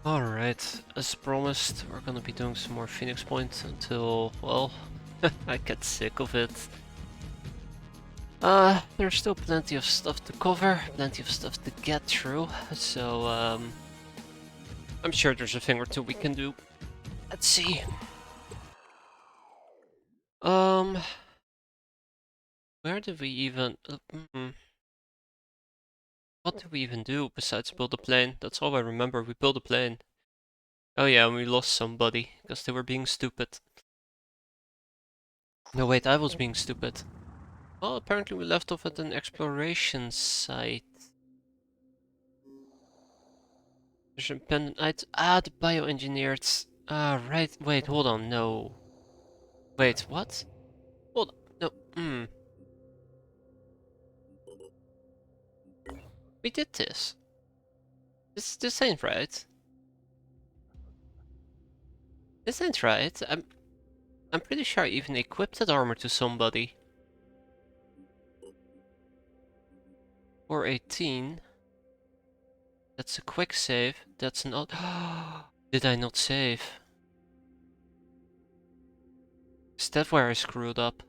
Alright, as promised, we're gonna be doing some more Phoenix Point until, well, I get sick of it. There's still plenty of stuff to cover, plenty of stuff to get through, so, I'm sure there's a thing or two we can do. Let's see. Um, where did we even, what did we even do besides build a plane? That's all I remember, we built a plane. Oh yeah, and we lost somebody, because they were being stupid. No wait, I was being stupid. Well, apparently we left off at an exploration site. There's a pendant item. Ah, the bioengineered. Ah, right. Wait, hold on. No. Wait, what? Hold on. No. We did this. This ain't right. This ain't right. I'm pretty sure I even equipped that armor to somebody. 418. That's a quick save. That's not. Did I not save? Is that where I screwed up?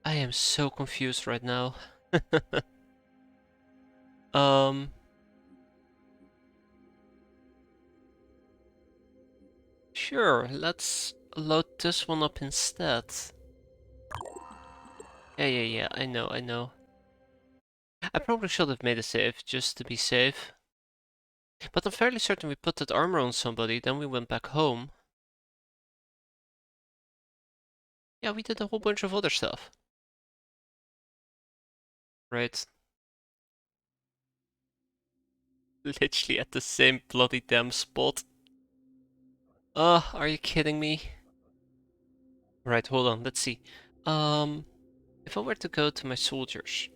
I am so confused right now. um. Sure, let's load this one up instead. Yeah, I know. I probably should have made a save, just to be safe. But I'm fairly certain we put that armor on somebody, then we went back home. Yeah, we did a whole bunch of other stuff. Right. Literally at the same bloody damn spot. Are you kidding me? Right, hold on, let's see. If I were to go to my soldiers,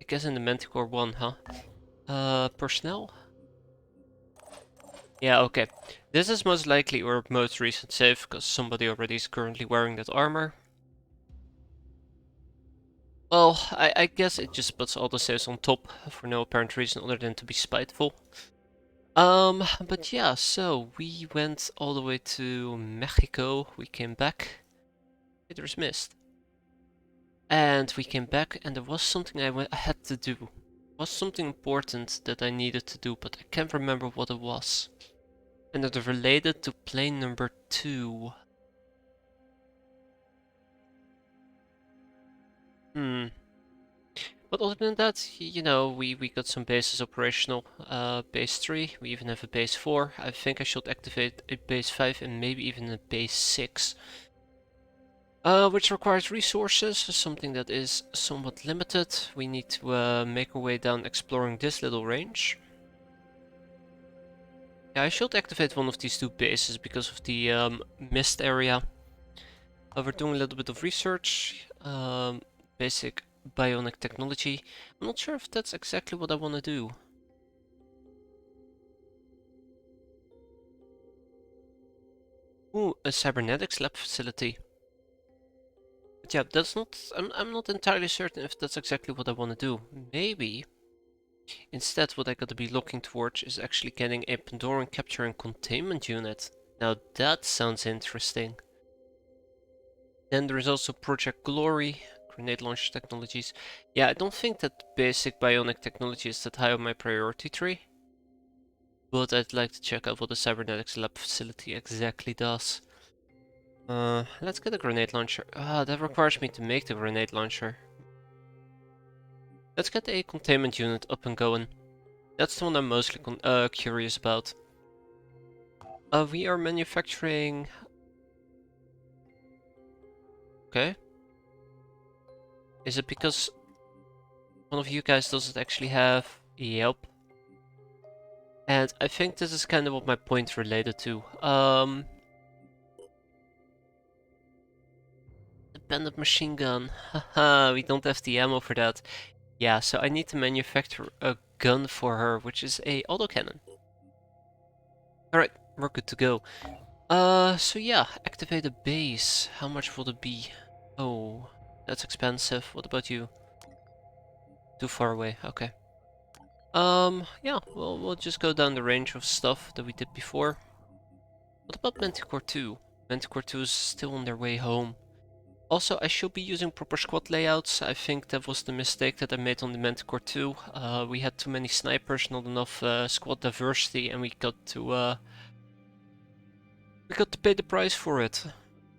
I guess in the Manticore 1, huh? Personnel? Yeah, okay. This is most likely our most recent save, because somebody already is currently wearing that armor. Well, I guess it just puts all the saves on top for no apparent reason other than to be spiteful. But yeah, so we went all the way to Mexico, we came back, there's mist. And we came back and there was something I had to do. It was something important that I needed to do, but I can't remember what it was. And it related to plane number 2. But other than that, you know, we got some bases operational. Base 3, we even have a base 4. I think I should activate a base 5 and maybe even a base 6. Which requires resources, something that is somewhat limited. We need to make our way down exploring this little range. Yeah, I should activate one of these two bases because of the mist area. We're doing a little bit of research, basic bionic technology. I'm not sure if that's exactly what I want to do. Ooh, a cybernetics lab facility. But yeah, that's not. I'm not entirely certain if that's exactly what I want to do. Maybe instead, what I gotta be looking towards is actually getting a Pandoran capture and containment unit. Now that sounds interesting. Then there is also Project Glory, grenade launch technologies. Yeah, I don't think that basic bionic technology is that high on my priority tree. But I'd like to check out what the cybernetics lab facility exactly does. Let's get a grenade launcher. Ah, that requires me to make the grenade launcher. Let's get a containment unit up and going. That's the one I'm mostly curious about. We are manufacturing... Okay. Is it because one of you guys doesn't actually have... Yep. And I think this is kind of what my point related to. The bandit machine gun. Haha, we don't have the ammo for that. Yeah, so I need to manufacture a gun for her, which is a autocannon. Alright, we're good to go. So yeah, activate a base. How much will it be? Oh, that's expensive. What about you? Too far away, okay. Yeah, well, we'll just go down the range of stuff that we did before. What about Manticore 2? Manticore 2 is still on their way home. Also, I should be using proper squad layouts. I think that was the mistake that I made on the Manticore 2. We had too many snipers, not enough squad diversity, and we got to pay the price for it.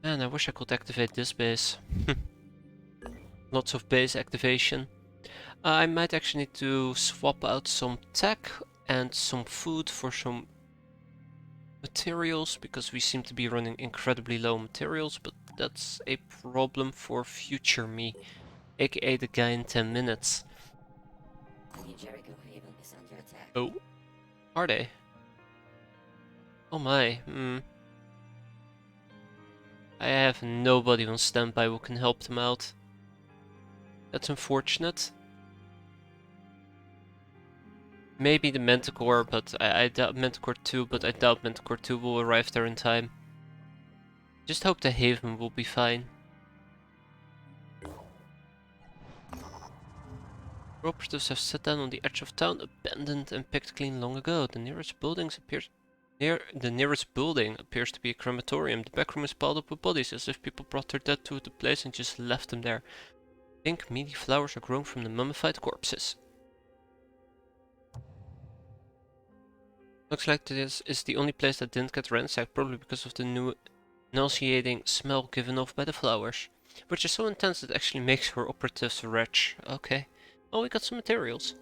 Man, I wish I could activate this base. Lots of base activation. I might actually need to swap out some tech and some food for some materials, because we seem to be running incredibly low materials, but that's a problem for future me, aka the guy in 10 minutes. Jericho Haven is under attack. Oh, are they? Oh my, I have nobody on standby who can help them out. That's unfortunate. Maybe the Manticore, but I doubt Manticore 2, but I doubt Manticore 2 will arrive there in time. Just hope the Haven will be fine. Operatives have sat down on the edge of town, abandoned and picked clean long ago. The nearest building appears to be a crematorium. The back room is piled up with bodies, as if people brought their dead to the place and just left them there. Pink, meaty flowers are grown from the mummified corpses. Looks like this is the only place that didn't get ransacked, probably because of the new nauseating smell given off by the flowers, which is so intense it actually makes her operatives retch. Okay. Oh, we got some materials.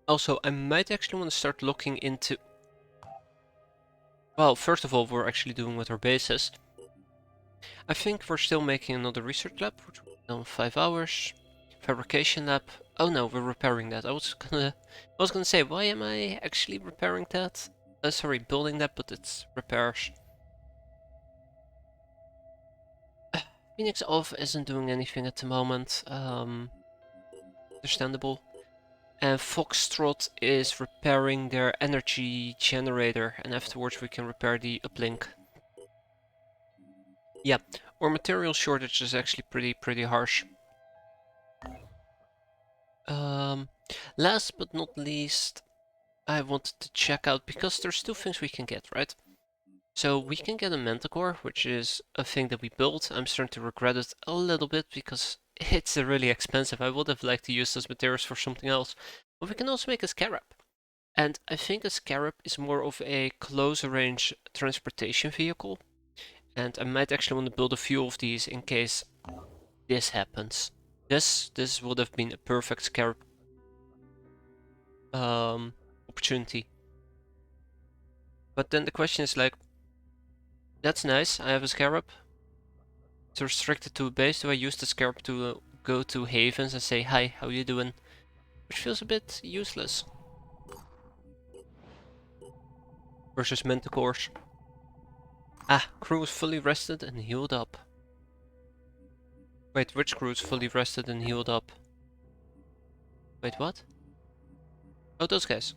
Also, I might actually want to start looking into... Well, first of all, we're actually doing with our bases. I think we're still making another research lab, which will be done in 5 hours. Fabrication lab. Oh no, we're repairing that. I was gonna say, why am I actually repairing that? Sorry, building that, but it's repairs. Phoenix Alpha isn't doing anything at the moment. Understandable. And Foxtrot is repairing their energy generator, and afterwards we can repair the uplink. Yeah, our material shortage is actually pretty harsh. Last but not least, I wanted to check out, because there's two things we can get, right? So we can get a Manticore, which is a thing that we built. I'm starting to regret it a little bit because it's really expensive. I would have liked to use those materials for something else. But we can also make a Scarab. And I think a Scarab is more of a closer range transportation vehicle. And I might actually want to build a few of these in case this happens. This would have been a perfect Scarab opportunity. But then the question is like, that's nice, I have a Scarab. It's restricted to a base. Do I use the Scarab to go to Havens and say, hi, how you doing? Which feels a bit useless. Versus Manticores. Ah, crew is fully rested and healed up. Wait, which crew is fully rested and healed up? Wait, what? Oh, those guys.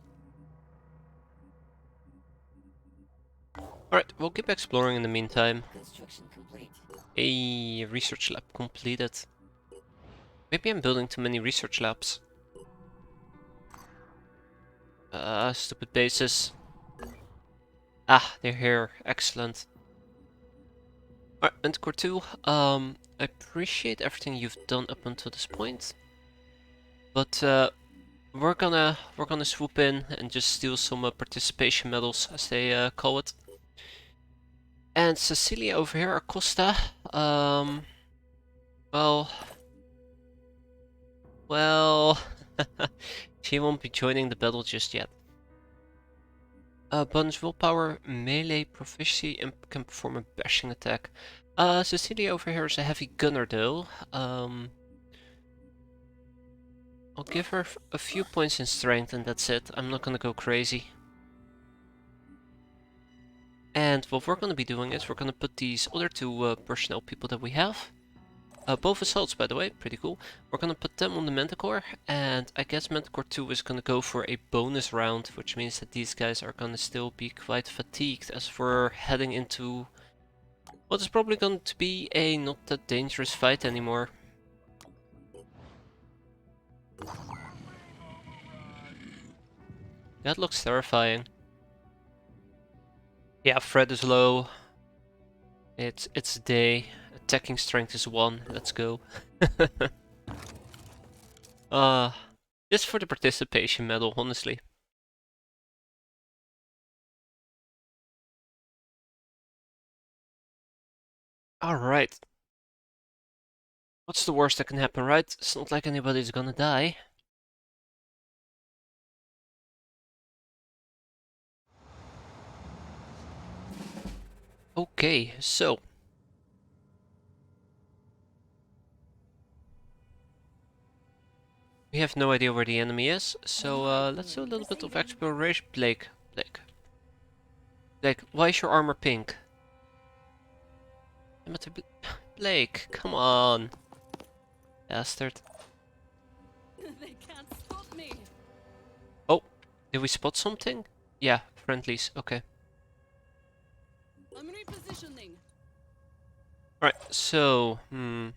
Alright, we'll keep exploring in the meantime. Construction complete. A research lab completed. Maybe I'm building too many research labs. Stupid bases. Ah, they're here. Excellent. Alright, Manticore 2. I appreciate everything you've done up until this point. But we're gonna swoop in and just steal some participation medals, as they call it. And Cecilia over here, Acosta, well, she won't be joining the battle just yet. Bonus willpower, melee proficiency, and can perform a bashing attack. Cecilia over here is a heavy gunner though. I'll give her a few points in strength and that's it. I'm not gonna go crazy. And what we're going to be doing is we're going to put these other two personnel people that we have. Both assaults, by the way, pretty cool. We're going to put them on the Manticore, and I guess Manticore 2 is going to go for a bonus round, which means that these guys are going to still be quite fatigued as we're heading into Well, it's probably going to be a not that dangerous fight anymore. That looks terrifying. Yeah, Fred is low. It's day. Attacking strength is 1. Let's go. Just for the participation medal, honestly. Alright. What's the worst that can happen, right? It's not like anybody's gonna die. Okay, so. We have no idea where the enemy is, so let's do a little bit of exploration. Blake, why is your armor pink? Blake, come on. Bastard. They can't stop me. Oh, did we spot something? Yeah, friendlies, okay. I'm repositioning. Alright, so, Man,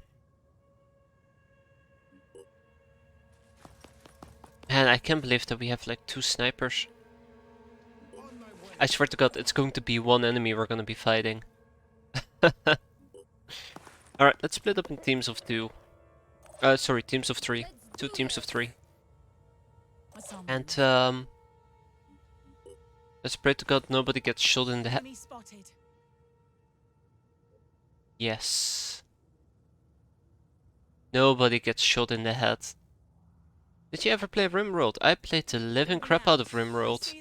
I can't believe that we have like 2 snipers. I swear to God, it's going to be one enemy we're gonna be fighting. Alright, let's split up in teams of 2. Sorry, teams of 3. 2 teams of 3. And, let's pray to God nobody gets shot in the head. Yes. Nobody gets shot in the head. Did you ever play RimWorld? I played the living crap out of RimWorld.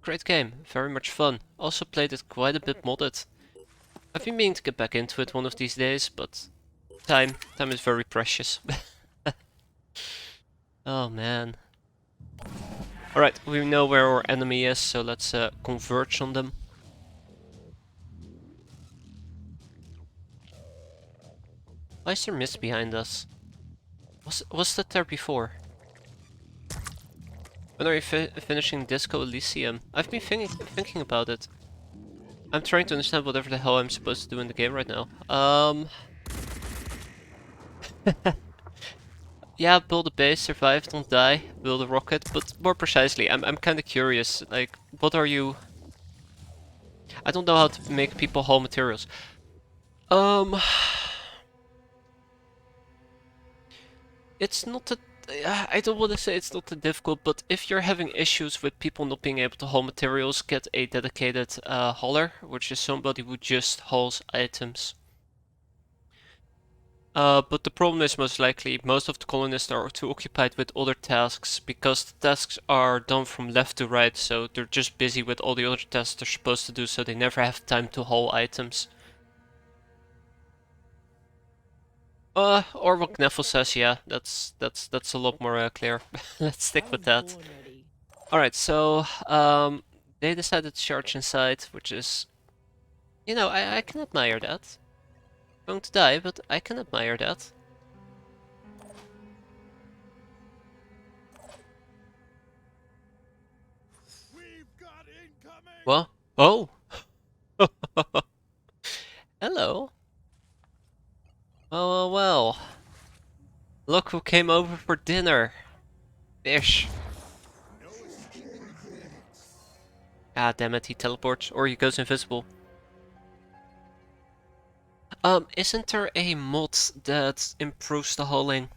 Great game, very much fun. Also played it quite a bit modded. I've been meaning to get back into it one of these days, but time is very precious. Oh man. Alright, we know where our enemy is, so let's converge on them. Why is there mist behind us? Was that there before? When are you finishing Disco Elysium? I've been thinking about it. I'm trying to understand whatever the hell I'm supposed to do in the game right now. Yeah, build a base, survive, don't die, build a rocket, but more precisely, I'm kinda curious, like, what are you... I don't know how to make people haul materials. It's not that... I don't want to say it's not that difficult, but if you're having issues with people not being able to haul materials, get a dedicated hauler, which is somebody who just hauls items. But the problem is most likely most of the colonists are too occupied with other tasks, because the tasks are done from left to right, so they're just busy with all the other tasks they're supposed to do, so they never have time to haul items. Or what Kneffel says, yeah, that's a lot more clear. Let's stick with that. Alright, so, they decided to charge inside, which is... You know, I can admire that. Going to die, but I can admire that. What? Oh! Hello. Well. Look who came over for dinner. Fish. Ah, damn it, he teleports, or he goes invisible. Isn't there a mod that improves the hauling?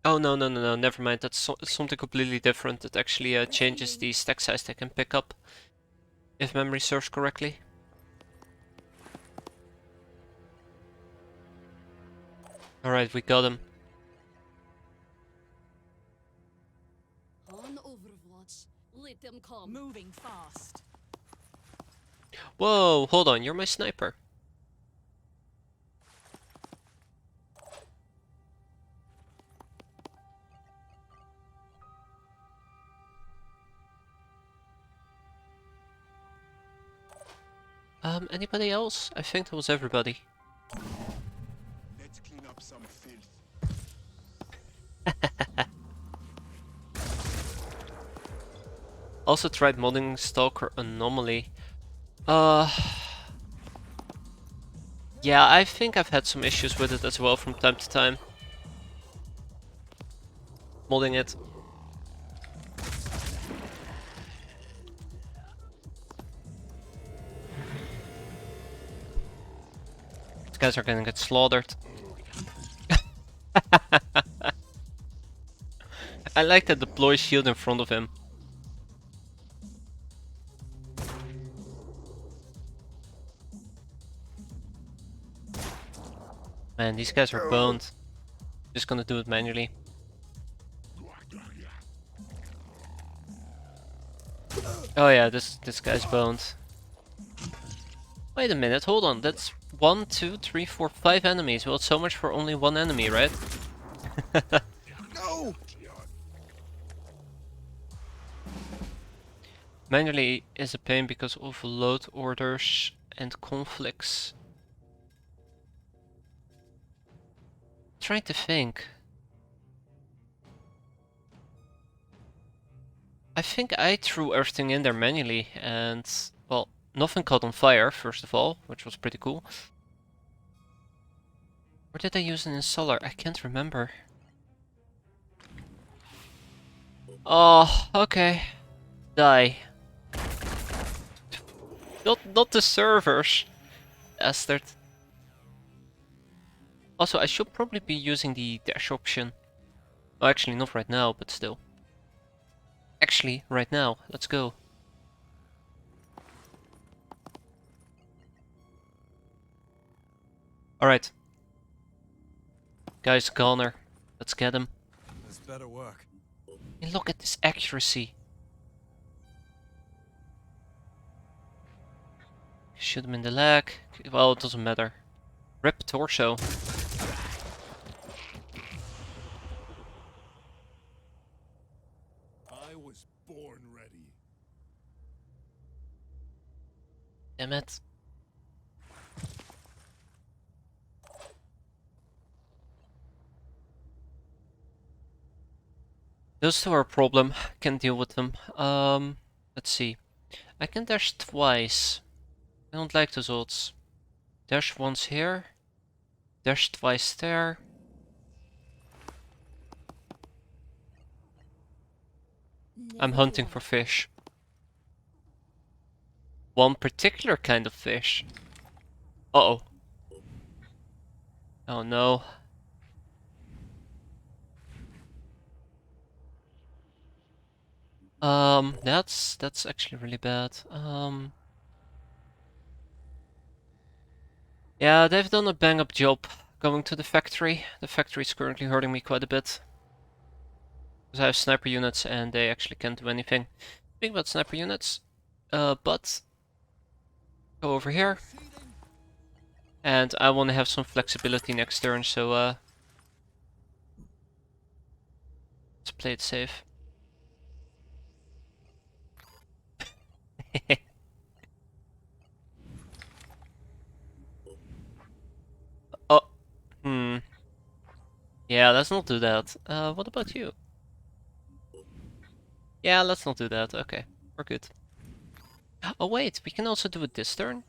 Oh, no, never mind, that's something completely different. It actually changes the stack size they can pick up, if memory serves correctly. Alright, we got him. On Overwatch. Let them come. Moving fast. Whoa, hold on, you're my sniper. Anybody else? I think that was everybody. Let's clean up some filth. Also tried modding Stalker Anomaly. Yeah, I think I've had some issues with it as well from time to time. Modding it. These guys are gonna get slaughtered. I like that deploy shield in front of him. Man, these guys are boned. Just gonna do it manually. Oh yeah, this guy's boned. Wait a minute, hold on. That's 1, 2, 3, 4, 5 enemies. Well, it's so much for only one enemy, right? No! Manually is a pain because of load orders and conflicts. Trying to think. I think I threw everything in there manually and, well, nothing caught on fire, first of all, which was pretty cool. Or did I use an installer? I can't remember. Oh, okay. Die. Not the servers. Bastard. Also, I should probably be using the dash option. Oh, actually, not right now, but still. Actually, right now. Let's go. Alright. Guy's goner. Let's get him. This better work. And look at this accuracy. Shoot him in the leg. Well, it doesn't matter. Rip torso. I was born ready. Damn it. Those two are a problem. Can't deal with them. Let's see. I can dash twice. I don't like those odds. Dash once here. Dash twice there. I'm hunting for fish. One particular kind of fish. Uh-oh. Oh no. That's actually really bad. Yeah, they've done a bang-up job going to the factory. The factory is currently hurting me quite a bit. Because I have sniper units and they actually can't do anything. Speaking about sniper units, but go over here. And I want to have some flexibility next turn, so let's play it safe. Oh, yeah, let's not do that. What about you? Yeah, let's not do that. Okay, we're good. Oh wait, we can also do it this turn.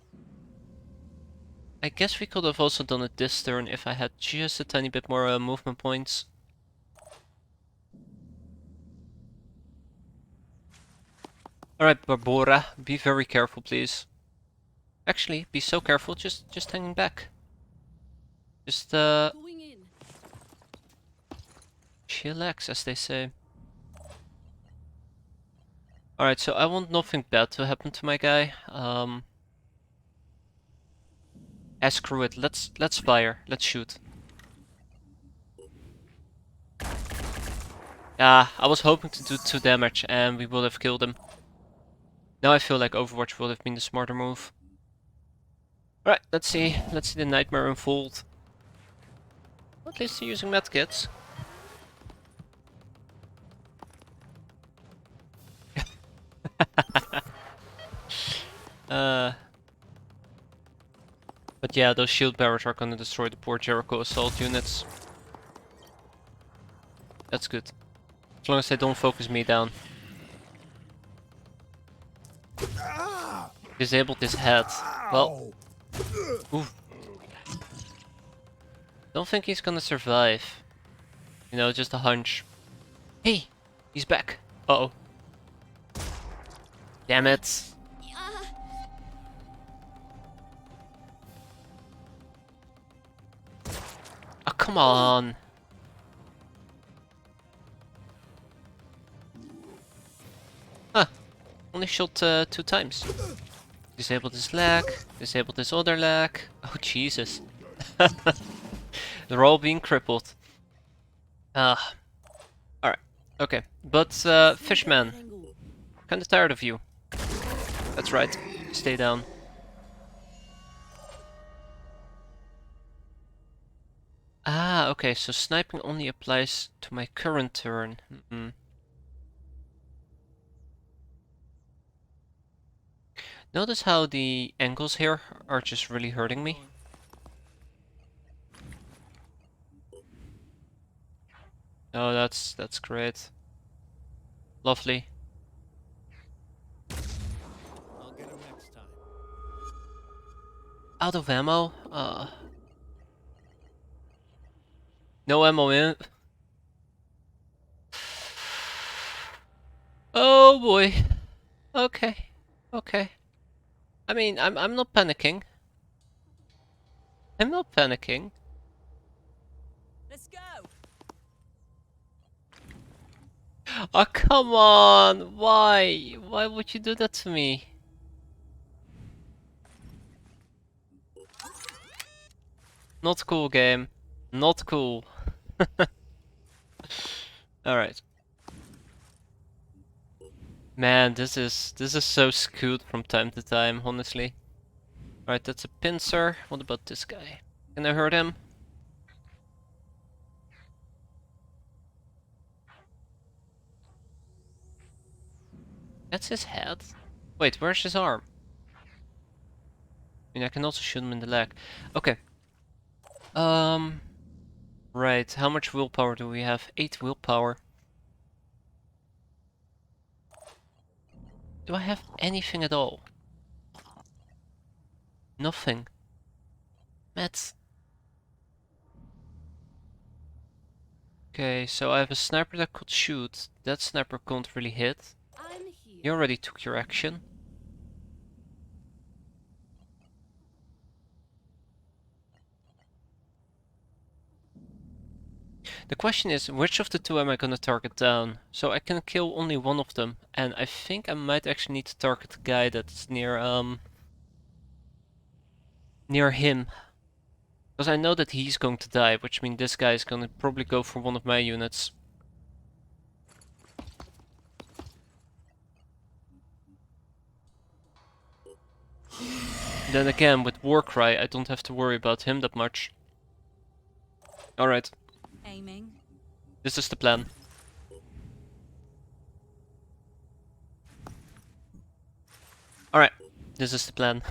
I guess we could have also done it this turn if I had just a tiny bit more movement points. Alright, Barbora, be very careful, please. Actually, be so careful, just hanging back. Just, Going in. chillax, as they say. Alright, so I want nothing bad to happen to my guy. Screw it, let's fire, let's shoot. Yeah, I was hoping to do 2 damage and we would have killed him. Now I feel like Overwatch would have been the smarter move. Alright, let's see the nightmare unfold. At least you're using medkits. But yeah, those shield bearers are gonna destroy the poor Jericho assault units. That's good. As long as they don't focus me down. Disabled his head. Well. Oof. Don't think he's gonna survive. You know, just a hunch. Hey! He's back. Uh-oh. Damn it. Oh, come on. Huh. Only shot 2 times. Disabled his leg. Disabled his other leg. Oh, Jesus. They're all being crippled. Ah. Alright. Okay. But, Fishman. Kinda tired of you. That's right. Stay down. Ah, okay, so sniping only applies to my current turn. Notice how the angles here are just really hurting me. Oh, that's great. Lovely. I'll get him next time. Out of ammo? No ammo in. Oh boy. Okay. Okay. I mean, I'm not panicking. I'm not panicking. Let's go. Oh, come on! Why? Why would you do that to me? Not cool, game. Not cool. Alright. Man, this is so skewed from time to time, honestly. Alright, that's a pincer. What about this guy? Can I hurt him? That's his head? Wait, where's his arm? I mean, I can also shoot him in the leg. Okay. Right, how much willpower do we have? 8 willpower. Do I have anything at all? Nothing. Mats. Okay, so I have a sniper that could shoot. That sniper can't really hit. I'm here. You already took your action. The question is, which of the two am I gonna target down? So I can kill only one of them, and I think I might actually need to target the guy that's near him. Because I know that he's going to die, which means this guy is gonna probably go for one of my units. Then again, with Warcry, I don't have to worry about him that much. Alright, Aiming. this is the plan. Alright, this is the plan.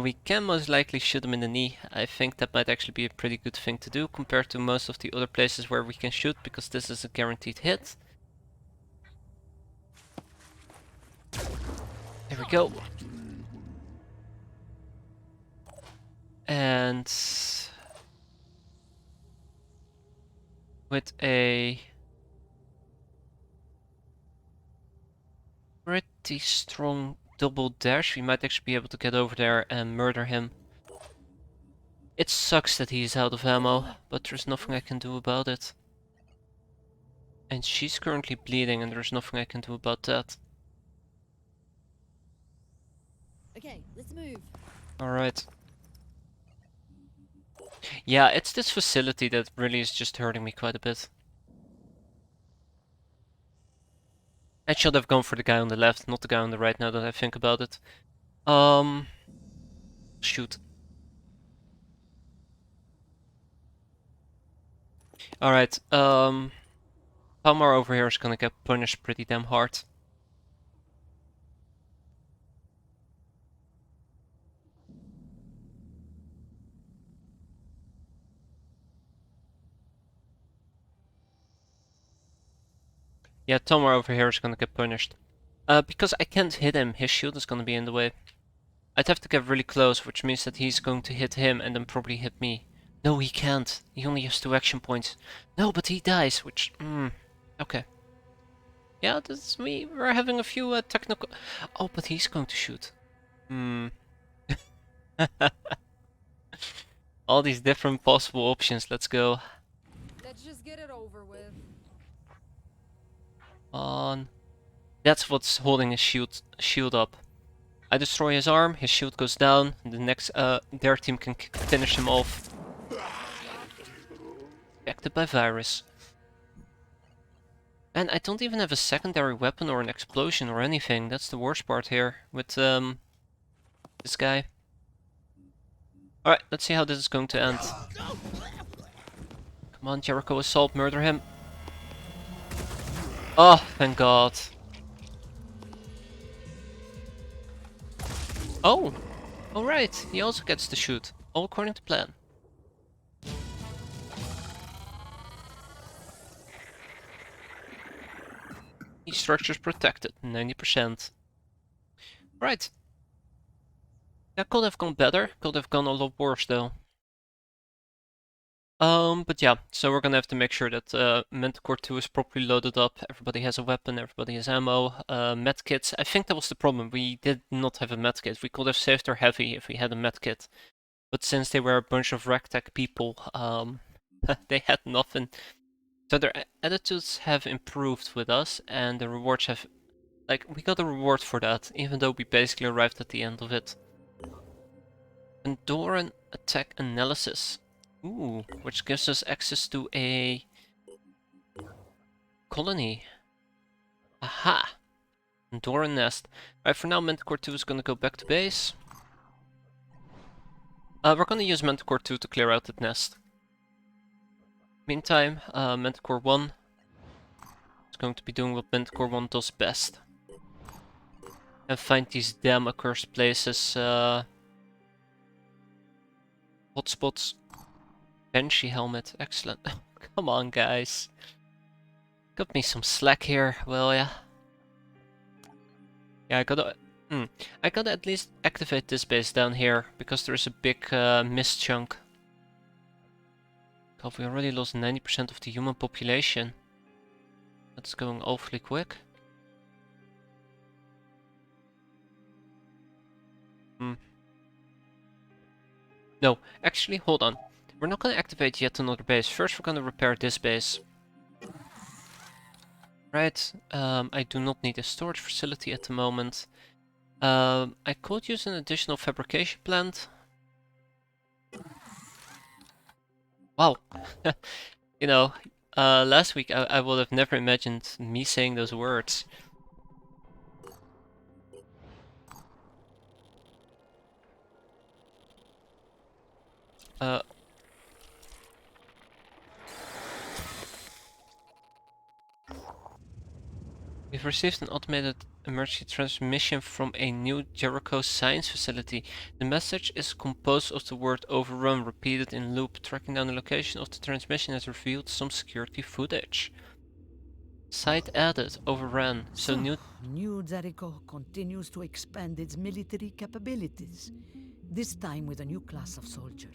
We can most likely shoot him in the knee. I think that might actually be a pretty good thing to do compared to most of the other places where we can shoot, because this is a guaranteed hit. There we go. And with a pretty strong double dash, we might actually be able to get over there and murder him. It sucks that he's out of ammo, but there's nothing I can do about it. And she's currently bleeding, and there's nothing I can do about that. Okay, let's move. Alright. Yeah, it's this facility that really is just hurting me quite a bit. I should have gone for the guy on the left, not the guy on the right, now that I think about it. Shoot. Alright, Palmar over here is gonna get punished pretty damn hard. Yeah, Tomar over here is gonna get punished. Because I can't hit him, his shield is gonna be in the way. I'd have to get really close, which means that he's going to hit him and then probably hit me. No, he can't. He only has 2 action points. No, but he dies, which... okay. Yeah, that's me. We're having a few technical... Oh, but he's going to shoot. All these different possible options. Let's go. Let's just get it over with. On. That's what's holding his shield up. I destroy his arm, his shield goes down, and the next their team can finish him off. Affected by virus. And I don't even have a secondary weapon or an explosion or anything. That's the worst part here with this guy. Alright, let's see how this is going to end. Come on, Jericho assault, murder him. Oh, thank God. Oh! Alright, he also gets to shoot. All according to plan. Each structure's protected, 90%. Right. That could have gone better, could have gone a lot worse though. But yeah, so we're gonna have to make sure that Manticore 2 is properly loaded up, everybody has a weapon, everybody has ammo, medkits. I think that was the problem, we did not have a medkit. We could have saved our heavy if we had a medkit. But since they were a bunch of ragtag people, they had nothing. So their attitudes have improved with us, and the rewards have... Like, we got a reward for that, even though we basically arrived at the end of it. Andorran attack analysis. Ooh, which gives us access to a colony. Aha! Andorran nest. Right, for now Manticore 2 is gonna go back to base. We're gonna use Manticore 2 to clear out that nest. Meantime, Manticore 1 is going to be doing what Manticore 1 does best. And find these damn accursed places, hotspots. Banshee helmet, excellent. Come on, guys. Got me some slack here, will ya? Yeah, I gotta at least activate this base down here, because there is a big mist chunk. God, we already lost 90% of the human population. That's going awfully quick. No, actually, hold on. We're not going to activate yet another base. First, we're going to repair this base. Right, I do not need a storage facility at the moment. I could use an additional fabrication plant. Wow. You know, last week I would have never imagined me saying those words. We've received an automated emergency transmission from a new Jericho science facility. The message is composed of the word overrun repeated in loop. Tracking down the location of the transmission has revealed some security footage. Site added, overran. So New Jericho continues to expand its military capabilities, this time with a new class of soldier.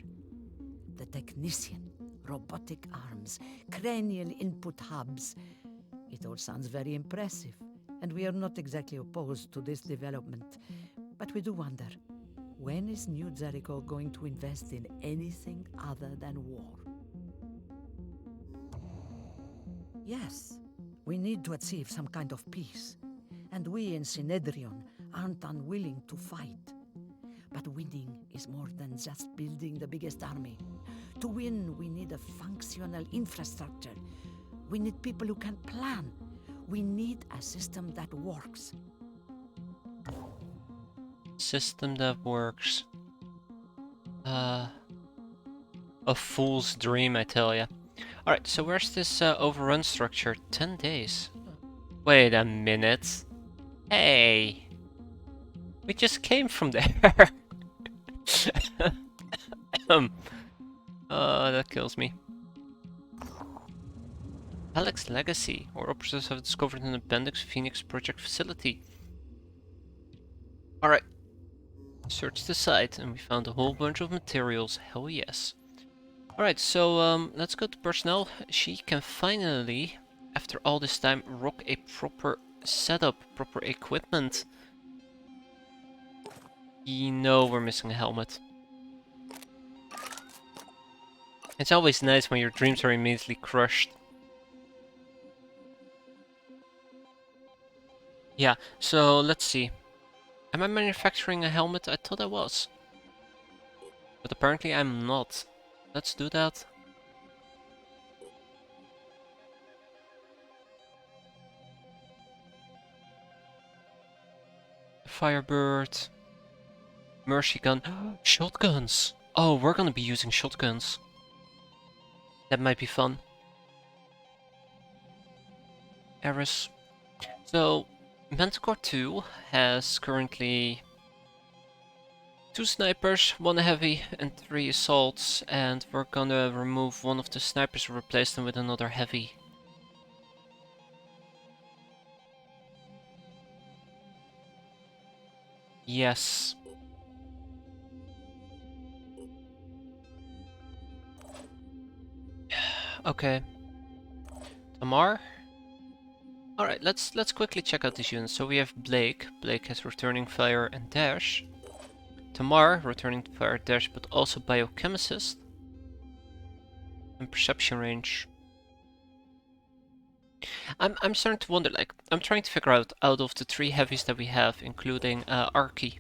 The Technician, robotic arms, cranial input hubs. It all sounds very impressive, and we are not exactly opposed to this development. But we do wonder, when is New Jericho going to invest in anything other than war? Yes, we need to achieve some kind of peace, and we in Synedrion aren't unwilling to fight. But winning is more than just building the biggest army. To win, we need a functional infrastructure. We need people who can plan. We need a system that works. System that works. A fool's dream, I tell ya. Alright, so where's this overrun structure? 10 days. Wait a minute. Hey! We just came from there. That kills me. Alex Legacy, or operatives have discovered an appendix Phoenix project facility. Alright. Search the site and we found a whole bunch of materials. Hell yes. Alright, so let's go to personnel. She can finally, after all this time, rock a proper setup, proper equipment. You know we're missing a helmet. It's always nice when your dreams are immediately crushed. Yeah, so let's see. Am I manufacturing a helmet? I thought I was. But apparently I'm not. Let's do that. Firebird. Mercy gun. Shotguns! Oh, we're gonna be using shotguns. That might be fun. Eris. So, Manticore 2 has currently 2 snipers, 1 heavy and 3 assaults, and we're gonna remove one of the snipers and replace them with another heavy. Yes. Okay. Tamar? Alright, let's quickly check out these units. So we have Blake. Blake has returning fire and dash. Tamar, returning fire dash, but also biochemist. And perception range. I'm starting to wonder, like, I'm trying to figure out of the 3 heavies that we have, including Archie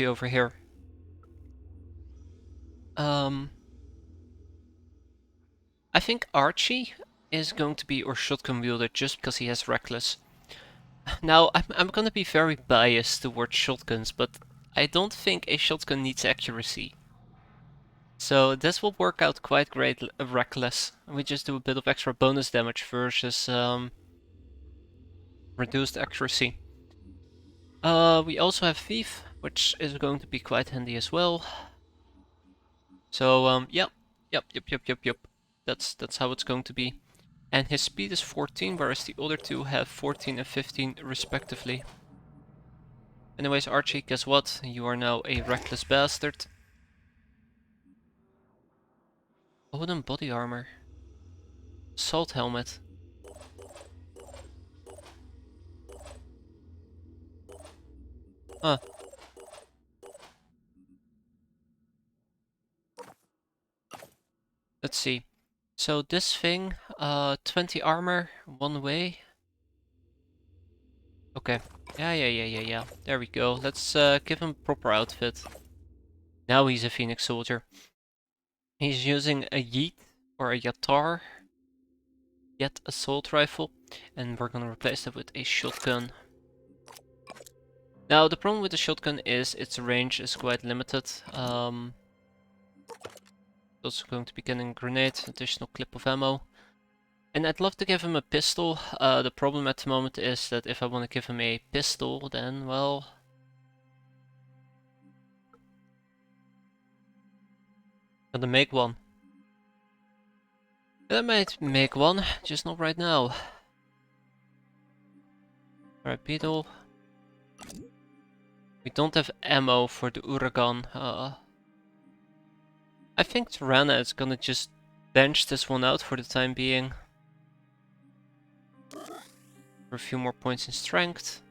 over here. I think Archie is going to be our shotgun wielder just because he has reckless. Now, I'm gonna be very biased towards shotguns, but I don't think a shotgun needs accuracy. So this will work out quite great, reckless. We just do a bit of extra bonus damage versus reduced accuracy. We also have Thief, which is going to be quite handy as well. So yep. That's how it's going to be. And his speed is 14, whereas the other 2 have 14 and 15 respectively. Anyways, Archie, guess what? You are now a reckless bastard. Wooden body armor. Assault helmet. Huh. Let's see. So this thing, 20 armor, 1 way. Okay. Yeah. There we go. Let's give him a proper outfit. Now he's a Phoenix soldier. He's using a Yeet or a Yatar. Yet assault rifle. And we're gonna replace that with a shotgun. Now the problem with the shotgun is its range is quite limited. Also going to be getting a grenade, additional clip of ammo. And I'd love to give him a pistol. The problem at the moment is that if I want to give him a pistol, then, well... Gotta make one. I might make one, just not right now. Alright, Beetle. We don't have ammo for the Uragan. I think Tirana is gonna just bench this one out for the time being. For a few more points in strength.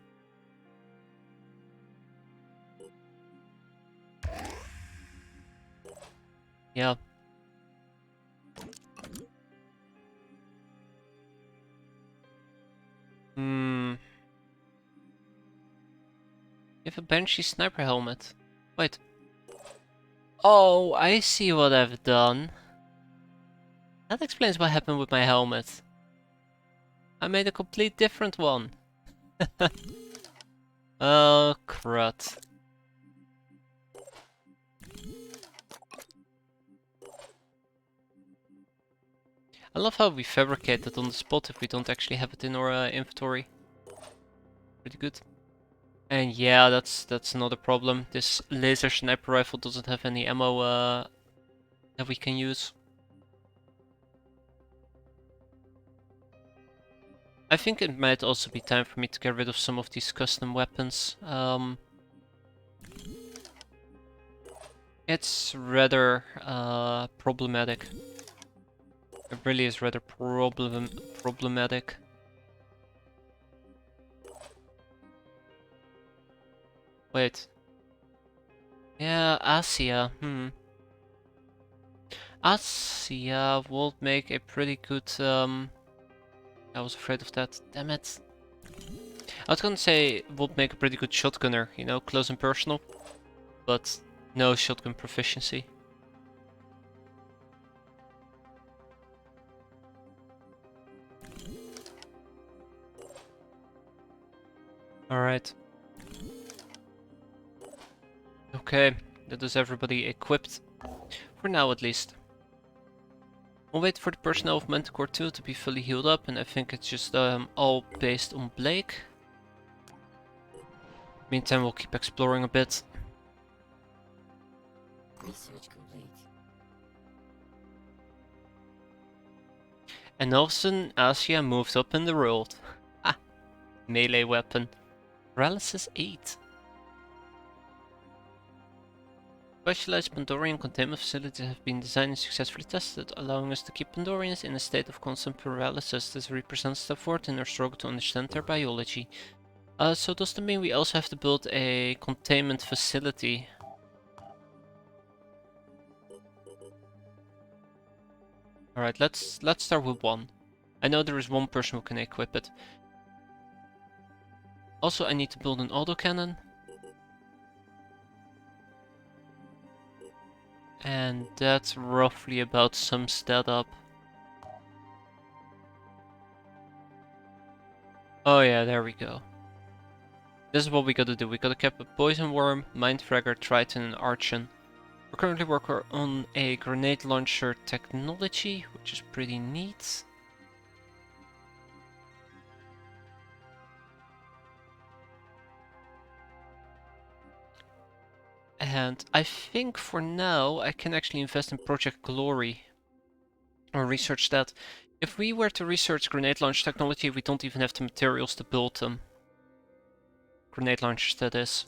Yeah. You have a Banshee sniper helmet. Wait. Oh, I see what I've done. That explains what happened with my helmet. I made a complete different one. Oh, crud. I love how we fabricate it on the spot if we don't actually have it in our inventory. Pretty good. And yeah, that's another problem. This laser sniper rifle doesn't have any ammo that we can use. I think it might also be time for me to get rid of some of these custom weapons. It's rather problematic. It really is rather problematic. Wait. Yeah, Asia. Asia would make a pretty good. I was afraid of that. Damn it. I was gonna say would make a pretty good shotgunner, you know, close and personal, but no shotgun proficiency. Alright. Okay, that is everybody equipped. For now at least. We'll wait for the personnel of Manticore 2 to be fully healed up, and I think it's just all based on Blake. Meantime, we'll keep exploring a bit. Research complete. And all of a sudden, Asia moved up in the world. Ah, melee weapon. Paralysis 8. Specialized Pandorian containment facilities have been designed and successfully tested, allowing us to keep Pandorians in a state of constant paralysis. This represents a step forward in our struggle to understand their biology. So does that mean we also have to build a containment facility? Alright, let's start with one. I know there is one person who can equip it. Also, I need to build an autocannon. And that's roughly about sums that up. Oh yeah, there we go. This is what we gotta do. We gotta cap a Poison Worm, Mindfragger, Triton, and Archon. We're currently working on a grenade launcher technology, which is pretty neat. And I think for now I can actually invest in Project Glory or research that. If we were to research grenade launch technology, we don't even have the materials to build them. Grenade launchers, that is.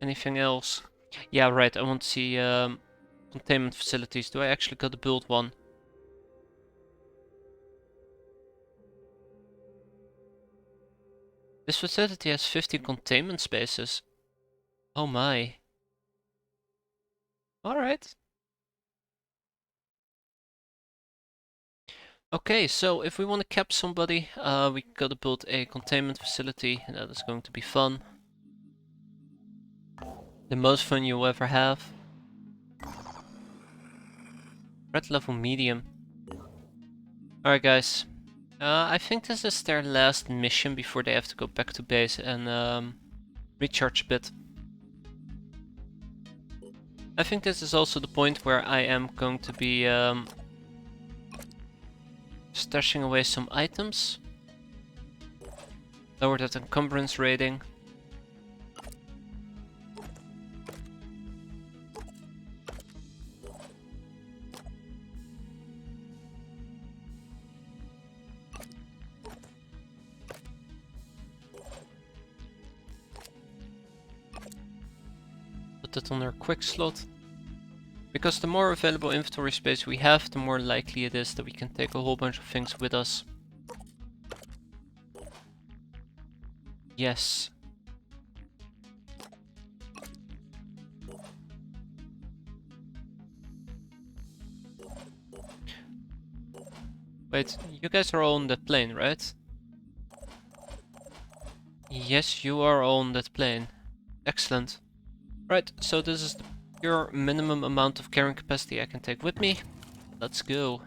Anything else? Yeah, right, I want to see containment facilities. Do I actually gotta build one? This facility has 50 containment spaces. Oh my. Alright. Okay, so if we want to cap somebody, we gotta build a containment facility, and that is going to be fun. The most fun you'll ever have. Red level medium. Alright guys. I think this is their last mission before they have to go back to base and recharge a bit. I think this is also the point where I am going to be stashing away some items. Lower that encumbrance rating. Put that on our quick slot. Because the more available inventory space we have, the more likely it is that we can take a whole bunch of things with us. Yes. Wait, you guys are all on that plane, right? Yes, you are all on that plane. Excellent. Right, so this is the pure minimum amount of carrying capacity I can take with me. Let's go.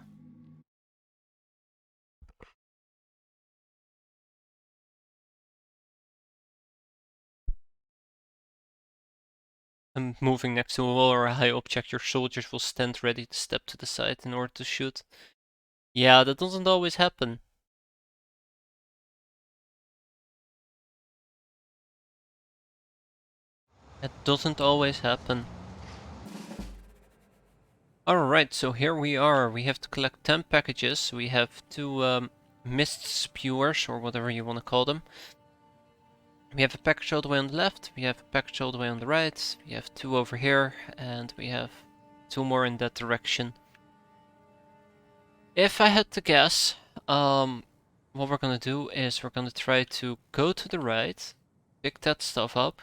I'm moving next to a wall or a high object. Your soldiers will stand ready to step to the side in order to shoot. Yeah, that doesn't always happen. That doesn't always happen. Alright, so here we are. We have to collect 10 packages. We have to mist spewers, or whatever you want to call them. We have a package all the way on the left, we have a package all the way on the right, we have 2 over here, and we have 2 more in that direction. If I had to guess, what we're gonna do is we're gonna try to go to the right, pick that stuff up,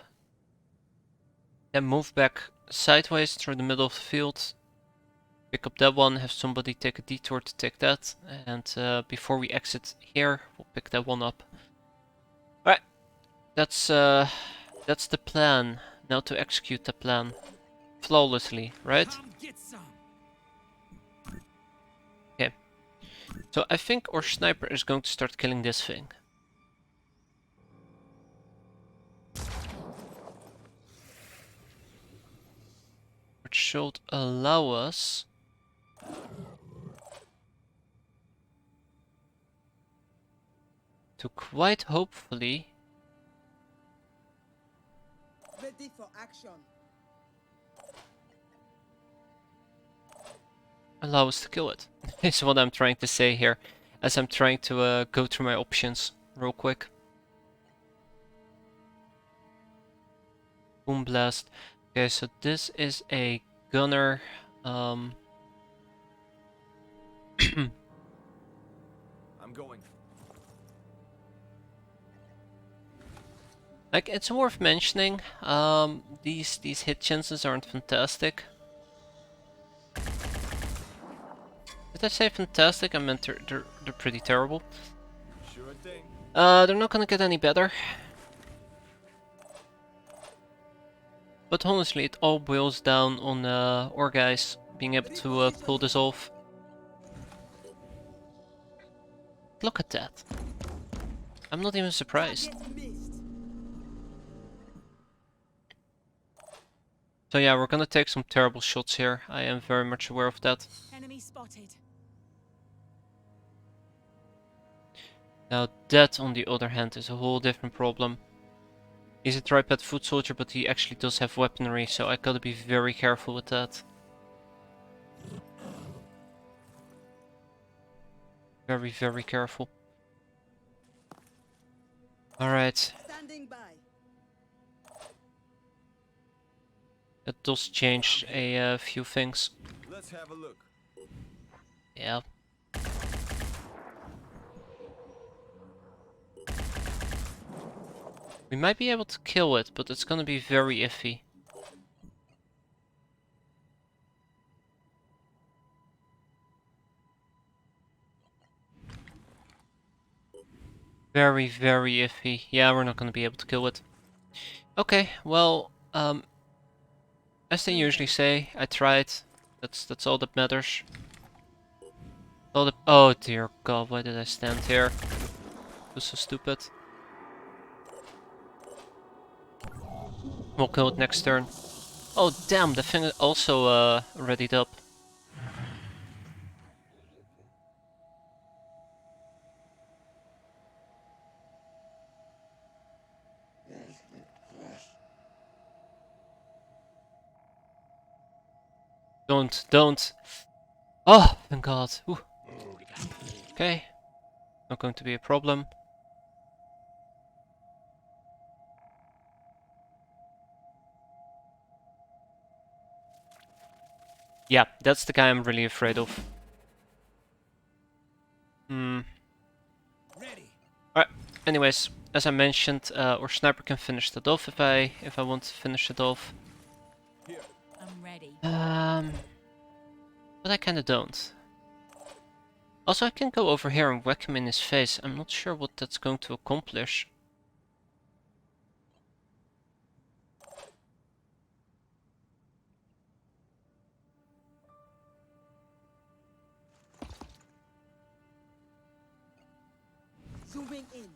then move back sideways through the middle of the field, pick up that one, have somebody take a detour to take that, and before we exit here, we'll pick that one up. Alright, that's the plan. Now to execute the plan flawlessly, right? Come get some. Okay. So I think our sniper is going to start killing this thing. Which should allow us to quite hopefully Ready for action. allow us to kill it. Is what I'm trying to say here, as I'm trying to go through my options real quick. Boom blast. Okay, so this is a gunner. I'm going. Like, it's worth mentioning. These hit chances aren't fantastic. Did I say fantastic? I meant they're pretty terrible. Sure thing. They're not gonna get any better. But honestly, it all boils down on our guys being able to pull this off. Look at that. I'm not even surprised. Target missed. So yeah, we're gonna take some terrible shots here. I am very much aware of that. Enemy spotted. Now that, on the other hand, is a whole different problem. He's a tripod foot soldier, but he actually does have weaponry, so I gotta be very careful with that. Very, very careful. Alright, Standing by. that does change a few things. Let's have a look. Yeah. We might be able to kill it, but it's gonna be very iffy. Very, very iffy. Yeah, we're not gonna be able to kill it. Okay, well, as they usually say, I tried. That's all that matters. Oh dear God, why did I stand here? It was so stupid. We'll kill it next turn. Oh damn, the thing is also readied up. Don't. Oh, thank God. Ooh. Okay. Not going to be a problem. Yeah, that's the guy I'm really afraid of. Ready. Alright, anyways, as I mentioned, our sniper can finish that off if I want to finish it off. Here. I'm ready. But I kinda don't. Also, I can go over here and whack him in his face. I'm not sure what that's going to accomplish. Zooming in.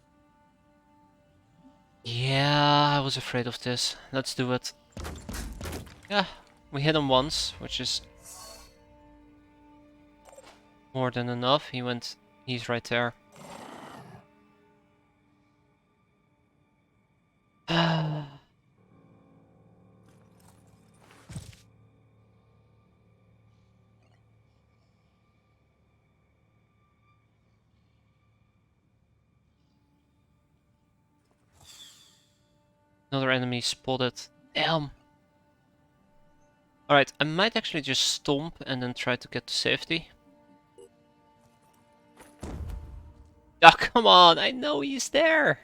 Yeah, I was afraid of this. Let's do it. Yeah, we hit him once, which is more than enough. He's right there. Another enemy spotted. Damn. Alright, I might actually just stomp and then try to get to safety. Ah, come on! I know he's there!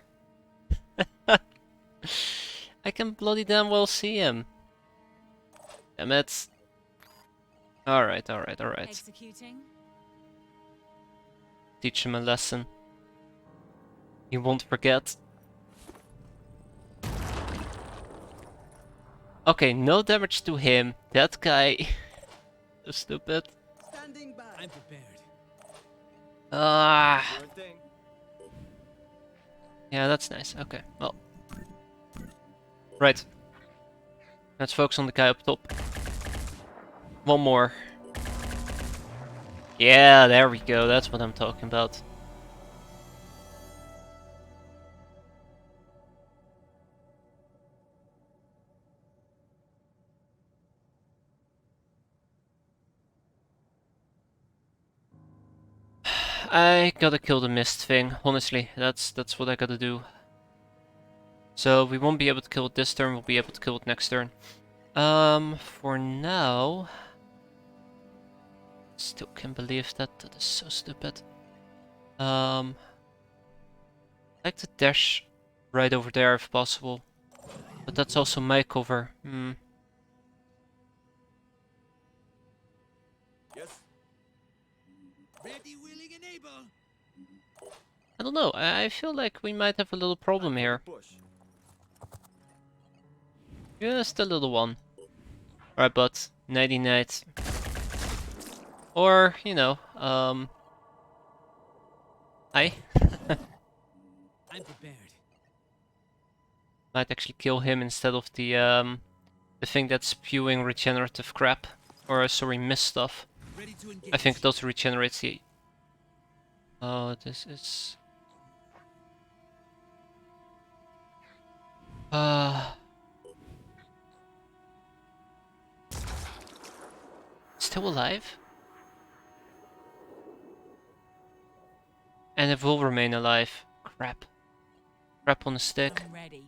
I can bloody damn well see him. Damn it. Alright. Executing. Teach him a lesson. He won't forget. Okay, no damage to him. That guy... so stupid. Standing by. I'm prepared. Ah, Sure thing. yeah, that's nice. Okay, well. Right. Let's focus on the guy up top. One more. Yeah, there we go. That's what I'm talking about. I gotta kill the mist thing. Honestly, that's what I gotta do. So we won't be able to kill it this turn. We'll be able to kill it next turn. For now, still can't believe that. That is so stupid. I'd like to dash right over there if possible, but that's also my cover. Yes. Ready, willing, and able. I don't know. I feel like we might have a little problem here. Push. Just a little one. Alright, but nighty night. Or, you know, hi. I'm prepared. Might actually kill him instead of the thing that's spewing regenerative crap. Or, sorry, mist stuff. Ready to engage. I think it also regenerates the... Oh, this is... Still alive? And it will remain alive. Crap. Crap on a stick. I'm ready.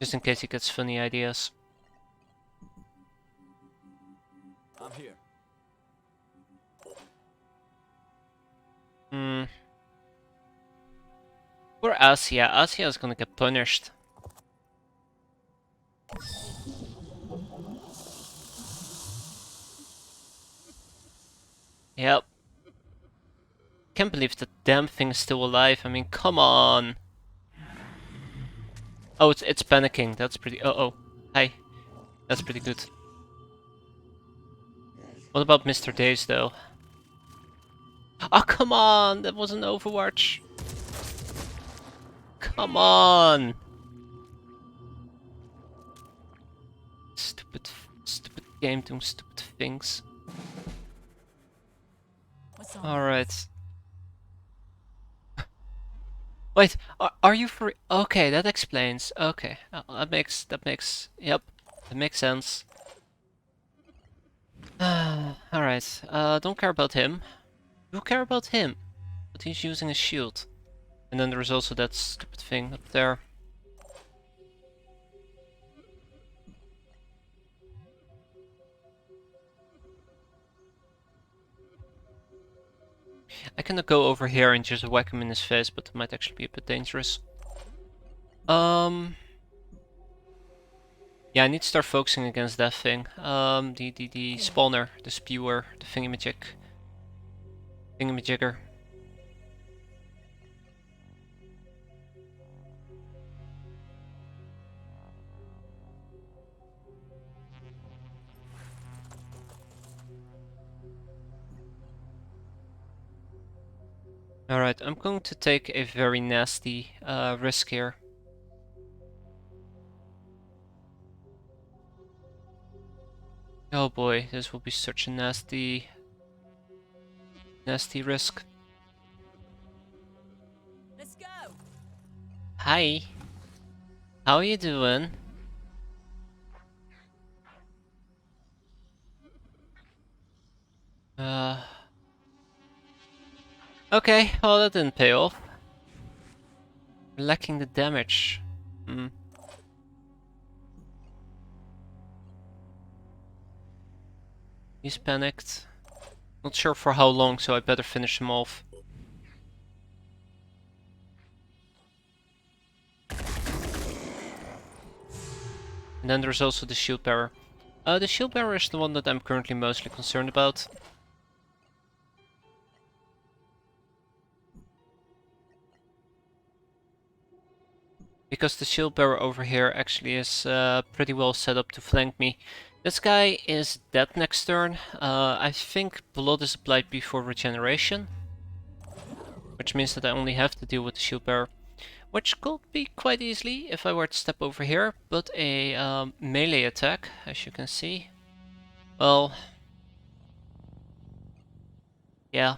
Just in case he gets funny ideas. I'm here. Poor Asia. Asia is gonna get punished. Yep. Can't believe the damn thing is still alive. I mean, come on. Oh, it's panicking. That's pretty... Uh-oh. Hi. That's pretty good. What about Mr. Days, though? Oh, come on! That was an Overwatch. Come on! Stupid game doing stupid things. What's on? Alright. Wait, are you for... Okay, that explains. Okay, that makes... Yep, that makes sense. Alright, don't care about him. Do care about him, but he's using a shield. And then there's also that stupid thing up there. I cannot go over here and just whack him in his face, but it might actually be a bit dangerous. Yeah, I need to start focusing against that thing. The spawner, the spewer, the thingamajigger. Alright, I'm going to take a very nasty risk here. Oh boy, this will be such a nasty risk. Let's go. Hi. How are you doing? Okay, well that didn't pay off. Lacking the damage. Hmm. He's panicked. Not sure for how long, so I better finish him off. And then there's also the shield bearer. The shield bearer is the one that I'm currently mostly concerned about. Because the shield bearer over here actually is pretty well set up to flank me. This guy is dead next turn. I think blood is applied before regeneration. Which means that I only have to deal with the shield bearer. Which could be quite easily if I were to step over here. But a melee attack, as you can see. Well... yeah.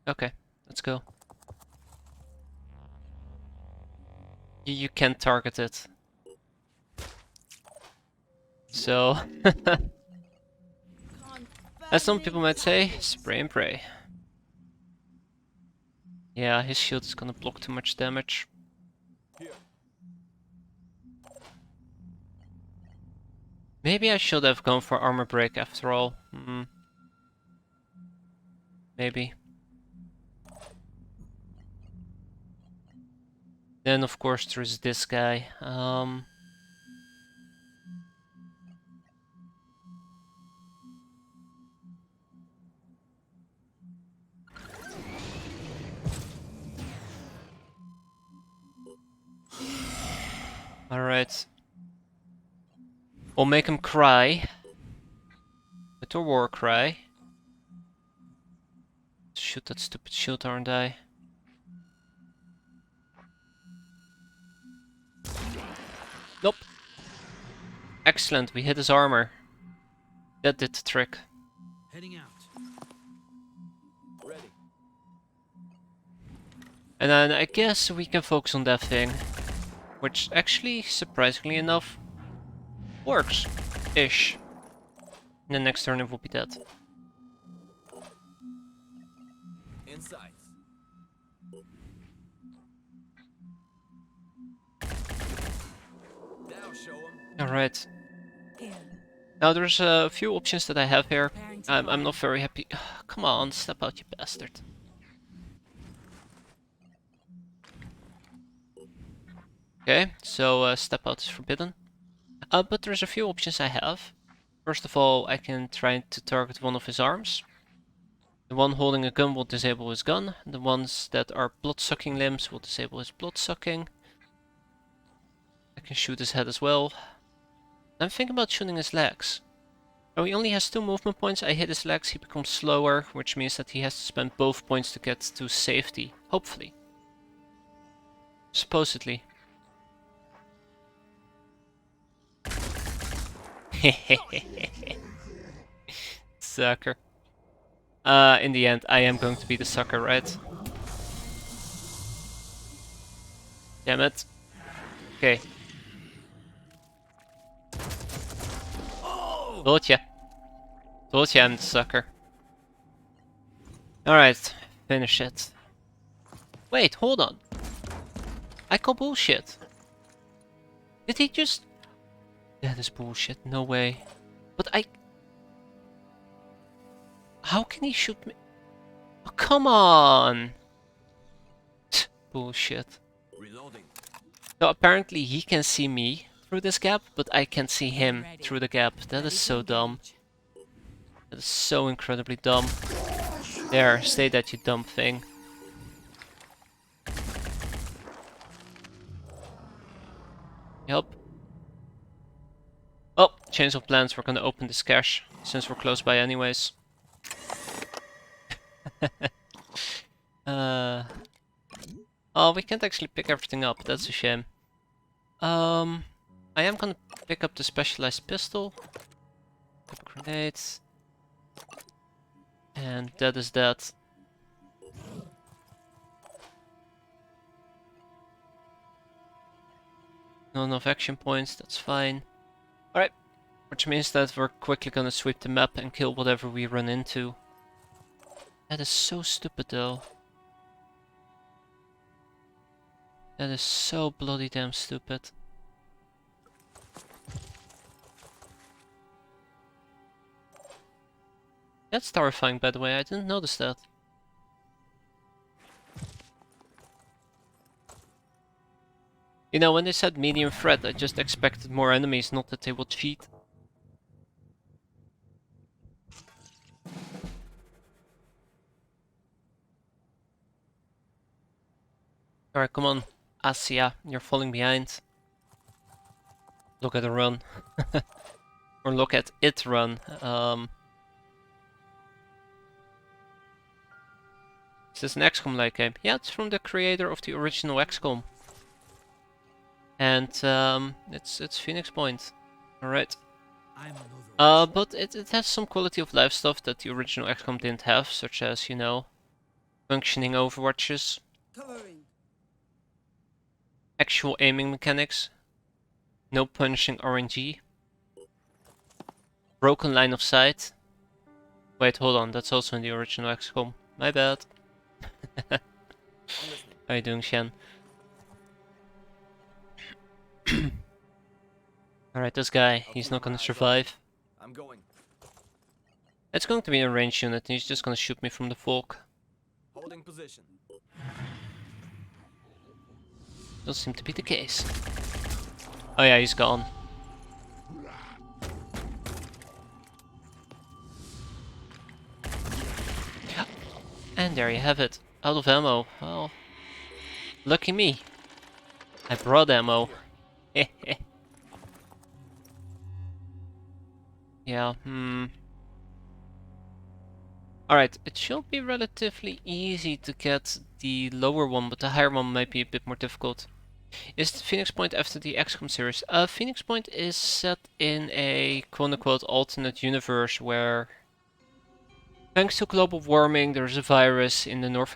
Okay, let's go. You can't target it. So, as some people might say, spray and pray. Yeah, his shield is gonna block too much damage. Here. Maybe I should have gone for armor break after all. Maybe. Then of course there's this guy. Alright. We'll make him cry. With a war cry. Shoot that stupid shield, aren't I? Nope. Excellent, we hit his armor. That did the trick. Heading out. Ready. And then I guess we can focus on that thing. Which actually, surprisingly enough, works-ish. And the next turn it will be dead. Inside. Now show him. Alright. Here. Now there's a few options that I have here. Preparing to I'm not fire. very happy. Come on, step out, you bastard. Okay, so step out is forbidden. But there's a few options I have. First of all, I can try to target one of his arms. The one holding a gun will disable his gun. The ones that are blood-sucking limbs will disable his blood-sucking. I can shoot his head as well. I'm thinking about shooting his legs. Oh, he only has 2 movement points. I hit his legs, he becomes slower, which means that he has to spend both points to get to safety. Hopefully. Supposedly. Sucker. In the end, I am going to be the sucker, right? Damn it. Okay. Told ya. Told ya I'm the sucker. Alright, finish it. Wait, hold on. I call bullshit. Did he just... That is bullshit, no way. But I... How can he shoot me? Oh, come on! Bullshit. Reloading. So apparently he can see me through this gap, but I can't see him through the gap. That is so dumb. That is so incredibly dumb. There, stay that, you dumb thing. Yup. Oh, change of plans, we're gonna open this cache, since we're close by anyways. Oh, we can't actually pick everything up, that's a shame. I am gonna pick up the specialized pistol. Grenades. And that is that. Not enough action points, that's fine. Alright. Which means that we're quickly gonna sweep the map and kill whatever we run into. That is so stupid though. That is so bloody damn stupid. That's terrifying, by the way, I didn't notice that. You know, when they said medium threat, I just expected more enemies, not that they would cheat. Alright, come on, Asia, you're falling behind. Look at her run. Or look at it run. Is this an XCOM-like game? Yeah, it's from the creator of the original XCOM. And it's Phoenix Point. Alright. I'm another. But it has some quality of life stuff that the original XCOM didn't have, such as, you know, functioning overwatches, Covering. actual aiming mechanics, no punishing RNG, broken line of sight. Wait, hold on, that's also in the original XCOM. My bad. I'm listening. How you doing, Shen? Alright, this guy, he's not gonna survive. I'm going. It's going to be a ranged unit, and he's just gonna shoot me from the fork. Holding position. Doesn't seem to be the case. Oh yeah, he's gone. And there you have it. Out of ammo. Well, lucky me. I brought ammo. Yeah, Alright, it should be relatively easy to get the lower one, but the higher one might be a bit more difficult. Is the Phoenix Point after the XCOM series? Phoenix Point is set in a quote-unquote alternate universe where, thanks to global warming, there's a virus in the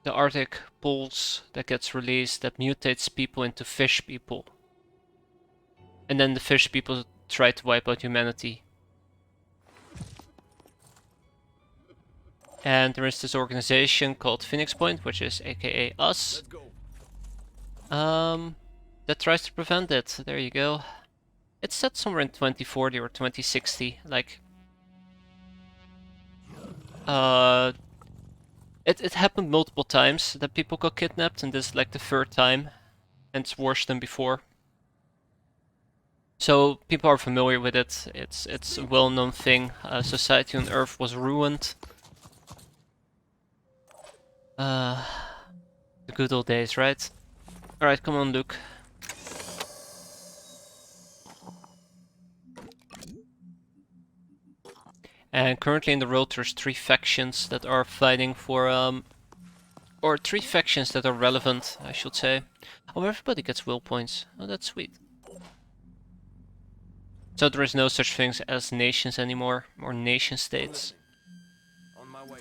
Arctic poles that gets released that mutates people into fish people. And then the fish people try to wipe out humanity. And there is this organization called Phoenix Point, which is aka us, Let's go. that tries to prevent it. There you go. It's set somewhere in 2040 or 2060, like... It happened multiple times that people got kidnapped, and this is like the third time, and it's worse than before. So people are familiar with it. It's a well-known thing. Society on Earth was ruined. The good old days, right? Alright, come on, Luke. And currently in the world there's 3 factions that are fighting for, or 3 factions that are relevant, I should say. Oh, everybody gets will points. Oh, that's sweet. So there is no such things as nations anymore, or nation states. On my way.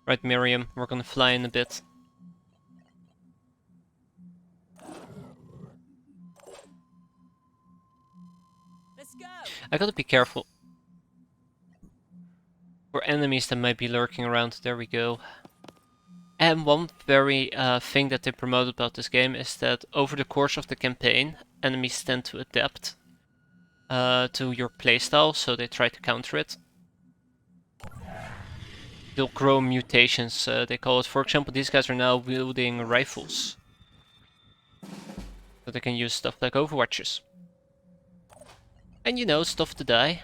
Right, Miriam, we're gonna fly in a bit. Let's go. I gotta be careful for enemies that might be lurking around. There we go. And one very thing that they promote about this game is that over the course of the campaign, enemies tend to adapt to your playstyle, so they try to counter it. They'll grow mutations, they call it. For example, these guys are now wielding rifles. So they can use stuff like overwatches. And you know, stuff to die.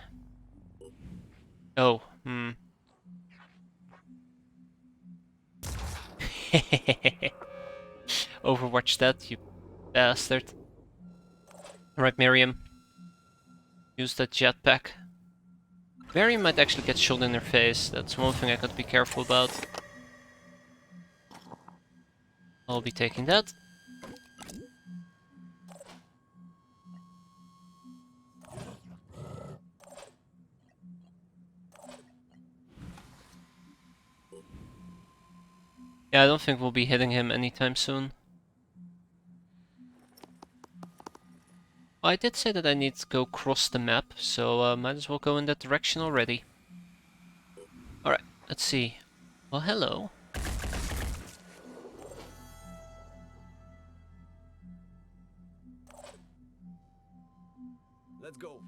Oh, Overwatch that, you bastard. Right, Miriam. Use that jetpack. Miriam might actually get shot in her face. That's one thing I gotta be careful about. I'll be taking that. Yeah, I don't think we'll be hitting him anytime soon. I did say that I need to go cross the map, so might as well go in that direction already. Alright, let's see. Well, hello. Let's go.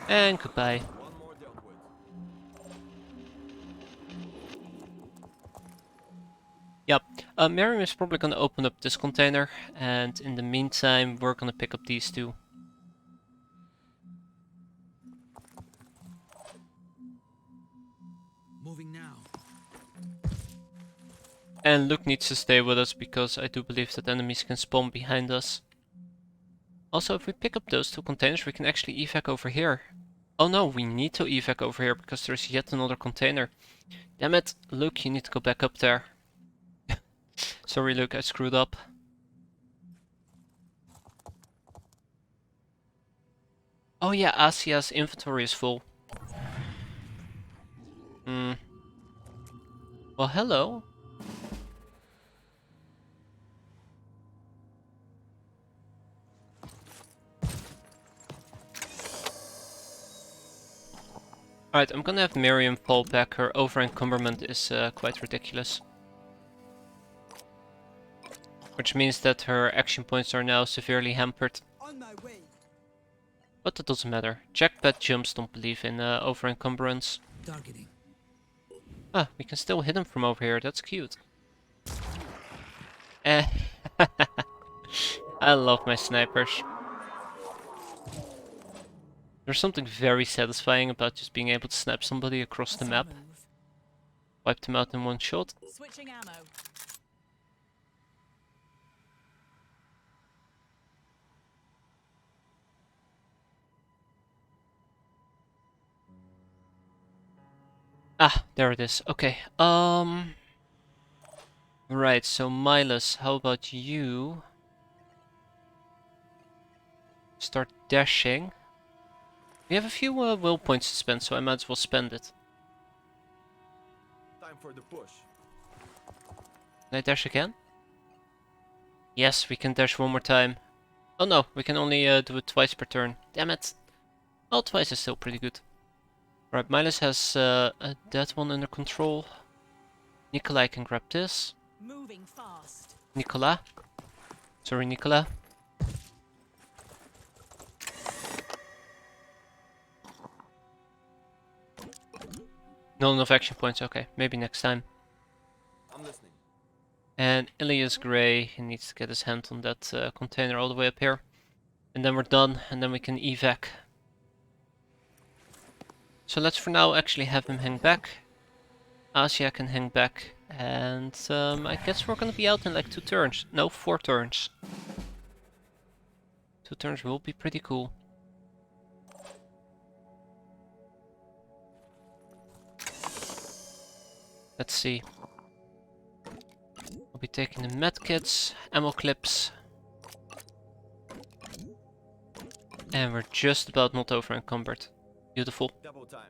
And goodbye. One more dealt with. Yep, Miriam is probably gonna open up this container, and in the meantime, we're gonna pick up these two. Moving now. And Luke needs to stay with us because I do believe that enemies can spawn behind us. Also, if we pick up those two containers, we can actually evac over here. Oh no, we need to evac over here because there's yet another container. Damn it, Luke, you need to go back up there. Sorry, Luke, I screwed up. Oh yeah, Asia's inventory is full. Well, hello. Alright, I'm gonna have Miriam fall back. Her over-encumberment is quite ridiculous. Which means that her action points are now severely hampered. On my way. But that doesn't matter. Jackpad jumps don't believe in over-encumbrance. Targeting. Ah, we can still hit him from over here. That's cute. Eh. I love my snipers. There's something very satisfying about just being able to snap somebody across the map. Wipe them out in one shot. Switching ammo. Ah, there it is. Okay. Right, so Miles, how about you? Start dashing. We have a few will points to spend, so I might as well spend it. Time for the push. Can I dash again? Yes, we can dash one more time. Oh no, we can only do it twice per turn. Damn it. Well, twice is still pretty good. Right, Miles has that one under control. Nikolai can grab this. Moving fast. Nicola. Sorry, Nicola. Not enough action points, okay. Maybe next time. I'm listening. And Ilias Gray, he needs to get his hand on that container all the way up here. And then we're done, and then we can evac. So let's for now actually have him hang back. Asia can hang back. And I guess we're gonna be out in like 2 turns. No, 4 turns. 2 turns will be pretty cool. Let's see. I'll be taking the medkits, ammo clips. And we're just about not over encumbered. Beautiful. Double time.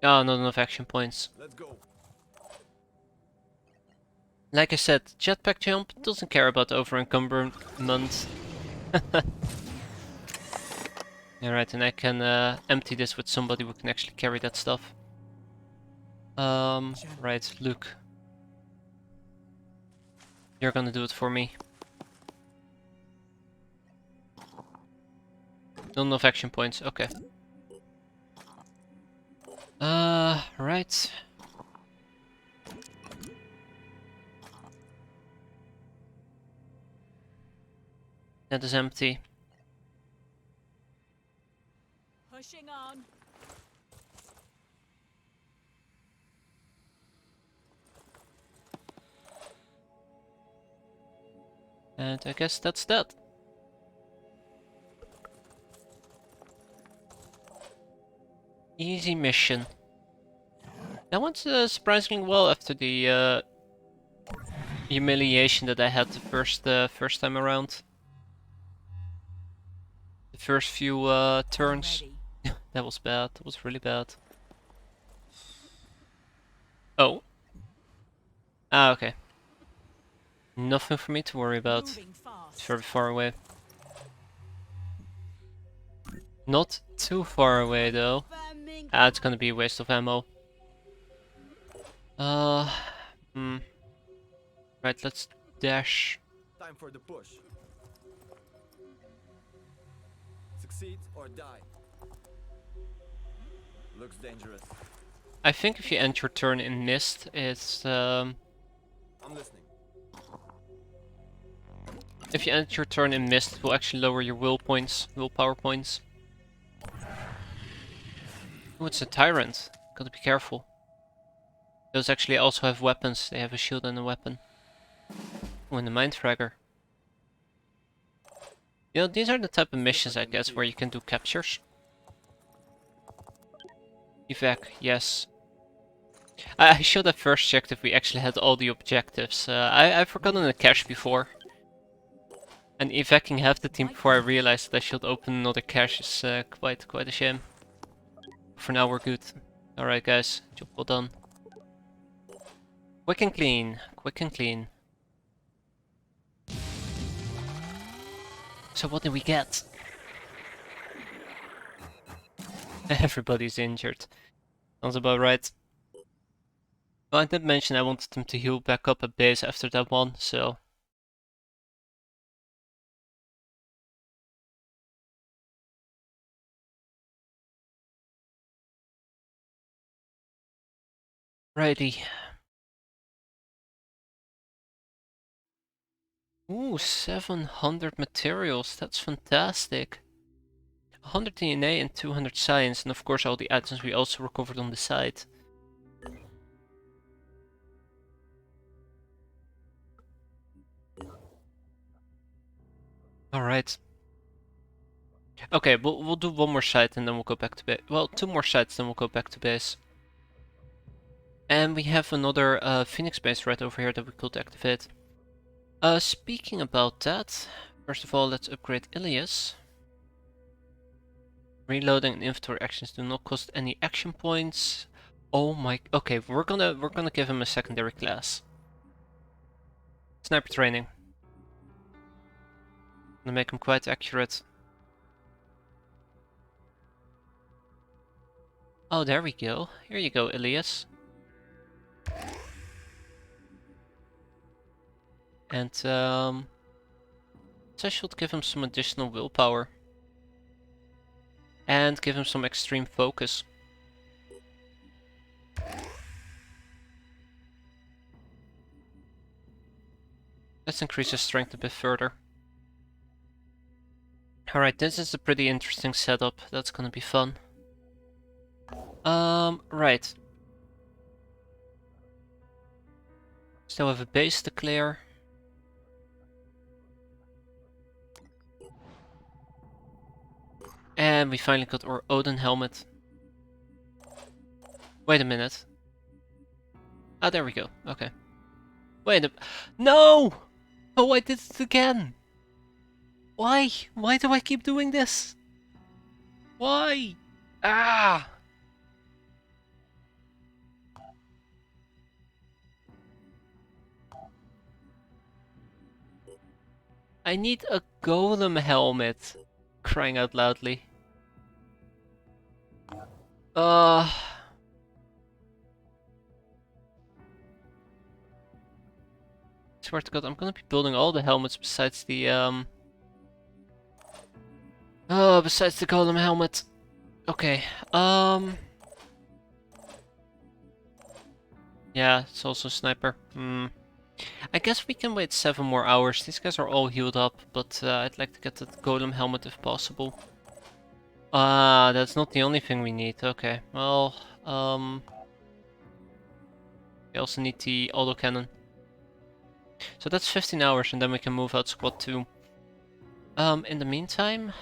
Ah, not enough action points. Let's go. Like I said, jetpack jump doesn't care about over encumberment. Alright, and I can empty this with somebody who can actually carry that stuff. Right, Luke. You're gonna do it for me. Not enough action points, okay. Right. That is empty. Pushing on. And I guess that's that. Easy mission. That went surprisingly well after the humiliation that I had the first time around. The first few turns. Ready. That was bad. That was really bad. Oh. Ah, okay. Nothing for me to worry about. Moving It's fast. very far away. Not too far away though. Farming. Ah, it's gonna be a waste of ammo. Hmm. Right, let's dash. Time for the push. Succeed or die. Looks dangerous. I think if you end your turn in mist, it's I'm listening. if you end your turn in mist, it will actually lower your willpower points. Oh, it's a tyrant. Gotta be careful. Those actually also have weapons. They have a shield and a weapon. Oh, and the mind fragger. You know, these are the type of missions, I guess, where you can do captures. Evac, yes. I should have first checked if we actually had all the objectives. I've forgotten the cache before. And evacing half the team before I realized that I should open another cache is quite a shame. For now we're good. Alright guys, job well done. Quick and clean, quick and clean. So what did we get? Everybody's injured. Sounds about right. Well, I did mention I wanted them to heal back up at base after that one, so... Righty. Ooh, 700 materials, that's fantastic. 100 DNA and 200 science, and of course all the items we also recovered on the side. Alright. Okay, we'll do one more site and then we'll go back to base. Well, two more sites, then we'll go back to base. And we have another Phoenix base right over here that we could activate. Speaking about that, first of all, let's upgrade Ilias. Reloading and inventory actions do not cost any action points. Oh my, okay, we're gonna give him a secondary class. Sniper training. Gonna make him quite accurate. Oh, there we go. Here you go, Ilias. And so I should give him some additional willpower. And give him some extreme focus. Let's increase his strength a bit further. Alright, this is a pretty interesting setup. That's gonna be fun. Right. Still have a base to clear. And we finally got our Odin helmet. Wait a minute. Ah, there we go. Okay. Wait a... No! Oh, I did it again! Why? Why do I keep doing this? Why? Ah! I need a golem helmet. Crying out loudly. Swear to God, I'm gonna be building all the helmets besides the besides the golem helmet. Okay, yeah, it's also sniper. I guess we can wait 7 more hours. These guys are all healed up, but I'd like to get the golem helmet if possible. Ah, that's not the only thing we need. Okay, well, we also need the autocannon. So that's 15 hours, and then we can move out squad 2. In the meantime,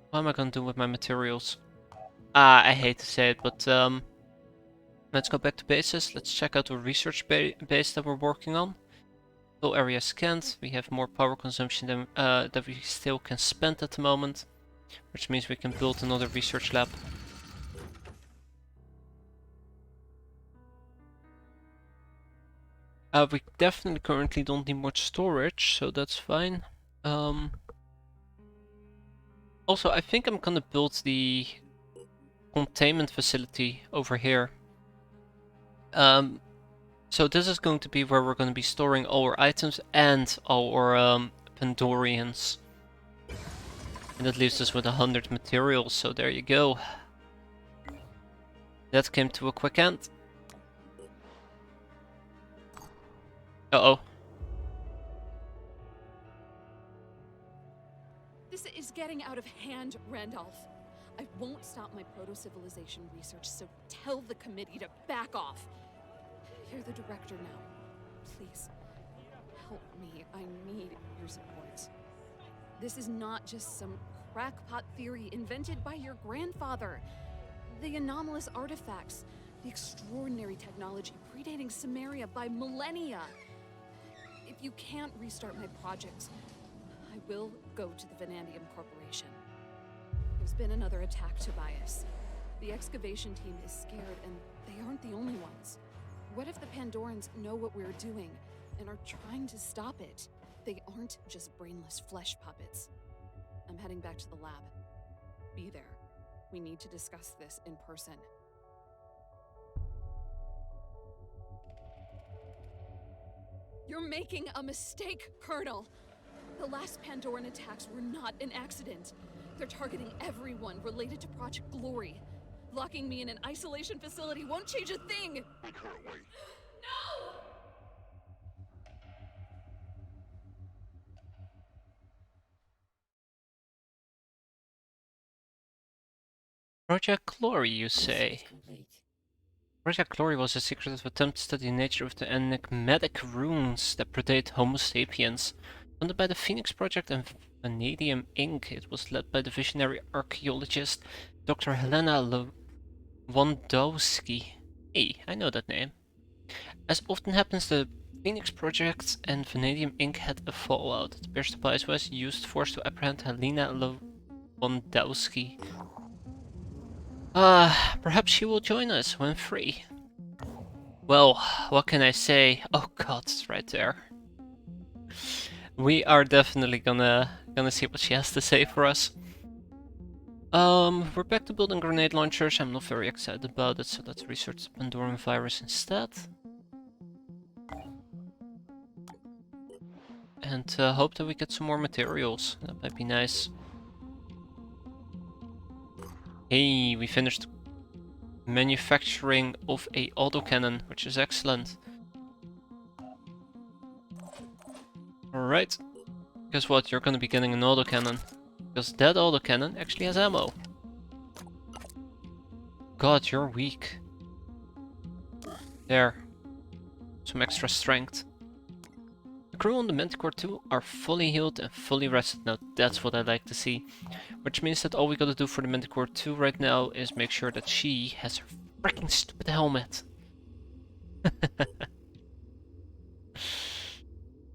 what am I gonna do with my materials? Ah, I hate to say it, but let's go back to bases. Let's check out the research base that we're working on. Full area scanned. We have more power consumption than that we still can spend at the moment, which means we can build another research lab. We definitely currently don't need much storage, so that's fine. Also, I think I'm gonna build the containment facility over here. So this is going to be where we're going to be storing all our items and our Pandorians. And that leaves us with 100 materials, so there you go. That came to a quick end. Uh-oh. This is getting out of hand, Randolph. I won't stop my proto-civilization research, so tell the committee to back off. You're the director now. Please, help me. I need your support. This is not just some crackpot theory invented by your grandfather. The anomalous artifacts, the extraordinary technology predating Samaria by millennia. If you can't restart my projects, I will go to the Vanadium Corporation. There's been another attack, Tobias. The excavation team is scared, and they aren't the only ones. What if the Pandorans know what we're doing and are trying to stop it? They aren't just brainless flesh puppets. I'm heading back to the lab. Be there. We need to discuss this in person. You're making a mistake, Colonel. The last Pandoran attacks were not an accident. They're targeting everyone related to Project Glory. Locking me in an isolation facility won't change a thing! Make her wait. No! Project Glory, you say? Is complete. Project Glory was a secretive attempt to study the nature of the enigmatic runes that predate Homo sapiens. Funded by the Phoenix Project and Vanadium Inc., it was led by the visionary archaeologist Dr. Helena Lewandowski. Hey, I know that name. As often happens, the Phoenix Project and Vanadium Inc. had a fallout. The Pierce device was used force to apprehend Helena Lewandowski. Perhaps she will join us when free. Well, what can I say? Oh god, it's right there. We are definitely gonna see what she has to say for us. We're back to building grenade launchers. I'm not very excited about it, so let's research the Pandoran virus instead. And hope that we get some more materials. That might be nice. Hey, we finished manufacturing of a autocannon, which is excellent. Alright. Guess what? You're gonna be getting an autocannon. Because that autocannon actually has ammo. God, you're weak. There. Some extra strength. The crew on the Manticore 2 are fully healed and fully rested now. That's what I like to see. Which means that all we gotta do for the Manticore 2 right now is make sure that she has her freaking stupid helmet.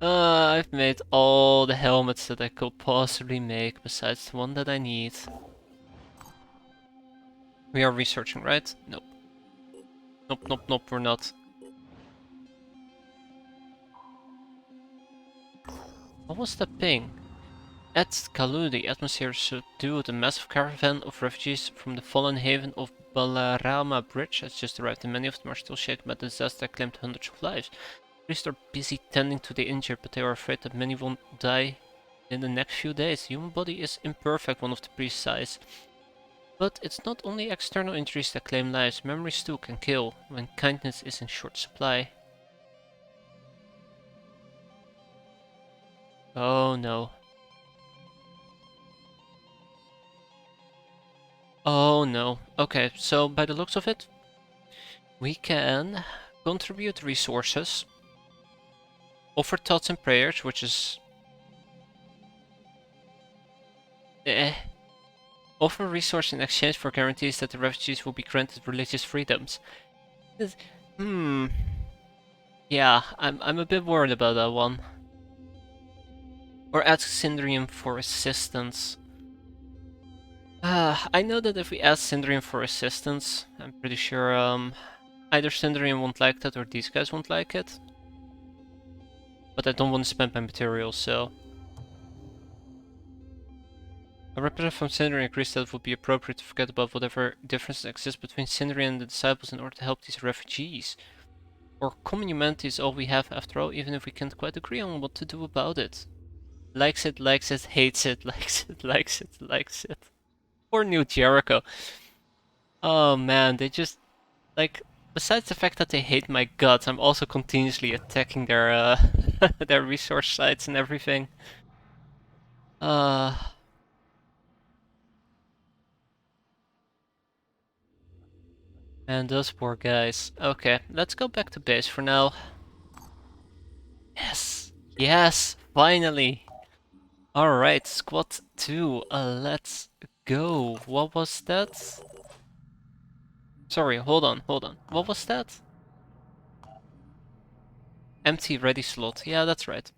I've made all the helmets that I could possibly make besides the one that I need. We are researching, right? Nope. Nope, we're not. What was that ping? At Kalu, the atmosphere subdued. A massive caravan of refugees from the fallen haven of Balarama Bridge has just arrived, and many of them are still shaken by the disaster that claimed hundreds of lives. Priests are busy tending to the injured, but they are afraid that many will die in the next few days. The human body is imperfect, one of the priests sighs. But it's not only external injuries that claim lives, memories too can kill, when kindness is in short supply. Oh no. Oh no. Okay, so by the looks of it, we can contribute resources, offer thoughts and prayers, which is... Offer resource in exchange for guarantees that the refugees will be granted religious freedoms. Yeah, I'm a bit worried about that one. Or ask Syndrium for assistance. I know that if we ask Syndrium for assistance, I'm pretty sure either Syndrium won't like that or these guys won't like it. But I don't want to spend my materials, so... A representative from Sindri agrees that it would be appropriate to forget about whatever differences exist between Sindri and the disciples in order to help these refugees. Our common humanity is all we have after all, even if we can't quite agree on what to do about it. Likes it, hates it, likes it, likes it. Poor New Jericho. Oh man, they just... like... Besides the fact that they hate my guts, I'm also continuously attacking their their resource sites and everything. And those poor guys. Okay, let's go back to base for now. Yes! Yes! Finally! Alright, squad 2, let's go. What was that? Sorry, hold on. What was that? Empty ready slot. Yeah, that's right.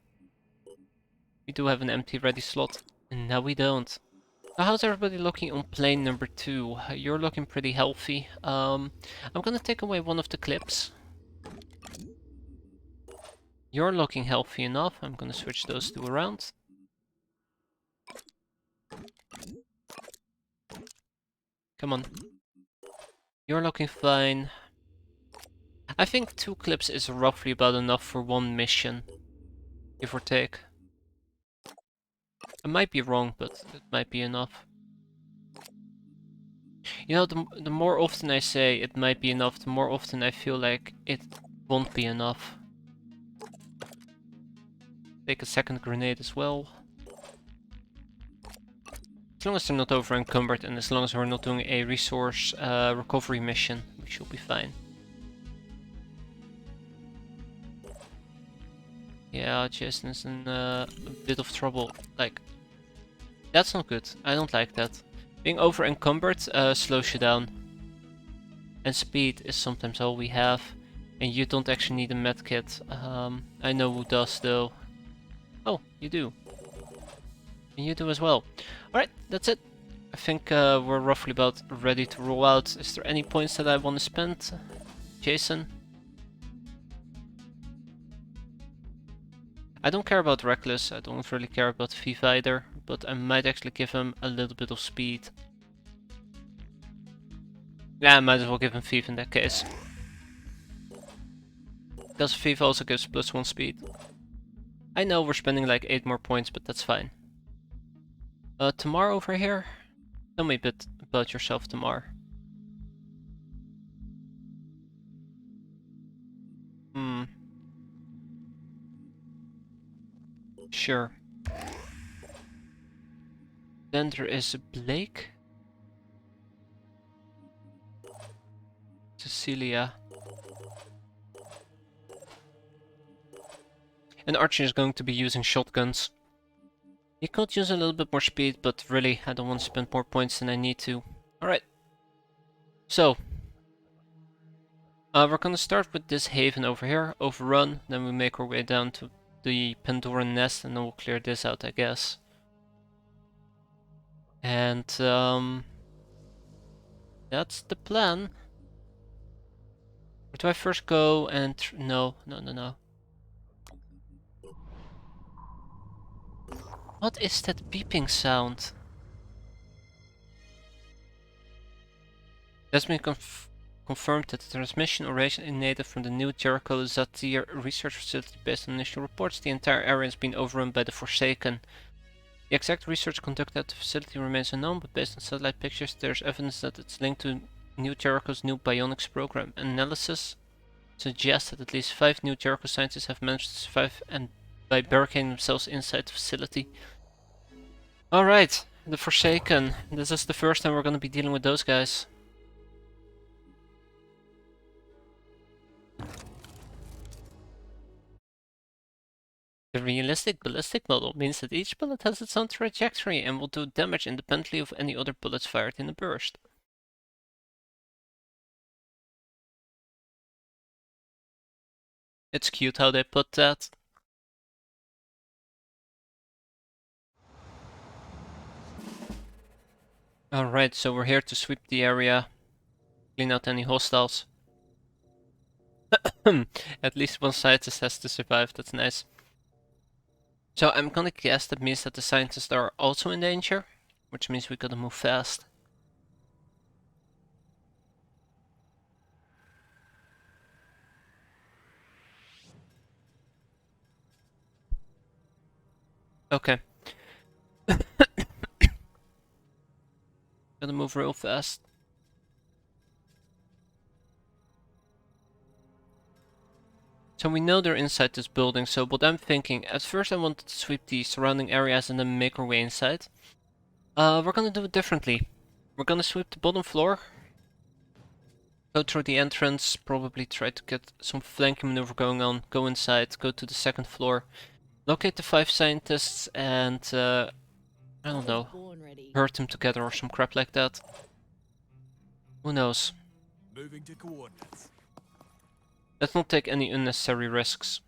We do have an empty ready slot. And now we don't. So how's everybody looking on plane number 2? You're looking pretty healthy. I'm gonna take away one of the clips. You're looking healthy enough. I'm gonna switch those two around. Come on. You're looking fine. I think 2 clips is roughly about enough for 1 mission. Give or take. I might be wrong, but it might be enough. You know, the more often I say it might be enough, the more often I feel like it won't be enough. Take a second grenade as well. As long as they're not over encumbered and as long as we're not doing a resource recovery mission, we should be fine. Yeah, Jason is in a bit of trouble. Like, that's not good. I don't like that. Being over encumbered slows you down. And speed is sometimes all we have. And you don't actually need a medkit. I know who does though. Oh, you do. And you do as well. Alright, that's it. I think we're roughly about ready to roll out. Is there any points that I want to spend? Jason? I don't care about Reckless, I don't really care about Thief either, but I might actually give him a little bit of speed. Yeah, I might as well give him Thief in that case. Because Thief also gives +1 speed. I know we're spending like 8 more points, but that's fine. Tamar over here? Tell me a bit about yourself, Tamar. Sure. Then there is Blake. Cecilia. And Archie is going to be using shotguns. He could use a little bit more speed, but really, I don't want to spend more points than I need to. Alright. So. We're gonna start with this haven over here, overrun, then we make our way down to the Pandoran Nest, and then we'll clear this out, I guess. And, that's the plan. Where do I first go and... No. What is that beeping sound? That's been confirmed that the transmission originated from the New Jericho Zatir research facility. Based on initial reports, the entire area has been overrun by the Forsaken. The exact research conducted at the facility remains unknown, but based on satellite pictures, there's evidence that it's linked to New Jericho's new bionics program. Analysis suggests that at least 5 New Jericho scientists have managed to survive and by barricading themselves inside the facility. Alright, the Forsaken. This is the first time we're gonna be dealing with those guys. The realistic ballistic model means that each bullet has its own trajectory and will do damage independently of any other bullets fired in a burst. It's cute how they put that. Alright, so we're here to sweep the area, clean out any hostiles. At least one scientist has to survive, that's nice. So I'm gonna guess that means that the scientists are also in danger, which means we gotta move fast. Okay. Gotta move real fast. So we know they're inside this building, so what I'm thinking, at first I wanted to sweep the surrounding areas and then make our way inside. We're gonna do it differently. We're gonna sweep the bottom floor, go through the entrance, probably try to get some flanking maneuver going on, go inside, go to the second floor, locate the 5 scientists and, I don't know, hurt them together or some crap like that. Who knows? Moving to coordinates. Let's not take any unnecessary risks.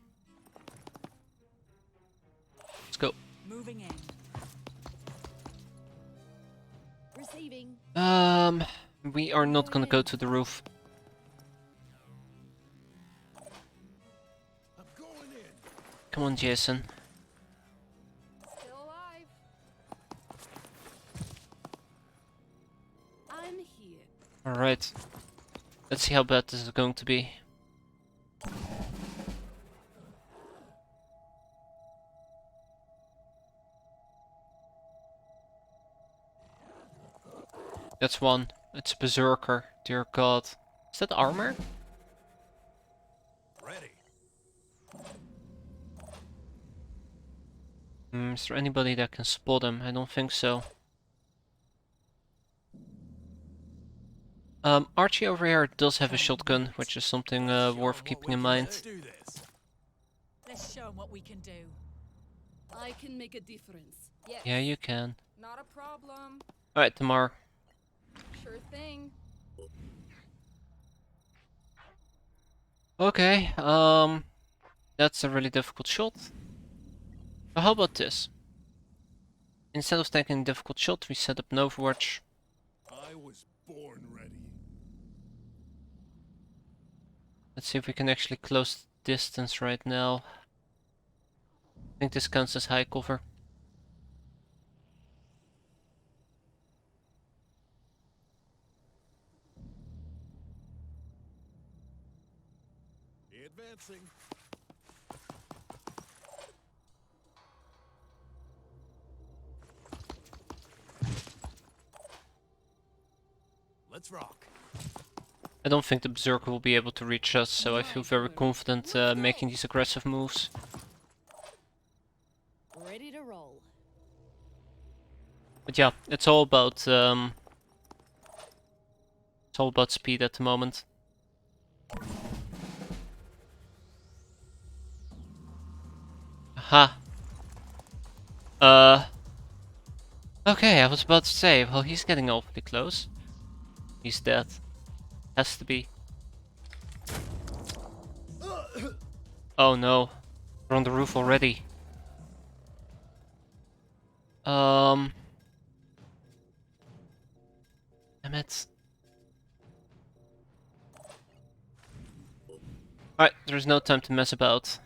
Let's go. Moving in. Receiving. We are not gonna go to the roof. I'm going in. Come on, Jason. Still alive. I'm here. Alright. Let's see how bad this is going to be. That's one. It's a berserker. Dear God. Is that armor? Ready. Is there anybody that can spot him? I don't think so. Archie over here does have a shotgun, which is something worth keeping in mind. Let's do this. Let's show 'em what we can do. I can make a difference. Yes. Yeah, you can. Not a problem. Alright, Tamar. Sure thing. Okay, that's a really difficult shot. But how about this? Instead of taking a difficult shot, we set up an Overwatch. I was born ready. Let's see if we can actually close the distance right now. I think this counts as high cover. Advancing. Let's rock. I don't think the Berserker will be able to reach us, so I feel very confident making these aggressive moves. Ready to roll. But yeah, it's all about speed at the moment. Aha. Okay, I was about to say, well, he's getting awfully close. He's dead. Has to be. Oh no. We're on the roof already. Damn it. Alright, there's no time to mess about.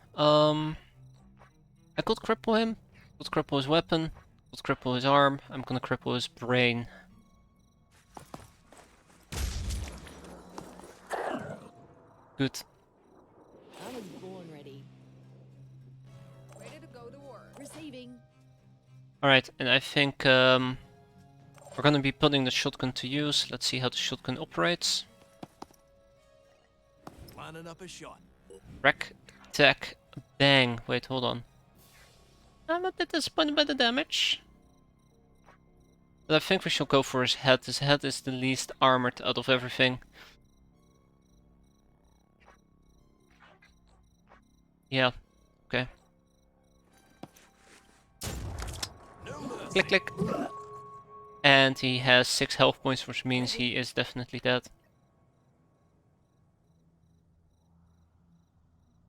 I could cripple him, could cripple his weapon, could cripple his arm. I'm gonna cripple his brain. Good. I was born ready. Ready to go to work. Receiving. Alright, and I think we're gonna be putting the shotgun to use. Let's see how the shotgun operates. Lining up a shot. Rack, attack, bang. Wait, hold on. I'm a bit disappointed by the damage. But I think we should go for his head. His head is the least armored out of everything. Yeah, okay. Click, click. And he has 6 health points, which means he is definitely dead.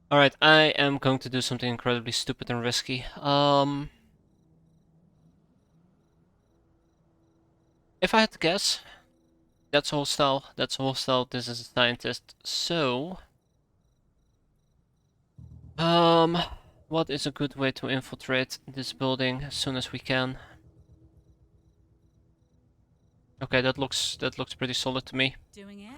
Alright, I am going to do something incredibly stupid and risky. If I had to guess, that's hostile, this is a scientist, so... What is a good way to infiltrate this building as soon as we can? Okay, that looks pretty solid to me. Doing it?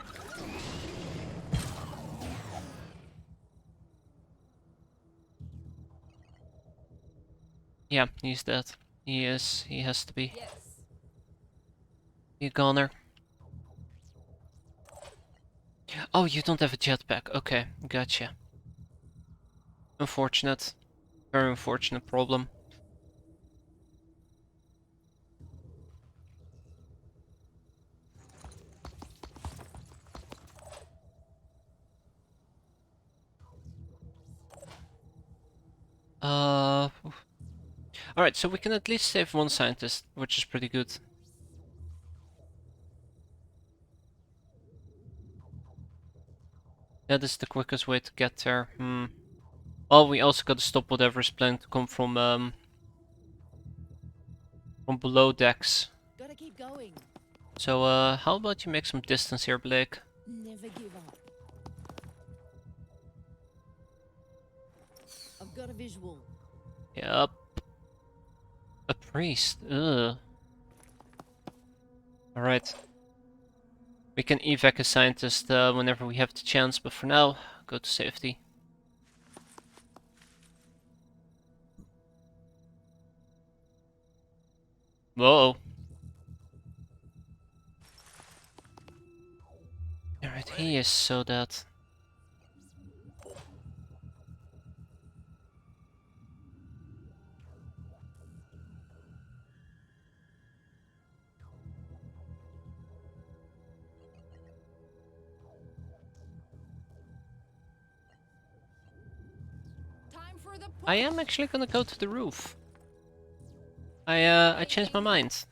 Yeah, he's dead. He is. He has to be. Yes. Be a goner. Oh, you don't have a jetpack. Okay, gotcha. Unfortunate. Very unfortunate problem. Alright, so we can at least save one scientist, which is pretty good. That is the quickest way to get there. Well, we also gotta stop whatever is planning to come from below decks. Gotta keep going. So, how about you make some distance here, Blake? Never give up. I've got a visual. Yep. A priest. Ugh. Alright. We can evac a scientist whenever we have the chance, but for now, go to safety. Whoa. Alright, he is so dead. Time for the I am actually gonna go to the roof. I changed my mind.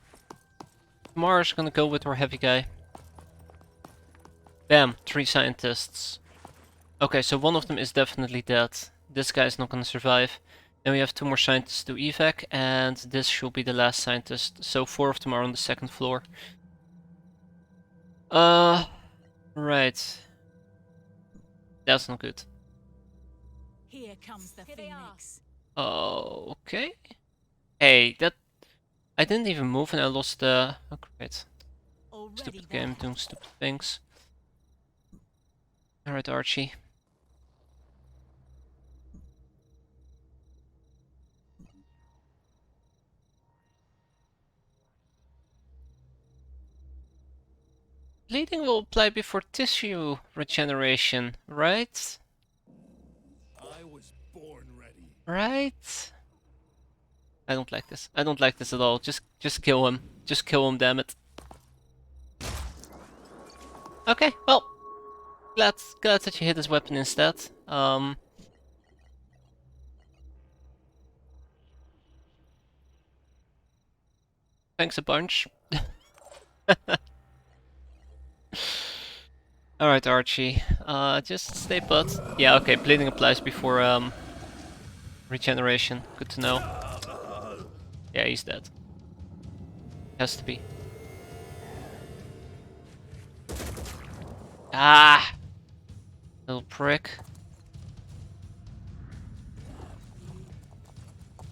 Mars gonna go with our heavy guy. Bam, 3 scientists. Okay, so one of them is definitely dead. This guy is not gonna survive. Then we have 2 more scientists to evac, and this should be the last scientist. So 4 of them are on the 2nd floor. Right. That's not good. Here comes the Phoenix. Okay. Hey, that... I didn't even move and I lost the... Oh, great. Already Stupid there. game doing stupid things. Alright, Archie. Bleeding will apply before tissue regeneration, right? I was born ready. Right? I don't like this. I don't like this at all. Just kill him. Just kill him, damn it. Okay, well. Glad that you hit his weapon instead. Thanks a bunch. Alright, Archie. Just stay put. Yeah, okay, bleeding applies before regeneration. Good to know. Yeah, he's dead. Has to be. Ah! Little prick.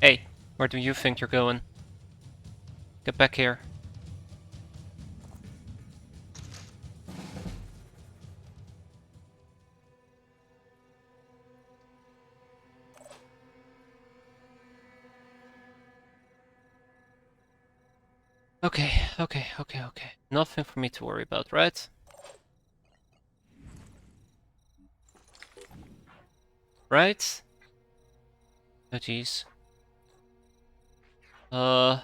Hey, where do you think you're going? Get back here. Okay. Nothing for me to worry about, right? Right? Oh jeez. I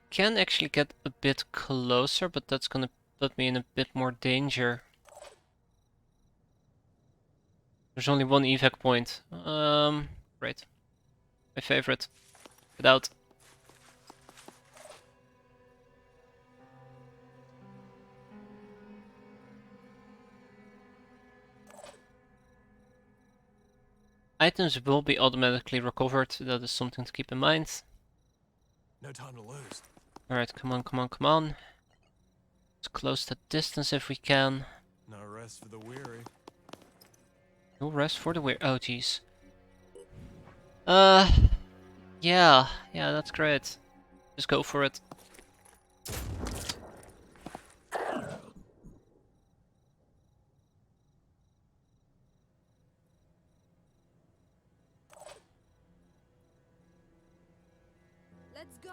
can actually get a bit closer, but that's gonna put me in a bit more danger. There's only one evac point. Great. My favorite. Get out. Items will be automatically recovered. That is something to keep in mind. No time to lose. Alright, come on. Let's close the distance if we can. No rest for the weary. No rest for the weary. Oh, jeez. Yeah, that's great. Just go for it. Let's go.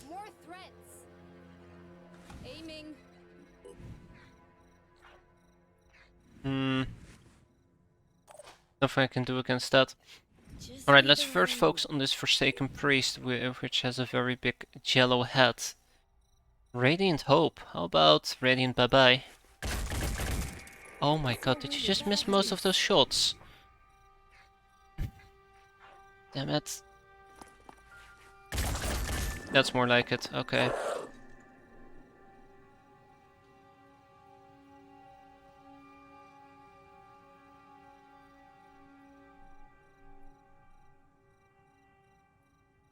More threats. Aiming. Nothing I can do against that. Alright, let's first focus on this Forsaken Priest, which has a very big yellow head. Radiant Hope. How about Radiant Bye-Bye? Oh my god, did you just miss most of those shots? Damn it. That's more like it, okay.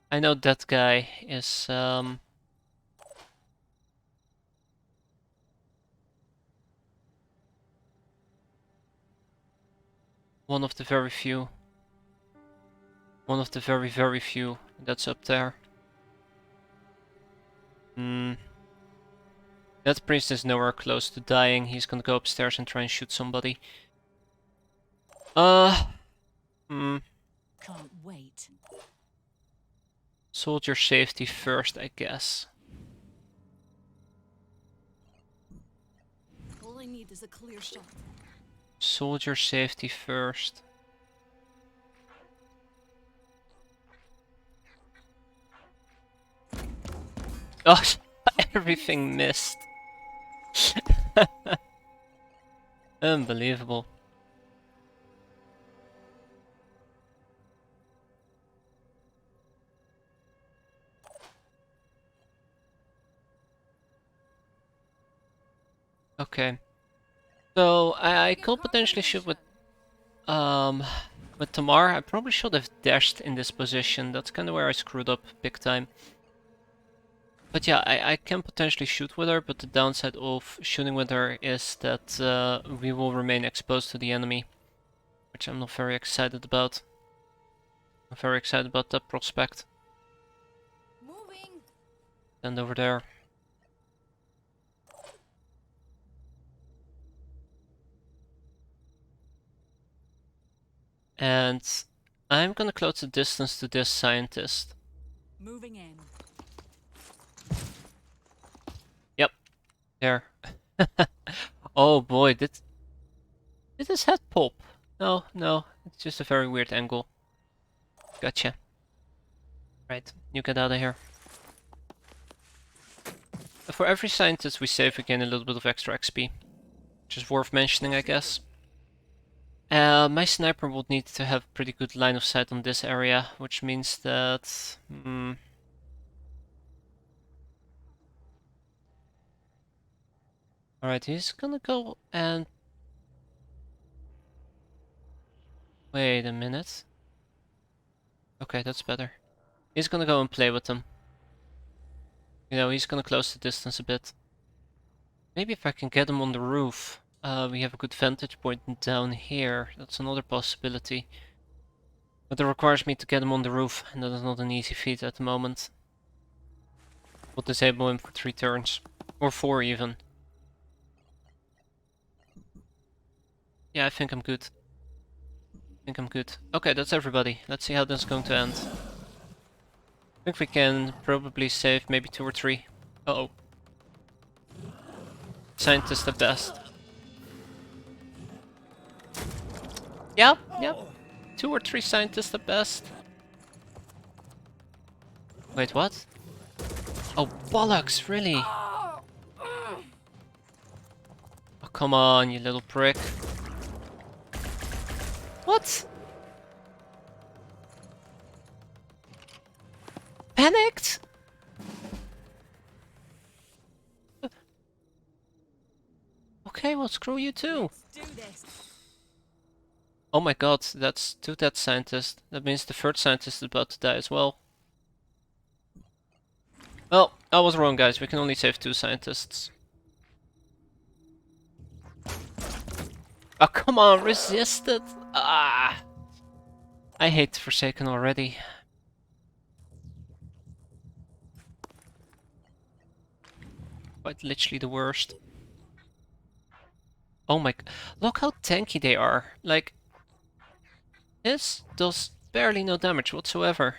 I know that guy is one of the very few. One of the very, very few that's up there. That priest is nowhere close to dying. He's gonna go upstairs and try and shoot somebody. Can't wait. Soldier safety first, I guess. All I need is a clear shot. Soldier safety first. Oh, everything missed. Unbelievable. Okay. So I could potentially shoot with Tamar. I probably should have dashed in this position. That's kind of where I screwed up big time. But yeah, I can potentially shoot with her, but the downside of shooting with her is that we will remain exposed to the enemy, which I'm not very excited about. I'm very excited about that prospect. Moving. Stand over there. And I'm gonna close the distance to this scientist. Moving in. Yep, there. Oh boy, did his head pop? No, it's just a very weird angle. Gotcha. Right, you get out of here. For every scientist we save, we gain a little bit of extra XP, which is worth mentioning, I guess. My sniper would need to have pretty good line of sight on this area, which means that... Alright, he's gonna go and... Wait a minute. Okay, that's better. He's gonna go and play with them. You know, he's gonna close the distance a bit. Maybe if I can get him on the roof. We have a good vantage point down here. That's another possibility. But it requires me to get him on the roof, and that is not an easy feat at the moment. We'll disable him for 3 turns. Or 4 even. Yeah, I think I'm good. Okay, that's everybody. Let's see how this is going to end. I think we can probably save maybe 2 or 3. Uh-oh. Scientist at best. Yep. 2 or 3 scientists at best. Wait, what? Oh, bollocks, really? Oh, come on, you little prick. What? Panicked? Okay, well, screw you too. Do this. Oh my god, that's 2 dead scientists. That means the 3rd scientist is about to die as well. Well, I was wrong, guys. We can only save 2 scientists. Oh, come on, resist it! Ah! I hate Forsaken already. Quite literally the worst. Oh my... Look how tanky they are. Like... This does barely no damage whatsoever.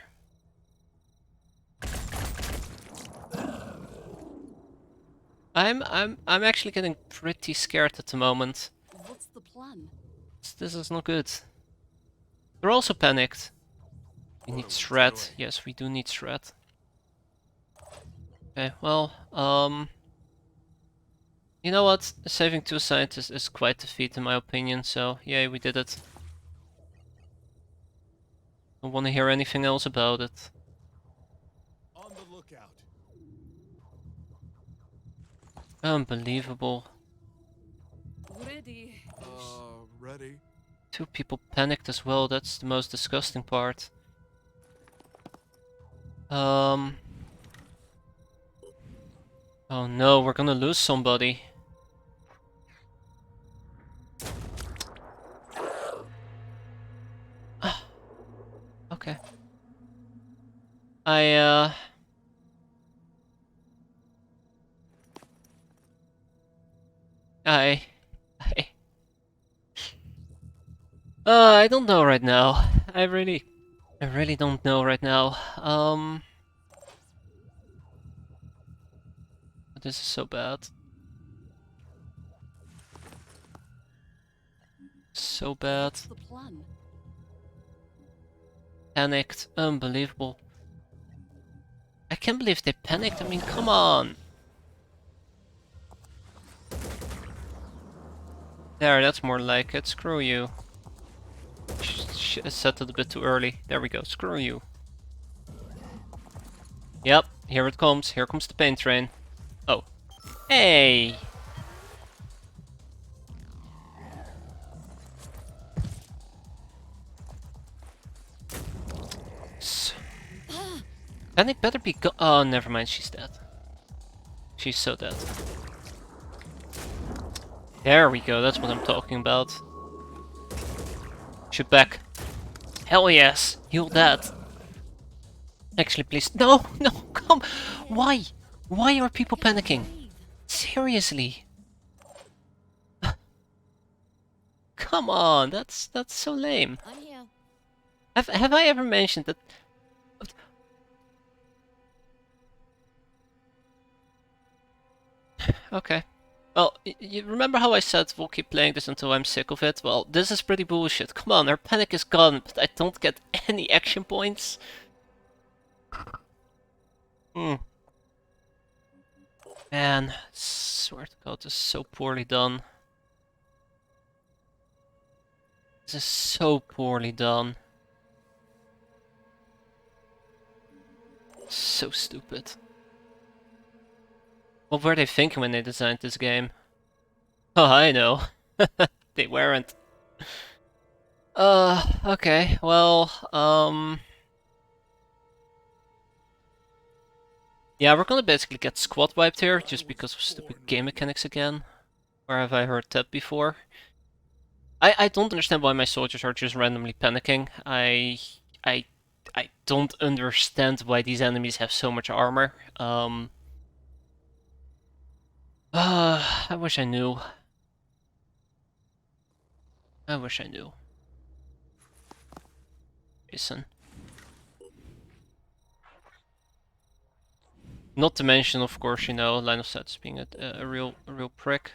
I'm actually getting pretty scared at the moment. What's the plan? This is not good. They're also panicked. We need shred. Yes, we do need shred. Okay, well, you know what? Saving 2 scientists is quite a feat in my opinion, so yeah, we did it. Don't want to hear anything else about it. On the lookout. Unbelievable. Ready. Ready? 2 people panicked as well, that's the most disgusting part. Oh no, we're gonna lose somebody. Okay. I don't know right now. I really don't know right now. This is so bad. So bad. What's the plan? Panicked. Unbelievable. I can't believe they panicked. I mean, come on. There, that's more like it. Screw you. I set it a bit too early. There we go. Screw you. Yep, here it comes. Here comes the pain train. Oh. Hey! Panic better be go- Oh, never mind. She's dead. She's so dead. There we go. That's what I'm talking about. Shoot back. Hell yes! Heal that. Actually, please. No! No! Come! Why? Why are people panicking? Seriously? Come on! That's so lame. I'm here. Have I ever mentioned that? Okay. Well, you remember how I said we'll keep playing this until I'm sick of it? Well, this is pretty bullshit. Come on, our panic is gone, but I don't get any action points. Man, swear to God, this is so poorly done. This is so poorly done. So stupid. What were they thinking when they designed this game? Oh, I know. They weren't. Okay, well, yeah, we're gonna basically get squad wiped here, just because of stupid game mechanics again. Where have I heard that before? I don't understand why my soldiers are just randomly panicking. I don't understand why these enemies have so much armor. I wish I knew. I wish I knew. Jason. Not to mention, of course, you know, line of sight being a real prick.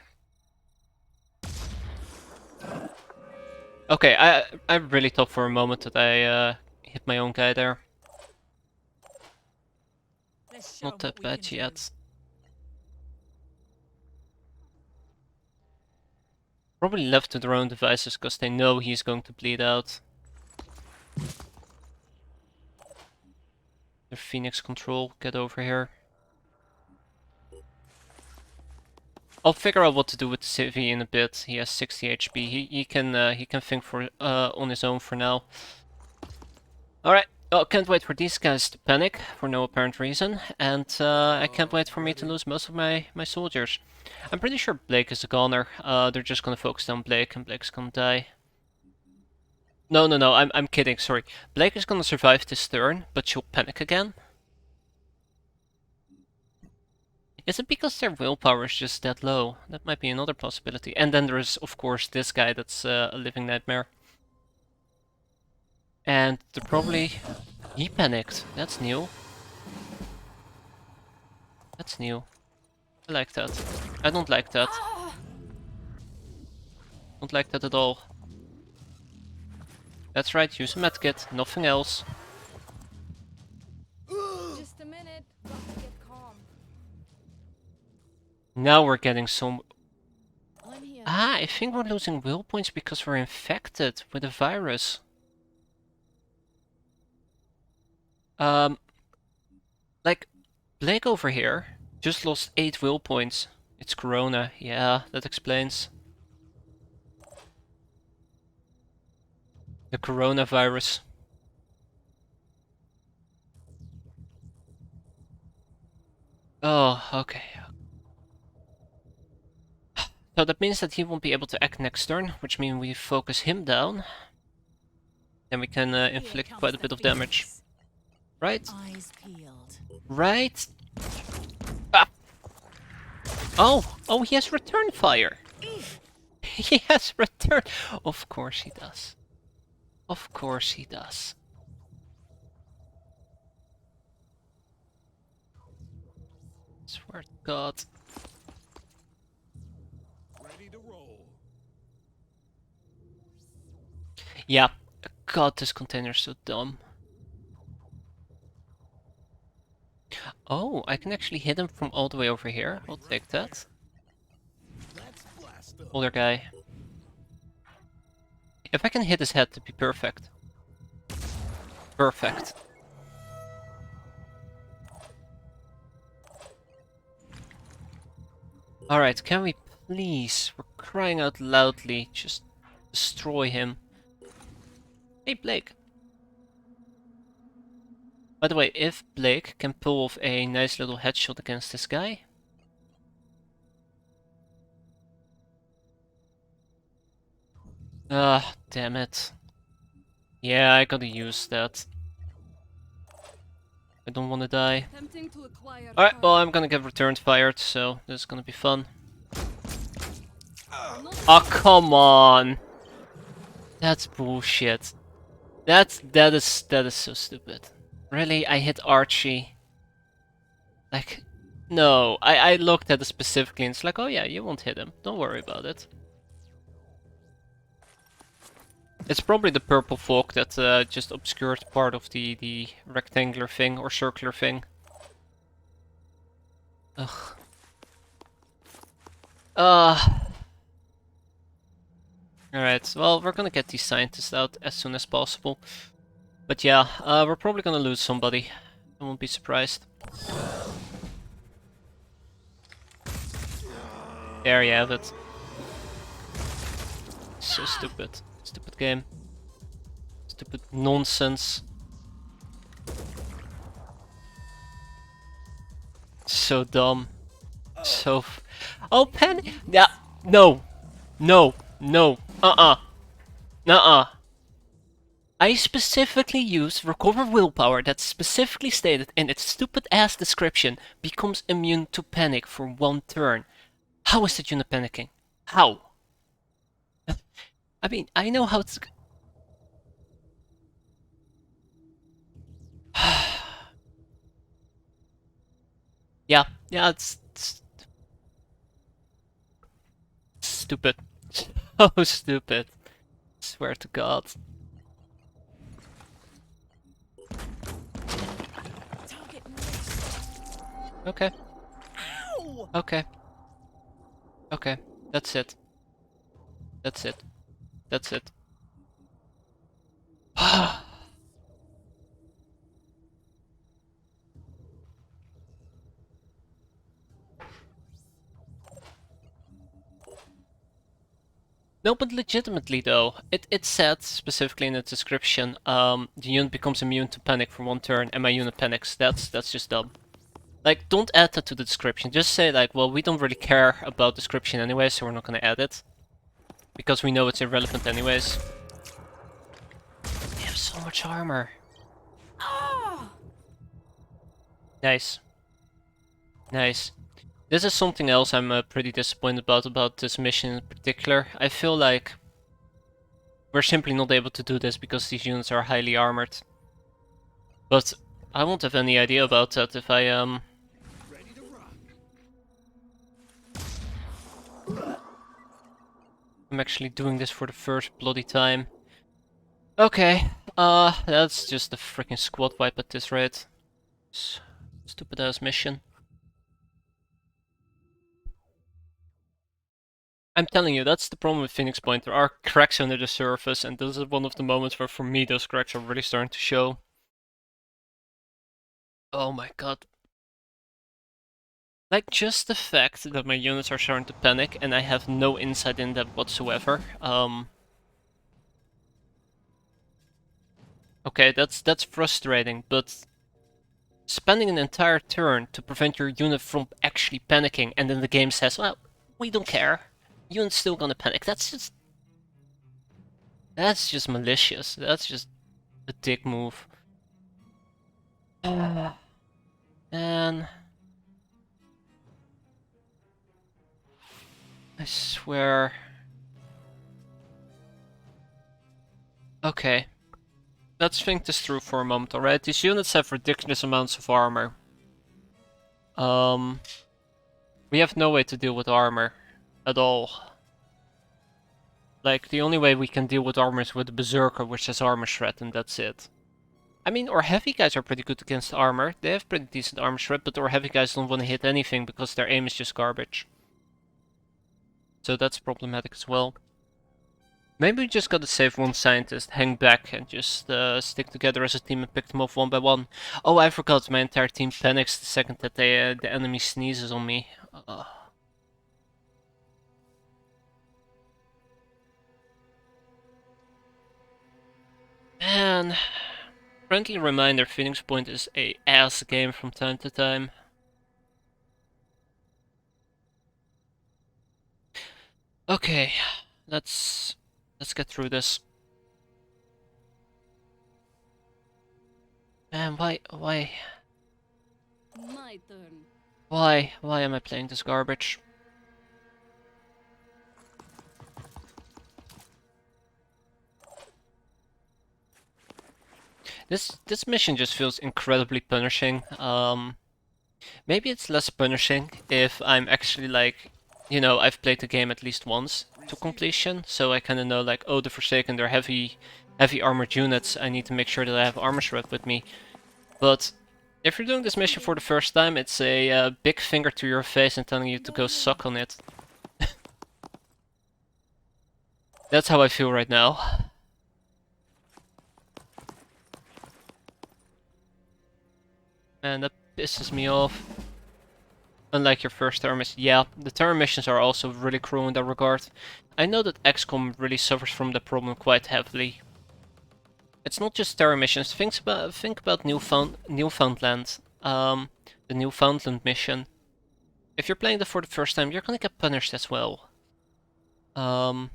Okay, I really thought for a moment that I hit my own guy there. Not that bad yet. Probably left to their own devices because they know he's going to bleed out. The Phoenix control, get over here. I'll figure out what to do with the Civi in a bit. He has 60 HP. He can think for on his own for now. All right. Oh, can't wait for these guys to panic for no apparent reason, and I can't wait for me to lose most of my soldiers. I'm pretty sure Blake is a goner. They're just gonna focus on Blake, and Blake's gonna die. No, no, no, I'm kidding, sorry. Blake is gonna survive this turn, but she'll panic again. Is it because their willpower is just that low? That might be another possibility. And then there's, of course, this guy that's a living nightmare. And they're probably... He panicked. That's new. That's new. I like that. I don't like that. Don't like that at all. That's right, use a medkit, nothing else. Just a minute. Got to get calm. Now we're getting some... I'm here. Ah, I think we're losing will points because we're infected with a virus. Like, Blake over here just lost 8 will points. It's Corona, yeah, that explains. The coronavirus. Oh, okay. So that means that he won't be able to act next turn, which means we focus him down. Then we can inflict quite a bit of damage. Right? Eyes peeled. Right? Ah. Oh! Oh, he has return fire! He has return... Of course he does. Of course he does. Swear to God. Ready to roll. Yeah. God, this container's so dumb. Oh, I can actually hit him from all the way over here. I'll take that. Let's blast them. Older guy. If I can hit his head, it'd be perfect. Perfect. Alright, can we please, we're crying out loudly, just destroy him. Hey, Blake. By the way, if Blake can pull off a nice little headshot against this guy... Ah, damn it. Yeah, I gotta use that. I don't wanna die. Attempting to acquire Alright, well, power. I'm gonna get returned fired, so this is gonna be fun. I'm not Oh, come on! That's bullshit. That is so stupid. Really? I hit Archie? Like, no. I looked at it specifically and it's like, oh yeah, you won't hit him. Don't worry about it. It's probably the purple fog that just obscured part of the rectangular thing or circular thing. Ugh. Alright, well, we're gonna get these scientists out as soon as possible. But yeah, we're probably gonna lose somebody. I won't be surprised. There you have it. So stupid. Stupid game. Stupid nonsense. So dumb. So oh, Penny! Yeah, no! No! No! Nuh-uh. I specifically used recover willpower that's specifically stated in its stupid ass description becomes immune to panic for 1 turn. How is that unit panicking? How? I mean, I know how it's... yeah, it's stupid. So stupid. Swear to God. Target missed. Okay. Ow! Okay. Okay. That's it. That's it. That's it. No, but legitimately though, it said specifically in the description, the unit becomes immune to panic for 1 turn, and my unit panics. That's just dumb. Like, don't add that to the description. Just say like, well, we don't really care about description anyway, so we're not gonna add it. Because we know it's irrelevant anyways. They have so much armor. Nice. Nice. This is something else I'm pretty disappointed about this mission in particular. I feel like we're simply not able to do this because these units are highly armored. But I won't have any idea about that if I Ready to rock. I'm actually doing this for the first bloody time. Okay, that's just a freaking squad wipe at this rate. Stupid ass mission. I'm telling you, that's the problem with Phoenix Point. There are cracks under the surface, and this is one of the moments where, for me, those cracks are really starting to show. Oh my god. Like, just the fact that my units are starting to panic, and I have no insight in that whatsoever. Okay, that's frustrating, but spending an entire turn to prevent your unit from actually panicking, and then the game says, well, we don't care. Unit's still gonna panic. That's just malicious. That's just a dick move. Man. I swear. Okay. Let's think this through for a moment, alright? These units have ridiculous amounts of armor. We have no way to deal with armor. At all. Like, the only way we can deal with armor is with the Berserker, which has armor shred, and that's it. I mean, our heavy guys are pretty good against armor. They have pretty decent armor shred, but our heavy guys don't want to hit anything because their aim is just garbage. So that's problematic as well. Maybe we just gotta save one scientist, hang back, and just stick together as a team and pick them off one by one. Oh, I forgot, my entire team panics the second that the enemy sneezes on me. Man, friendly reminder, Phoenix Point is a ass game from time to time. Okay, let's get through this. Man, why My turn. why am I playing this garbage? This mission just feels incredibly punishing. Maybe it's less punishing if I'm actually like, you know, I've played the game at least once to completion, so I kind of know like, oh, the Forsaken, they're heavy armored units. I need to make sure that I have armor shred with me. But if you're doing this mission for the first time, it's a big finger to your face and telling you to go suck on it. That's how I feel right now. Man, that pisses me off. Unlike your first term mission. Yeah, the term missions are also really cruel in that regard. I know that XCOM really suffers from the problem quite heavily. It's not just terror missions. Think about Newfoundland. The Newfoundland mission. If you're playing that for the first time, you're gonna get punished as well. Your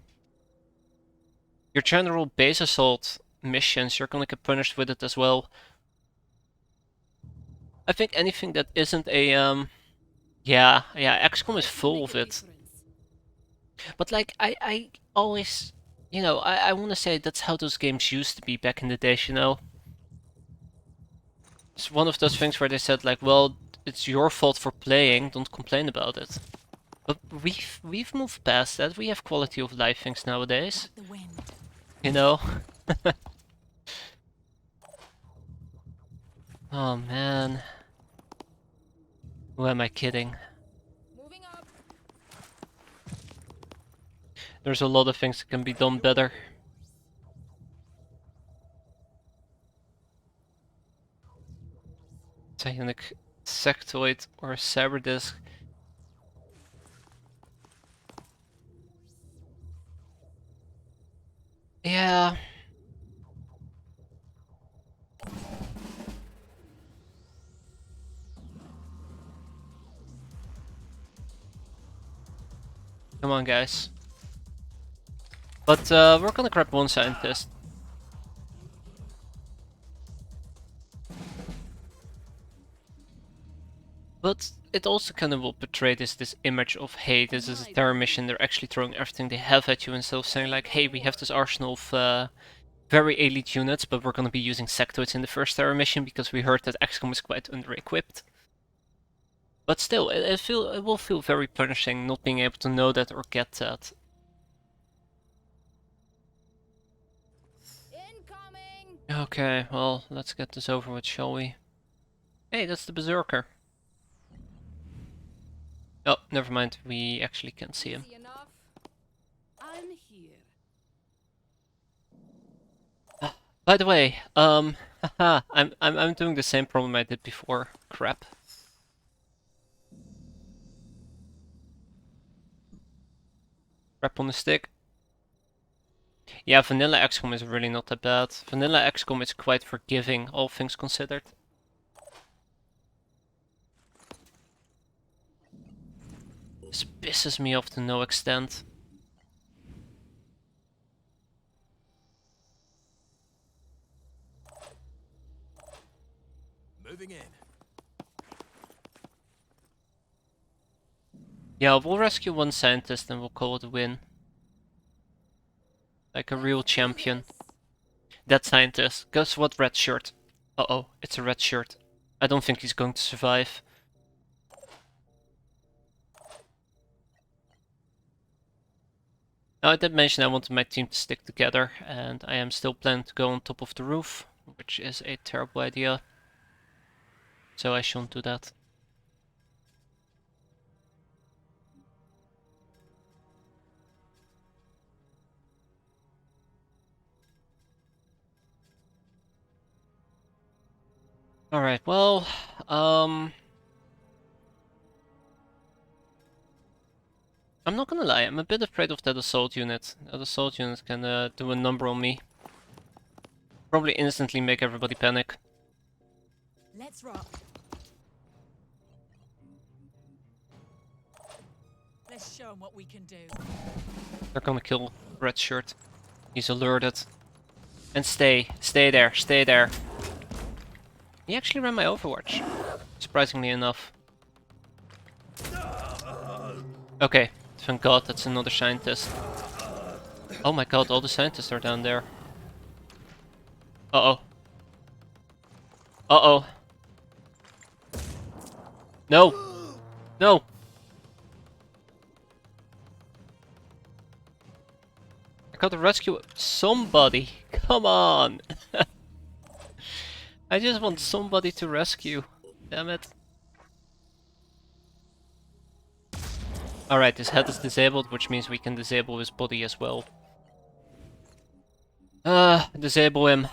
general base assault missions, you're gonna get punished with it as well. I think anything that isn't a yeah, XCOM is full of it. But like I always, you know, I want to say that's how those games used to be back in the days, you know. It's one of those things where they said like, well, it's your fault for playing, don't complain about it. But we've moved past that. We have quality of life things nowadays. You know? Oh man. Who am I kidding? Moving up. There's a lot of things that can be done better. Psionic Sectoid or Cyberdisk. Yeah. Come on, guys. But we're gonna grab one scientist. But it also kind of will portray this image of, hey, this is a terror mission, they're actually throwing everything they have at you instead of saying like, hey, we have this arsenal of very elite units, but we're gonna be using sectoids in the first terror mission because we heard that XCOM is quite under-equipped. But still, it will feel very punishing not being able to know that or get that. Incoming! Okay, well, let's get this over with, shall we? Hey, that's the Berserker. Oh, never mind. We actually can't see him. Easy enough. I'm here. By the way, haha, I'm doing the same problem I did before. Crap. Crap on the stick. Yeah, vanilla XCOM is really not that bad. Vanilla XCOM is quite forgiving, all things considered. This pisses me off to no extent. Moving in. Yeah, we'll rescue one scientist and we'll call it a win. Like a real champion. That scientist. Guess what, red shirt? Uh-oh, it's a red shirt. I don't think he's going to survive. Now, I did mention I wanted my team to stick together, and I am still planning to go on top of the roof, which is a terrible idea. So I shouldn't do that. Alright, well, I'm not gonna lie, I'm a bit afraid of that assault unit. That assault unit can do a number on me. Probably instantly make everybody panic. Let's rock. Let's show them what we can do. They're gonna kill Red Shirt. He's alerted. And stay there, stay there. He actually ran my Overwatch, surprisingly enough. Okay, thank God that's another scientist. Oh my God, all the scientists are down there. Uh-oh. Uh-oh. No! No! I gotta rescue somebody! Come on! I just want somebody to rescue. Damn it. Alright, his head is disabled, which means we can disable his body as well. Disable him.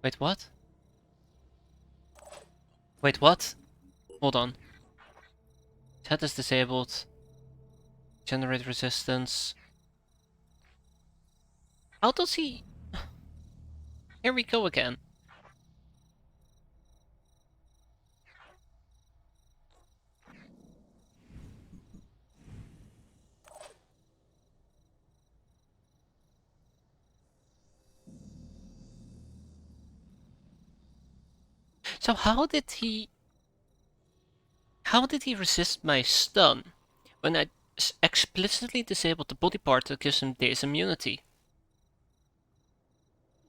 Wait, what? Wait, what? Hold on. His head is disabled. Generate resistance. How does he... Here we go again. So how did he resist my stun when I explicitly disabled the body part that gives him Daze immunity?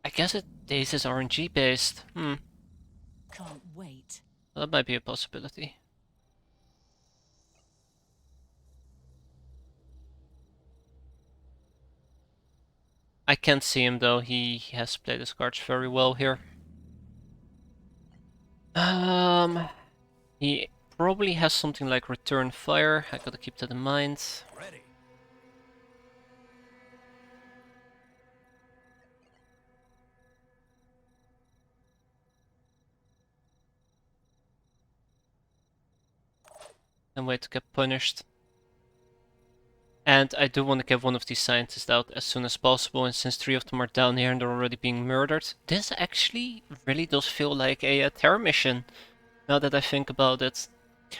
I guess Daze is RNG based. Can't wait. That might be a possibility. I can't see him though, he has played his cards very well here. He probably has something like Return Fire, I gotta keep that in mind. Ready. And wait to get punished. And I do want to get one of these scientists out as soon as possible, and since 3 of them are down here and they're already being murdered, this actually really does feel like a terror mission, now that I think about it.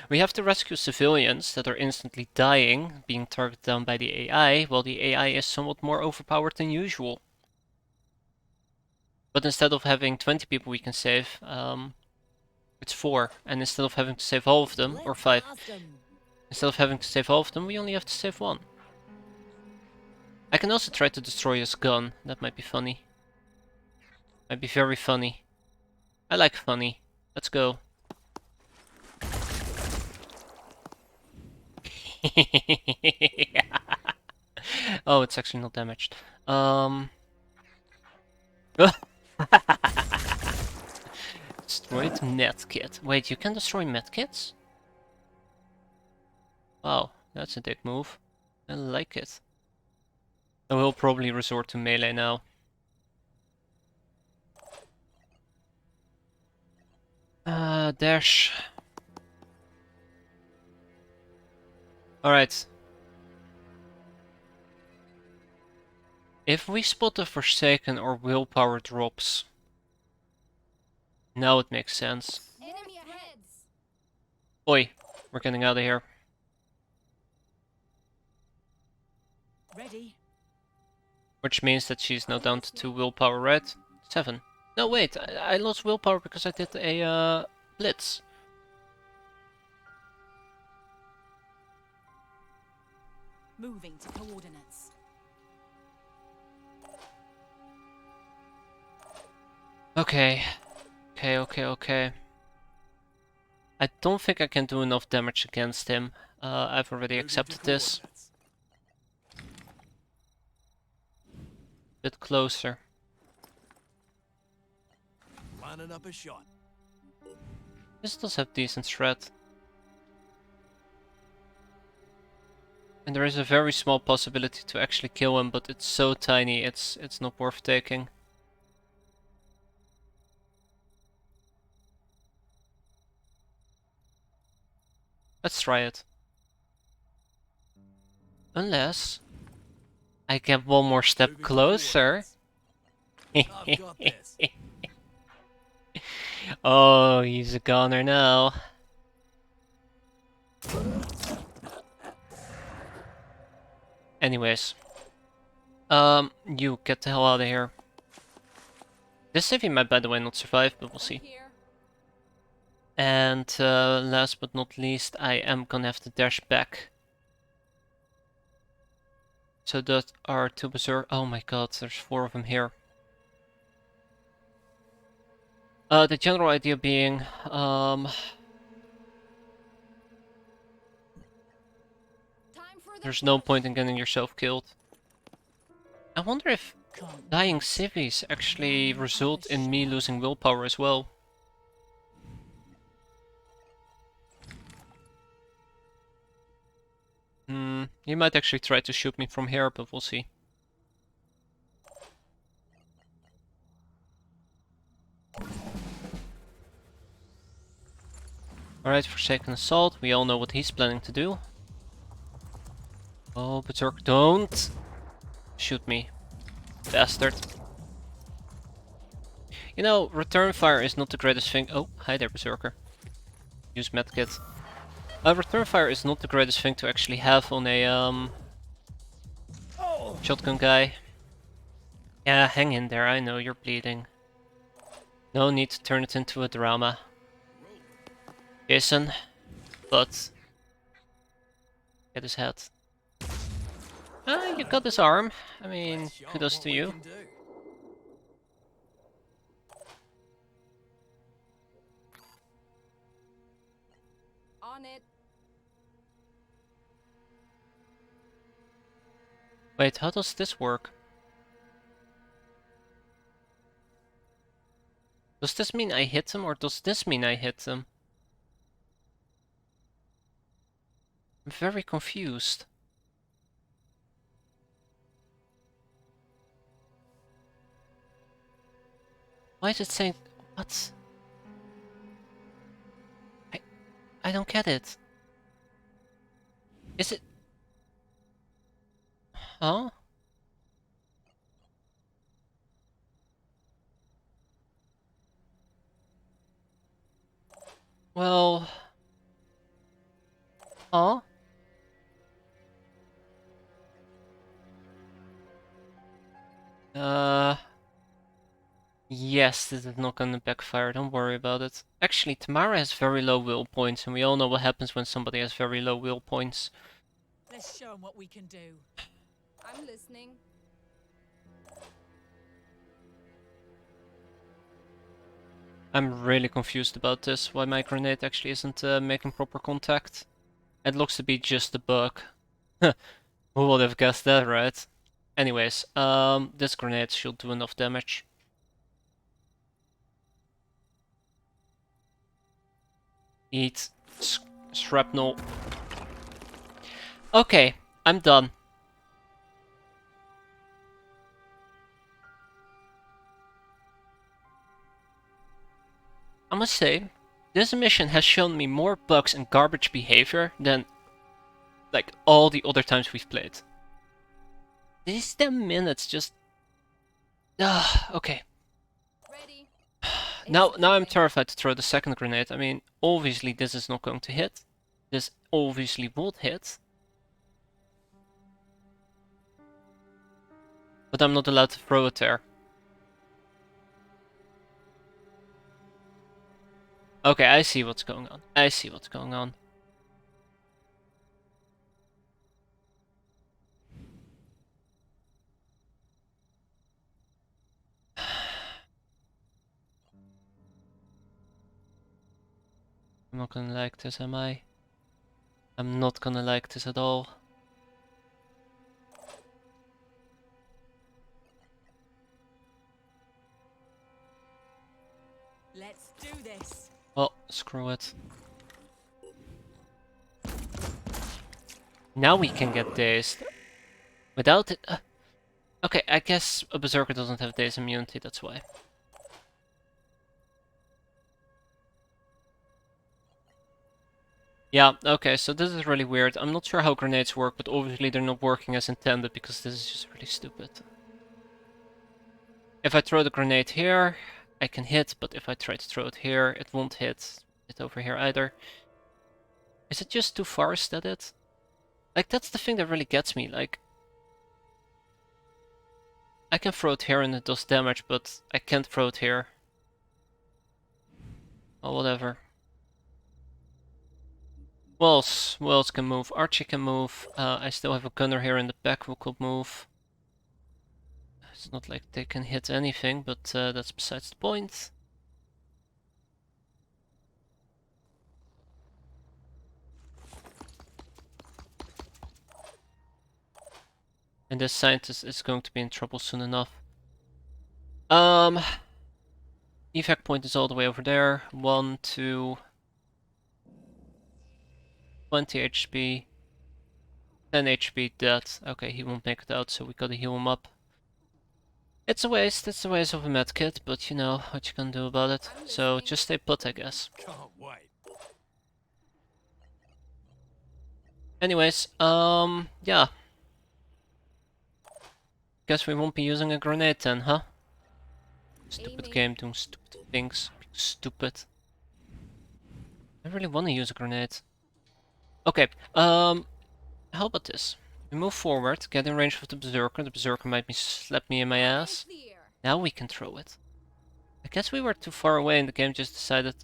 We have to rescue civilians that are instantly dying, being targeted down by the AI, while the AI is somewhat more overpowered than usual. But instead of having 20 people we can save, it's 4, and instead of having to save all of them, or 5, instead of having to save all of them, we only have to save 1. I can also try to destroy his gun. That might be funny. Might be very funny. I like funny. Let's go. Oh, it's actually not damaged. Destroyed medkit. Wait, you can destroy medkits? Wow, that's a dick move. I like it. I will probably resort to melee now. Dash. Alright. If we spot the Forsaken or willpower drops, now it makes sense. Enemy ahead. Oi, we're getting out of here. Ready? Which means that she's now down to 2 willpower, right? 7. No, wait, I lost willpower because I did a blitz. Moving to coordinates. Okay. Okay. I don't think I can do enough damage against him. I've already accepted this. Bit closer. Lining up a shot. This does have decent threat. And there is a very small possibility to actually kill him, but it's so tiny, it's not worth taking. Let's try it. Unless I get one more step Moving to closer. I've got this. Oh, he's a goner now. Anyways. You get the hell out of here. This civvy might, by the way, not survive, but we'll see. Here. And last but not least, I am gonna have to dash back. So that are 2 berserk. Oh my god, there's 4 of them here. The general idea being, Time for the there's no point in getting yourself killed. I wonder if Can't dying civvies actually result in me losing willpower as well. He might actually try to shoot me from here, but we'll see. Alright, Forsaken Assault, we all know what he's planning to do. Oh, Berserk, don't shoot me, bastard. You know, return fire is not the greatest thing. Oh, hi there, Berserker. Use medkit. Return fire is not the greatest thing to actually have on a shotgun guy. Yeah, hang in there, I know you're bleeding. No need to turn it into a drama. Jason, but get his head. Ah, you got his arm. I mean, Let's show 'em kudos what to we you. can do. on it. Wait, how does this work? Does this mean I hit him, or does this mean I hit him? I'm very confused. Why is it saying... What? I don't get it. Is it... Huh? Well... Huh? Yes, this is not gonna backfire, don't worry about it. Actually, Tamara has very low will points, and we all know what happens when somebody has very low will points. Let's show 'em what we can do. I'm listening. I'm really confused about this, why my grenade actually isn't making proper contact. It looks to be just a bug. Who would have guessed that, right? Anyways, this grenade should do enough damage. Eat shrapnel. Okay, I'm done. I must say, this mission has shown me more bugs and garbage behavior than like all the other times we've played. These 10 minutes just... okay. Ready. Now I'm terrified to throw the second grenade. I mean, obviously this is not going to hit. This obviously would hit. But I'm not allowed to throw it there. Okay, I see what's going on. I see what's going on. I'm not gonna like this, am I? I'm not gonna like this at all. Let's do this. Well, screw it. Now we can get dazed. Without it... okay, I guess a Berserker doesn't have daze immunity, that's why. Yeah, okay, so this is really weird. I'm not sure how grenades work, but obviously they're not working as intended because this is just really stupid. If I throw the grenade here, I can hit, but if I try to throw it here, it won't hit. It over here either. Is it just too far, is that it? Like, that's the thing that really gets me, like... I can throw it here and it does damage, but I can't throw it here. Oh, whatever. Who else can move? Archie can move. I still have a gunner here in the back who could move. It's not like they can hit anything, but that's besides the point. And this scientist is going to be in trouble soon enough. Evac point is all the way over there. 1, 2... 20 HP. 10 HP dead. Okay, he won't make it out, so we gotta heal him up. It's a waste of a medkit, but you know what you can do about it. So just stay put, I guess. Can't wait. Anyways, yeah. Guess we won't be using a grenade then, huh? Stupid Aiming. game doing stupid things. Stupid. I really want to use a grenade. Okay, how about this? We move forward, get in range of the Berserker. The Berserker might slap me in my ass. Clear. Now we can throw it. I guess we were too far away and the game just decided...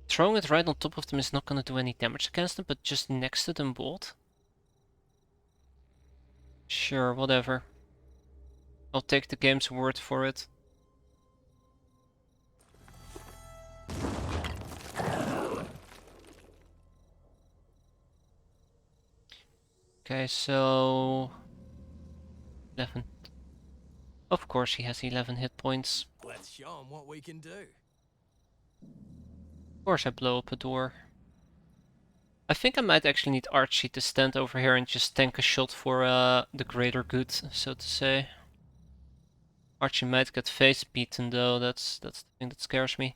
Throwing it right on top of them is not gonna do any damage against them, but just next to them both? Sure, whatever. I'll take the game's word for it. Okay, so... 11. Of course he has 11 hit points. Let's show 'em what we can do. Of course I blow up a door. I think I might actually need Archie to stand over here and just tank a shot for the greater good, so to say. Archie might get face beaten though, that's the thing that scares me.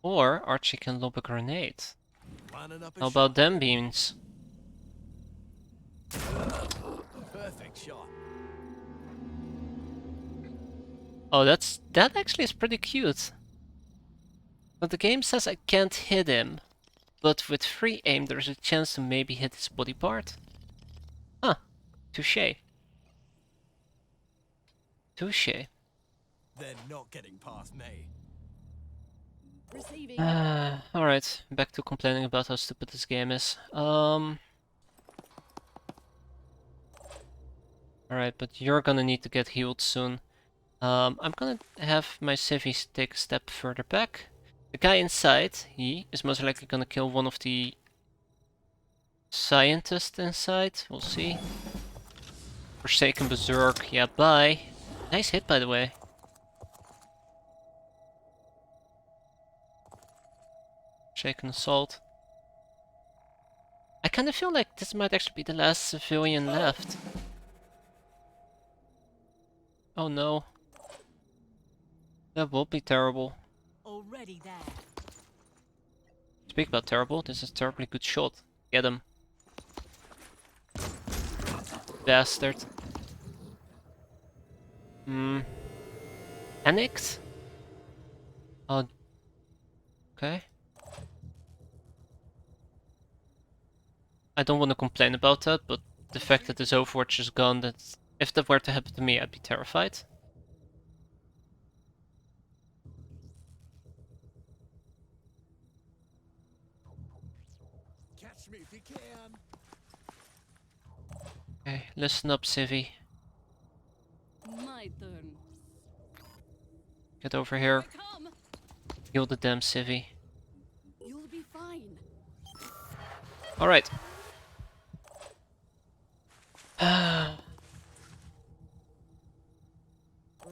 Or Archie can lob a grenade. Lining up a How shot. about them beans? Perfect shot. Oh, that actually is pretty cute. But the game says I can't hit him. But with free aim, there's a chance to maybe hit his body part. Huh. Touché. Touché. They're not getting past me. Receiving. Alright, back to complaining about how stupid this game is. Alright, but you're gonna need to get healed soon. I'm gonna have my civvies take a step further back. The guy inside, he is most likely gonna kill one of the scientists inside. We'll see. Forsaken Berserk, yeah, bye. Nice hit, by the way. Shaken Assault. I kind of feel like this might actually be the last civilian left. Oh no. That will be terrible. Already there. Speak about terrible, this is a terribly good shot. Get him. Bastard. Panicked? Oh. Okay. I don't want to complain about that, but the fact that this Overwatch is gone, that if that were to happen to me, I'd be terrified. Catch me if you can. Okay, listen up, Civvy. My turn. Get over here. I come. Heal the damn Civvy. You'll be fine. Alright.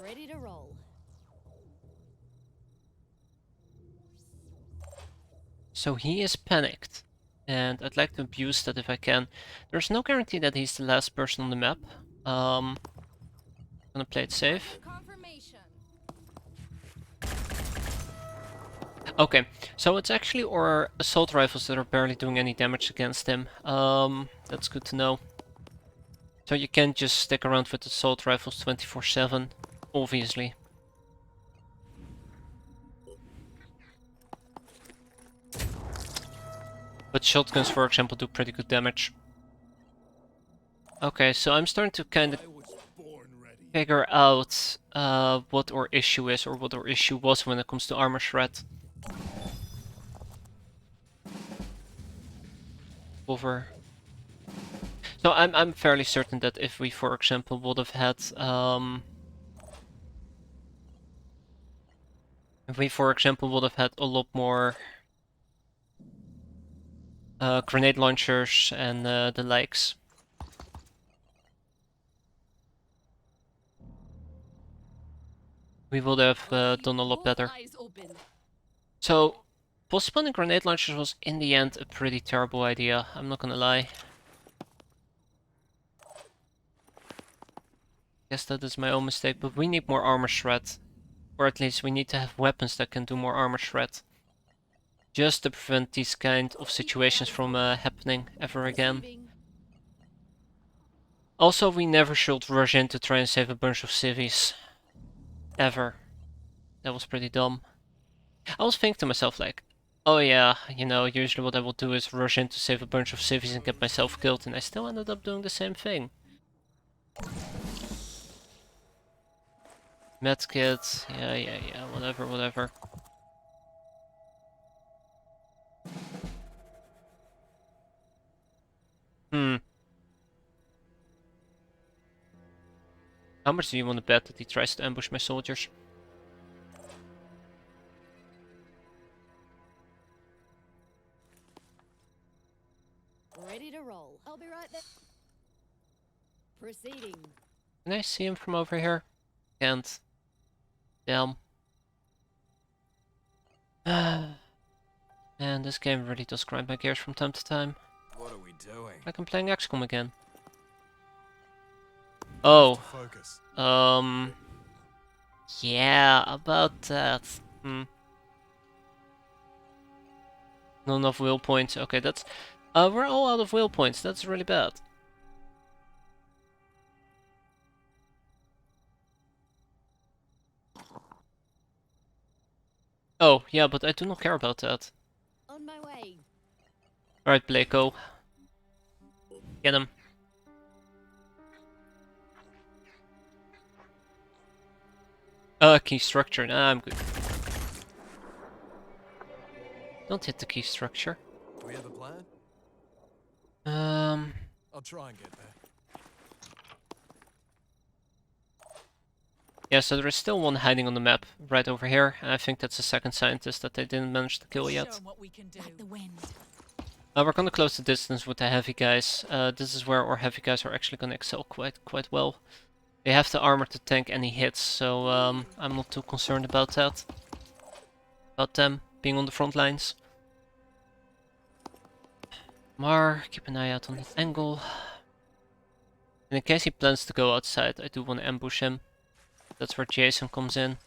Ready to roll. So he is panicked, and I'd like to abuse that if I can. There's no guarantee that he's the last person on the map. Gonna play it safe. Confirmation. Okay, so it's actually our assault rifles that are barely doing any damage against him. That's good to know. So you can't just stick around with assault rifles 24/7, obviously. But shotguns, for example, do pretty good damage. Okay, so I'm starting to kind of I was born ready. figure out what our issue is, or what our issue was when it comes to armor shred. Over. So I'm fairly certain that if we, for example, would have had if we, for example, would have had a lot more grenade launchers and the likes, we would have done a lot better. Eyes open. So, postponing grenade launchers was in the end a pretty terrible idea, I'm not gonna lie. Guess that is my own mistake, but we need more armor shred. Or at least we need to have weapons that can do more armor shred. Just to prevent these kind of situations from happening ever again. Receiving. Also, we never should rush in to try and save a bunch of civvies. Ever. That was pretty dumb. I was thinking to myself like, oh yeah, you know, usually what I will do is rush in to save a bunch of civvies and get myself killed, and I still ended up doing the same thing. Medkit, yeah, whatever. How much do you want to bet that he tries to ambush my soldiers? Ready to roll. I'll be right there. Proceeding. Can I see him from over here? Can't. Damn. Man, this game really does grind my gears from time to time. What are we doing? Like I'm playing XCOM again. Oh, Focus. yeah, about that. Not enough will points. Okay, that's... we're all out of will points. That's really bad. Oh, yeah, but I do not care about that. On my way. Alright, Blako. Get him. Key structure. Nah, I'm good. Don't hit the key structure. Do we have a plan? Um... I'll try and get there. Yeah, so there is still one hiding on the map, right over here, and I think that's the second scientist that they didn't manage to kill Let's yet. show 'em what we can do. Like the wind. We're gonna close the distance with the heavy guys. This is where our heavy guys are actually gonna excel quite well. They have the armor to tank any hits, so I'm not too concerned about that. About them being on the front lines. Mar, keep an eye out on that angle. And in case he plans to go outside, I do want to ambush him. That's where Jason comes in.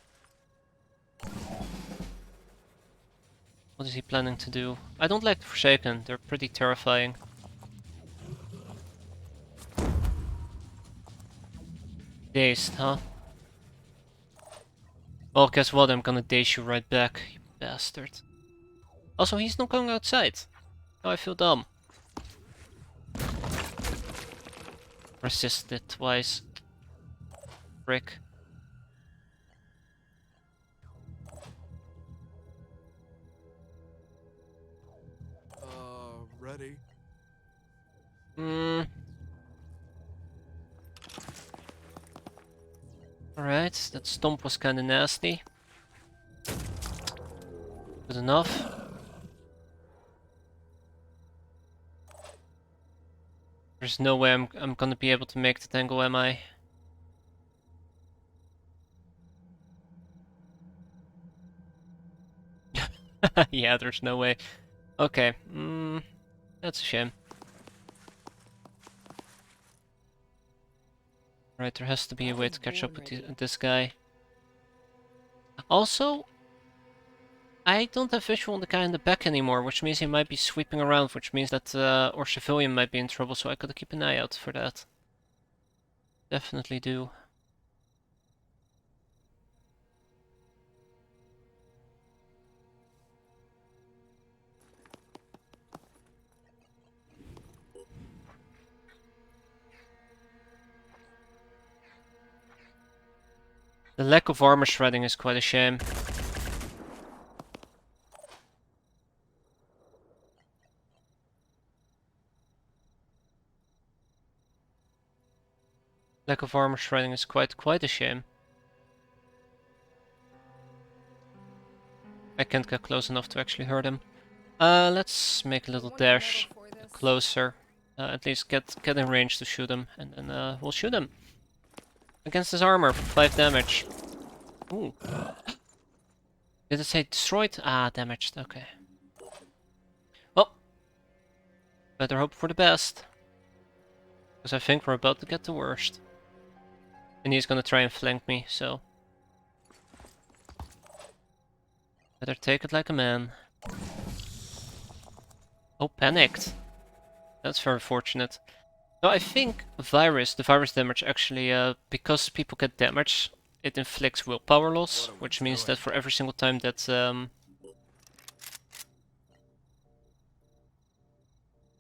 What is he planning to do? I don't like the Forsaken, they're pretty terrifying. Dazed, huh? Well, guess what? I'm gonna daze you right back, you bastard. Also, he's not going outside. Now I feel dumb. Resisted it twice. Frick. Ready? Alright, that stomp was kinda nasty. Good enough. There's no way I'm gonna be able to make the tangle, am I? Yeah, there's no way. Okay, that's a shame. Right, there has to be a way to catch up with this guy. Also, I don't have visual on the guy in the back anymore, which means he might be sweeping around, which means that our civilian might be in trouble, so I gotta keep an eye out for that. Definitely do. The lack of armor shredding is quite a shame. Lack of armor shredding is quite a shame. I can't get close enough to actually hurt him. Let's make a little dash closer. At least get in range to shoot him, and then we'll shoot him. Against his armor for 5 damage. Ooh. Did it say destroyed? Ah, damaged, okay. Well, better hope for the best. Because I think we're about to get the worst. And he's gonna try and flank me, so... better take it like a man. Oh, panicked. That's very fortunate. No, I think the virus damage actually, because people get damage, it inflicts willpower loss, which means that for every single time that, you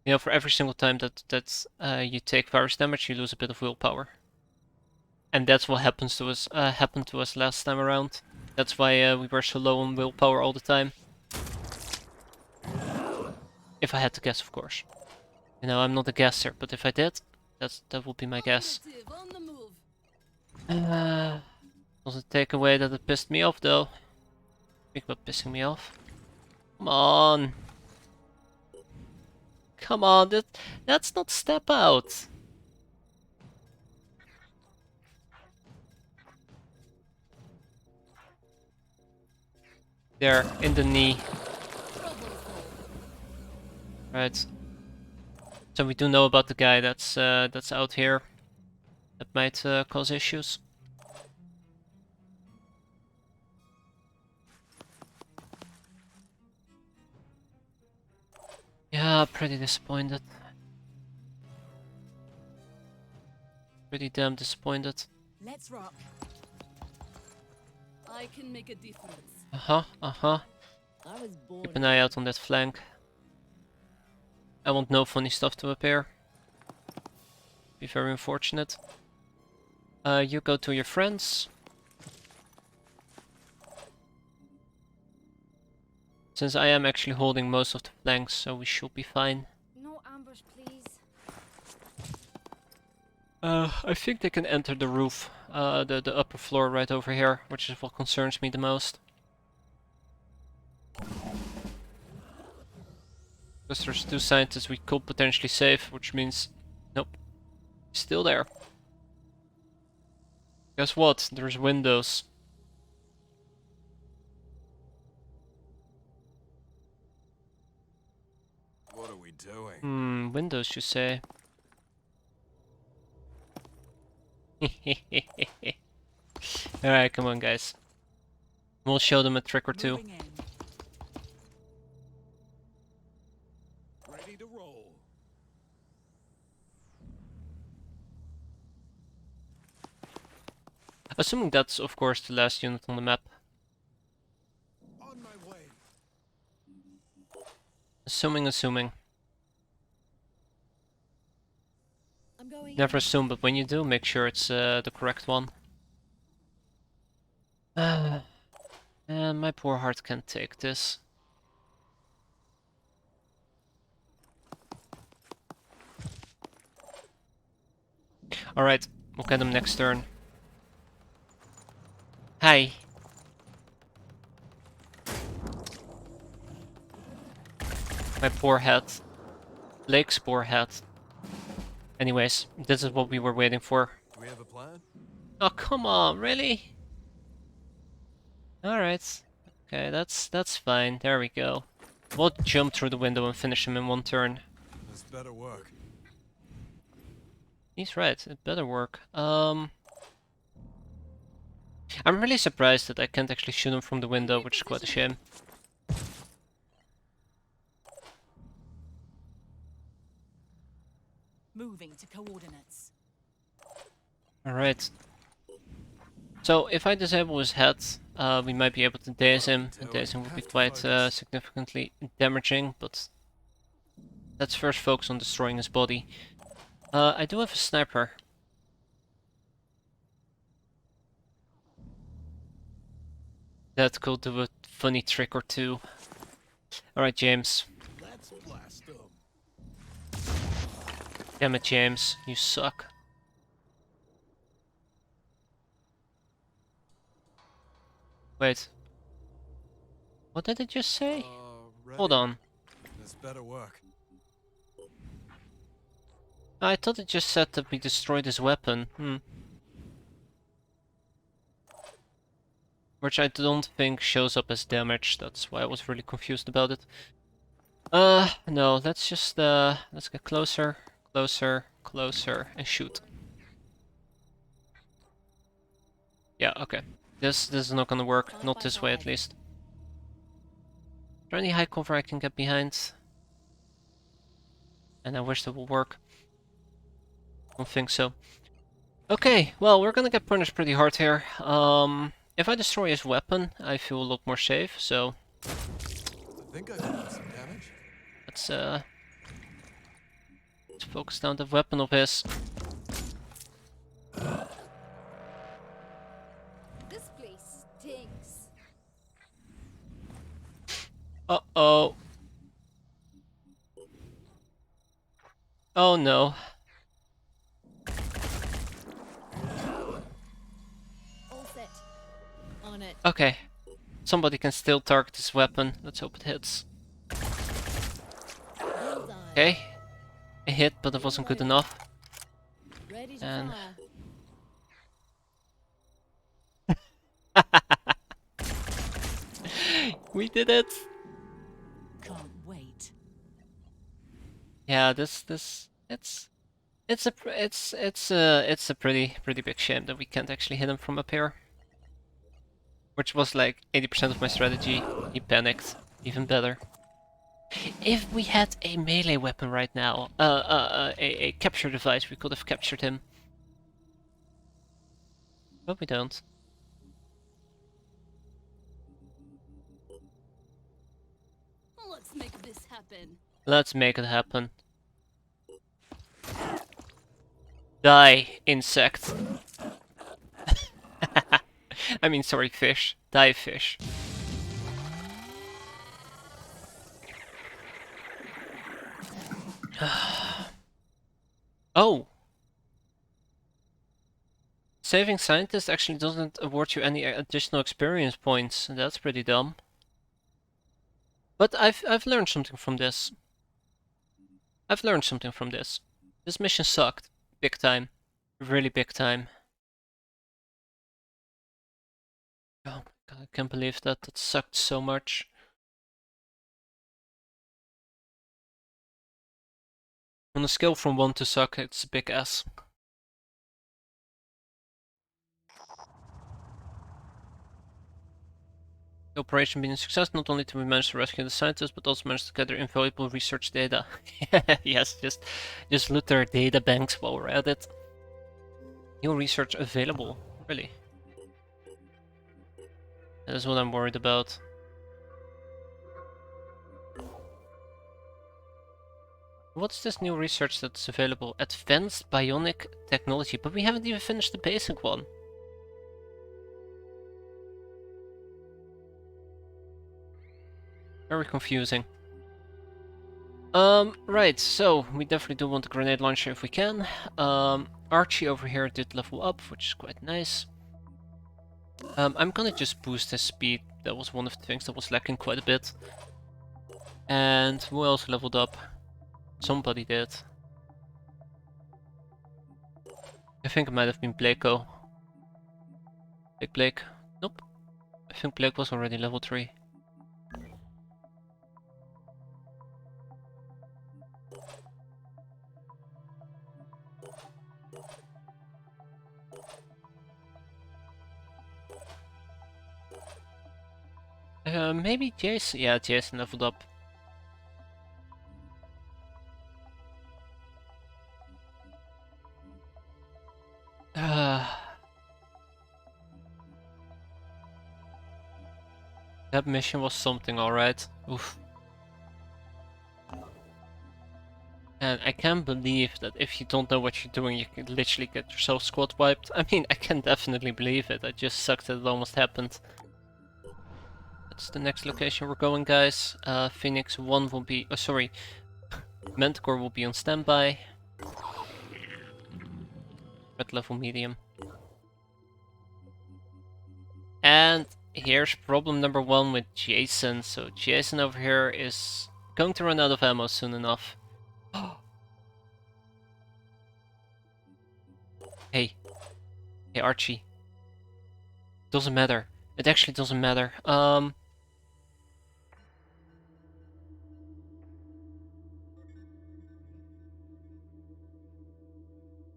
know, for every single time that you take virus damage, you lose a bit of willpower. And that's what happens to us, happened to us last time around. That's why we were so low on willpower all the time. If I had to guess, of course. You know, I'm not a guesser, but if I did, that would be my guess. Doesn't take away that it pissed me off, though. Speak about pissing me off. Come on. Come on, that's not step out. There, in the knee. Right. So we do know about the guy that's out here. That might cause issues. Pretty disappointed. Pretty damn disappointed. Let's rock. I can make a difference. Uh-huh. I was born. Keep an eye out on that flank. I want no funny stuff to appear. Be very unfortunate. You go to your friends. Since I am actually holding most of the flanks, so we should be fine. No ambush, please. I think they can enter the roof, the upper floor right over here, which is what concerns me the most. Because there's 2 scientists we could potentially save, which means, nope, still there. Guess what? There's windows. What are we doing? Windows, you say? Alright, come on, guys. We'll show them a trick or two. Moving in. Ready to roll. Assuming that's, of course, the last unit on the map. On my way. Assuming. I'm going. Never assume, but when you do, make sure it's the correct one. And my poor heart can't take this. Alright, we'll get him next turn. Hi. My poor head. Blake's poor head. Anyways, this is what we were waiting for. Do we have a plan? Oh, come on, really? Alright. Okay, that's fine. There we go. We'll jump through the window and finish him in 1 turn. This better work. He's right, it better work. I'm really surprised that I can't actually shoot him from the window, which is quite a shame. Moving to coordinates. Alright. So, if I disable his head, we might be able to daze him. And dazing would be quite significantly damaging, but let's first focus on destroying his body. I do have a sniper. That could do a funny trick or two. Alright, James. Let's blast them. Damn it, James. You suck. Wait. What did it just say? Ready. Hold on. This better work. I thought it just said that we destroyed his weapon. Which I don't think shows up as damage. That's why I was really confused about it. No, let's just, let's get closer, and shoot. Yeah, okay. This is not gonna work. Not this way, at least. Is there any high cover I can get behind? And I wish that would work. Don't think so. Okay, well, we're gonna get punished pretty hard here. If I destroy his weapon, I feel a lot more safe, so I think I can do some damage. let's focus down the weapon of his. This place stinks. Uh-oh. Oh no. All set. On it. Okay. Somebody can still target this weapon. Let's hope it hits. Bullseye. Okay. It hit, but it wasn't good enough. Ready to And- fire. We did it! Can't wait. Yeah, it's a pretty big shame that we can't actually hit him from up here. Which was like 80% of my strategy. He panicked. Even better. If we had a melee weapon right now, a capture device, we could have captured him. But we don't. Let's make this happen. Let's make it happen. Die, insect. I mean, sorry, fish. Die, fish. Oh! Saving scientist actually doesn't award you any additional experience points. That's pretty dumb. But I've learned something from this. I've learned something from this. This mission sucked. Big time. Really big time. Oh my god, I can't believe that. That sucked so much. On a scale from 1 to suck, it's a big S. The operation being a success, not only did we manage to rescue the scientists, but also managed to gather invaluable research data. Yes, just loot their data banks while we're at it. New research available. Really? That is what I'm worried about. What's this new research that's available? Advanced bionic technology, but we haven't even finished the basic one. Very confusing. Right, so we definitely do want a grenade launcher if we can. Archie over here did level up, which is quite nice. I'm gonna just boost his speed. That was one of the things that was lacking quite a bit. And who else leveled up? Somebody did. I think it might have been Blakeo. Blake? Nope. I think Blake was already level 3. Maybe Jason? Yeah, Jason leveled up. That mission was something, alright. Oof. And I can't believe that if you don't know what you're doing, you can literally get yourself squad wiped. I mean, I can definitely believe it. I just sucked that it almost happened. That's the next location we're going, guys. Phoenix 1 will be... Oh, sorry. Manticore will be on standby. Red level medium. And here's problem number 1 with Jason. So Jason over here is going to run out of ammo soon enough. Hey. Hey, Archie. Doesn't matter. It actually doesn't matter.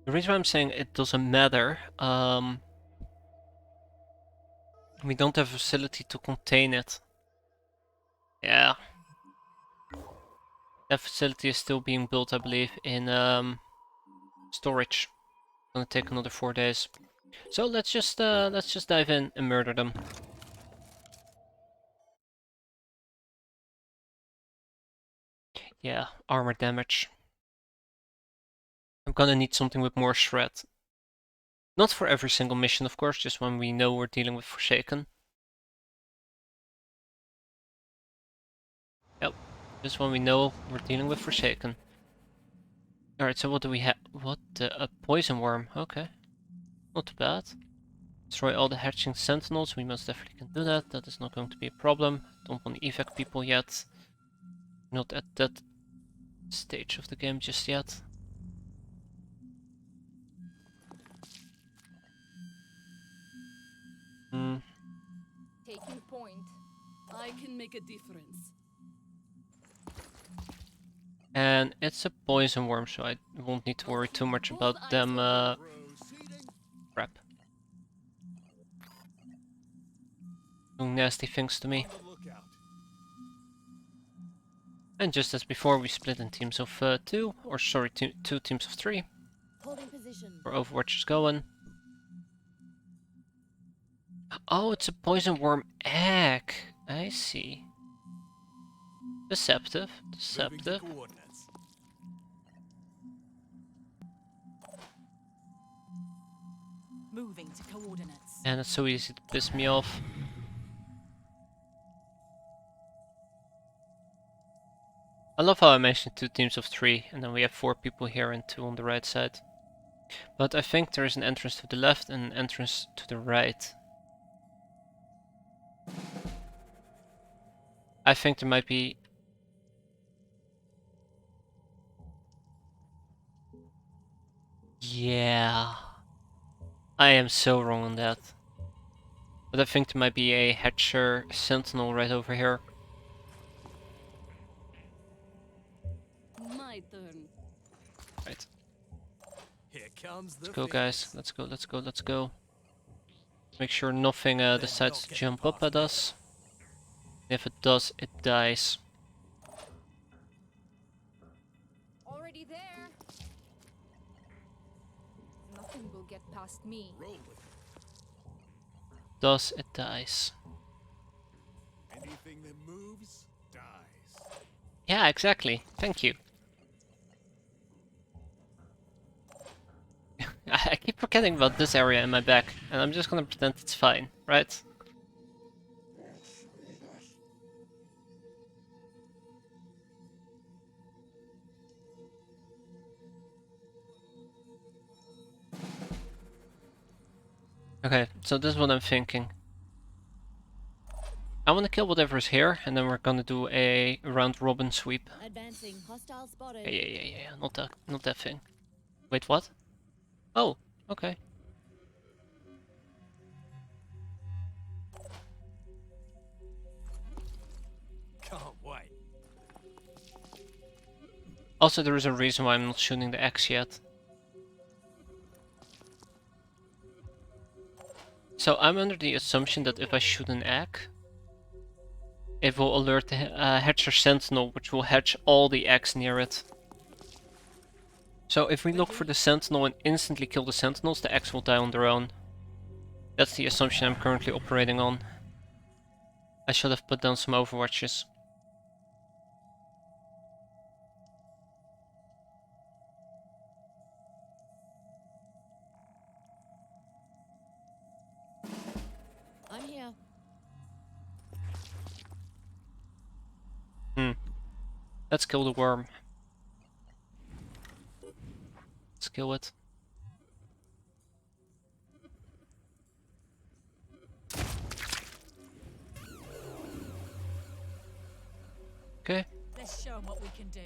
The reason why I'm saying it doesn't matter, we don't have a facility to contain it. Yeah. That facility is still being built, I believe, in storage. Gonna take another 4 days. So let's just dive in and murder them. Yeah, armor damage. I'm gonna need something with more shred. Not for every single mission, of course, just when we know we're dealing with Forsaken. Yep, just when we know we're dealing with Forsaken. Alright, so what do we have? What? A poison worm. Okay. Not too bad. Destroy all the hatching sentinels. We most definitely can do that. That is not going to be a problem. Don't want to evac people yet. Not at that stage of the game just yet. Taking point. I can make a difference. And it's a poison worm, so I won't need to worry too much about them. Crap. Doing nasty things to me. And just as before, we split in teams of 2, or sorry, 2 teams of 3. Holding position. Where Overwatch is going. Oh, it's a poison worm egg. I see. Deceptive. Moving to Deceptive. coordinates. Moving to coordinates. And it's so easy to piss me off. I love how I mentioned 2 teams of 3, and then we have 4 people here and 2 on the right side. But I think there is an entrance to the left and an entrance to the right. I think there might be... Yeah... I am so wrong on that. But I think there might be a Hatcher Sentinel right over here. My turn. Right. Here comes the Let's go, finish. guys. Let's go, let's go, let's go. Make sure nothing decides to jump up at us. If it does, it dies. Already there. Nothing will get past me. Roll with it. Does, it dies. Anything that moves dies. Yeah, exactly. Thank you. I keep forgetting about this area in my back, and I'm just gonna pretend it's fine, right? Okay, so this is what I'm thinking. I want to kill whatever is here, and then we're gonna do a round robin sweep. Advancing. Hostile spotted. Yeah, not that thing. Wait, what? Oh, okay. Can't wait. Also, there is a reason why I'm not shooting the axe yet. So I'm under the assumption that if I shoot an egg, it will alert the Hatcher Sentinel, which will hatch all the eggs near it. So if we look for the Sentinel and instantly kill the Sentinels, the eggs will die on their own. That's the assumption I'm currently operating on. I should have put down some Overwatches. I'm here. Let's kill the worm. Let's kill it. Okay. Let's show 'em what we can do.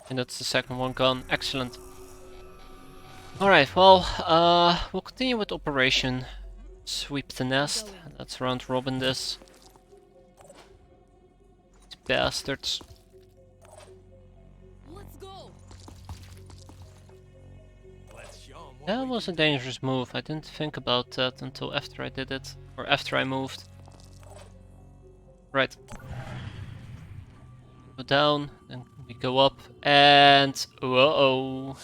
And that's the second one gone. Excellent. Alright, well, we'll continue with Operation Sweep the Nest. Let's round robin this. These bastards. Let's go. Let's show 'em what That we was a can dangerous move. I didn't think about that until after I did it. Or after I moved. Right. Go down, then we go up, and... Whoa-oh.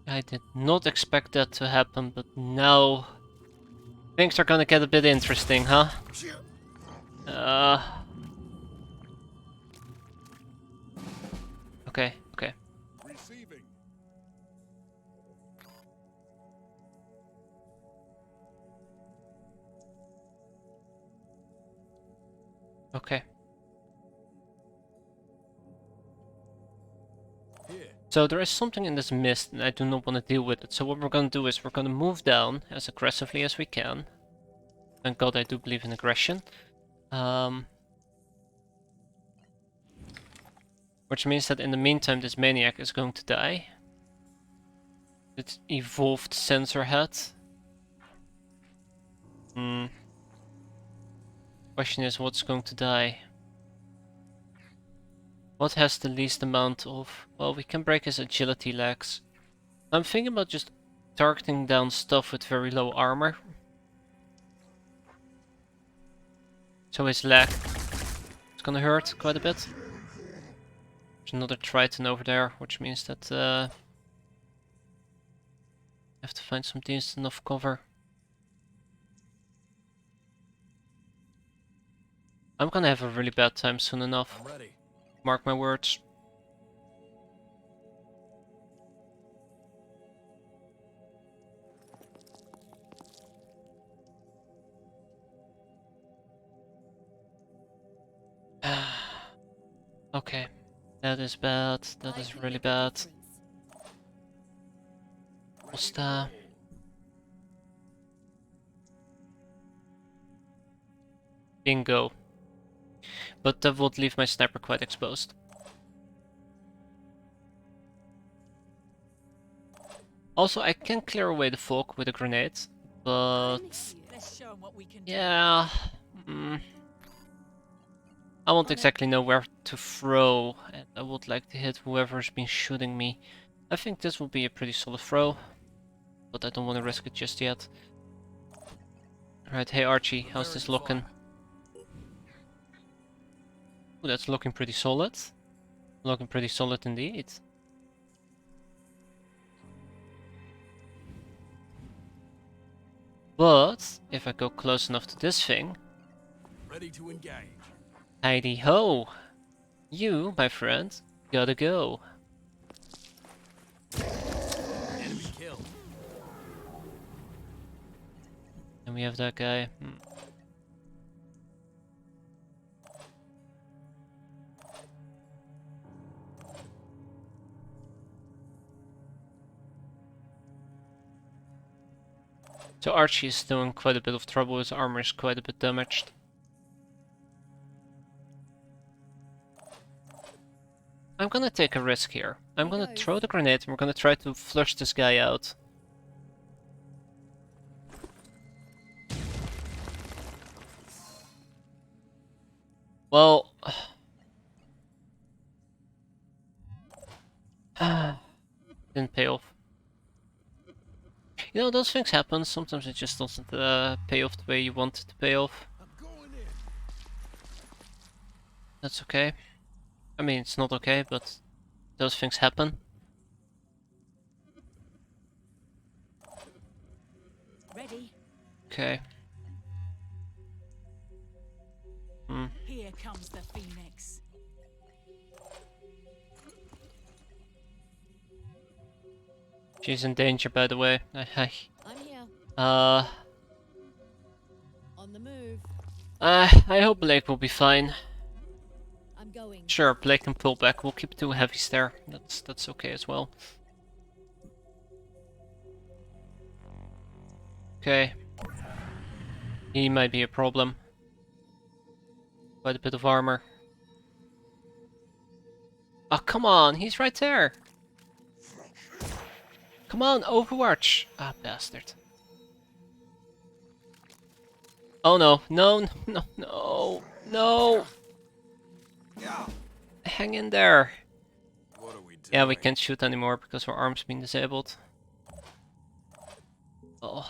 I did not expect that to happen, but now things are gonna get a bit interesting, huh? Okay, okay. Receiving. Okay. Here. So there is something in this mist and I do not want to deal with it. So what we're gonna do is we're gonna move down as aggressively as we can. Thank God I do believe in aggression. Which means that in the meantime this maniac is going to die. It's evolved sensor head. Question is, what's going to die? What has the least amount of... Well, we can break his agility legs. I'm thinking about just targeting down stuff with very low armor. So his leg is gonna hurt quite a bit. There's another Triton over there, which means that I have to find some decent enough cover. I'm gonna have a really bad time soon enough. I'm ready. Mark my words. Okay, that is bad. That I is can really make a bad. difference. Costa. Bingo. But that would leave my sniper quite exposed. Also, I can clear away the fog with a grenade, but Let's show 'em what we can do. yeah, I won't exactly know where to throw, and I would like to hit whoever's been shooting me. I think this will be a pretty solid throw, but I don't want to risk it just yet. Right, hey Archie, how's this looking? Ooh, that's looking pretty solid. Looking pretty solid indeed. But if I go close enough to this thing, Ready to engage. heidi ho! You, my friend, gotta go. Enemy killed. And we have that guy. So Archie is still in quite a bit of trouble, his armor is quite a bit damaged. I'm gonna take a risk here. I'm gonna throw the grenade and we're gonna try to flush this guy out. Well... didn't pay off. You know, those things happen. Sometimes it just doesn't pay off the way you want it to pay off. I'm going in. That's okay. I mean, it's not okay, but those things happen. Ready? Okay. Here comes the Phoenix. She's in danger, by the way. I'm here. Uh, On the move. I hope Blake will be fine. I'm going. Sure, Blake can pull back. We'll keep 2 heavies there. That's okay as well. Okay. He might be a problem. Quite a bit of armor. Oh, come on, he's right there. Come on, Overwatch. Ah, bastard. Oh no, no, no, no, no. Hang in there. What are we doing? Yeah, we can't shoot anymore because our arm's been disabled. Oh.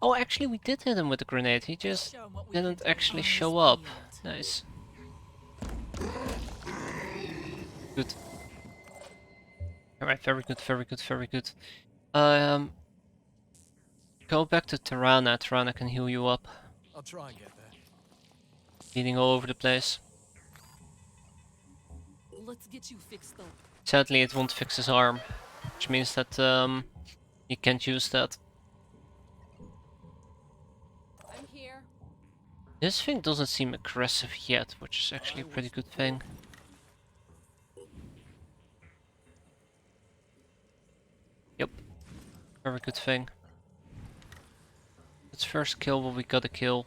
Oh, actually we did hit him with a grenade. He just Show 'em what we didn't can do actually on show this up. field. Nice. Good. Alright, very good, very good, very good. Go back to Tirana. Tirana can heal you up. I'll try and get there. Bleeding all over the place. Let's get you fixed up. Sadly, it won't fix his arm, which means that he can't use that. I'm here. This thing doesn't seem aggressive yet, which is actually a pretty good thing. Yep, very good thing. Let's first kill what we gotta kill.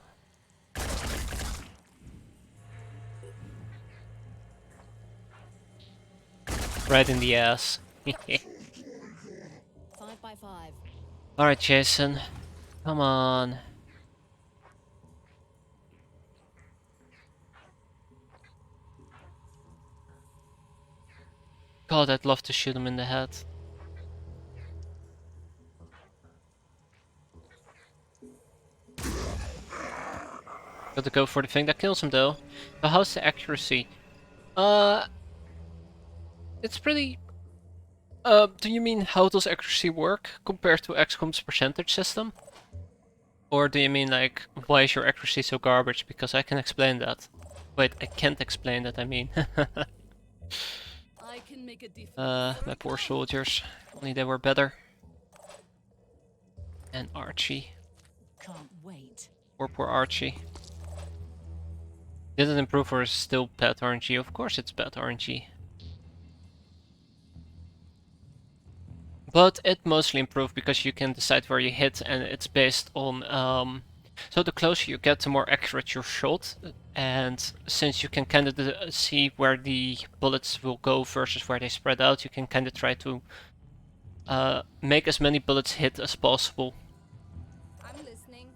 Right in the ass. 5x5. Alright, Jason. Come on. God, I'd love to shoot him in the head. Gotta go for the thing that kills him though. So how's the accuracy? It's pretty... do you mean how does accuracy work compared to XCOM's percentage system? Or do you mean like, why is your accuracy so garbage? Because I can explain that. Wait, I can't explain that, I mean. I can make a difference. My poor soldiers. Only they were better. And Archie. Can't wait. Poor Archie. Did it improve or is it still bad RNG? Of course it's bad RNG. But it mostly improved because you can decide where you hit and it's based on... so the closer you get, the more accurate your shot. And since you can kind of see where the bullets will go versus where they spread out, you can kind of try to make as many bullets hit as possible. I'm listening.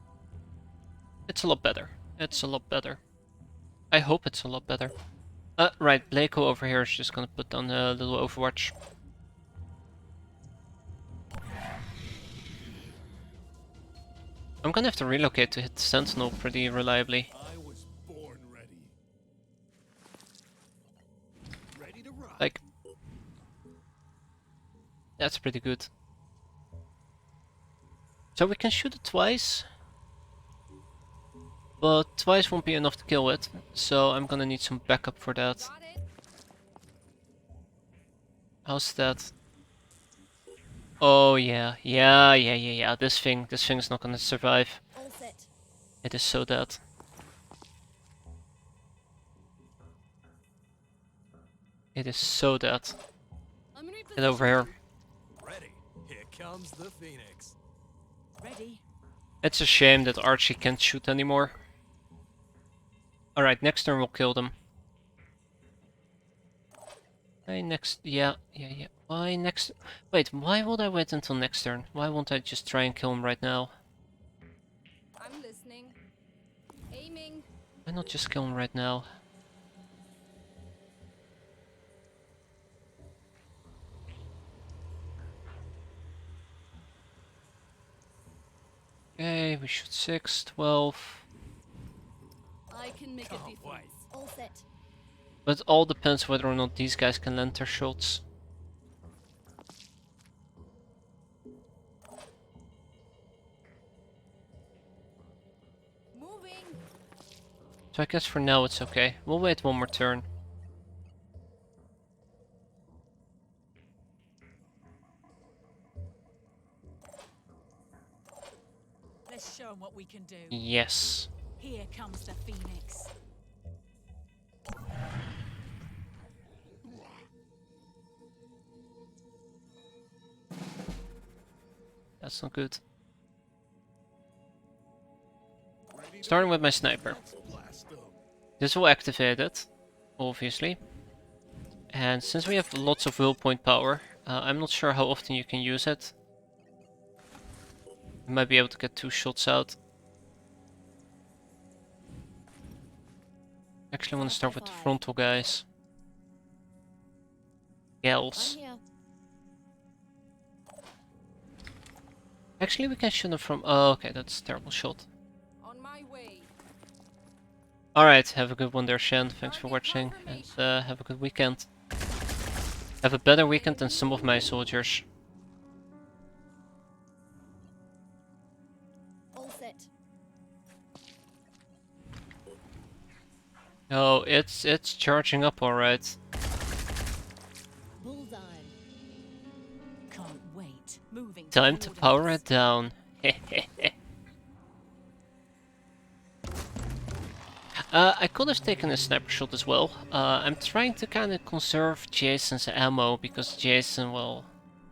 It's a lot better. It's a lot better. I hope it's a lot better. Right, Blako over here is just gonna put down a little Overwatch. I'm gonna have to relocate to hit Sentinel pretty reliably. I was born ready. Ready to rock. Like, that's pretty good. So we can shoot it twice. But twice won't be enough to kill it, so I'm gonna need some backup for that. Got it. How's that? Oh yeah. This thing's not gonna survive. All set. It is so dead. It is so dead. I'm in Get over here. Ready. Here comes the Phoenix. Ready? It's a shame that Archie can't shoot anymore. Alright, next turn we'll kill them. Hey, next... Yeah. Why next... Wait, why would I wait until next turn? Why won't I just try and kill him right now? I'm listening. Aiming. Why not just kill him right now? Okay, we shoot 6, 12... I can make a Can't difference. wait. All set. But it all depends whether or not these guys can land their shots. Moving. So I guess for now it's okay. We'll wait one more turn. Let's show 'em what we can do. Yes. Here comes the Phoenix. That's not good. Starting with my sniper. Blast 'em. This will activate it, obviously. And since we have lots of will point power, I'm not sure how often you can use it. You might be able to get 2 shots out. Actually, I want to start with the frontal guys. Gals. I'm here. Actually, we can shoot them from... Oh, okay, that's a terrible shot. On my way. Alright, have a good one there, Shen. Thanks for watching, and have a good weekend. Have a better weekend than some of my soldiers. All set. Oh, it's charging up alright. Bullseye. Can't wait. Moving. Time to toward power us. it down. I could have taken a sniper shot as well. I'm trying to kind of conserve Jason's ammo, because Jason, well...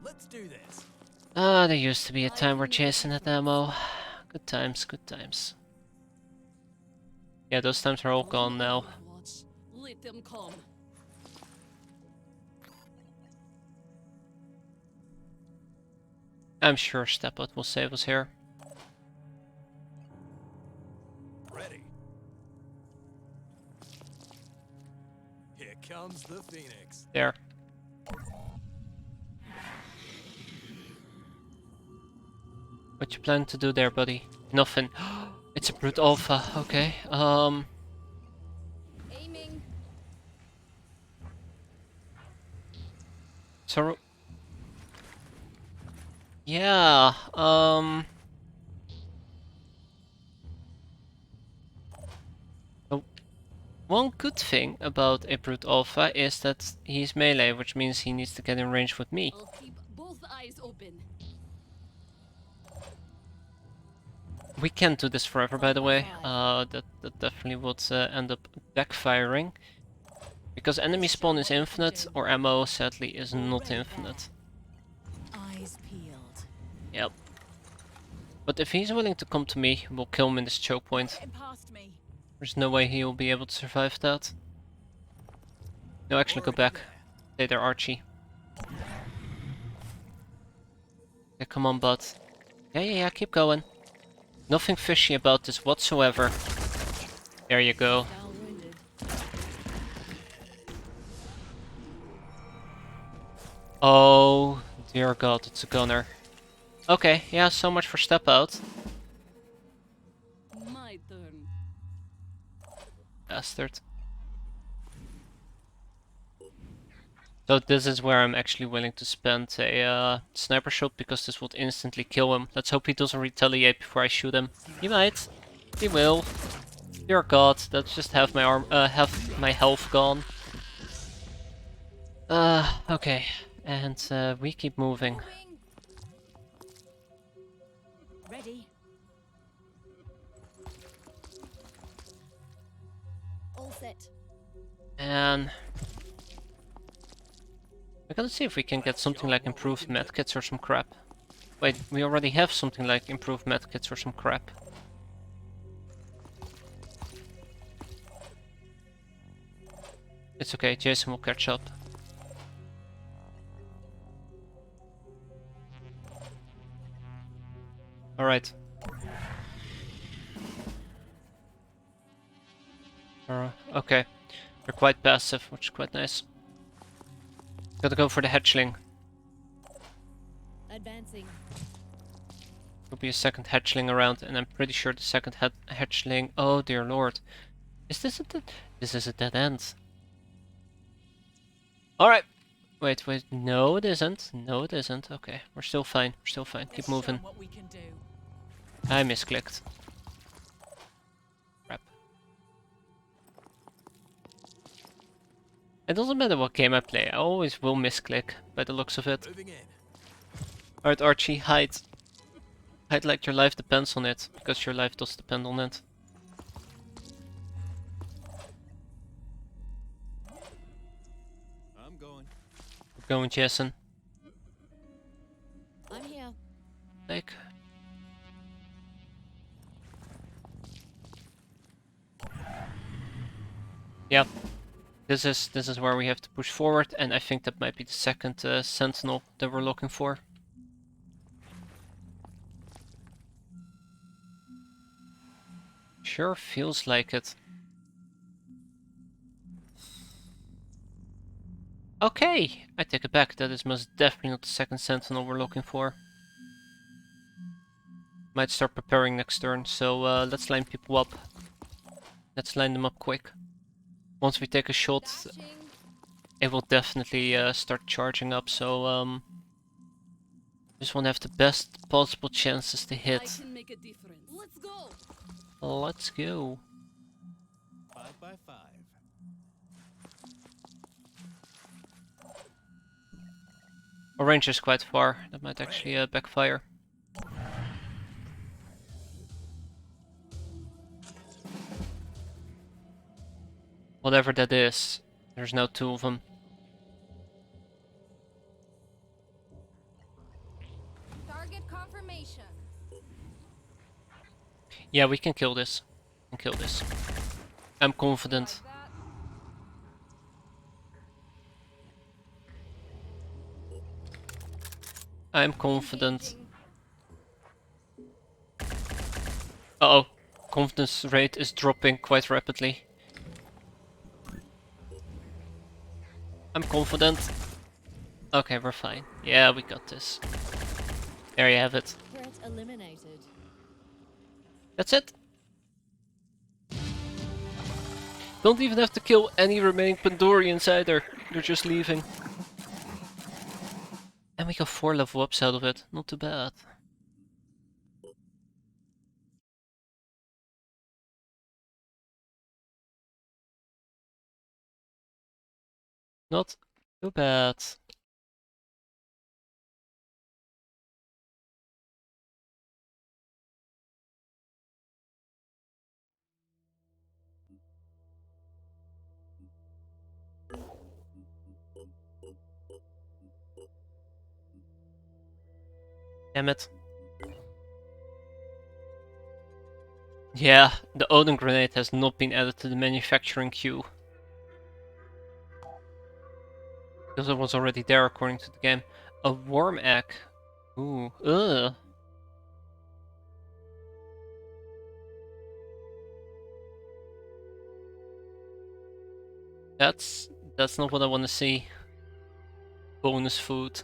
Let's do this. there used to be a time where Jason had ammo. Good times, good times. Yeah, those times are all gone now. Watch. Let them come. I'm sure Stepbot will save us here. Ready. Here comes the Phoenix. There. What you plan to do there, buddy? Nothing. It's a brute alpha. Okay. Aiming. So. Yeah. So one good thing about a brute alpha is that he's melee, which means he needs to get in range with me. I'll keep both eyes open. We can't do this forever, by the way. That definitely would end up backfiring. Because enemy spawn is infinite, or ammo sadly is not infinite. Eyes peeled. Yep. But if he's willing to come to me, we'll kill him in this choke point. Getting past me. There's no way he will be able to survive that. No, actually go back. Stay there, Archie. Yeah, come on, bud. Yeah, keep going. Nothing fishy about this whatsoever. There you go. Downwinded. Oh, dear god, it's a gunner. Okay, yeah, so much for step out. My turn. Bastard. So this is where I'm actually willing to spend a sniper shot, because this would instantly kill him. Let's hope he doesn't retaliate before I shoot him. He might. He will. Dear god, that's just half my half my health gone. Okay. And we keep moving. Moving. Ready. All set. And we're gonna see if we can get something like improved medkits or some crap. Wait, we already have something like improved medkits or some crap. It's okay, Jason will catch up. Alright. Okay. They're quite passive, which is quite nice. Gotta go for the hatchling. Advancing. There'll be a second hatchling around, and I'm pretty sure the second hatchling... Oh dear lord. Is this a dead... This is a dead end. Alright. Wait. No it isn't. No it isn't. Okay, we're still fine. We're still fine. Keep Let's show 'em moving. what we can do. I misclicked. Crap. It doesn't matter what game I play, I always will misclick, by the looks of it. Moving in. Alright Archie, hide. Hide like your life depends on it, because your life does depend on it. I'm going. Keep going, Jason. I'm here. Like... Yeah. This is where we have to push forward, and I think that might be the second sentinel that we're looking for. Sure feels like it. Okay, I take it back. That is most definitely not the second sentinel we're looking for. Might start preparing next turn, so let's line people up. Let's line them up quick. Once we take a shot, Dashing. it will definitely start charging up, so just want to have the best possible chances to I hit. can make a difference. Let's go. Let's go. 5 by 5. Our range is quite far. That might actually backfire. Whatever that is, there's now 2 of them. Target confirmation. Yeah, we can kill this. We can kill this. I'm confident. Like that. I'm confident. Engaging. Uh-oh. Confidence rate is dropping quite rapidly. I'm confident. Okay, we're fine. Yeah, we got this. There you have it. Turret eliminated. That's it. Don't even have to kill any remaining Pandorians either. They're just leaving. And we got 4 level ups out of it. Not too bad. Not too bad. Damn it. Yeah, the Odin grenade has not been added to the manufacturing queue. Because it was already there according to the game. A worm egg. Ooh, ugh. That's not what I want to see. Bonus food.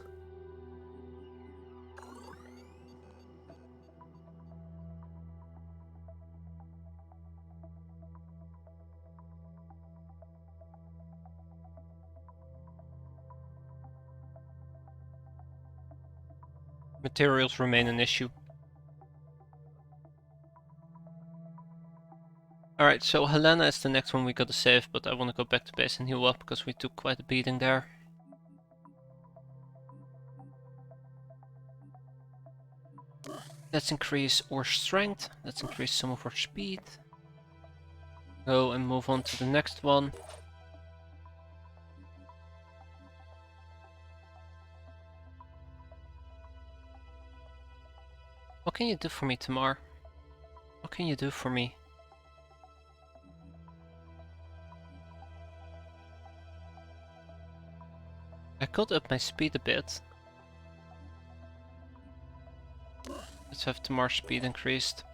Materials remain an issue. Alright, so Helena is the next one we gotta save, but I wanna go back to base and heal up because we took quite a beating there. Let's increase our strength, let's increase some of our speed. Go and move on to the next one. What can you do for me, Tamar? What can you do for me? I could up my speed a bit. Let's have Tamar's speed increased.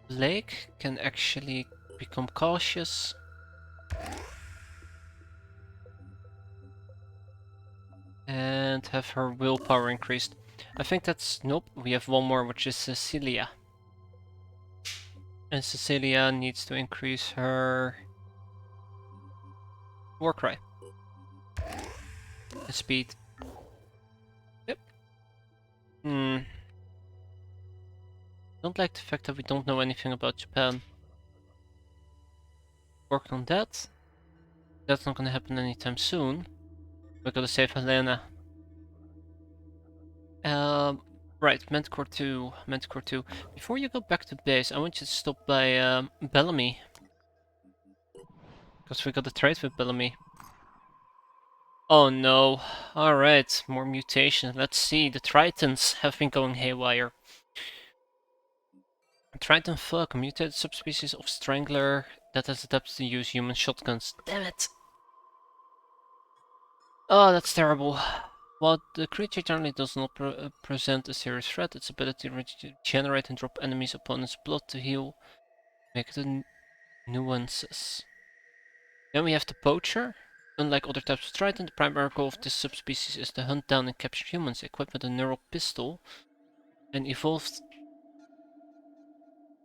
Lake can actually become cautious. And have her willpower increased. I think that's... nope, we have one more, which is Cecilia. And Cecilia needs to increase her... Warcry. And speed. Yep. Don't like the fact that we don't know anything about Japan. Work on that. That's not gonna happen anytime soon. We gotta save Helena. Right, Manticore 2. Manticore 2. Before you go back to base, I want you to stop by Bellamy. Because we got a trade with Bellamy. Oh no. Alright, more mutation. Let's see. The Tritons have been going haywire. Triton fuck, a mutated subspecies of Strangler that has adapted to use human shotguns. Damn it! Oh, that's terrible. While the creature generally does not present a serious threat, its ability to regenerate and drop enemies' opponents' blood to heal make the nuances. Then we have the Poacher. Unlike other types of Triton, the primary goal of this subspecies is to hunt down and capture humans equipped with a neural pistol and evolved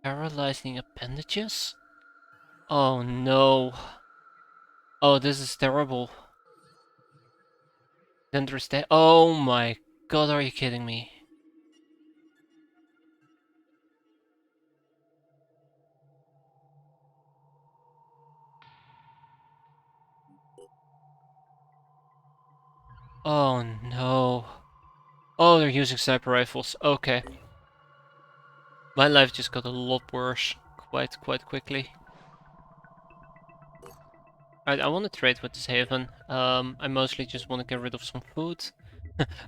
paralyzing appendages? Oh no. Oh, this is terrible. Dangerous day. Oh my god, are you kidding me? Oh no. Oh, they're using sniper rifles. Okay. My life just got a lot worse quite quickly. Alright, I want to trade with this Haven. I mostly just want to get rid of some food.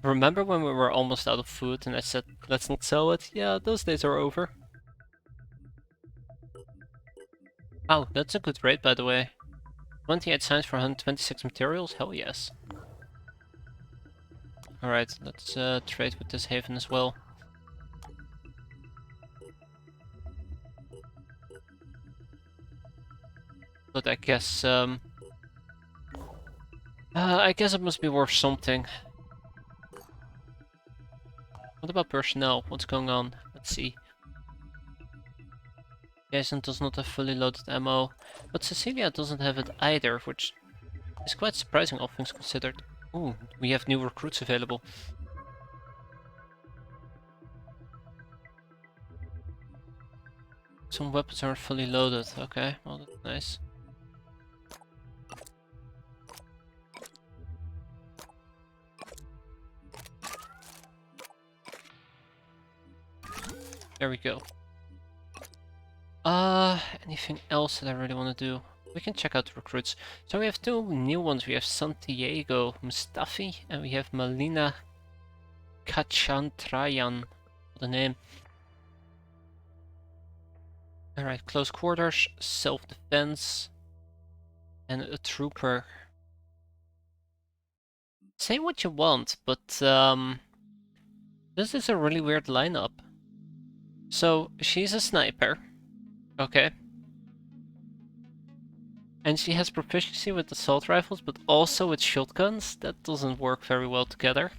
Remember when we were almost out of food and I said, let's not sell it? Yeah, those days are over. Wow, that's a good rate by the way. 28 signs for 126 materials? Hell yes. Alright, let's trade with this Haven as well. But I guess it must be worth something. What about personnel? What's going on? Let's see. Jason does not have fully loaded ammo, but Cecilia doesn't have it either, which is quite surprising, all things considered. Ooh, we have new recruits available. Some weapons aren't fully loaded. Okay, well that's nice. There we go. Anything else that I really want to do? We can check out the recruits. So we have two new ones. We have Santiago Mustafi and we have Malina Kachantrayan. What a name. Alright, close quarters, self-defense, and a trooper. Say what you want, but this is a really weird lineup. So, she's a sniper. Okay. And she has proficiency with assault rifles, but also with shotguns. That doesn't work very well together.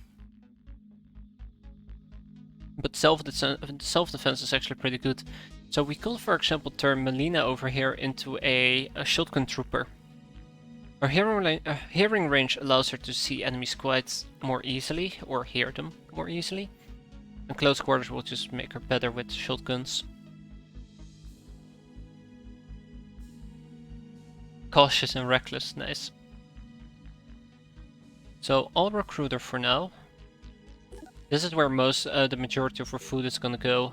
But self-defense is actually pretty good. So we could, for example, turn Melina over here into a shotgun trooper. Her hearing range allows her to see enemies quite more easily, or hear them more easily. And close quarters will just make her better with shotguns. Cautious and reckless, nice. So all recruiter for now. This is where the majority of our food is gonna go.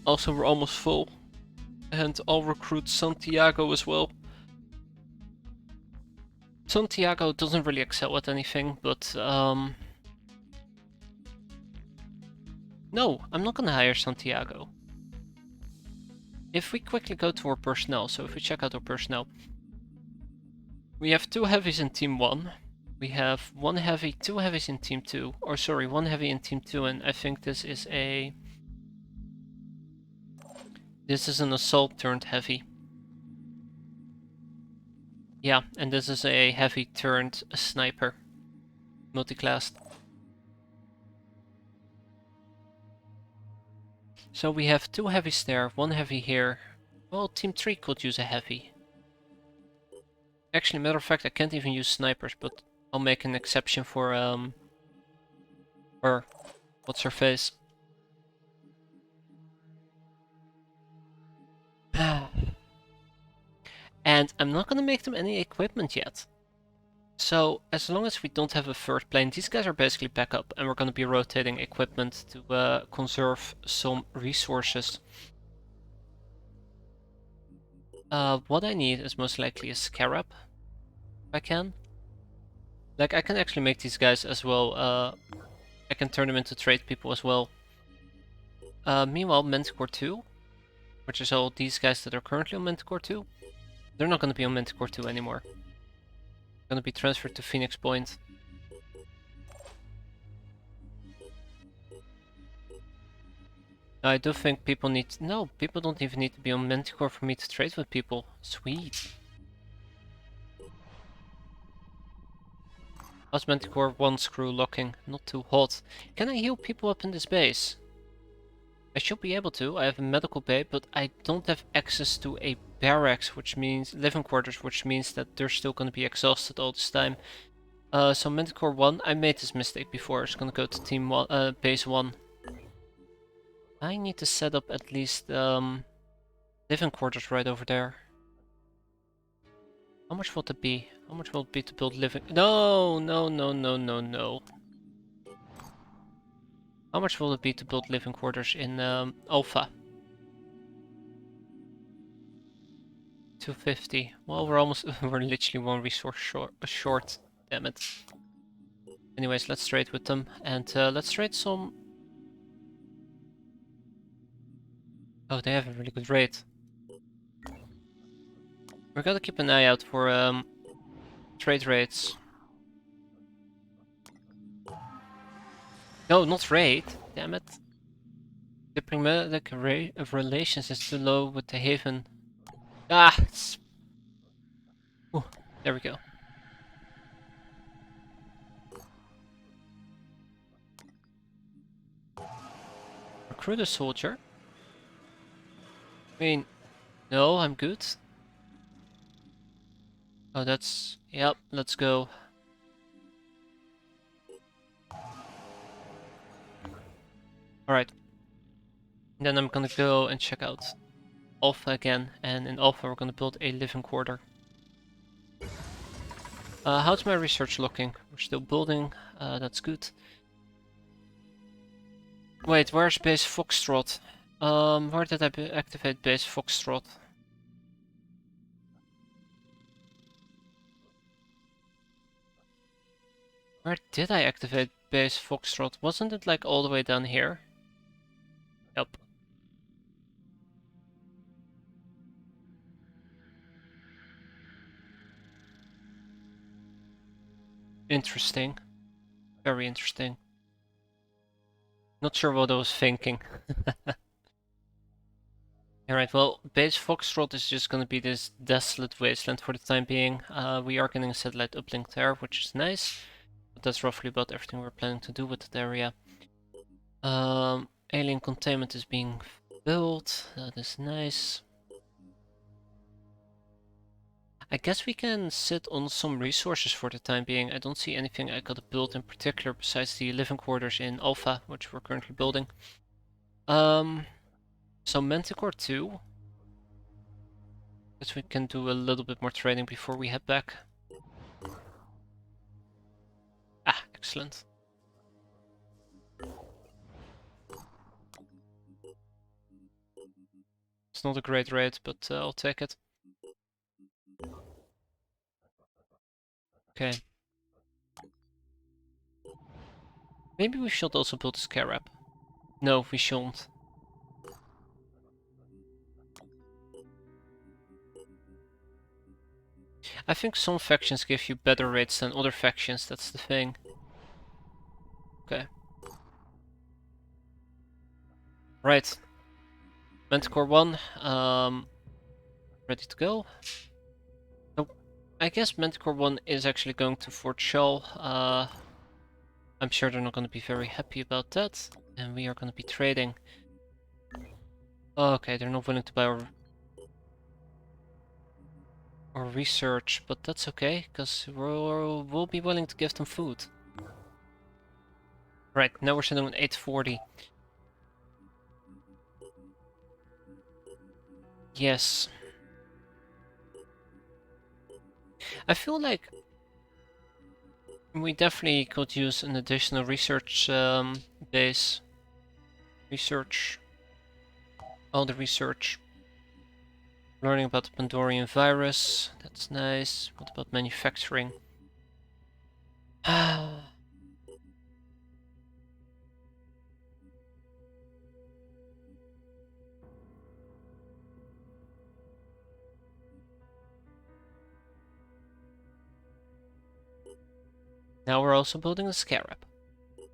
Also, we're almost full, and I'll recruit Santiago as well. Santiago doesn't really excel at anything, but no, I'm not gonna hire Santiago. If we quickly go to our personnel, so if we check out our personnel, we have 2 heavies in Team 1. We have 1 heavy, 2 heavies in Team 2, or sorry, 1 heavy in Team 2, and I think this is an assault turned heavy. Yeah, and this is a heavy turned sniper, multi-classed. So we have 2 heavies there, 1 heavy here. Well, Team 3 could use a heavy. Actually, matter of fact, I can't even use snipers, but I'll make an exception for what's her face? And I'm not gonna make them any equipment yet. So, as long as we don't have a third plane, these guys are basically backup, and we're gonna be rotating equipment to conserve some resources. What I need is most likely a scarab, if I can. Like, I can actually make these guys as well, I can turn them into trade people as well. Meanwhile, Manticore 2, which is all these guys that are currently on Manticore 2, they're not gonna be on Manticore 2 anymore. Gonna be transferred to Phoenix Point. I do think people need... No, people don't even need to be on Manticore for me to trade with people. Sweet. How's Manticore 1 screw locking? Not too hot. Can I heal people up in this base? I should be able to. I have a medical bay, but I don't have access to a barracks, which means living quarters, which means that they're still going to be exhausted all this time. So Manticore 1, I made this mistake before. It's going to go to Team 1, Base 1. I need to set up at least living quarters right over there. How much will it be? How much will it be to build living? No, no, no, no, no, no. How much will it be to build living quarters in Alpha? 250. Well, we're literally 1 resource short. Damn it. Anyways, let's trade with them, and let's trade some. Oh, they have a really good rate. We gotta keep an eye out for trade rates. No, not rate. Damn it. Diplomatic relations is too low with the Haven. Ah! Ooh, there we go. recruit a soldier? I mean, no, I'm good. Oh, that's... Yep, let's go. Alright. Then I'm gonna go and check out Alpha again, and in Alpha we're gonna build a living quarter. How's my research looking? We're still building, that's good. Wait, where's base Foxtrot? Where did I activate base Foxtrot? Where did I activate base Foxtrot? Wasn't it like all the way down here? Yep. Interesting. Very interesting. Not sure what I was thinking. Alright, well, base Foxtrot is just gonna be this desolate wasteland for the time being. We are getting a satellite uplink there, which is nice. But that's roughly about everything we're planning to do with that area. Alien containment is being built. That is nice. I guess we can sit on some resources for the time being. I don't see anything I gotta build in particular besides the living quarters in Alpha, which we're currently building. So Manticore 2. Guess we can do a little bit more trading before we head back. Ah, excellent. It's not a great rate, but I'll take it. Okay. Maybe we should also build a Scarab. No, we shouldn't. I think some factions give you better rates than other factions, that's the thing. Okay. Right. Manticore 1, ready to go. Oh, I guess Manticore 1 is actually going to Fort Shaw. I'm sure they're not going to be very happy about that. And we are going to be trading. Okay, they're not willing to buy our research, but that's okay, because we'll be willing to give them food. Right, now we're sitting on 840. Yes. I feel like we definitely could use an additional research base. Research. All the research. Learning about the Pandorian virus. That's nice. What about manufacturing? Now we're also building a Scarab. You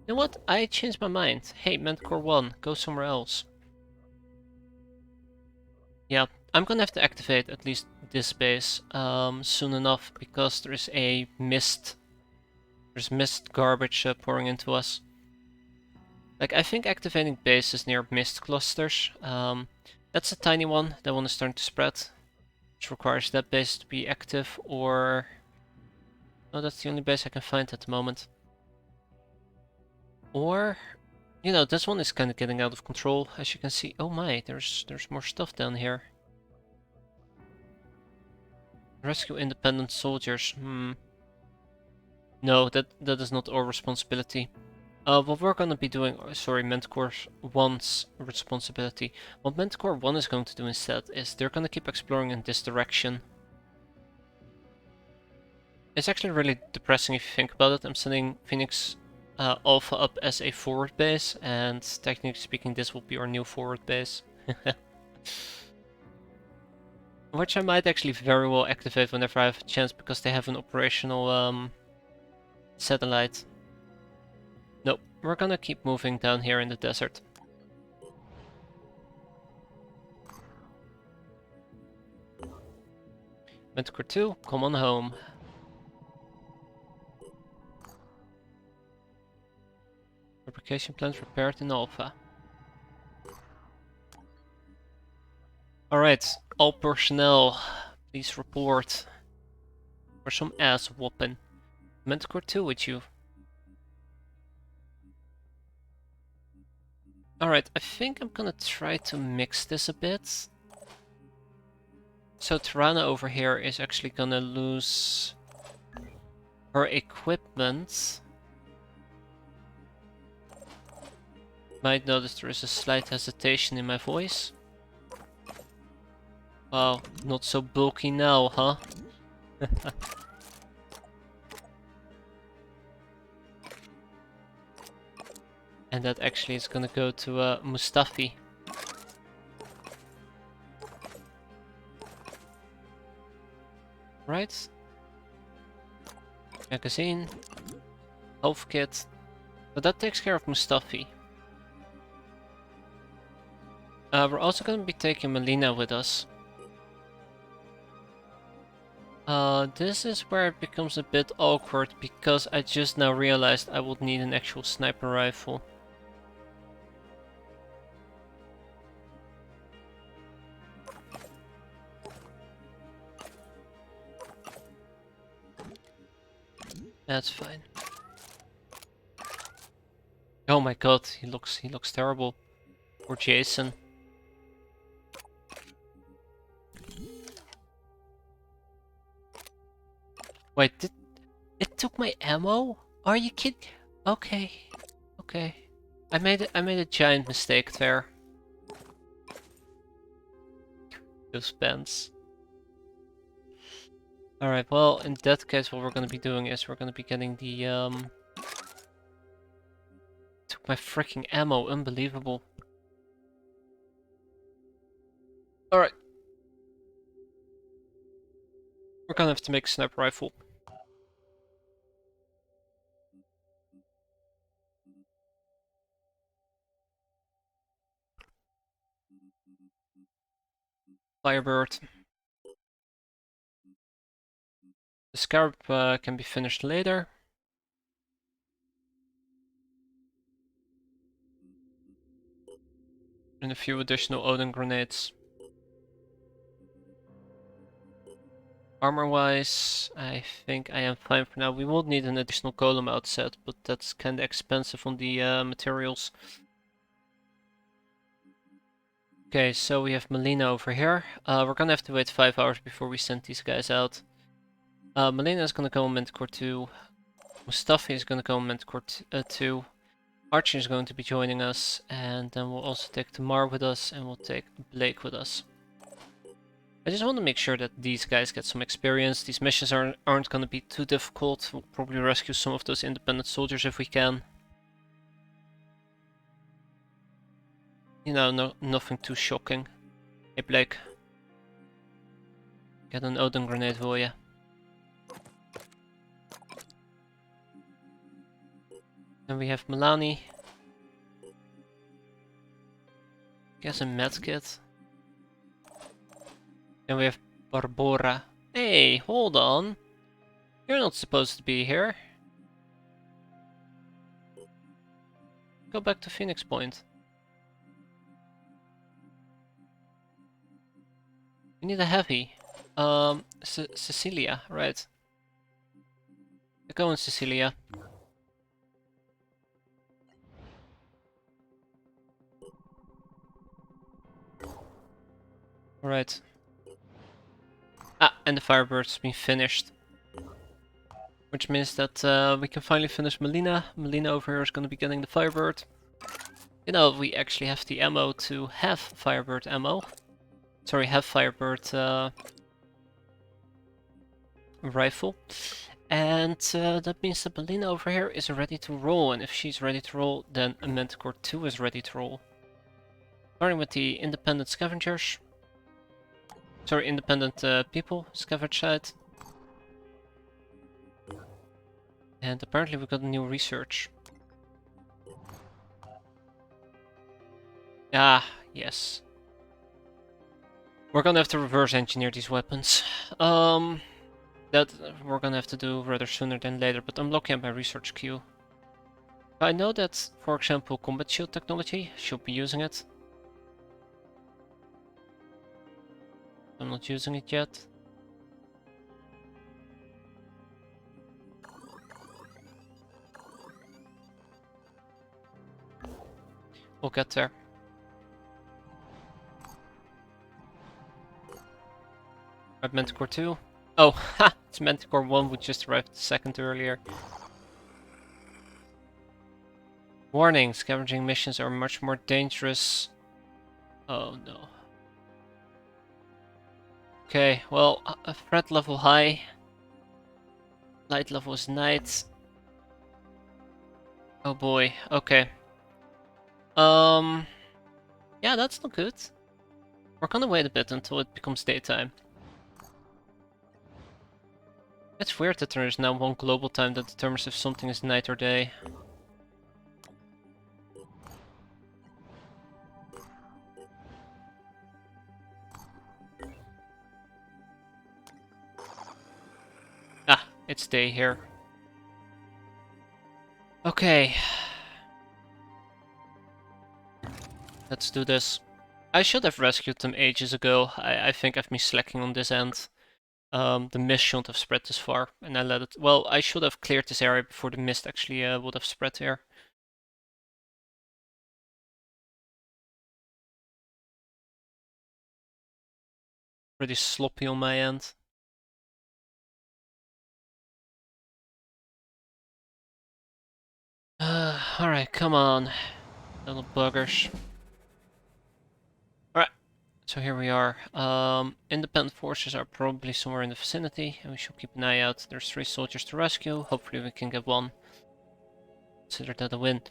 know what? I changed my mind. Hey, Manticore 1, go somewhere else. Yeah, I'm gonna have to activate at least this base soon enough, because there's a mist. There's mist garbage pouring into us. Like, I think activating bases near mist clusters. That's a tiny one. That one is starting to spread, which requires that base to be active, or... Oh, that's the only base I can find at the moment. Or, you know, this one is kind of getting out of control, as you can see. Oh my, there's more stuff down here. Rescue independent soldiers. No, that is not our responsibility. What we're gonna be doing, sorry, Manticore 1's responsibility. What Manticore 1 is going to do instead is they're gonna keep exploring in this direction. It's actually really depressing if you think about it. I'm sending Phoenix Alpha up as a forward base, and technically speaking this will be our new forward base. Which I might actually very well activate whenever I have a chance, because they have an operational satellite. Nope, we're gonna keep moving down here in the desert. Manticore 2, come on home. Fabrication plant repaired in Alpha. Alright, all personnel, please report for some ass whooping. Manticore 2 with you. Alright, I think I'm gonna try to mix this a bit. So Tirana over here is actually gonna lose her equipment. Might notice there is a slight hesitation in my voice. Wow, not so bulky now, huh? And that actually is gonna go to Mustafi. Right? Magazine. Health kit. But that takes care of Mustafi. We're also gonna be taking Melina with us. This is where it becomes a bit awkward because I just now realized I would need an actual sniper rifle. That's fine. Oh my god, he looks terrible. Poor Jason. Wait, it took my ammo? Are you kidding? Okay. Okay. I made a giant mistake there. Those pants. Alright, well, in that case what we're gonna be doing is we're gonna be getting the took my freaking ammo, unbelievable. Alright. We're gonna have to make a sniper rifle. Firebird. The Scarab can be finished later. And a few additional Odin grenades. Armor-wise, I think I am fine for now. We will need an additional golem outset, but that's kinda expensive on the materials. Okay, so we have Melina over here. We're gonna have to wait 5 hours before we send these guys out. Melina is gonna go on Manticore 2. Mustafi is gonna go on Manticore 2. Archie is going to be joining us, and then we'll also take Tamar with us, and we'll take Blake with us. I just want to make sure that these guys get some experience. These missions aren't gonna be too difficult. We'll probably rescue some of those independent soldiers if we can. You know, nothing too shocking. Hey Blake. Get an Odin grenade, will ya? Then we have Milani. Guess a medkit. Then we have Barbora. Hey, hold on. You're not supposed to be here. Go back to Phoenix Point. We need a heavy. Cecilia, right. Go on, Cecilia. Alright. Ah, and the Firebird's been finished. Which means that we can finally finish Melina. Melina over here is going to be getting the Firebird. You know, we actually have the ammo to have Firebird ammo. Sorry, have Firebird rifle. And that means that Melina over here is ready to roll. And if she's ready to roll, then Manticore 2 is ready to roll. Starting with the independent scavengers. Sorry, independent people, scavenge side. And apparently we got a new research. Ah, yes. We're gonna have to reverse engineer these weapons. That we're gonna have to do rather sooner than later, but I'm looking at my research queue. I know that, for example, combat shield technology should be using it. not using it yet. We'll get there. Right, Manticore 2. Oh, ha! It's Manticore 1, which just arrived a second earlier. Warning, scavenging missions are much more dangerous. Oh no. Okay, well, threat level high. Light level is night. Oh boy, okay. Yeah, that's not good. We're gonna wait a bit until it becomes daytime. It's weird that there is now one global time that determines if something is night or day. Ah, it's day here. Okay. Let's do this. I should have rescued them ages ago. I think I've been slacking on this end. The mist shouldn't have spread this far, and I let it... Well, I should have cleared this area before the mist actually would have spread here. Pretty sloppy on my end. Alright, come on, little buggers. Alright, so here we are. Independent forces are probably somewhere in the vicinity, and we should keep an eye out. There's 3 soldiers to rescue. Hopefully we can get one. Consider that a win.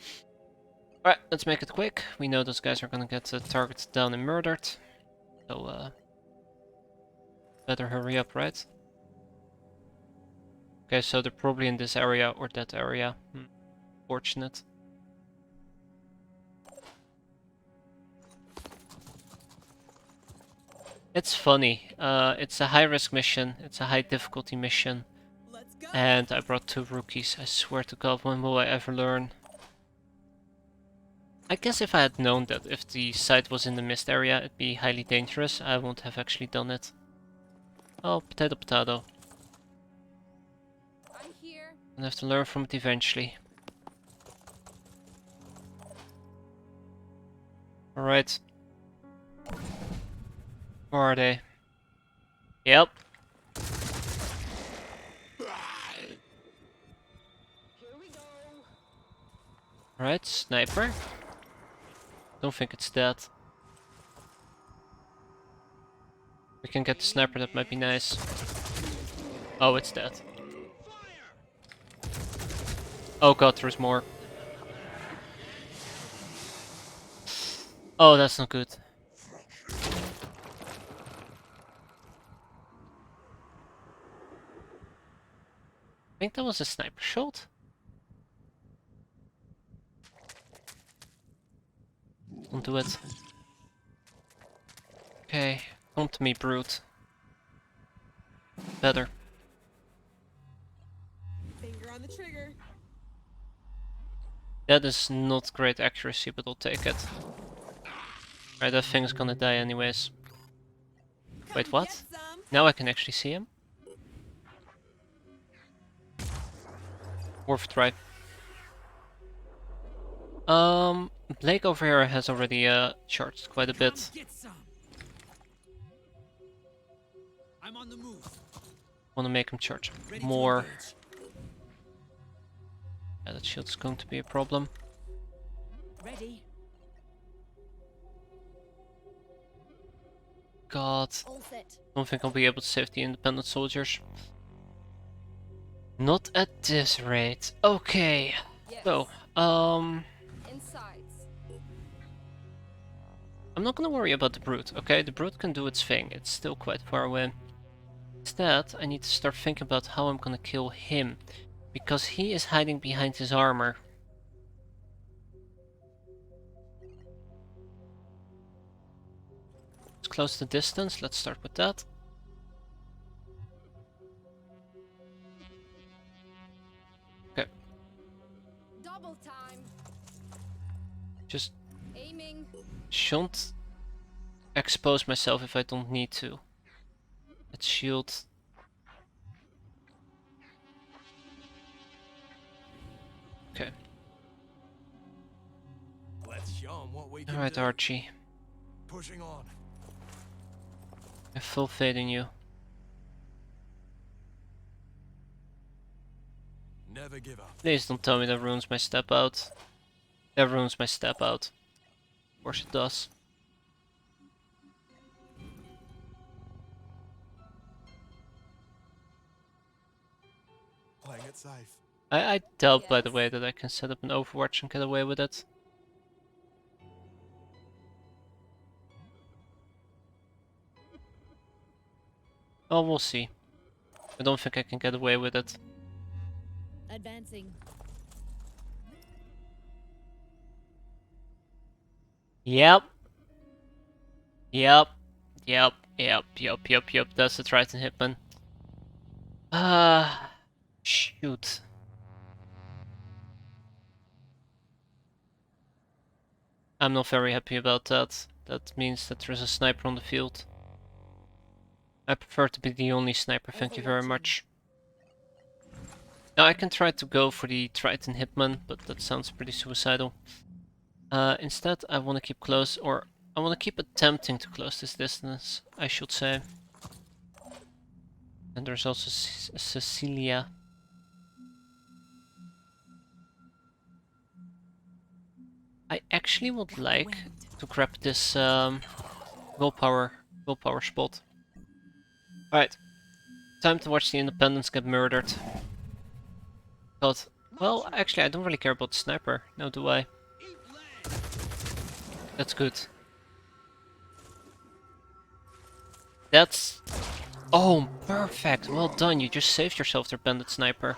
Alright, let's make it quick. We know those guys are gonna get targeted down and murdered. So, better hurry up, right? Okay, so they're probably in this area or that area. Fortunate. It's funny. It's a high-risk mission. It's a high-difficulty mission. Let's go. And I brought 2 rookies. I swear to God, when will I ever learn? I guess if I had known that if the site was in the mist area, it'd be highly dangerous, I wouldn't have actually done it. Oh, potato potato. I'm here. I'll have to learn from it eventually. Alright. Where are they? Yep. Alright, sniper. Don't think it's that. We can get the sniper, that might be nice. Oh, it's that. Oh god, there's more. Oh, that's not good. I think that was a sniper shot. Don't do it. Okay, come to me, brute. Better. Finger on the trigger. That is not great accuracy, but I'll take it. Right, that thing's gonna die anyways. Wait, what? Get some. Now I can actually see him? Worth a try. Blake over here has already charged quite a bit. Come get some. I'm on the move. Wanna make him charge Ready to more. engage. Yeah, that shield's going to be a problem. Ready. God, All set. don't think I'll be able to save the independent soldiers. Not at this rate. Okay. Yes. So, Insides. I'm not gonna worry about the brute, okay? The brute can do its thing. It's still quite far away. Instead, I need to start thinking about how I'm gonna kill him. Because he is hiding behind his armor. Let's close the distance. Let's start with that. Okay, Double time. just Aiming. shouldn't expose myself if I don't need to. Let's shield. Okay. Let's show 'em what we can Alright, do. Archie. Pushing on. I have full faith in you. Never give up. Please don't tell me that ruins my step out. That ruins my step out. Of course it does. Playing it safe. I doubt, by the way, that I can set up an Overwatch and get away with it. Oh, we'll see. I don't think I can get away with it. Advancing. Yep. Yep. Yep. Yep. That's the Triton Hitman. Shoot. I'm not very happy about that. That means that there's a sniper on the field. I prefer to be the only sniper, thank you very much. Now I can try to go for the Triton Hitman, but that sounds pretty suicidal. Instead I want to keep close, or I want to keep attempting to close this distance, I should say. And there's also Cecilia. I actually would like to grab this willpower spot. Alright, time to watch the Independents get murdered. God, well, actually I don't really care about the sniper, now do I? That's good. That's... Oh, perfect, well done, you just saved yourself there, Bandit Sniper.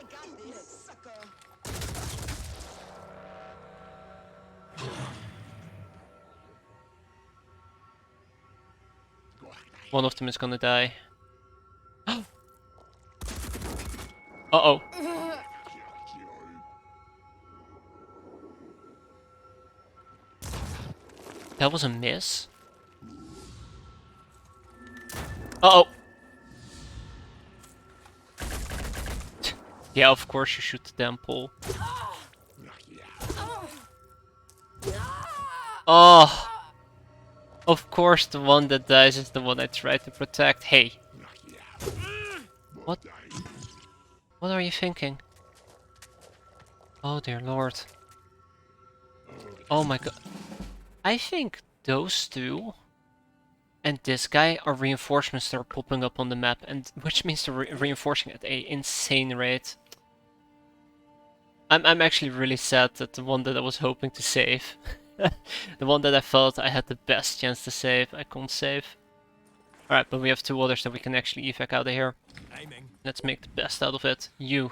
One of them is gonna die. Uh-oh. That was a miss? Uh-oh. Yeah, of course you shoot the damn pole. Oh! Of course the one that dies is the one I try to protect. Hey! What? What are you thinking? Oh dear lord. Oh my god. I think those two and this guy are reinforcements that are popping up on the map, and which means they're reinforcing at an insane rate. I'm actually really sad that the one that I was hoping to save, the one that I felt I had the best chance to save, I couldn't save. Alright, but we have two others that we can actually evac out of here. Aiming. Let's make the best out of it. You.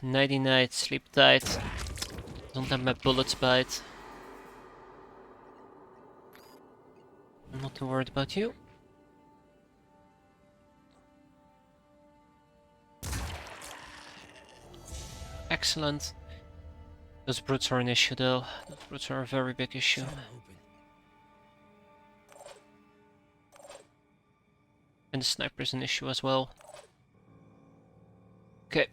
Nighty night, sleep tight. Don't let my bullets bite. I'm not too worried about you. Excellent. Those brutes are an issue though. Those brutes are a very big issue. And the sniper is an issue as well. Okay.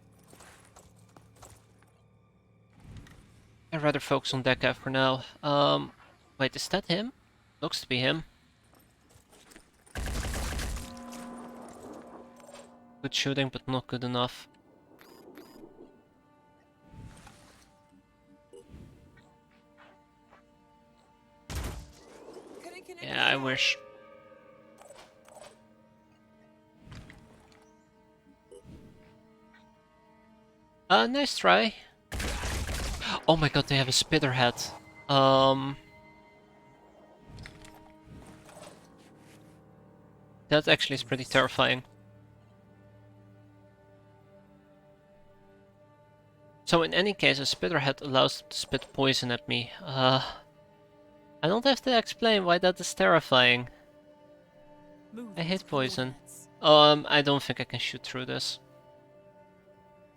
I'd rather focus on that guy for now. Wait, is that him? Looks to be him. Good shooting, but not good enough. Yeah, I wish. Nice try. Oh my god, they have a Spitterhead. That actually is pretty terrifying. So in any case, a Spitterhead allows them to spit poison at me. I don't have to explain why that is terrifying. I hate poison. I don't think I can shoot through this.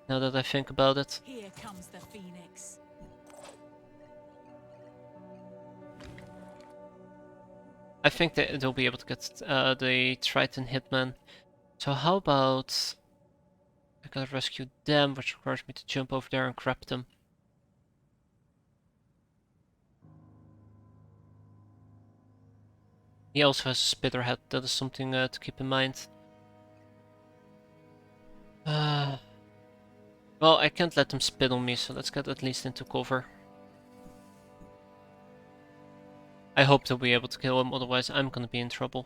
Now that I think about it. Here comes the Phoenix. I think they'll be able to get the Triton Hitman. So how about I gotta rescue them, which requires me to jump over there and grab them. He also has a Spitterhead, that is something to keep in mind. Well, I can't let them spit on me, so let's get at least into cover. I hope they'll be able to kill him, otherwise I'm gonna be in trouble.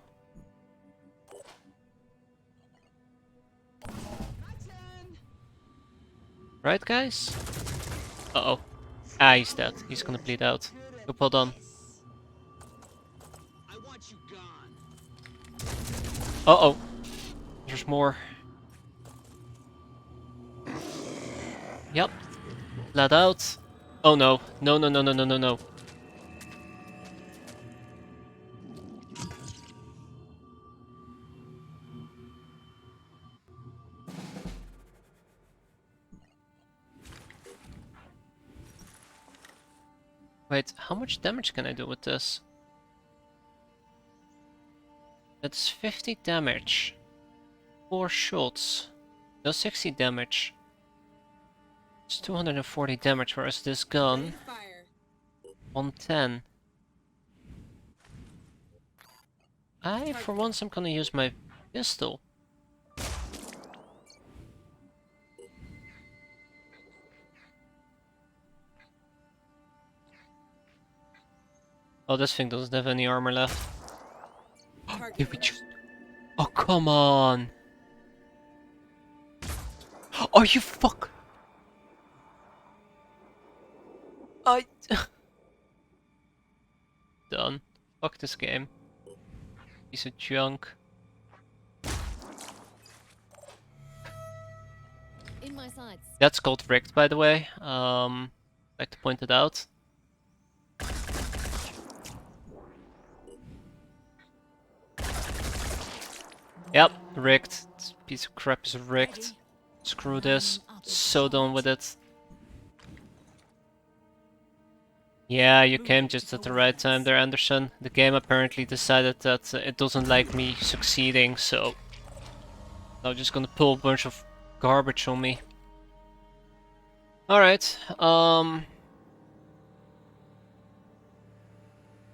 Right, guys? Uh-oh. Ah, he's dead. He's gonna bleed out. Go pull on. Uh-oh. There's more. Yep. Bled out. Oh no. No, no, no, no, no, no, no. Wait, how much damage can I do with this? That's 50 damage. 4 shots. Does 60 damage. It's 240 damage, whereas this gun... 110. For once, I'm gonna use my pistol. Oh, this thing doesn't have any armor left. Did we just... Oh, come on! Are you fuck? Done. Fuck this game. Piece of junk. In my sights. That's called rigged, by the way. Like to point it out. Yep, rigged. This piece of crap is rigged. Screw this. So done with it. Yeah, you came just at the right time there, Anderson. The game apparently decided that it doesn't like me succeeding, so... I'm just gonna pull a bunch of garbage on me. Alright, I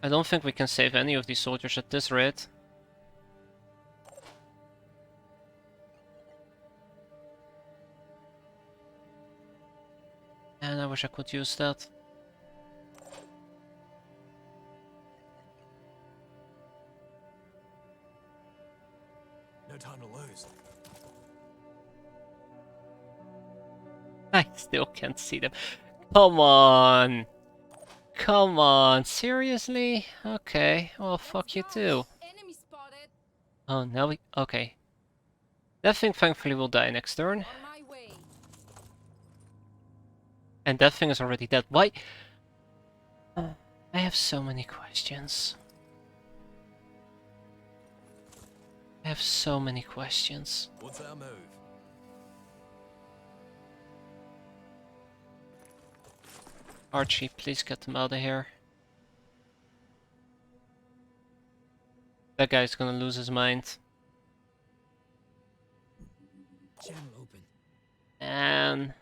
don't think we can save any of these soldiers at this rate. And I wish I could use that. No time to lose. I still can't see them. Come on! Come on, seriously? Okay, well fuck you too. Enemy spotted. Oh, now we... okay. That thing thankfully will die next turn. On my way. And that thing is already dead. Why? I have so many questions. I have so many questions. What's our move? Archie, please get them out of here. That guy's gonna lose his mind. Channel open. And...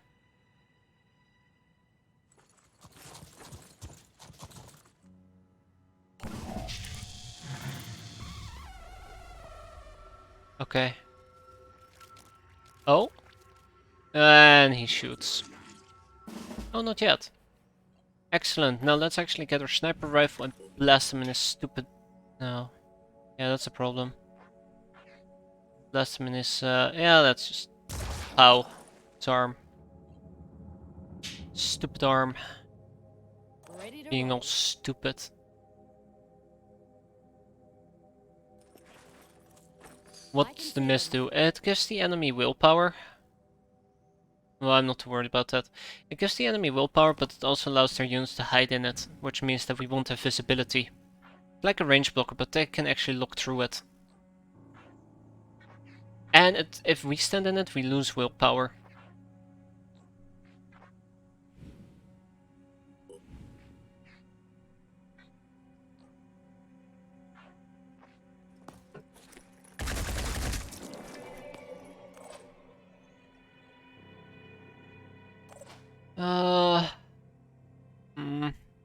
okay. Oh. And he shoots. Oh, not yet. Excellent. Now let's actually get our sniper rifle and blast him in his stupid... No. Yeah, that's a problem. Blast him in his... yeah, that's just... Ow. His arm. Stupid arm. Ready to Being roll. all stupid. What's the miss do? It gives the enemy willpower. Well, I'm not too worried about that. It gives the enemy willpower, but it also allows their units to hide in it, which means that we won't have visibility. Like a range blocker, but they can actually look through it. And if we stand in it, we lose willpower. Hmm.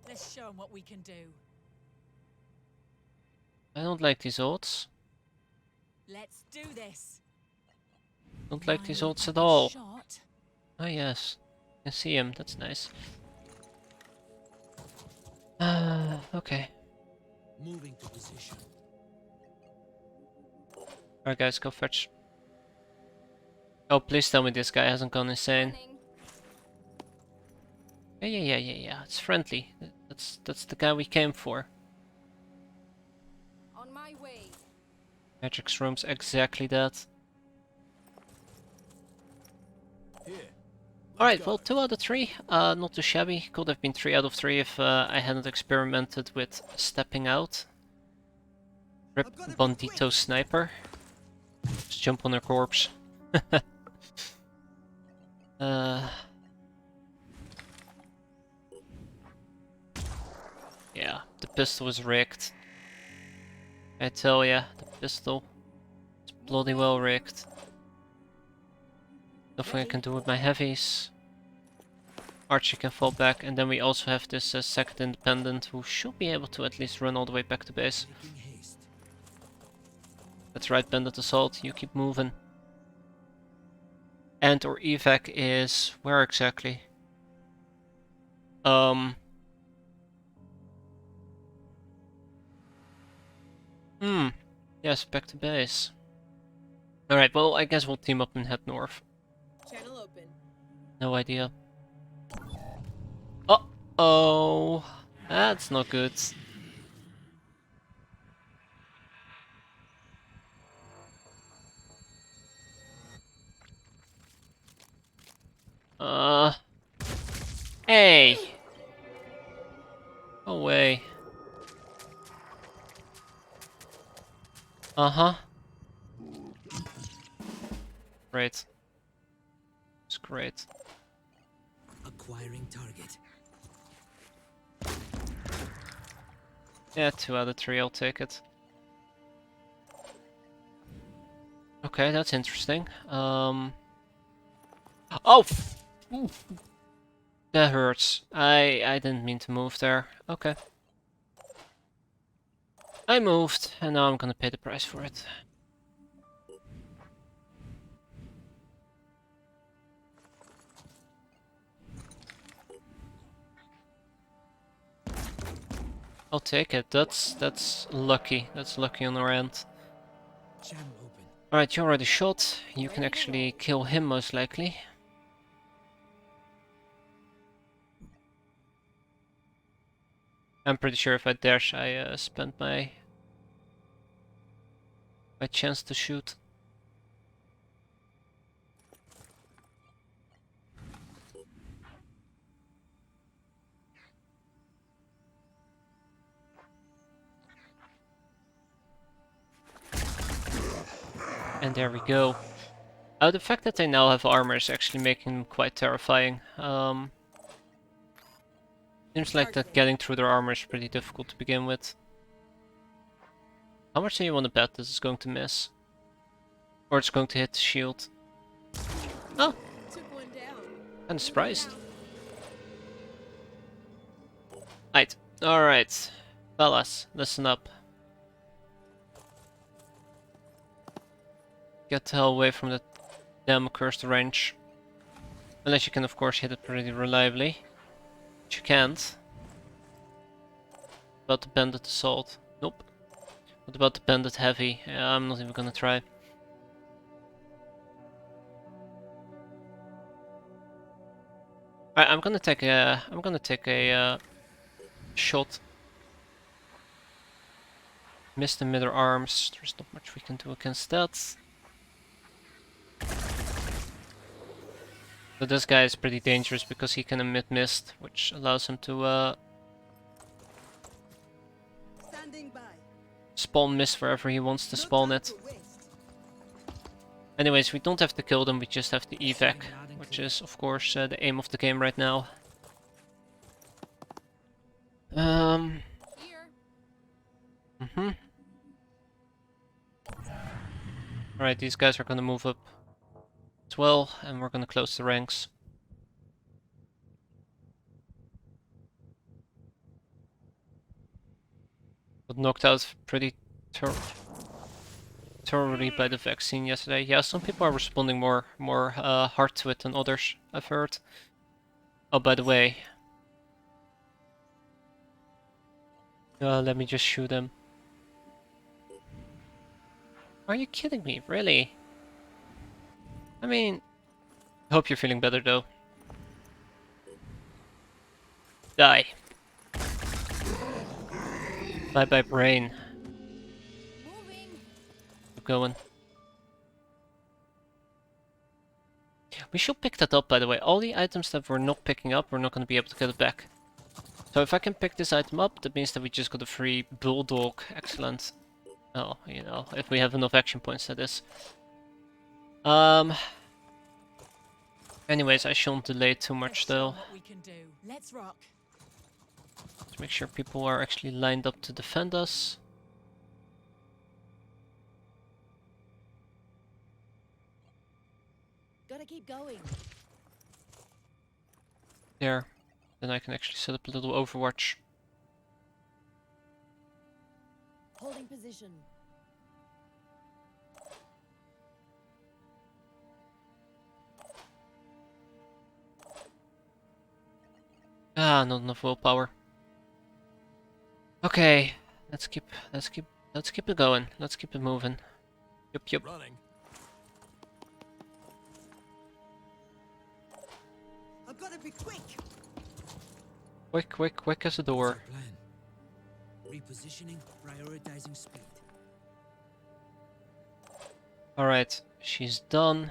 Let's show 'em what we can do. I don't like these odds. Let's do this. Don't like these Now odds for at the all. shot. Oh yes, I can see him. That's nice. Okay. Moving to position. Alright guys, go fetch. Oh, please tell me this guy hasn't gone insane. Running. Yeah. It's friendly. That's the guy we came for. On my way. Magic's room's exactly that. Here. Alright, well, 2 out of 3. Not too shabby. Could have been 3 out of 3 if I hadn't experimented with stepping out. Rip Bandito Sniper. Just jump on her corpse. Yeah, the pistol is rigged. I tell ya, the pistol is bloody well rigged. Nothing I can do with my heavies. Archie can fall back, and then we also have this second independent who should be able to at least run all the way back to base. Making haste. That's right, Bandit Assault, you keep moving. And or evac is where exactly? Yes, back to base. Alright, well, I guess we'll team up and head north. Channel open. No idea. Uh-oh! That's not good. Hey! Go away. Uh-huh. Great. It's great. Acquiring target. Yeah, 2 out of 3, I'll take it. Okay, that's interesting. Oh! Oof. That hurts. I didn't mean to move there. Okay. I moved, and now I'm gonna pay the price for it. I'll take it. That's lucky. That's lucky on our end. Channel open. Alright, you already shot. You can actually kill him most likely. I'm pretty sure if I dash, I spent my chance to shoot. And there we go. The fact that they now have armor is actually making them quite terrifying. Seems like that getting through their armor is pretty difficult to begin with. How much do you want to bet this is going to miss? Or it's going to hit the shield? Oh! Took one down. Kinda surprised. Alright. Fellas, listen up. Get the hell away from the damn accursed range. Unless you can of course hit it pretty reliably. Which you can't. About the Bandit Assault. Nope. What about the Bandit Heavy? I'm not even gonna try. Alright, I'm gonna take a shot. Miss the middle arms. There's not much we can do against that. But this guy is pretty dangerous because he can emit mist, which allows him to Standing by. spawn mist wherever he wants to spawn it. Anyways, we don't have to kill them, we just have to evac, which is of course the aim of the game right now. Here. Alright, these guys are gonna move up as well, and we're gonna close the ranks. Got knocked out pretty thoroughly by the vaccine yesterday. Yeah, some people are responding more hard to it than others, I've heard. Oh, by the way. Let me just shoot him. Are you kidding me? Really? I mean, I hope you're feeling better though. Die. Bye bye brain. Moving. Keep going. We should pick that up, by the way. All the items that we're not picking up, we're not going to be able to get it back. So if I can pick this item up, that means that we just got a free bulldog. Excellent. Oh, you know, if we have enough action points, that is. Anyways, I shouldn't delay too much though. What we can do. Let's rock. Let's make sure people are actually lined up to defend us. Gotta keep going. There. Then I can actually set up a little Overwatch. Holding position. Ah, not enough willpower. Okay, let's keep it going. Let's keep it moving. Yup. Running. I've got to be quick. Quick as a door. What's our plan? Repositioning, prioritizing speed. Alright, she's done.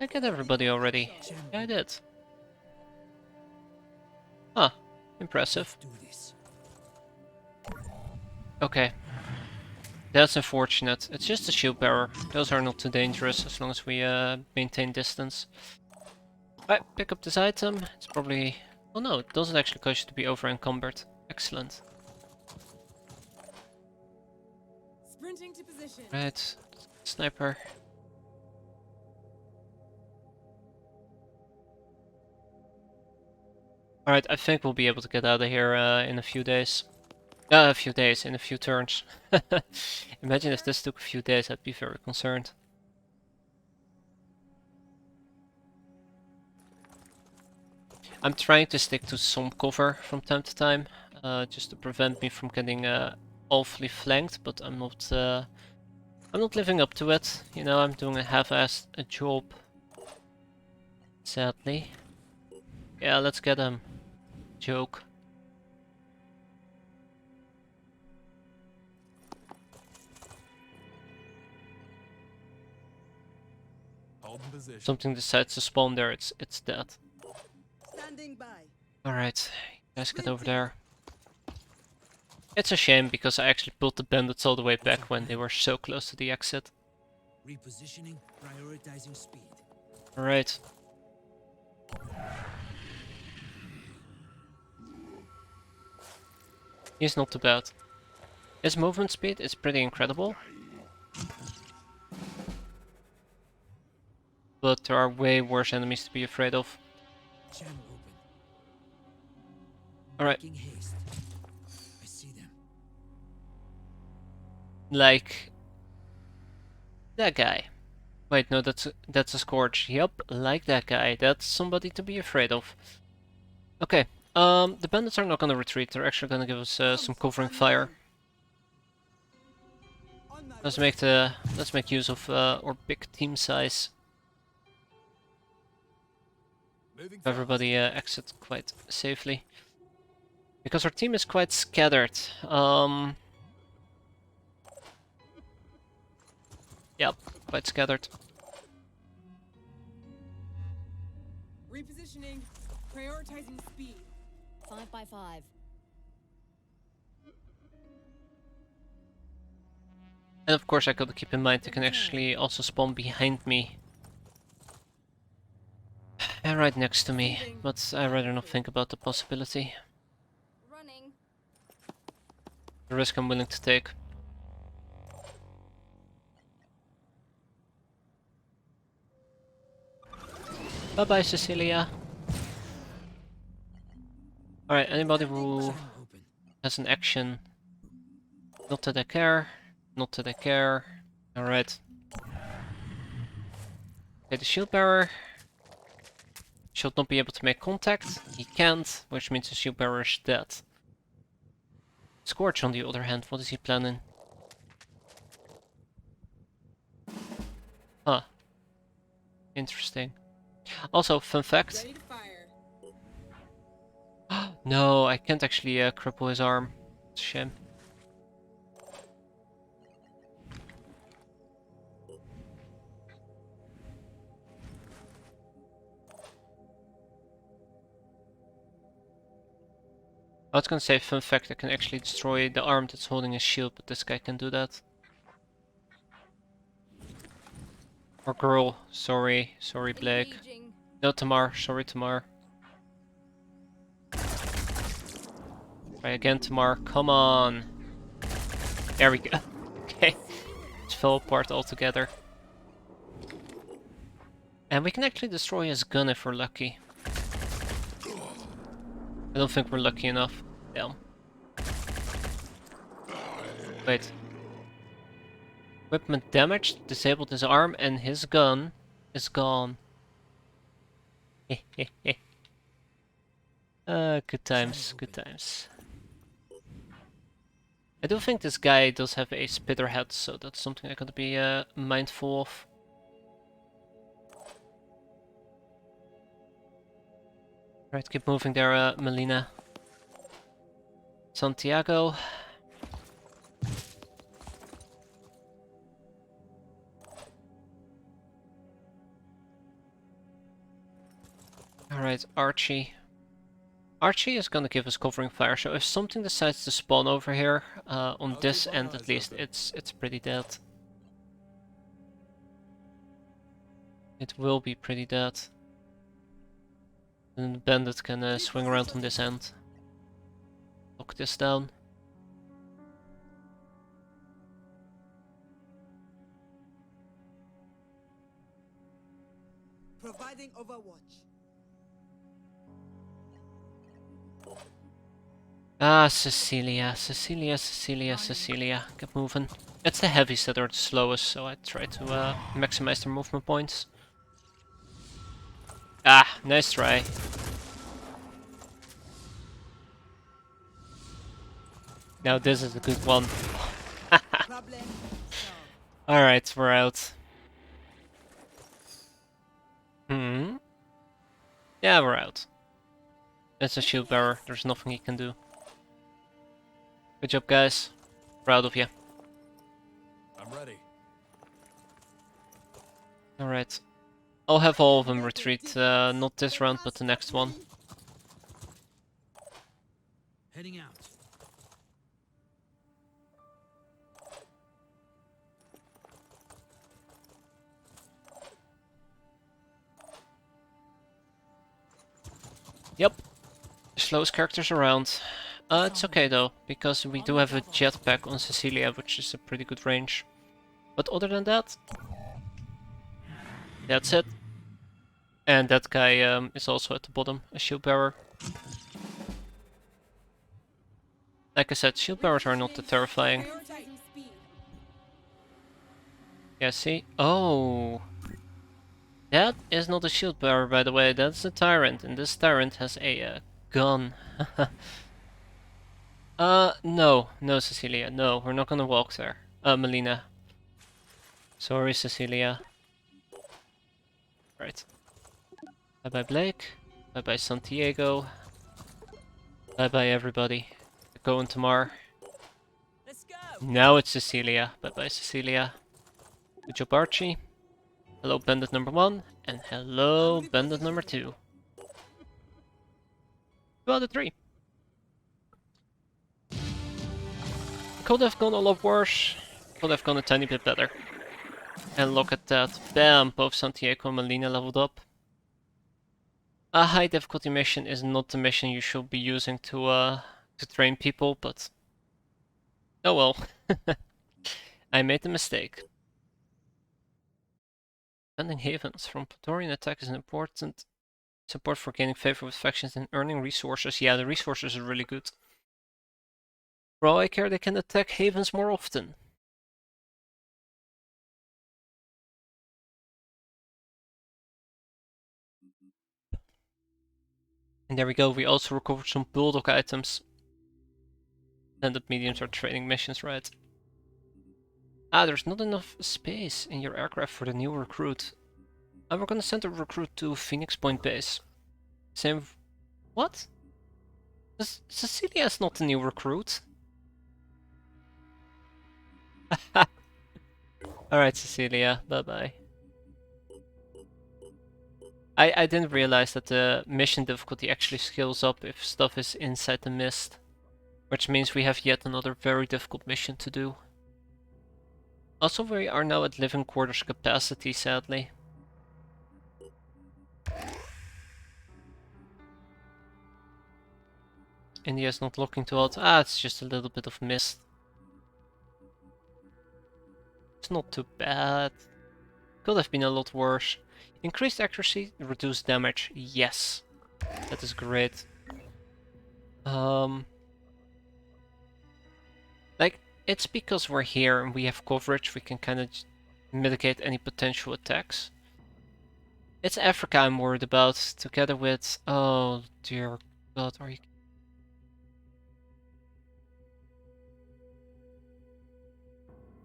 I get everybody already. Yeah, I did. Huh, impressive. Do this. Okay. That's unfortunate. It's just a shield bearer. Those are not too dangerous as long as we maintain distance. Alright, pick up this item. It's probably... Oh no, it doesn't actually cause you to be over encumbered. Excellent. Sprinting to position. Right, sniper. Alright, I think we'll be able to get out of here in a few days. In a few turns. Imagine if this took a few days, I'd be very concerned. I'm trying to stick to some cover from time to time, just to prevent me from getting awfully flanked, but I'm not living up to it. You know, I'm doing a half-assed job. Sadly. Yeah, let's get him. Joke. Holding position. Something decides to spawn there, it's dead. Standing by. Alright, guys get over there. It's a shame because I actually pulled the bandits all the way back when they were so close to the exit. Repositioning, prioritizing speed. Alright. He's not too bad. His movement speed is pretty incredible. But there are way worse enemies to be afraid of. Channel open. Alright. Making haste. I see them. Like... that guy. Wait, no, that's a Scourge. Yup, like that guy. That's somebody to be afraid of. Okay, the bandits are not gonna retreat. They're actually gonna give us some covering fire. Let's make use of our big team size. Moving fast. Everybody exit quite safely. Because our team is quite scattered. Yep, quite scattered. Repositioning. Prioritizing speed. 5 by 5. And of course I gotta keep in mind they can actually also spawn behind me. And right next to me, but I'd rather not think about the possibility. Running. The risk I'm willing to take. Bye bye Cecilia. Alright, anybody who... Channel open. has an action. Not that I care. Not that I care. Alright. Okay, the shield bearer should not be able to make contact. He can't, which means the shield bearer is dead. Scorch, on the other hand, what is he planning? Huh. Interesting. Also, fun fact. Ready to fire. No, I can't actually cripple his arm. It's a shame. I was gonna say, fun fact, I can actually destroy the arm that's holding his shield, but this guy can do that. Or girl, sorry Blake. Engaging. No, Tamar, sorry Tamar. Try again, Tamar, come on. There we go. Okay, it fell apart altogether. And we can actually destroy his gun if we're lucky. I don't think we're lucky enough. Damn. Wait. Equipment damaged, disabled his arm, and his gun is gone. Good times, good times. I do think this guy does have a spitter head, so that's something I gotta be mindful of. Right, keep moving there, Melina. Santiago. Alright, Archie. Archie is gonna give us covering fire, so if something decides to spawn over here, on this end at least, it's pretty dead. It will be pretty dead. And the bandit can swing around on this end. Lock this down. Providing overwatch. Ah, Cecilia. Get moving. It's the heavies that are the slowest, so I try to maximize their movement points. Ah, nice try. Now this is a good one. Problem solved. Alright, we're out. Hmm? Yeah, we're out. It's a shield bearer, there's nothing he can do. Good job, guys. Proud of you. I'm ready. Alright. I'll have all of them retreat, not this round, but the next one. Heading out. Yep. The slowest characters around. It's okay though, because we do have a jetpack on Cecilia, which is a pretty good range. But other than that, that's it. And that guy is also at the bottom, a shield bearer. Like I said, shield bearers are not that terrifying. Prioritizing speed. Yeah, see? Oh! That is not a shield bearer, by the way, that's a tyrant, and this tyrant has a gun. No, Cecilia, no, we're not gonna walk there. Melina. Sorry, Cecilia. Right. Bye bye, Blake. Bye bye, Santiago. Bye bye, everybody. Going tomorrow. Let's go. Now it's Cecilia. Bye bye, Cecilia. Good job, Archie. Hello, bandit number 1, and hello, bandit number 2. 2 out of 3. Could have gone a lot worse. Could have gone a tiny bit better. And look at that. Bam! Both Santiago and Melina leveled up. A high difficulty mission is not the mission you should be using to train people, but oh well. I made the mistake. Defending havens from Praetorian attack is an important support for gaining favor with factions and earning resources. Yeah, the resources are really good. For all I care, they can attack havens more often. And there we go, we also recovered some bulldog items. Landed mediums are training missions, right? Ah, there's not enough space in your aircraft for the new recruit. And we're gonna send a recruit to Phoenix Point base. Same... What? Cecilia is not the new recruit. Alright, Cecilia, bye-bye. I didn't realize that the mission difficulty actually scales up if stuff is inside the mist. Which means we have yet another very difficult mission to do. Also, we are now at living quarters capacity, sadly. India's not looking too hot. Ah, it's just a little bit of mist. It's not too bad. Could have been a lot worse. Increased accuracy, reduced damage. Yes. That is great. Like, it's because we're here and we have coverage, we can kind of mitigate any potential attacks. It's Africa I'm worried about, together with... Oh, dear God, are you...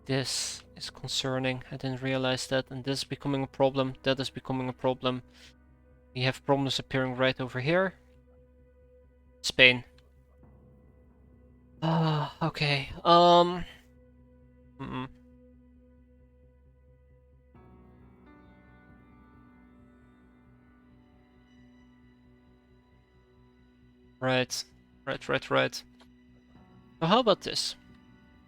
This is concerning. I didn't realize that, and this is becoming a problem. That is becoming a problem. We have problems appearing right over here. Spain. Ah, okay. Right. So how about this?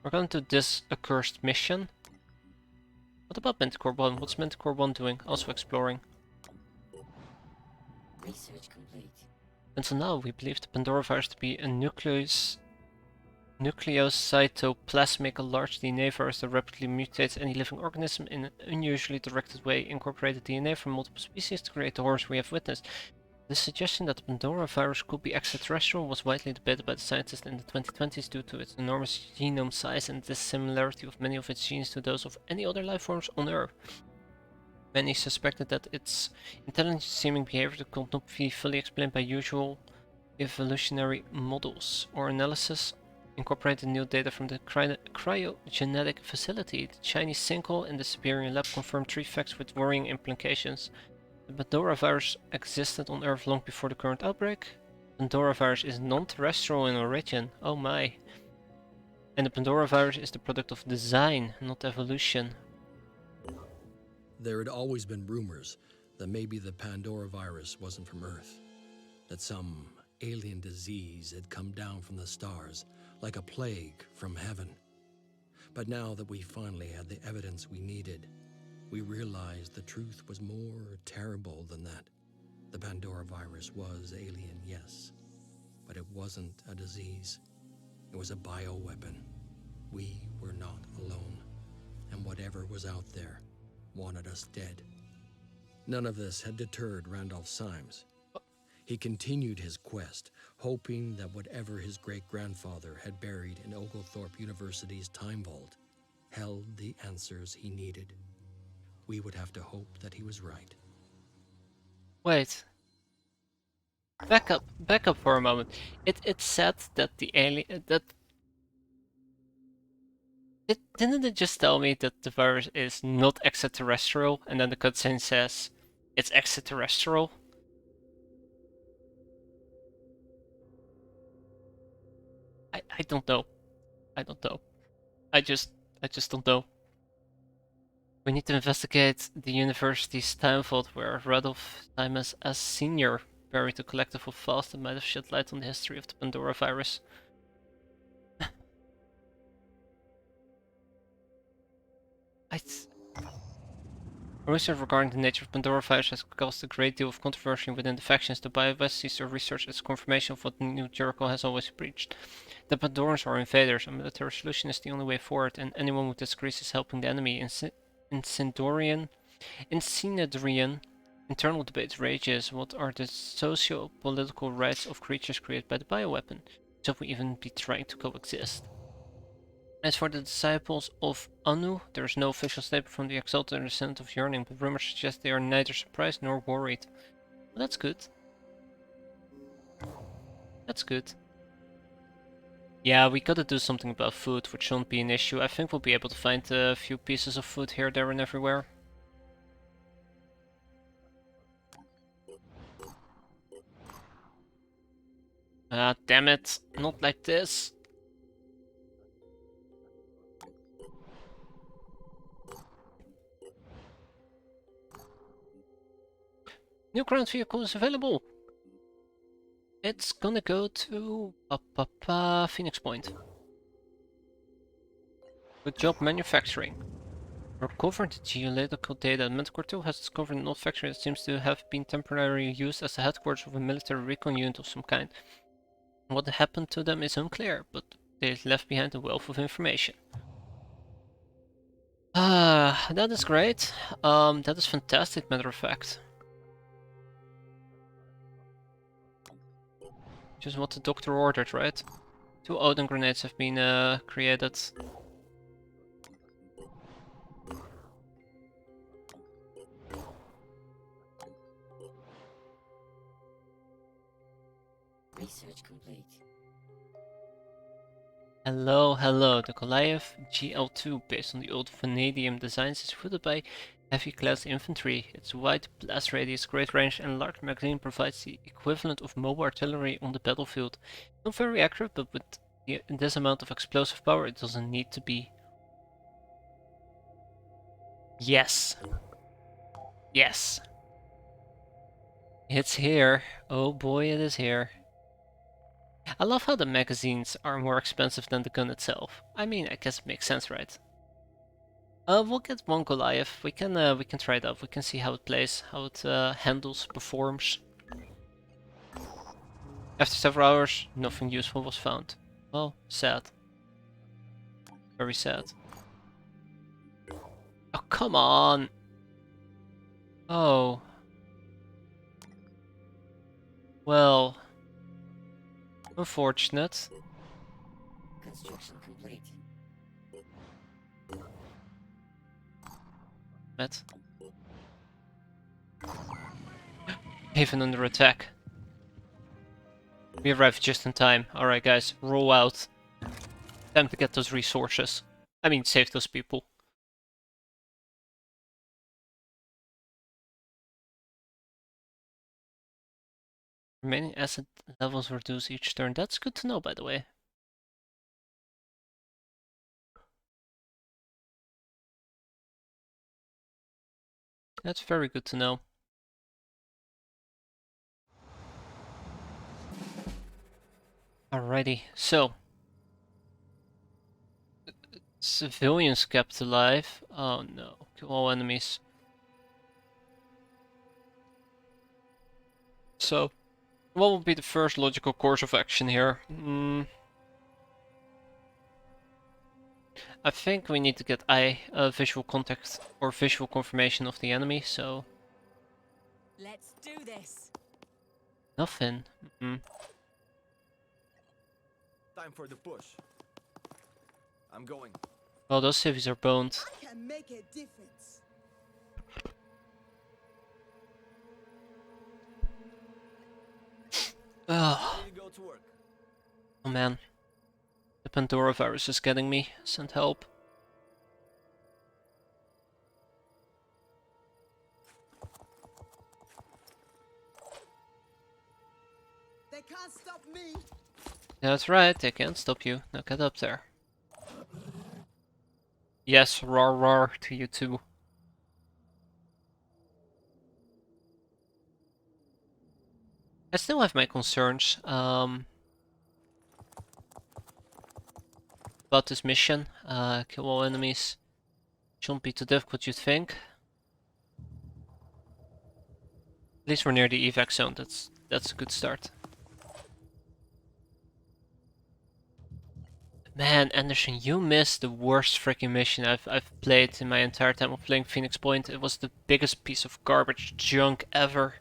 We're going to this accursed mission. What about Manticore 1? What's Manticore 1 doing? Also exploring. Research complete. Until now, we believed the Pandora virus to be a nucleocytoplasmic, a large DNA virus that rapidly mutates any living organism in an unusually directed way, incorporated DNA from multiple species to create the horrors we have witnessed. The suggestion that the Pandora virus could be extraterrestrial was widely debated by the scientists in the 2020s due to its enormous genome size and the similarity of many of its genes to those of any other life forms on Earth. Many suspected that its intelligent-seeming behavior could not be fully explained by usual evolutionary models or analysis. Incorporated new data from the cryogenetic facility. The Chinese sinkhole in the Siberian lab confirmed 3 facts with worrying implications. The Pandora virus existed on Earth long before the current outbreak. The Pandora virus is non-terrestrial in origin. Oh my. And the Pandora virus is the product of design, not evolution. There had always been rumors that maybe the Pandora virus wasn't from Earth, that some alien disease had come down from the stars, like a plague from heaven. But now that we finally had the evidence we needed, we realized the truth was more terrible than that. The Pandora virus was alien, yes, but it wasn't a disease. It was a bioweapon. We were not alone, and whatever was out there wanted us dead. None of this had deterred Randolph Symes. He continued his quest, hoping that whatever his great-grandfather had buried in Oglethorpe University's time vault held the answers he needed. We would have to hope that he was right. Wait. Back up for a moment. It said that the alien didn't it just tell me that the virus is not extraterrestrial, and then the cutscene says it's extraterrestrial? I don't know. I don't know. I just don't know. We need to investigate the university's time vault where Rudolf Simes as Sr. buried a collective of files that might have shed light on the history of the Pandora virus. Research regarding the nature of Pandora virus has caused a great deal of controversy within the factions. The BioWest sees their research as confirmation of what New Jericho has always preached. The Pandorans are invaders. A military solution is the only way forward, and anyone who disagrees is helping the enemy. Incendiarian, internal debate rages. What are the socio-political rights of creatures created by the bioweapon? Should we even be trying to coexist? As for the disciples of Anu, there is no official statement from the exalted descendant of Yearning, but rumors suggest they are neither surprised nor worried. Well, that's good. That's good. Yeah, we gotta do something about food, which shouldn't be an issue. I think we'll be able to find a few pieces of food here, there, and everywhere. Ah, damn it. Not like this. New ground vehicle is available. It's gonna go to Phoenix Point. Good job manufacturing. Recovered geological data. Manticore 2 has discovered an old factory that seems to have been temporarily used as the headquarters of a military recon unit of some kind. What happened to them is unclear, but they left behind a wealth of information. That is great. That is fantastic, matter of fact. Just what the doctor ordered, right? 2 Odin grenades have been created. Research complete. Hello, hello. The Goliath GL2, based on the old Vanadium designs, is footed by heavy class infantry. Its wide blast radius, great range, and large magazine provides the equivalent of mobile artillery on the battlefield. Not very accurate, but with this amount of explosive power, it doesn't need to be. Yes. Yes. It's here. Oh boy, it is here. I love how the magazines are more expensive than the gun itself. I mean, I guess it makes sense, right? We'll get one Goliath. We can try it out. We can see how it plays, how it handles, performs. After several hours, nothing useful was found. Well, sad. Very sad. Oh, come on! Oh. Well. Unfortunate. Construction complete. Met. Haven under attack. We arrived just in time. Alright guys, roll out. Time to get those resources. I mean, save those people. Remaining asset levels reduce each turn. That's good to know, by the way. That's very good to know. Alrighty, so. Civilians kept alive. Oh no, kill all enemies. So, what will be the first logical course of action here? I think we need to get visual contact or visual confirmation of the enemy, so... Let's do this. Nothing. Time for the push. I'm going. Well, those civvies are boned. I can make a difference. Oh. Ready to go to work. Oh man. The Pandora virus is getting me. Send help. They can't stop me. That's right, they can't stop you. Now get up there. Yes, roar roar to you too. I still have my concerns about this mission. Kill all enemies. Shouldn't be too difficult, you'd think. At least we're near the evac zone. That's a good start. Man, Anderson, you missed the worst freaking mission I've played in my entire time of playing Phoenix Point. It was the biggest piece of garbage junk ever.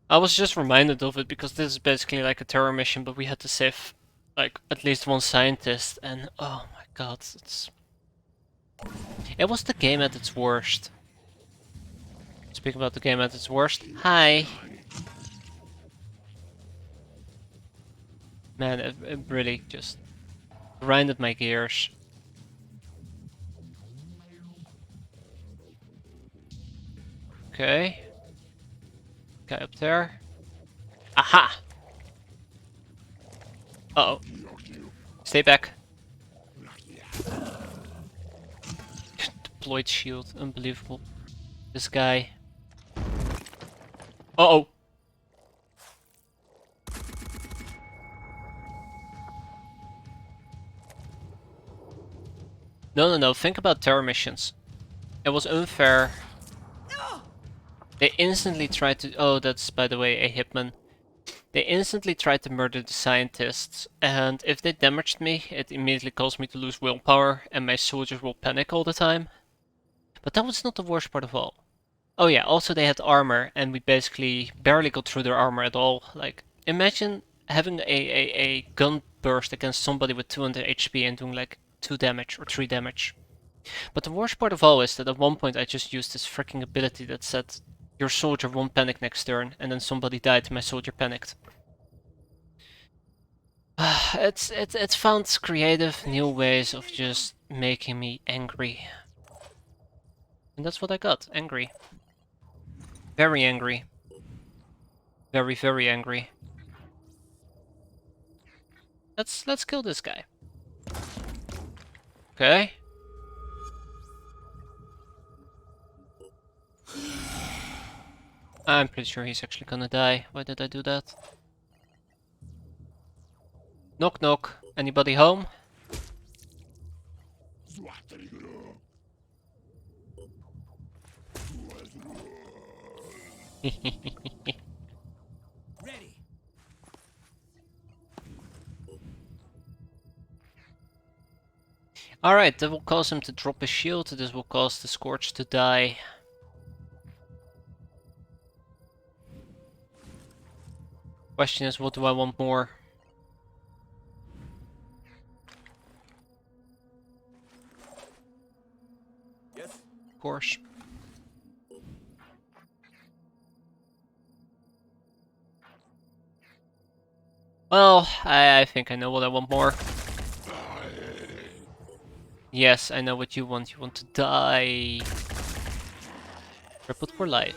I was just reminded of it because this is basically like a terror mission, but we had to save like at least one scientist, and oh my god, it was the game at its worst. Speaking about the game at its worst, hi. Man, it really just grinded my gears. Okay. Guy up there. Aha! Uh-oh. Stay back. Deployed shield. Unbelievable. This guy. Uh-oh. No. Think about terror missions. It was unfair. They instantly tried to... Oh, that's, by the way, a hitman. They instantly tried to murder the scientists, and if they damaged me, it immediately caused me to lose willpower, and my soldiers will panic all the time. But that was not the worst part of all. Oh yeah, also they had armor, and we basically barely got through their armor at all. Like, imagine having a gun burst against somebody with 200 HP and doing like 2 damage or 3 damage. But the worst part of all is that at one point I just used this freaking ability that said, your soldier won't panic next turn, and then somebody died and my soldier panicked. It's found creative new ways of just making me angry. And that's what I got, angry. Very angry. Very, very angry. Let's kill this guy. Okay. I'm pretty sure he's actually gonna die. Why did I do that? Knock knock. Anybody home? Ready. Alright, that will cause him to drop his shield. This will cause the Scorch to die. Question is, what do I want more? Yes? Of course. Well, I think I know what I want more. Yes, I know what you want. You want to die. Crippled for life.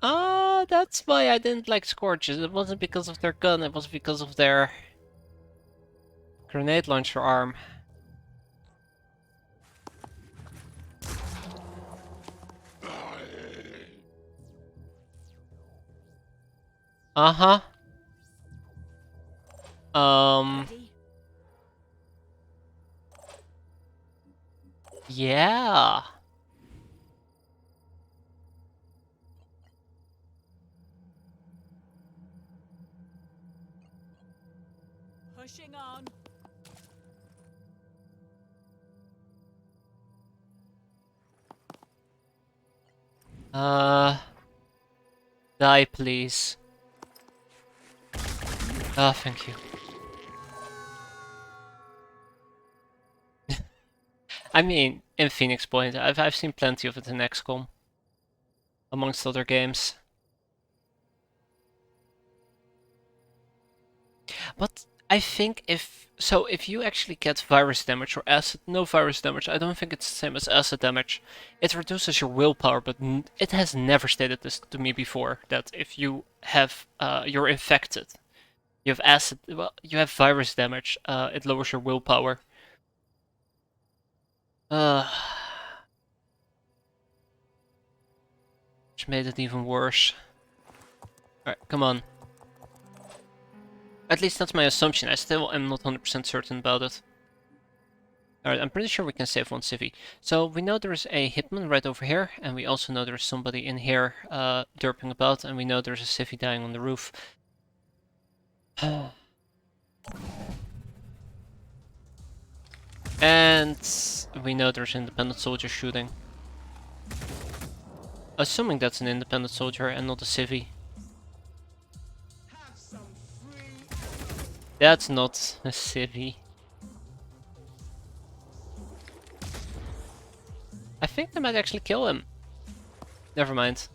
Ah, that's why I didn't like Scorches. It wasn't because of their gun, it was because of their grenade launcher arm. Uh-huh. Yeah. Pushing on. Die please. Ah, thank you. I mean, in Phoenix Point, I've seen plenty of it in XCOM, amongst other games. But I think if you actually get virus damage or acid, no virus damage, I don't think it's the same as acid damage. It reduces your willpower, but it has never stated this to me before, that if you have you're infected, you have acid, well, you have virus damage, it lowers your willpower. Which made it even worse. Alright, come on. At least that's my assumption. I still am not 100% certain about it. Alright, I'm pretty sure we can save one civvy. So we know there's a hitman right over here, and we also know there's somebody in here derping about, and we know there's a civvy dying on the roof. And we know there's independent soldiers shooting. Assuming that's an independent soldier and not a civvy. Have some free. That's not a civvy. I think they might actually kill him. Never mind.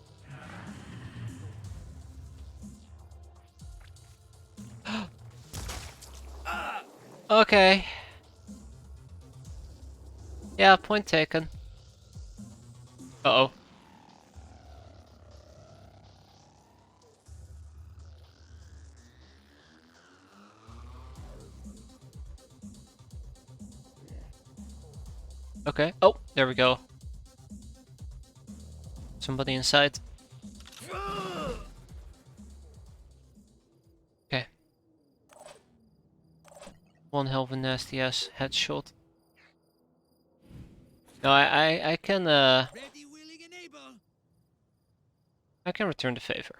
Okay. Yeah, point taken. Uh-oh. Okay. Oh, there we go. Somebody inside. Okay. One hell of a nasty ass headshot. No, I can Ready, willing, and able. I can return the favor.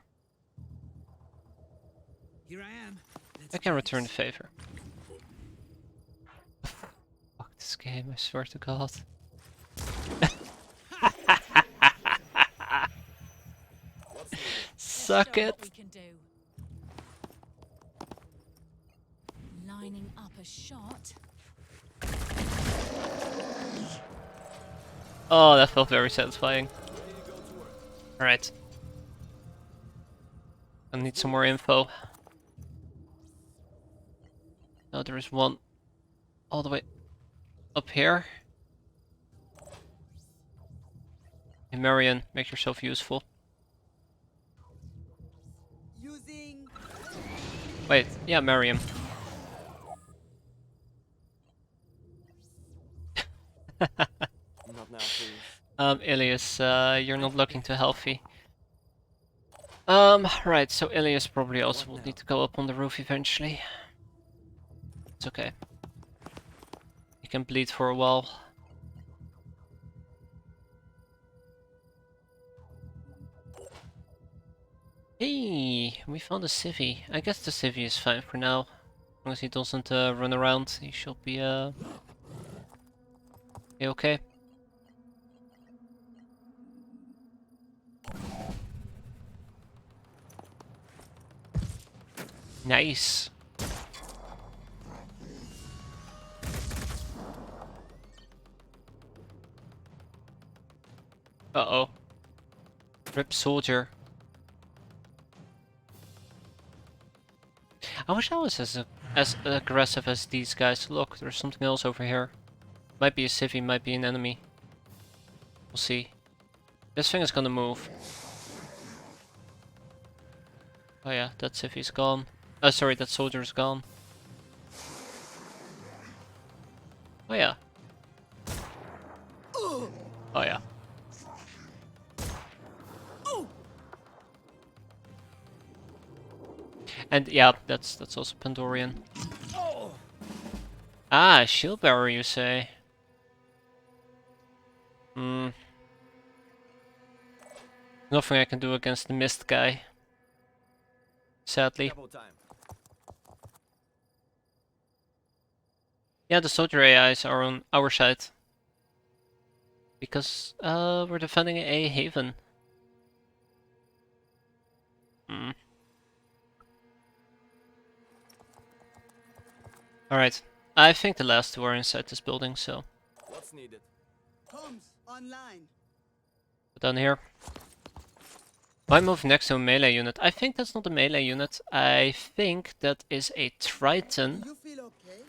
Here I am. Let's I can do return the this. favor. Fuck this game, I swear to God. Suck Show it. what we can do. Lining up a shot. Oh, that felt very satisfying. Alright. I need some more info. Now there is one all the way up here. Hey Marion, make yourself useful. Using. Wait, yeah, Marion. Not now, please. Ilias, you're not looking too healthy. Right, so Ilias probably also will need to go up on the roof eventually. It's okay. He can bleed for a while. Hey, we found a civvy. I guess the civvy is fine for now. As long as he doesn't run around, he should be okay. Nice. Uh-oh. Rip soldier. I wish I was as aggressive as these guys. Look, there's something else over here. Might be a civvy, might be an enemy. We'll see. This thing is gonna move. Oh yeah, that civvy's gone. Sorry, that soldier's gone. Oh yeah. Oh yeah. And yeah, that's also Pandorian. Ah, shield bearer, you say? Hmm. Nothing I can do against the mist guy. Sadly. Double time. Yeah, the soldier AIs are on our side. Because we're defending a haven. Hmm. Alright. I think the last two are inside this building, so What's needed? Comms online. put down here. Why move next to a melee unit? I think that's not a melee unit. I think that is a Triton. You feel okay?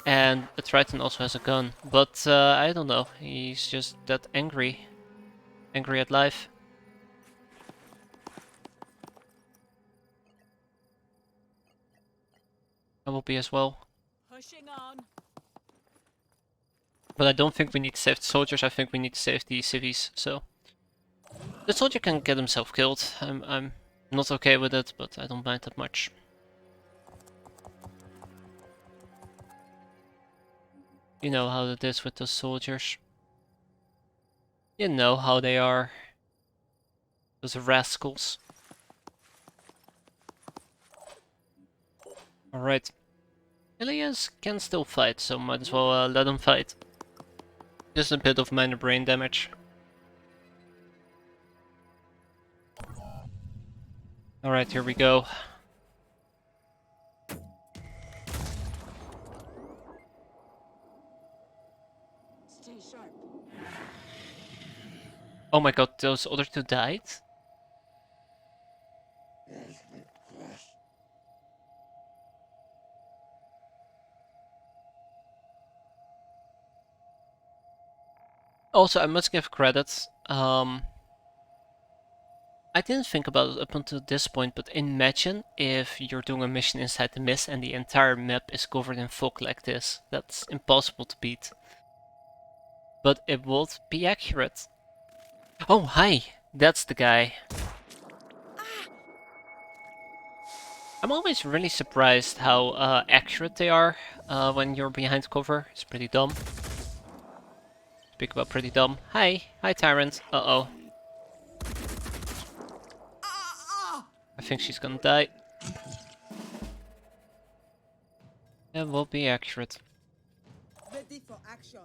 And the Triton also has a gun. But I don't know. He's just that angry. Angry at life. I will be as well. Pushing on. But I don't think we need to save the soldiers. I think we need to save the civvies. So the soldier can get himself killed. I'm not okay with it, but I don't mind that much. You know how it is with those soldiers. You know how they are. Those rascals. Alright. Ilias can still fight, so might as well let him fight. Just a bit of minor brain damage. Alright, here we go. Stay sharp. Oh my god, those other two died? Also, I must give credit. I didn't think about it up until this point, but imagine if you're doing a mission inside the mist and the entire map is covered in fog like this. That's impossible to beat. But it would be accurate. Oh, hi! That's the guy. I'm always really surprised how accurate they are when you're behind cover. It's pretty dumb. Speak about pretty dumb. Hi! Hi, Tyrant. Uh-oh. I think she's gonna die. It will be accurate. Ready for action.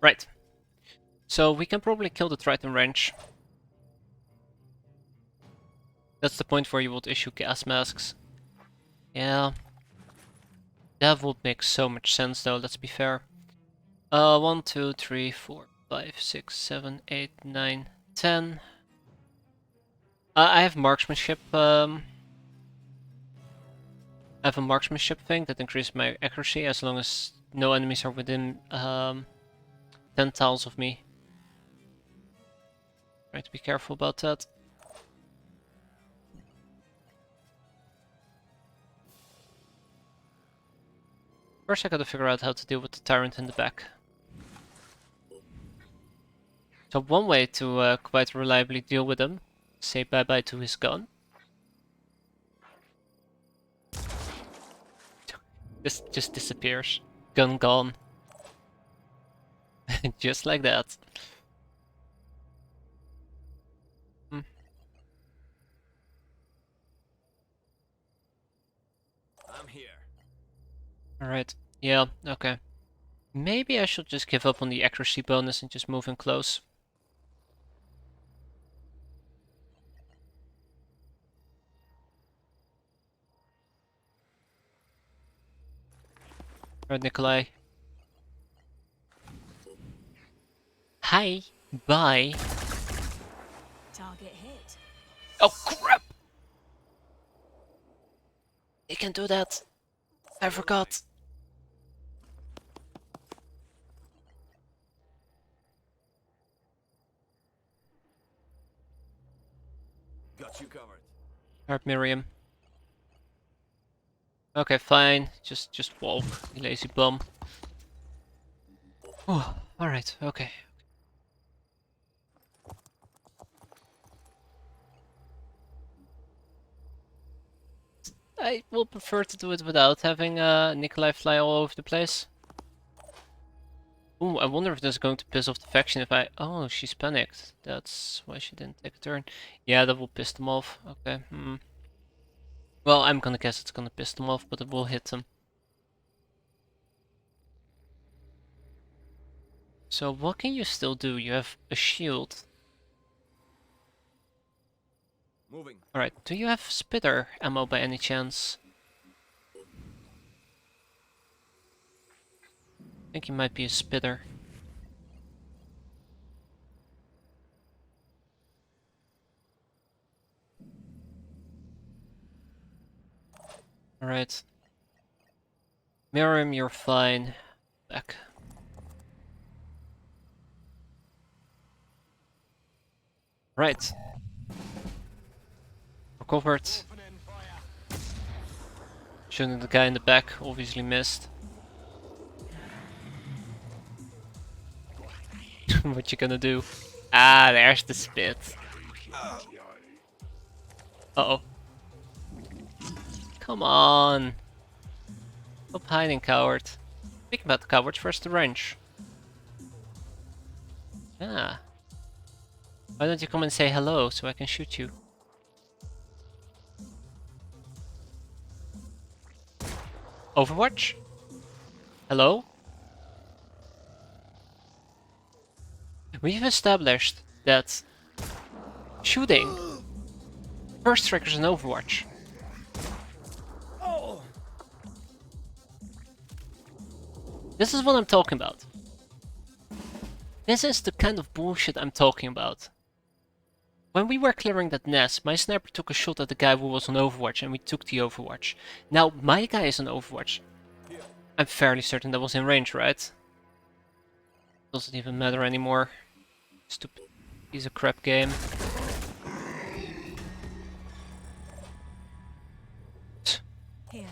Right. So we can probably kill the Triton Wrench. That's the point where you would issue gas masks. Yeah. That would make so much sense though, let's be fair. 1, 2, 3, 4, 5, 6, 7, 8, 9, 10. I have marksmanship. I have a marksmanship thing that increases my accuracy as long as no enemies are within 10 tiles of me. Try to be careful about that. First I gotta figure out how to deal with the Tyrant in the back. So one way to quite reliably deal with him, say bye bye to his gun. This just disappears. Gun gone. Just like that. I'm here. Alright, yeah, okay. Maybe I should just give up on the accuracy bonus and just move in close. Alright, Nikolai. Hi, bye. Target hit. Oh crap! He can do that. I forgot. Got you covered. Alright, Miriam. Okay, fine. Just walk, you lazy bum. Oh, alright, okay. I will prefer to do it without having Nikolai fly all over the place. Ooh, I wonder if this is going to piss off the faction if I... Oh, she's panicked. That's why she didn't take a turn. Yeah, that will piss them off. Okay, Well, I'm gonna guess it's gonna piss them off, but it will hit them. So what can you still do? You have a shield. Moving. Alright, do you have spitter ammo by any chance? I think he might be a spitter. Alright. Miriam, you're fine. Back. Right. Recovered. Shooting the guy in the back, obviously missed. What you gonna do? Ah, there's the spit. Uh-oh. Come on. Stop hiding, coward. Speaking about the cowards, where's the wrench? Ah. Why don't you come and say hello so I can shoot you? Overwatch? Hello? We've established that shooting First triggers in Overwatch. This is what I'm talking about. This is the kind of bullshit I'm talking about. When we were clearing that nest, my sniper took a shot at the guy who was on Overwatch and we took the Overwatch. Now my guy is on Overwatch. I'm fairly certain that was in range, right? Doesn't even matter anymore. Stupid piece of crap game. Here.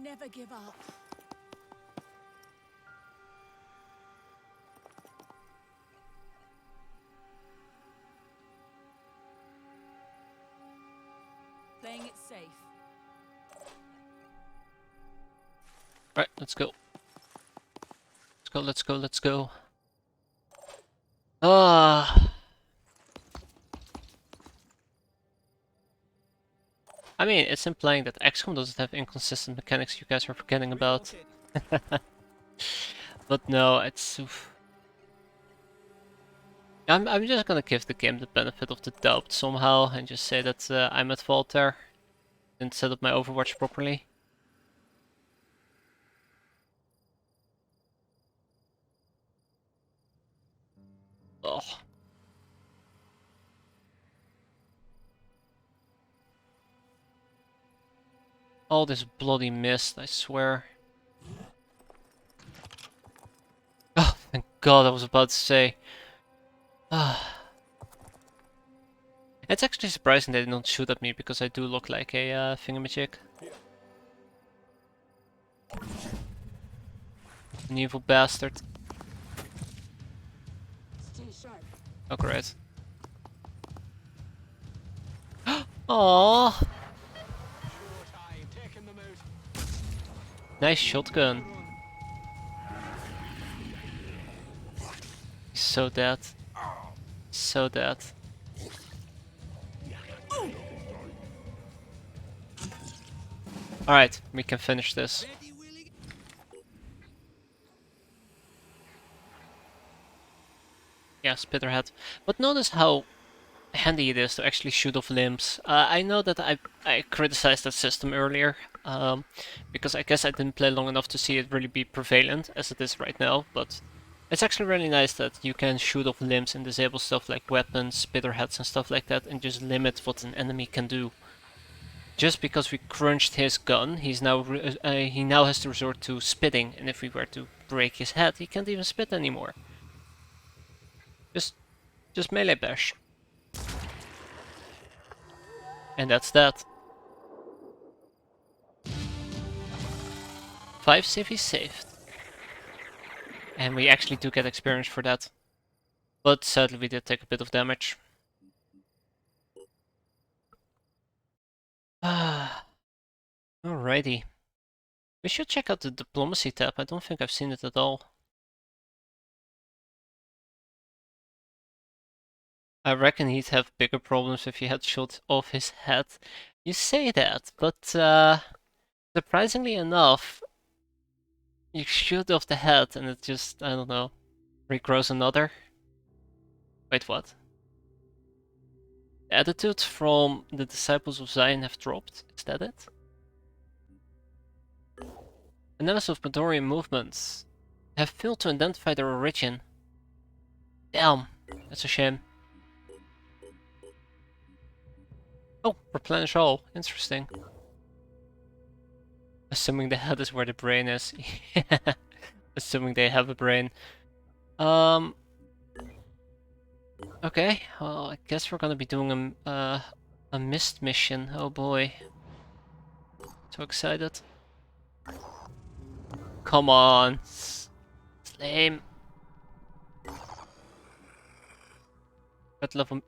Never give up. Playing it safe. Right, let's go. Let's go. Ah. I mean, it's implying that XCOM doesn't have inconsistent mechanics you guys are forgetting about. But no, it's... Oof. I'm just gonna give the game the benefit of the doubt somehow and just say that I'm at fault there. Didn't set up my Overwatch properly. Oh. All this bloody mist, I swear. Oh, thank God, I was about to say. It's actually surprising they don't shoot at me because I do look like a thingamajig. An evil bastard. Oh, great. Aww. Nice shotgun. He's so dead. So dead. Alright, we can finish this. Yeah, Spitterhead. But notice how handy it is to actually shoot off limbs. I know that I criticized that system earlier, because I guess I didn't play long enough to see it really be prevalent as it is right now, but it's actually really nice that you can shoot off limbs and disable stuff like weapons, spitterheads and stuff like that and just limit what an enemy can do. Just because we crunched his gun, he now has to resort to spitting, and if we were to break his head, he can't even spit anymore. Just melee bash. And that's that. 5 civvies saved. And we actually do get experience for that. But sadly we did take a bit of damage. Alrighty. We should check out the diplomacy tab. I don't think I've seen it at all. I reckon he'd have bigger problems if he had shot off his head. You say that, but surprisingly enough, you shoot off the head and it just, I don't know, regrows another. Wait, what? The attitude from the Disciples of Zion have dropped, is that it? Analysis of Pandorian movements have failed to identify their origin. Damn, that's a shame. Oh, replenish all. Interesting. Assuming the head is where the brain is. Assuming they have a brain. Okay, well, I guess we're gonna be doing a mist mission. Oh boy. So excited. Come on. It's lame. Battle of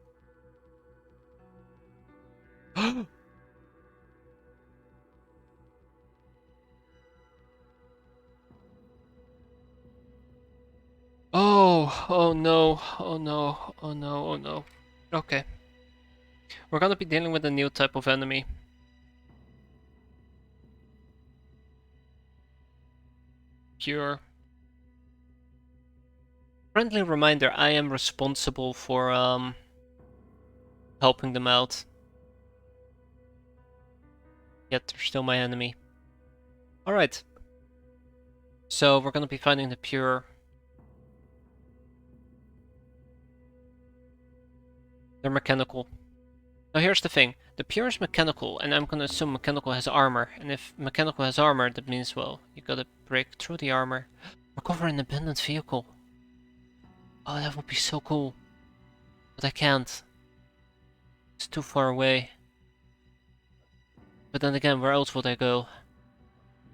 oh no, oh no, oh no, oh no. Okay. We're gonna be dealing with a new type of enemy. pure. Friendly reminder, I am responsible for helping them out. Yet they're still my enemy. Alright. So we're gonna be finding the pure. They're mechanical. Now here's the thing. The pure is mechanical, and I'm gonna assume mechanical has armor. And if mechanical has armor, that means, well, you gotta break through the armor. Recover an abandoned vehicle. Oh, that would be so cool. But I can't. It's too far away. But then again, where else would I go?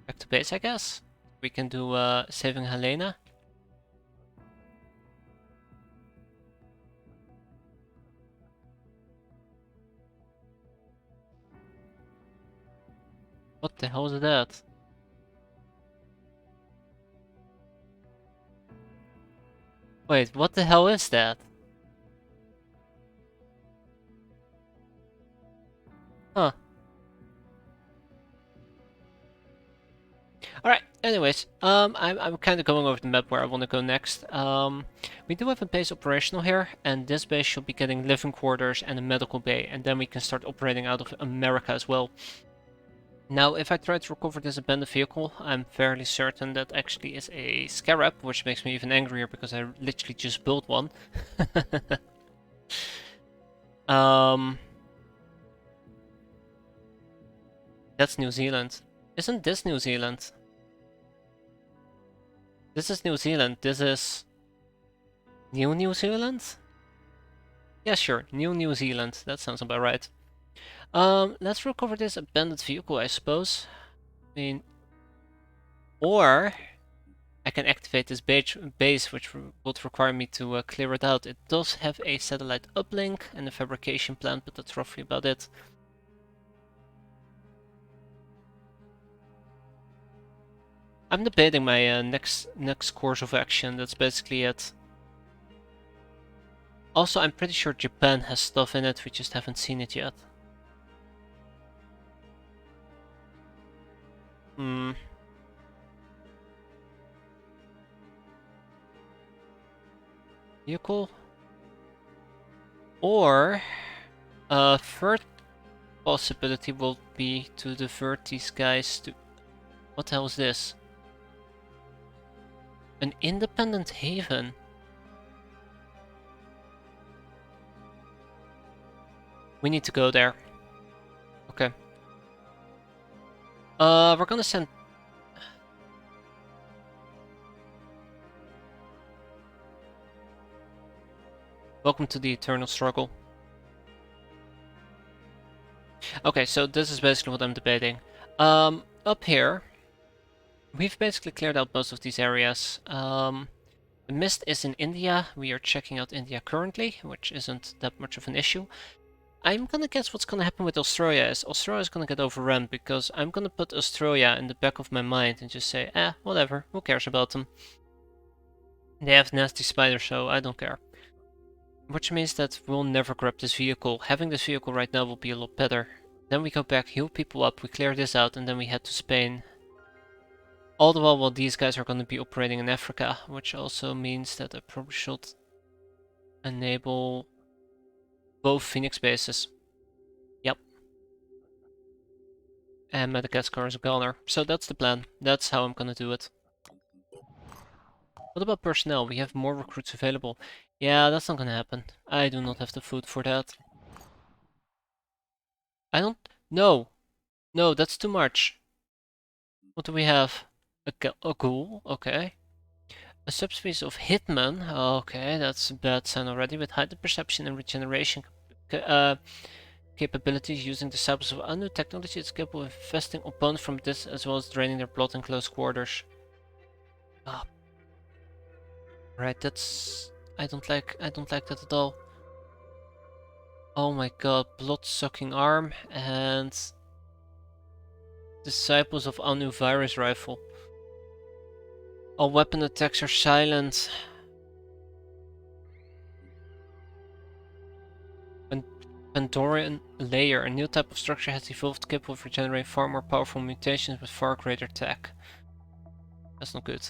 Back to base, I guess? We can do saving Helena. What the hell is that? Wait, what the hell is that? Huh. Alright, anyways, I'm kind of going over the map where I want to go next. We do have a base operational here, and this base should be getting living quarters and a medical bay, and then we can start operating out of America as well. Now, if I try to recover this abandoned vehicle, I'm fairly certain that actually is a Scarab, which makes me even angrier because I literally just built one. That's New Zealand. Isn't this New Zealand? This is New Zealand. This is New Zealand? Yeah, sure. New Zealand. That sounds about right. Let's recover this abandoned vehicle, I suppose. I mean, or I can activate this base, which would require me to clear it out. It does have a satellite uplink and a fabrication plant, but that's roughly about it. I'm debating my next course of action. That's basically it. Also, I'm pretty sure Japan has stuff in it. We just haven't seen it yet. Vehicle. Or a third possibility will be to divert these guys to... What the hell is this? An independent haven. We need to go there. Okay. We're gonna send... Welcome to the eternal struggle. Okay, so this is basically what I'm debating. Up here, we've basically cleared out most of these areas. The mist is in India. We are checking out India currently, which isn't that much of an issue. I'm gonna guess what's gonna happen with Australia is Australia is gonna get overrun, because I'm gonna put Australia in the back of my mind and just say, whatever, who cares about them? They have nasty spiders, so I don't care. Which means that we'll never grab this vehicle. Having this vehicle right now will be a lot better. Then we go back, heal people up, we clear this out, and then we head to Spain. All the while these guys are gonna be operating in Africa, which also means that I probably should enable both Phoenix bases. Yep. And Madagascar is a goner. So that's the plan. That's how I'm gonna do it. What about personnel? We have more recruits available. Yeah, that's not gonna happen. I do not have the food for that. I don't... No! No, that's too much. What do we have? A ghoul? Okay. A subspecies of hitman? Okay, that's a bad sign already. With heightened perception and regeneration capabilities using disciples of Anu technology, it's capable of infesting opponents from this as well as draining their blood in close quarters. Right, that's... I don't like that at all. Oh my god, blood-sucking arm and disciples of Anu virus rifle. All weapon attacks are silent. Pandorian layer, a new type of structure has evolved capable of regenerating far more powerful mutations with far greater tech. That's not good.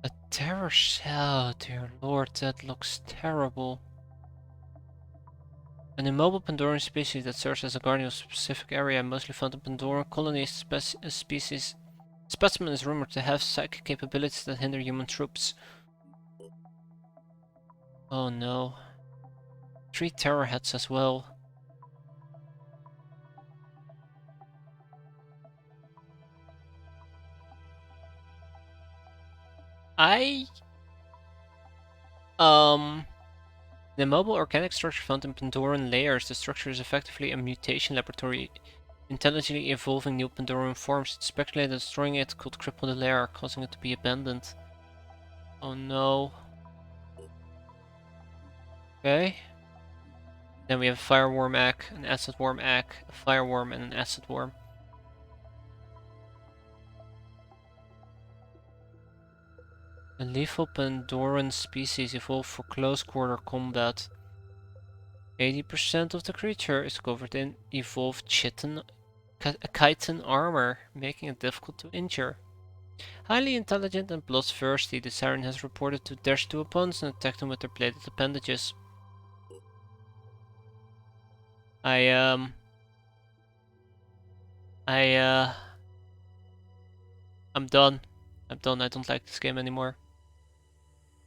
A terror cell, dear lord, that looks terrible. An immobile Pandoran species that serves as a guardian of a specific area, mostly found in Pandoran colonies. Species specimen is rumored to have psychic capabilities that hinder human troops. Oh no. 3 terror heads as well. The mobile organic structure found in Pandoran layers. The structure is effectively a mutation laboratory, intelligently evolving new Pandoran forms. It's speculated that destroying it could cripple the layer, causing it to be abandoned. Oh no. Okay. Then we have a fireworm egg, an acid worm egg, a fireworm, and an acid worm. A lethal Pandoran species evolved for close quarter combat. 80% of the creature is covered in evolved chitin chitin armor, making it difficult to injure. Highly intelligent and bloodthirsty, the siren has reported to dash to opponents and attack them with their bladed appendages. I'm done. I'm done. I don't like this game anymore.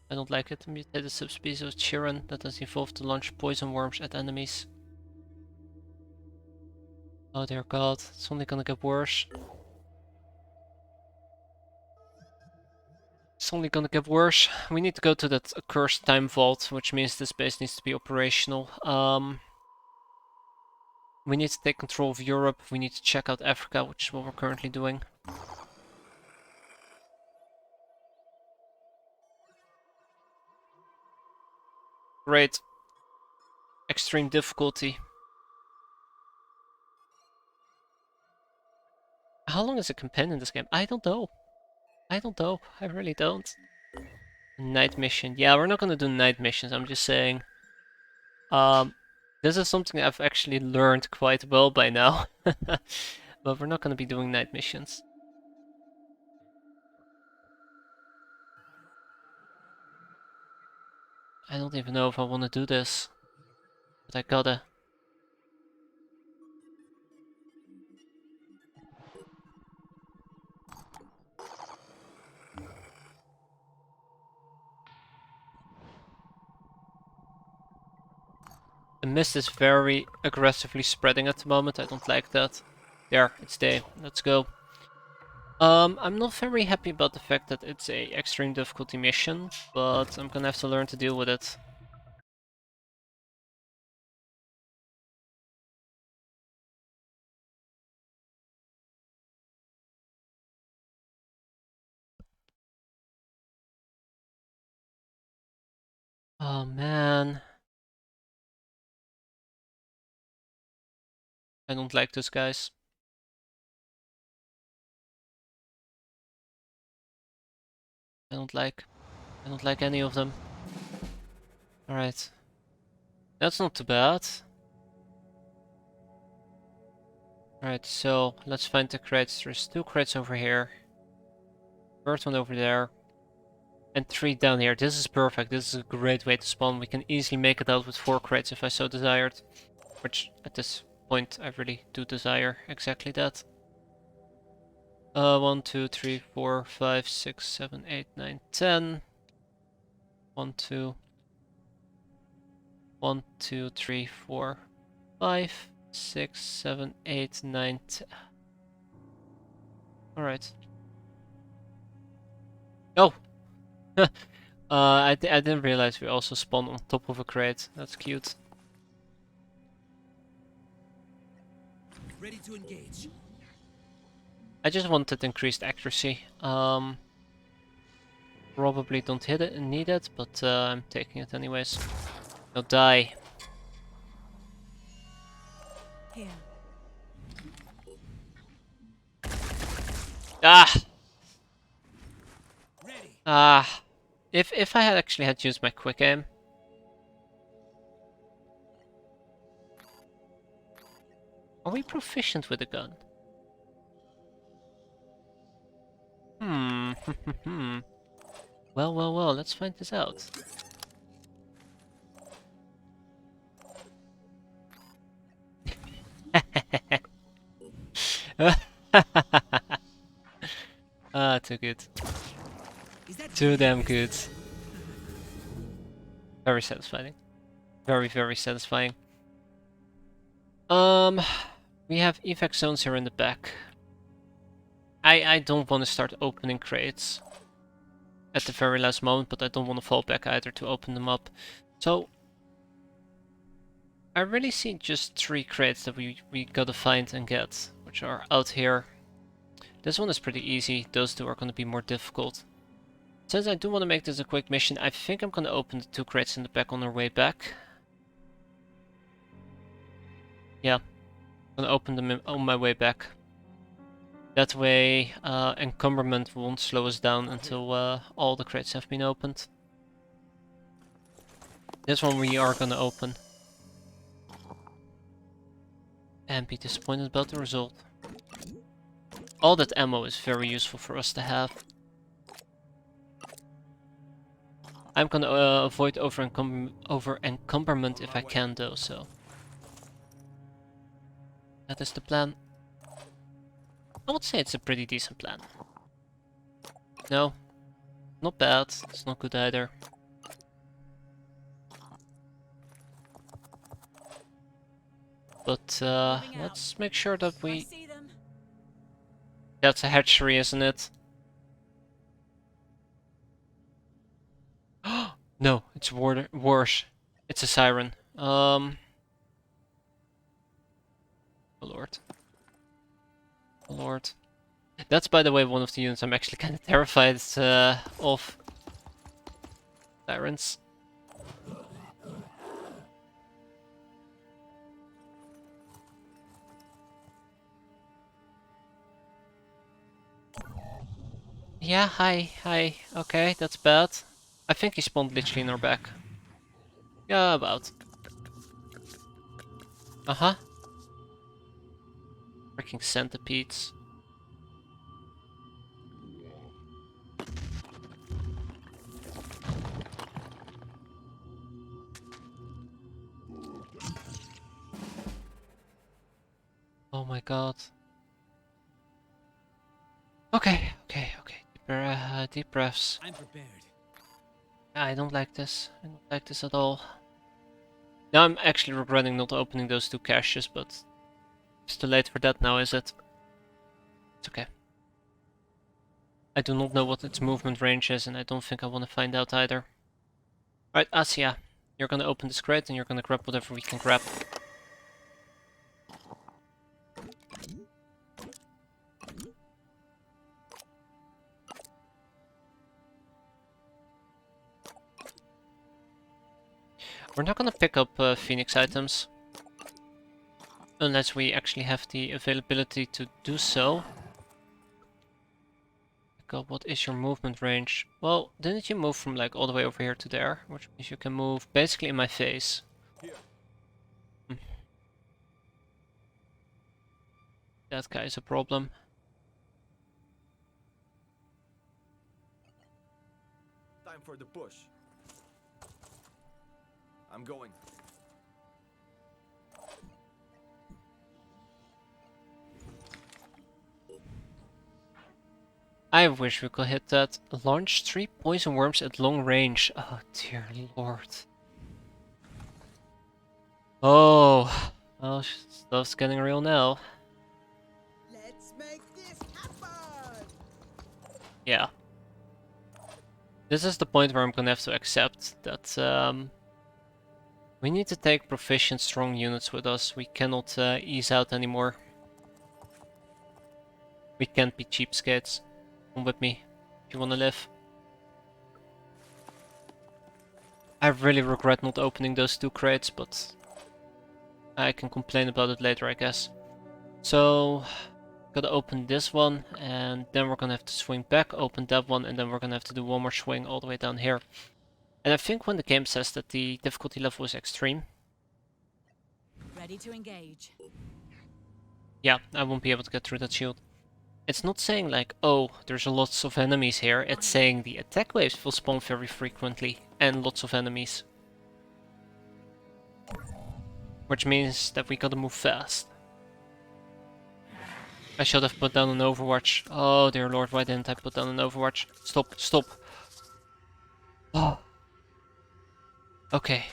I don't like it. A mutated subspecies of Chiron that has evolved to launch poison worms at enemies. Oh dear god, it's only gonna get worse. It's only gonna get worse. We need to go to that accursed time vault, which means this base needs to be operational. We need to take control of Europe. We need to check out Africa, which is what we're currently doing. Great. Extreme difficulty. How long is a campaign in this game? I don't know. I don't know. I really don't. Night mission. Yeah, we're not gonna do night missions. I'm just saying. This is something I've actually learned quite well by now. But we're not gonna be doing night missions. I don't even know if I want to do this. But I gotta. The mist is very aggressively spreading at the moment. I don't like that. There, it's day. Let's go. I'm not very happy about the fact that it's a extreme difficulty mission, but I'm gonna have to learn to deal with it. Oh man. I don't like those guys. I don't like any of them. Alright. That's not too bad. Alright, so let's find the crates. There's 2 crates over here. First one over there. And 3 down here. This is perfect. This is a great way to spawn. We can easily make it out with 4 crates if I so desired. Which, at this point, I really do desire exactly that. 1, 2, 3, 4, 5, 6, 7, 8, 9, 10. 1, 2. 1, 2, 3, 4, 5, 6, 7, 8, 9, 10. Alright. Oh! I didn't realize we also spawn on top of a crate. That's cute. Ready to engage. I just wanted increased accuracy. Probably don't hit it and need it, but I'm taking it anyways. Now die. Here. Ah! Ready. Ah! If I had actually had used my quick aim. Are we proficient with the gun? Well, well, well, let's find this out. Ah, too good. Is that Too damn really good. Very satisfying. Very, very satisfying. We have evac zones here in the back. I don't want to start opening crates at the very last moment, but I don't want to fall back either to open them up. So I really see just 3 crates that we gotta find and get, which are out here. This one is pretty easy, those 2 are gonna be more difficult. Since I do want to make this a quick mission, I think I'm gonna open the 2 crates in the back on our way back. Yeah, I'm gonna open them on my way back. That way, encumberment won't slow us down until all the crates have been opened. This one we are gonna open. And be disappointed about the result. All that ammo is very useful for us to have. I'm gonna avoid over encumberment if I can though, so. That is the plan. I would say it's a pretty decent plan. No, not bad, it's not good either. But let's make sure that I we... see them. That's a hatchery, isn't it? No, it's worse. It's a siren. Oh lord. Oh lord. That's, by the way, one of the units I'm actually kind of terrified of. Sirens. Yeah, hi. Okay, that's bad. I think he spawned literally in our back. Yeah, about. Uh-huh. Freaking centipedes. Oh my god. Okay. Deep breaths. I'm prepared. I don't like this. I don't like this at all. Now I'm actually regretting not opening those 2 caches, but it's too late for that now, is it? It's okay. I do not know what its movement range is, and I don't think I want to find out either. Alright, Asia, you're gonna open this crate and you're gonna grab whatever we can grab. We're not gonna pick up Phoenix items. Unless we actually have the availability to do so. God, what is your movement range? Well, didn't you move from like all the way over here to there? Which means you can move basically in my face. That guy is a problem. Time for the push. I'm going. I wish we could hit that. Launch 3 poison worms at long range. Oh dear lord. Oh, stuff's getting real now. Let's make this happen. Yeah. This is the point where I'm gonna have to accept that we need to take proficient strong units with us. We cannot ease out anymore. We can't be cheapskates. Come with me if you wanna live. I really regret not opening those 2 crates, but I can complain about it later, I guess. So, gotta open this one, and then we're gonna have to swing back, open that one, and then we're gonna have to do one more swing all the way down here. And I think when the game says that the difficulty level is extreme, Ready to engage. yeah, I won't be able to get through that shield. It's not saying like, oh, there's lots of enemies here. It's saying the attack waves will spawn very frequently and lots of enemies. Which means that we gotta move fast. I should have put down an Overwatch. Oh dear lord, why didn't I put down an Overwatch? Stop, stop. Oh. Okay.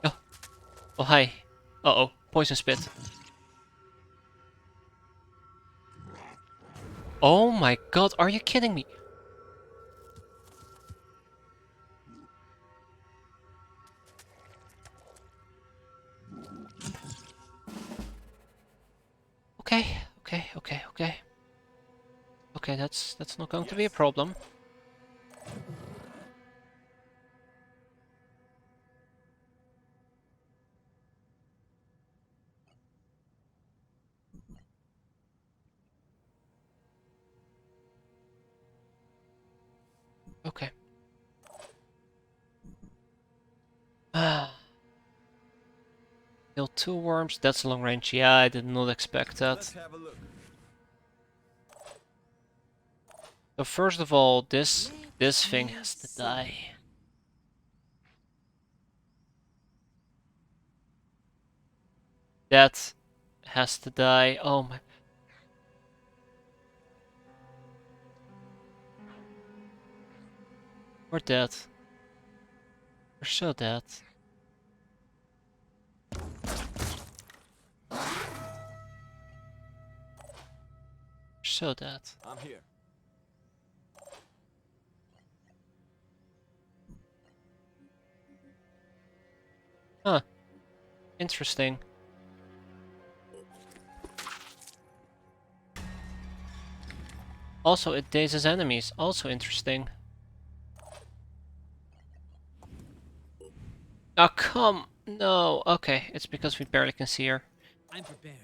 Oh, oh hi. Uh-oh, poison spit. Oh my god, are you kidding me? Okay, okay, okay, okay. Okay, that's not going to be a problem. Okay. Kill 2 worms, that's long range. Yeah, I did not expect Let's that. have a look. So first of all, this thing has to die. That has to die. Oh my. We're dead. We're so dead. We're so dead. I'm here. Huh. Interesting. Also, it dazes enemies. Also interesting. Oh, come. No. Okay, it's because we barely can see her. I'm prepared.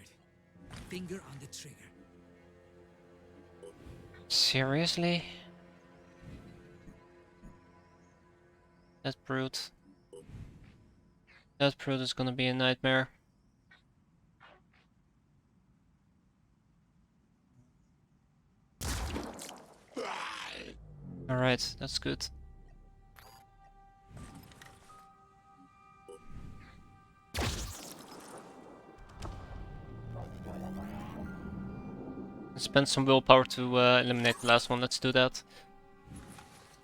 Finger on the trigger. Seriously? That brute. That brute is gonna be a nightmare. Alright, that's good. Spend some willpower to eliminate the last one. Let's do that.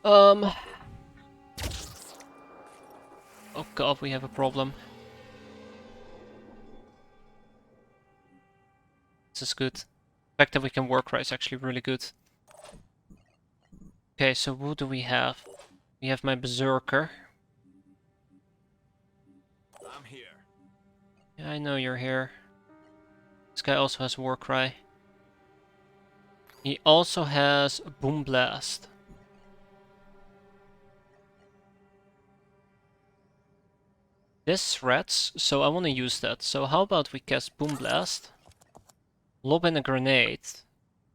Oh god, we have a problem. This is good. The fact that we can work right is actually really good. Okay, so who do we have? We have my Berserker. I'm here. Yeah, I know you're here. This guy also has Warcry. He also has Boom Blast. This threats, so I want to use that. So how about we cast Boom Blast, lob in a grenade,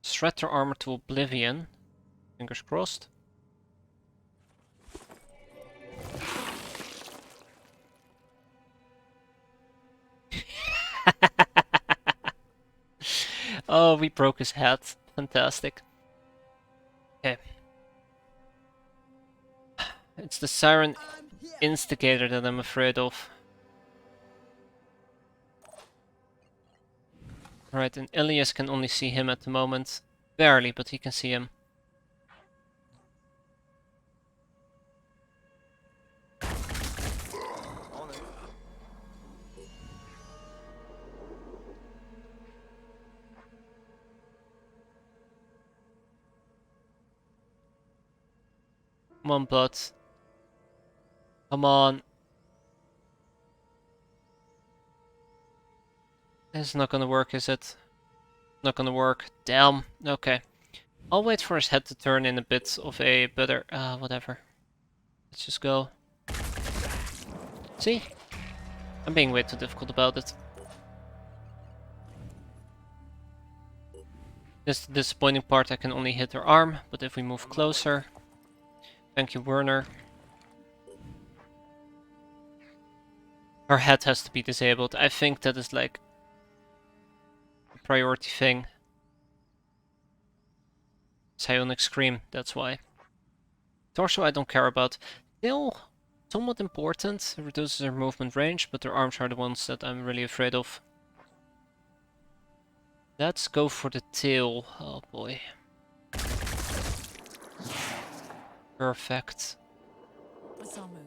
shred their armor to oblivion. Fingers crossed. Oh, we broke his head. Fantastic. Okay. It's the Siren Instigator that I'm afraid of. Alright, and Ilias can only see him at the moment. Barely, but he can see him. On it. Come on, blood. Come on. It's not gonna work, is it? Not gonna work. Damn. Okay. I'll wait for his head to turn in a bit of a better... whatever. Let's just go. See? I'm being way too difficult about it. This is the disappointing part, I can only hit her arm, but if we move closer... Thank you, Werner. Her head has to be disabled. I think that is like a priority thing. Psionic Scream, that's why. Torso I don't care about. Still somewhat important. It reduces their movement range, but their arms are the ones that I'm really afraid of. Let's go for the tail. Oh boy. Perfect. What's our move?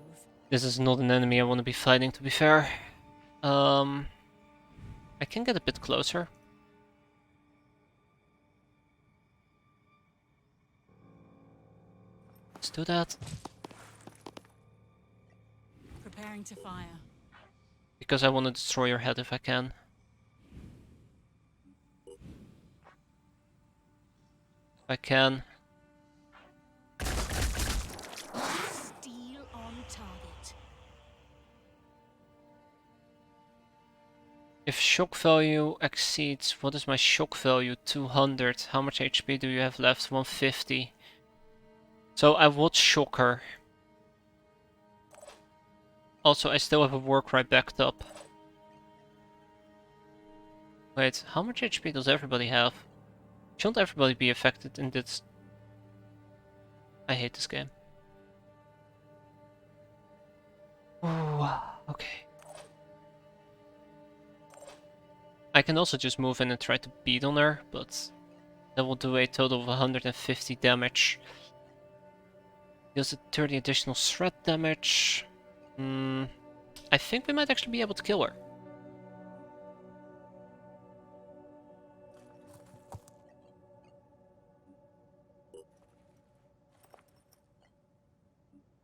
This is not an enemy I want to be fighting, to be fair. I can get a bit closer. Let's do that. Preparing to fire. Because I want to destroy your head if I can. If I can. Steel on target. If shock value exceeds, what is my shock value? 200. How much HP do you have left? 150. So I would shock her. Also, I still have a work right backed up. Wait, how much HP does everybody have? Shouldn't everybody be affected in this? I hate this game. Ooh, okay. I can also just move in and try to beat on her, but that will do a total of 150 damage. Deals 30 additional threat damage. I think we might actually be able to kill her.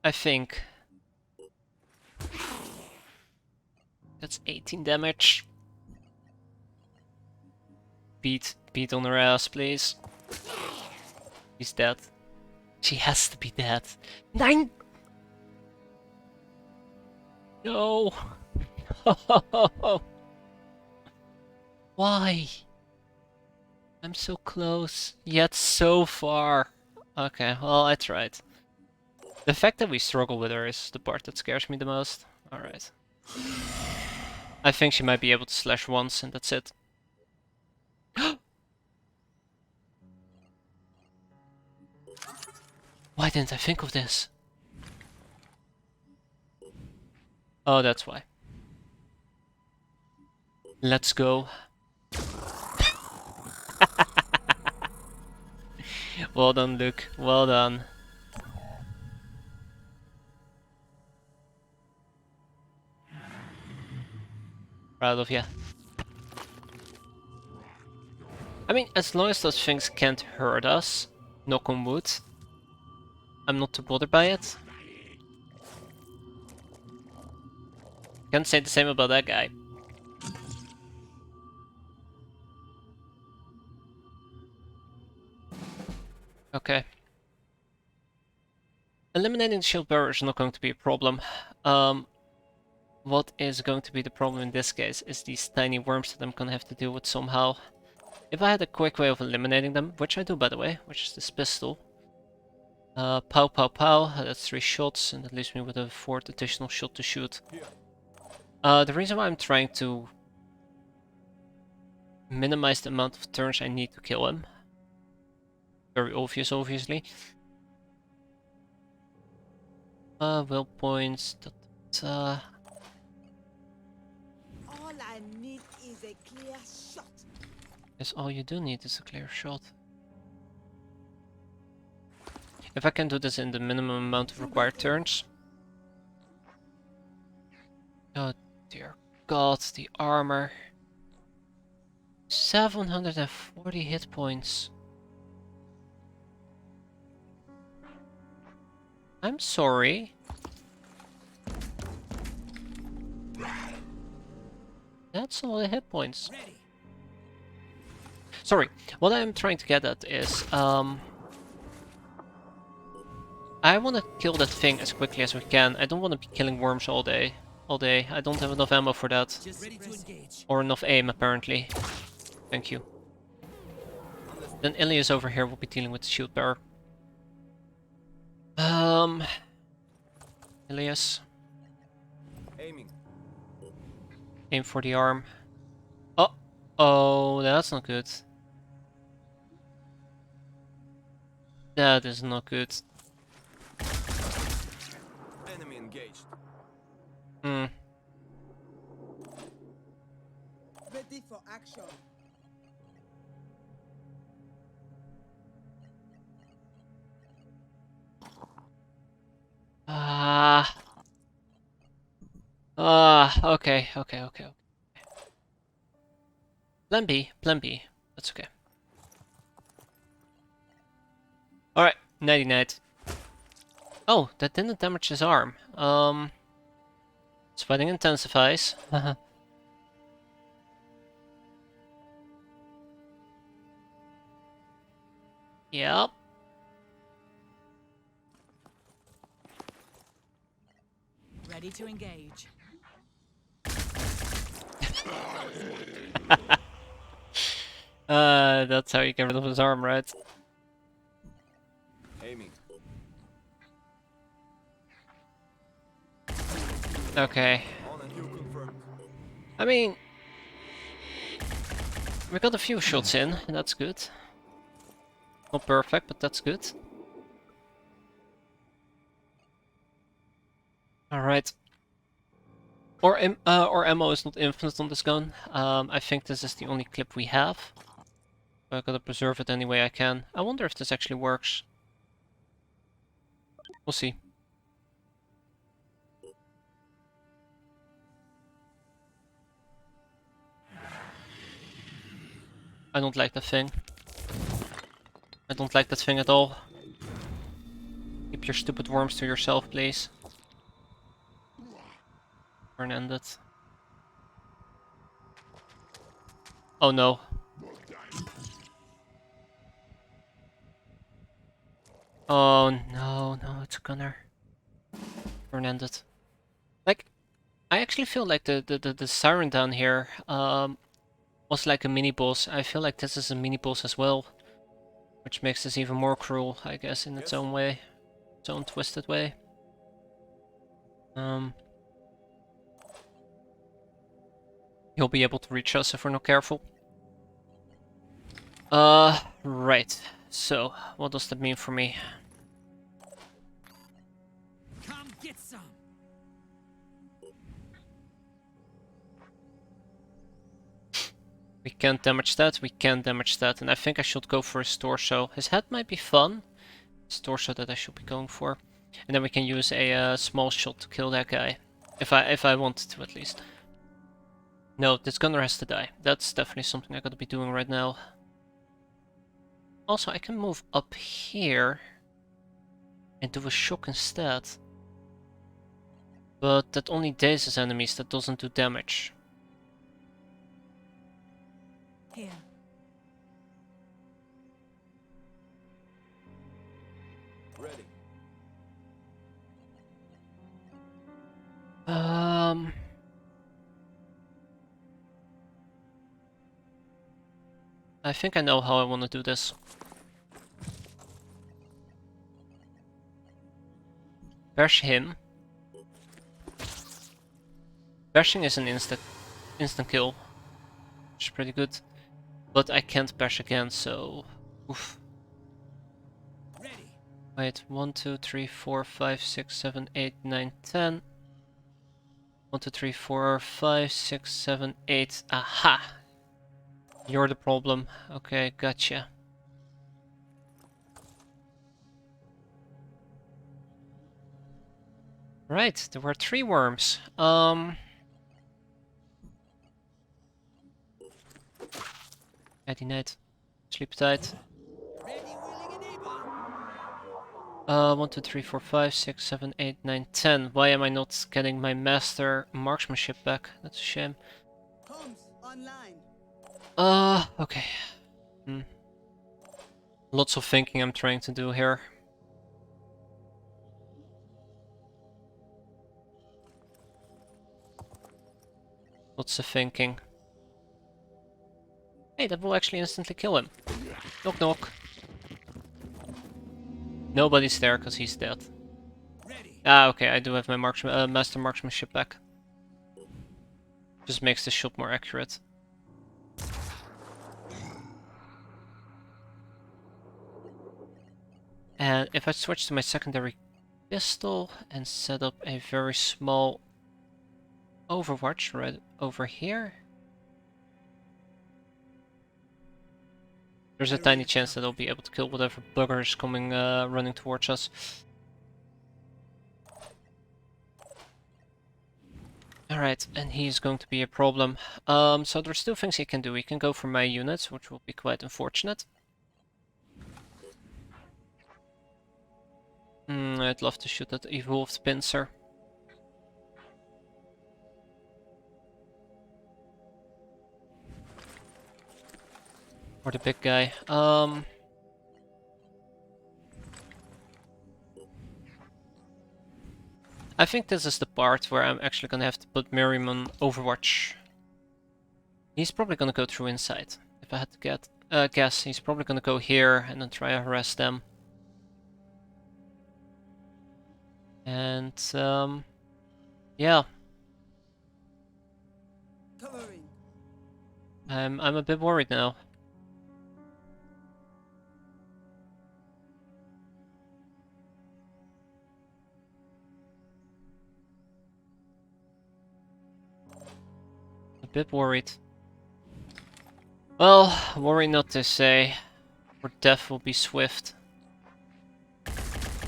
I think. That's 18 damage. Beat on her ass, please. She's dead. She has to be dead. 9! No! Why? I'm so close, yet so far. Okay, well, I tried. The fact that we struggle with her is the part that scares me the most. Alright. I think she might be able to slash once, and that's it. Why didn't I think of this? Oh, that's why. Let's go. Well done, Luke. Well done. Proud of ya. I mean, as long as those things can't hurt us, knock on wood, I'm not too bothered by it. Can't say the same about that guy. Okay. Eliminating the shield bearer is not going to be a problem. What is going to be the problem in this case is these tiny worms that I'm gonna have to deal with somehow. If I had a quick way of eliminating them, which I do by the way, which is this pistol. Pow pow pow, that's 3 shots and that leaves me with a 4th additional shot to shoot. The reason why I'm trying to minimize the amount of turns I need to kill him. Very obvious, obviously. Will points. All I need is a clear shot. Yes, all you do need is a clear shot. If I can do this in the minimum amount of required turns. Oh dear god, the armor. 740 hit points. I'm sorry. That's a lot of hit points. Sorry, what I'm trying to get at is, I want to kill that thing as quickly as we can. I don't want to be killing worms all day. I don't have enough ammo for that. Ready to engage. Or enough aim, apparently. Thank you. Then Ilias over here will be dealing with the shield bearer. Ilias. Aiming. Aim for the arm. Oh, that's not good. That is not good. Enemy engaged. Hmm. Ready for action. Okay, okay, okay. Plan B, plan B. That's okay. Alright, nighty night. Oh, that didn't damage his arm. Sweating intensifies. Yep. Ready to engage. That's how you get rid of his arm, right? Aiming. Okay. On and you confirmed. I mean, we got a few shots in, and that's good. Not perfect, but that's good. Alright. Or ammo is not infinite on this gun. I think this is the only clip we have. I gotta preserve it any way I can. I wonder if this actually works. We'll see. I don't like that thing. I don't like that thing at all. Keep your stupid worms to yourself, please. Turn ended. Oh no. Oh no, no, it's a gunner. Turn ended. Like, I actually feel like the siren down here was like a mini boss. I feel like this is a mini boss as well. Which makes this even more cruel, I guess, in its own way. Its own twisted way. He'll be able to reach us if we're not careful. Right. So, what does that mean for me? Come get some. We can't damage that, we can't damage that, and I think I should go for his torso. His head might be fun. It's torso that I should be going for. And then we can use a small shot to kill that guy. If I wanted to, at least. No, this gunner has to die. That's definitely something I gotta be doing right now. Also, I can move up here and do a shock instead. But that only dazes enemies, that doesn't do damage. Here. Ready. I think I know how I want to do this. Bash him. Bashing is an instant kill, which is pretty good. But I can't bash again, so oof. Ready. Wait, 1, 2, 3, 4, 5, 6, 7, 8, 9, 10. 1, 2, 3, 4, 5, 6, 7, 8. Aha! You're the problem. Okay, gotcha. Right, there were 3 worms. Nighty night. Sleep tight. Ready, willing, and able. 1, 2, 3, 4, 5, 6, 7, 8, 9, 10. Why am I not getting my master marksmanship back? That's a shame. Comms online. Okay. Lots of thinking I'm trying to do here. Lots of thinking. Hey, that will actually instantly kill him. Knock knock. Nobody's there because he's dead. Ready. Ah, okay, I do have my master marksmanship back. Just makes the shot more accurate. And if I switch to my secondary pistol and set up a very small Overwatch right over here, there's a tiny chance that I'll be able to kill whatever bugger is coming running towards us. Alright, and he's going to be a problem. So there's two things he can do. He can go for my units, which will be quite unfortunate. I'd love to shoot that evolved pincer. Or the big guy. I think this is the part where I'm actually gonna have to put Miriam on Overwatch. He's probably gonna go through inside. If I had to guess, he's probably gonna go here and then try to harass them. And yeah. Covering. I'm a bit worried now. A bit worried. Well, worry not to say. Our death will be swift.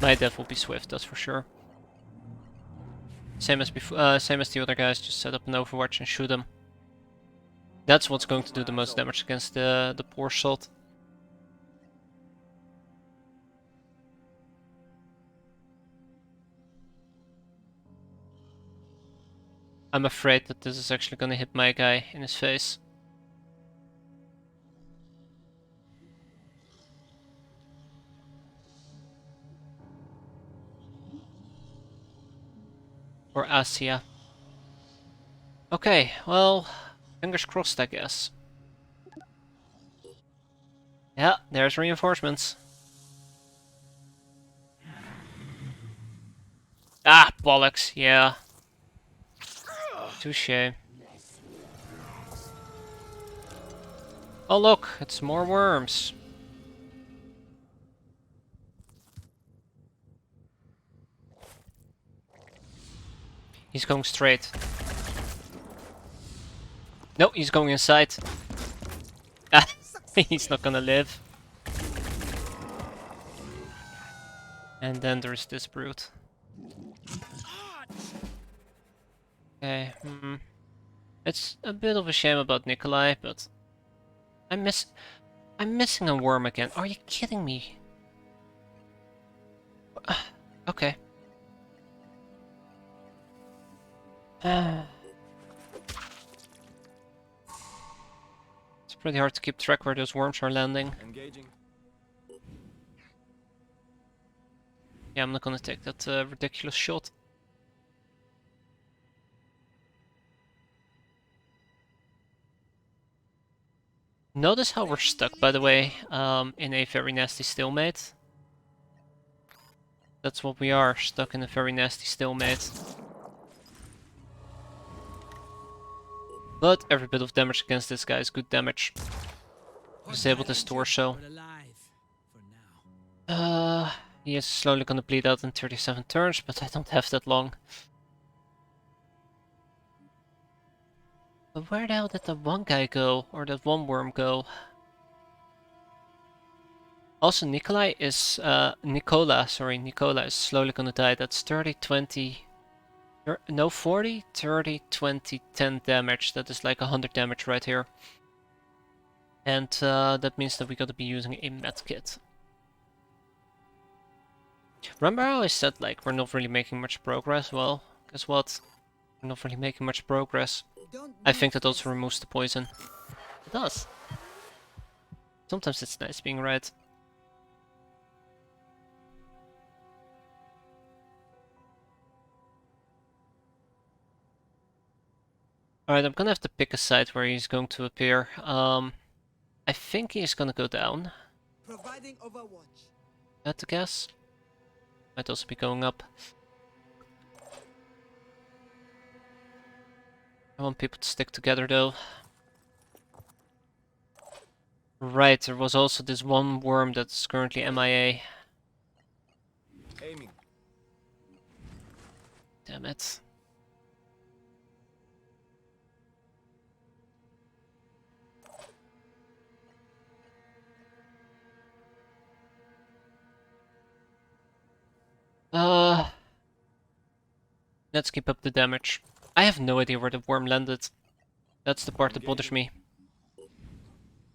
My death will be swift, that's for sure. Same as before, same as the other guys. Just set up an Overwatch and shoot them. That's what's going to do the most damage against the poor salt. I'm afraid that this is actually gonna hit my guy in his face. Or Asia. Okay, well, fingers crossed, I guess. Yeah, there's reinforcements. Ah, bollocks, yeah. Touché. Oh look, it's more worms. He's going straight. No, he's going inside. Ah, he's not gonna live. And then there's this brute. Okay, it's a bit of a shame about Nikolai, but I'm missing a worm again. Are you kidding me? Okay. It's pretty hard to keep track where those worms are landing. Engaging. Yeah, I'm not gonna take that ridiculous shot. Notice how we're stuck, by the way, in a very nasty stalemate. That's what we are, stuck in a very nasty stalemate. But every bit of damage against this guy is good damage. Disabled his torso. He is slowly gonna bleed out in 37 turns, but I don't have that long. But where the hell did that one guy go? Or that one worm go? Also, Nicola is slowly gonna die. That's 30, 20... No, 40, 30, 20, 10 damage. That is like 100 damage right here. And that means that we gotta be using a medkit. Remember how I said, like, we're not really making much progress? Well, guess what? We're not really making much progress. I think that also removes the poison. It does. Sometimes it's nice being right. Alright, I'm gonna have to pick a side where he's going to appear. I think he's gonna go down. Providing overwatch. I had to guess. Might also be going up. I want people to stick together though. Right, there was also this one worm that's currently MIA. Damn it. Let's keep up the damage. I have no idea where the worm landed. That's the part that bothers me.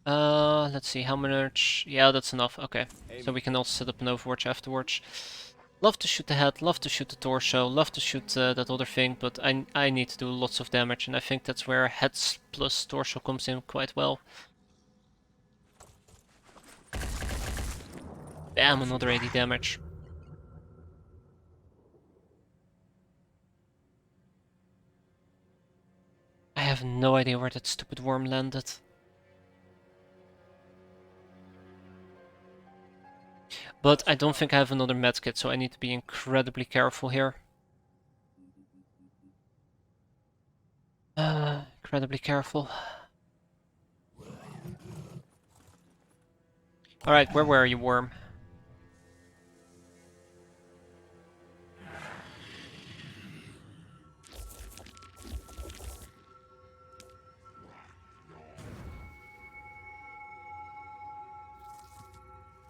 Let's see, how much? Yeah, that's enough. Okay, so we can also set up an Overwatch afterwards. Love to shoot the head, love to shoot the torso, love to shoot that other thing, but I need to do lots of damage, and I think that's where heads plus torso comes in quite well. Bam, another 80 damage. I have no idea where that stupid worm landed. But I don't think I have another medkit, so I need to be incredibly careful here. Incredibly careful. Alright, where were you, worm?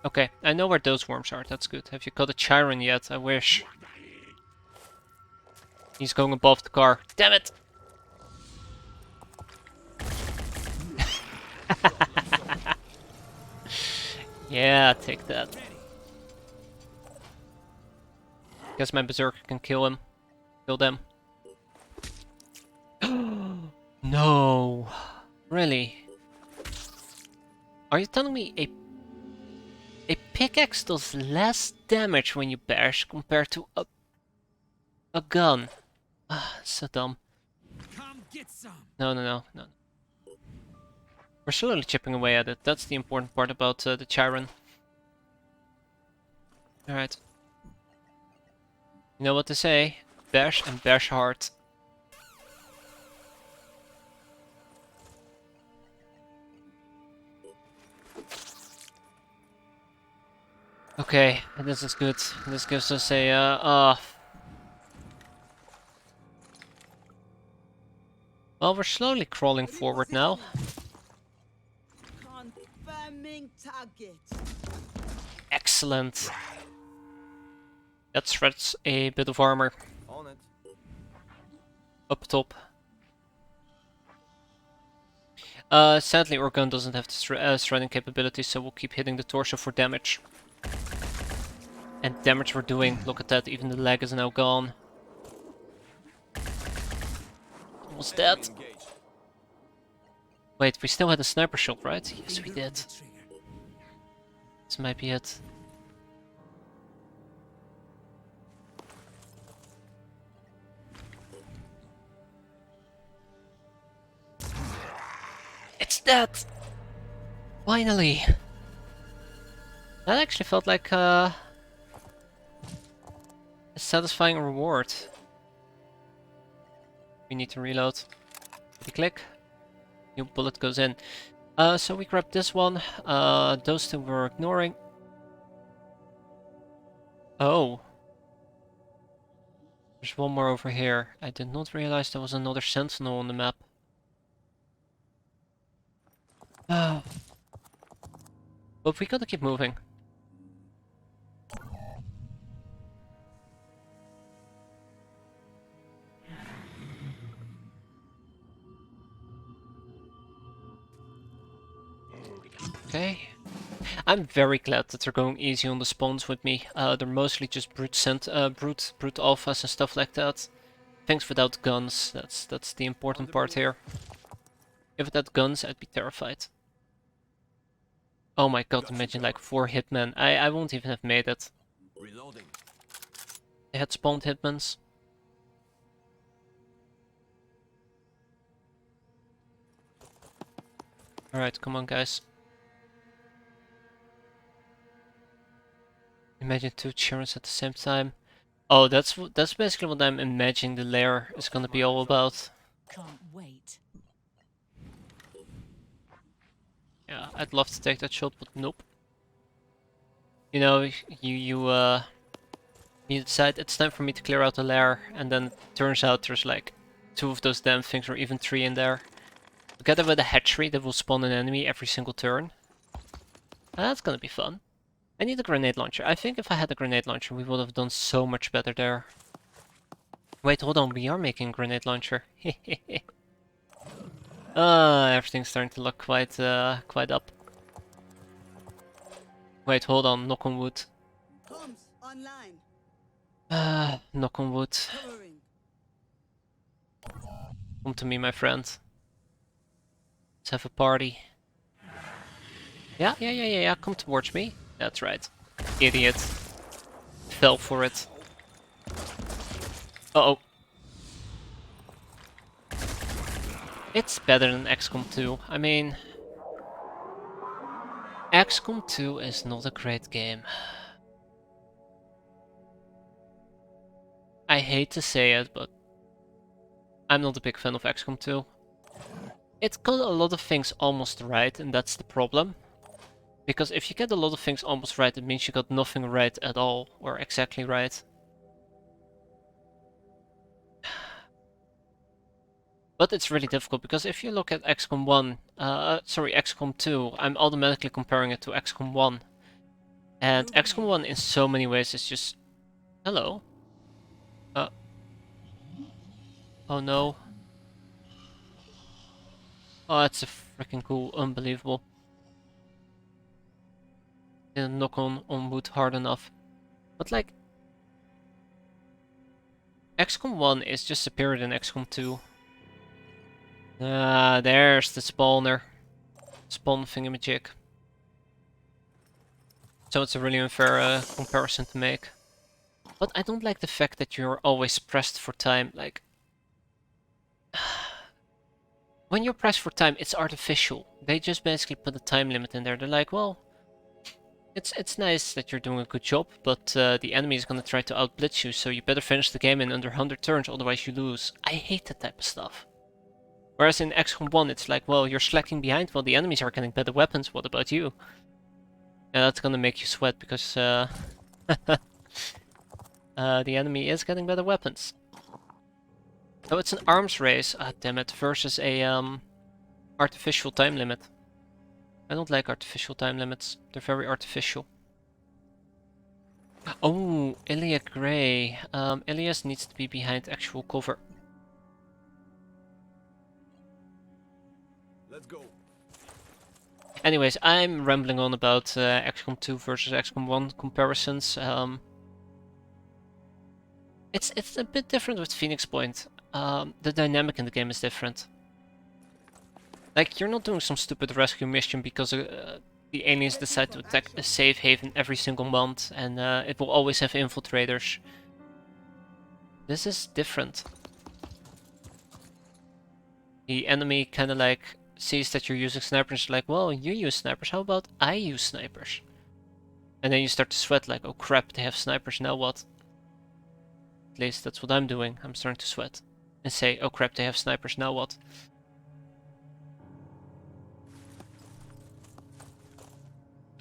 Okay, I know where those worms are, that's good. Have you caught a Chiron yet? I wish. He's going above the car. Damn it! Yeah, take that. Guess my berserker can kill him. Kill them. No! Really? Are you telling me a pickaxe does less damage when you bash compared to a gun? Ah, so dumb. Come get some. No. We're slowly chipping away at it. That's the important part about the Chiron. Alright. You know what to say. Bash and bash hard. Okay, this is good. This gives us a well, we're slowly crawling forward now. Confirming target. Excellent. That shreds a bit of armor. On it. Up top. Sadly, our gun doesn't have the shredding capability, so we'll keep hitting the torso for damage. And damage we're doing, look at that, even the leg is now gone. What's that? Wait, we still had a sniper shot, right? Yes, we did. This might be it. It's that! Finally! That actually felt like a satisfying reward. We need to reload. Click. New bullet goes in. So we grab this one. Those two we're ignoring. Oh. There's one more over here. I did not realize there was another sentinel on the map. But we gotta keep moving. Okay. I'm very glad that they're going easy on the spawns with me. They're mostly just brute alphas and stuff like that. Things without guns. That's the important part here. If it had guns, I'd be terrified. Oh my god, imagine like 4 hitmen. I won't even have made it. Reloading. They had spawned hitmens. Alright, come on guys. Imagine 2 Chirons at the same time. Oh, that's basically what I'm imagining the lair is gonna be all about. Can't wait. Yeah, I'd love to take that shot, but nope. You know, you You decide it's time for me to clear out the lair, and then it turns out there's like 2 of those damn things, or even 3 in there. Together with a hatchery that will spawn an enemy every single turn. That's gonna be fun. I need a grenade launcher. I think if I had a grenade launcher, we would have done so much better there. Wait, hold on, we are making a grenade launcher. Everything's starting to look quite up. Wait, hold on, knock on wood. Comms online. Knock on wood. Covering. Come to me, my friend. Let's have a party. Yeah, come towards me. That's right. Idiot. Fell for it. Uh-oh. It's better than XCOM 2. I mean... XCOM 2 is not a great game. I hate to say it, but I'm not a big fan of XCOM 2. It got a lot of things almost right, and that's the problem. Because if you get a lot of things almost right, it means you got nothing right at all, or exactly right. But it's really difficult, because if you look at XCOM 1, XCOM 2, I'm automatically comparing it to XCOM 1. And XCOM 1 in so many ways is just... Hello? Oh no. Oh, that's a freaking cool, unbelievable. Didn't knock on wood hard enough. But like... XCOM 1 is just superior than XCOM 2. There's the spawner. Spawn thingamajig. So it's a really unfair comparison to make. But I don't like the fact that you're always pressed for time, like... When you're pressed for time, it's artificial. They just basically put a time limit in there. They're like, well... It's nice that you're doing a good job, but the enemy is gonna try to outblitz you, so you better finish the game in under 100 turns, otherwise you lose. I hate that type of stuff. Whereas in XCOM 1, it's like, well, you're slacking behind, well, the enemies are getting better weapons, what about you? Yeah, that's gonna make you sweat, because the enemy is getting better weapons. So it's an arms race, damn it, versus a artificial time limit. I don't like artificial time limits, they're very artificial. Oh, Ilya Gray. Ilias needs to be behind actual cover. Let's go. Anyways, I'm rambling on about XCOM 2 versus XCOM 1 comparisons. It's a bit different with Phoenix Point. The dynamic in the game is different. Like, you're not doing some stupid rescue mission because the aliens decide to attack a safe haven every single month, and it will always have infiltrators. This is different. The enemy kind of like sees that you're using snipers, like, well, you use snipers, how about I use snipers? And then you start to sweat, like, oh crap, they have snipers, now what? At least that's what I'm doing, I'm starting to sweat. And say, oh crap, they have snipers, now what?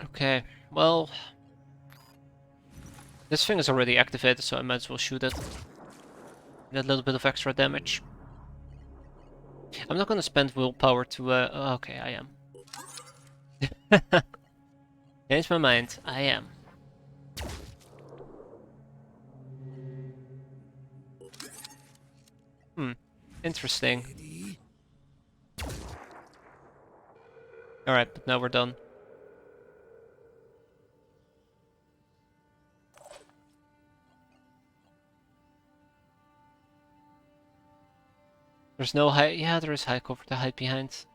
Okay, well... This thing is already activated, so I might as well shoot it. Get a little bit of extra damage. I'm not gonna spend willpower to, okay, I am. Change my mind, I am. Interesting. Alright, but now we're done. There's no high... Yeah, there is high cover to hide behind.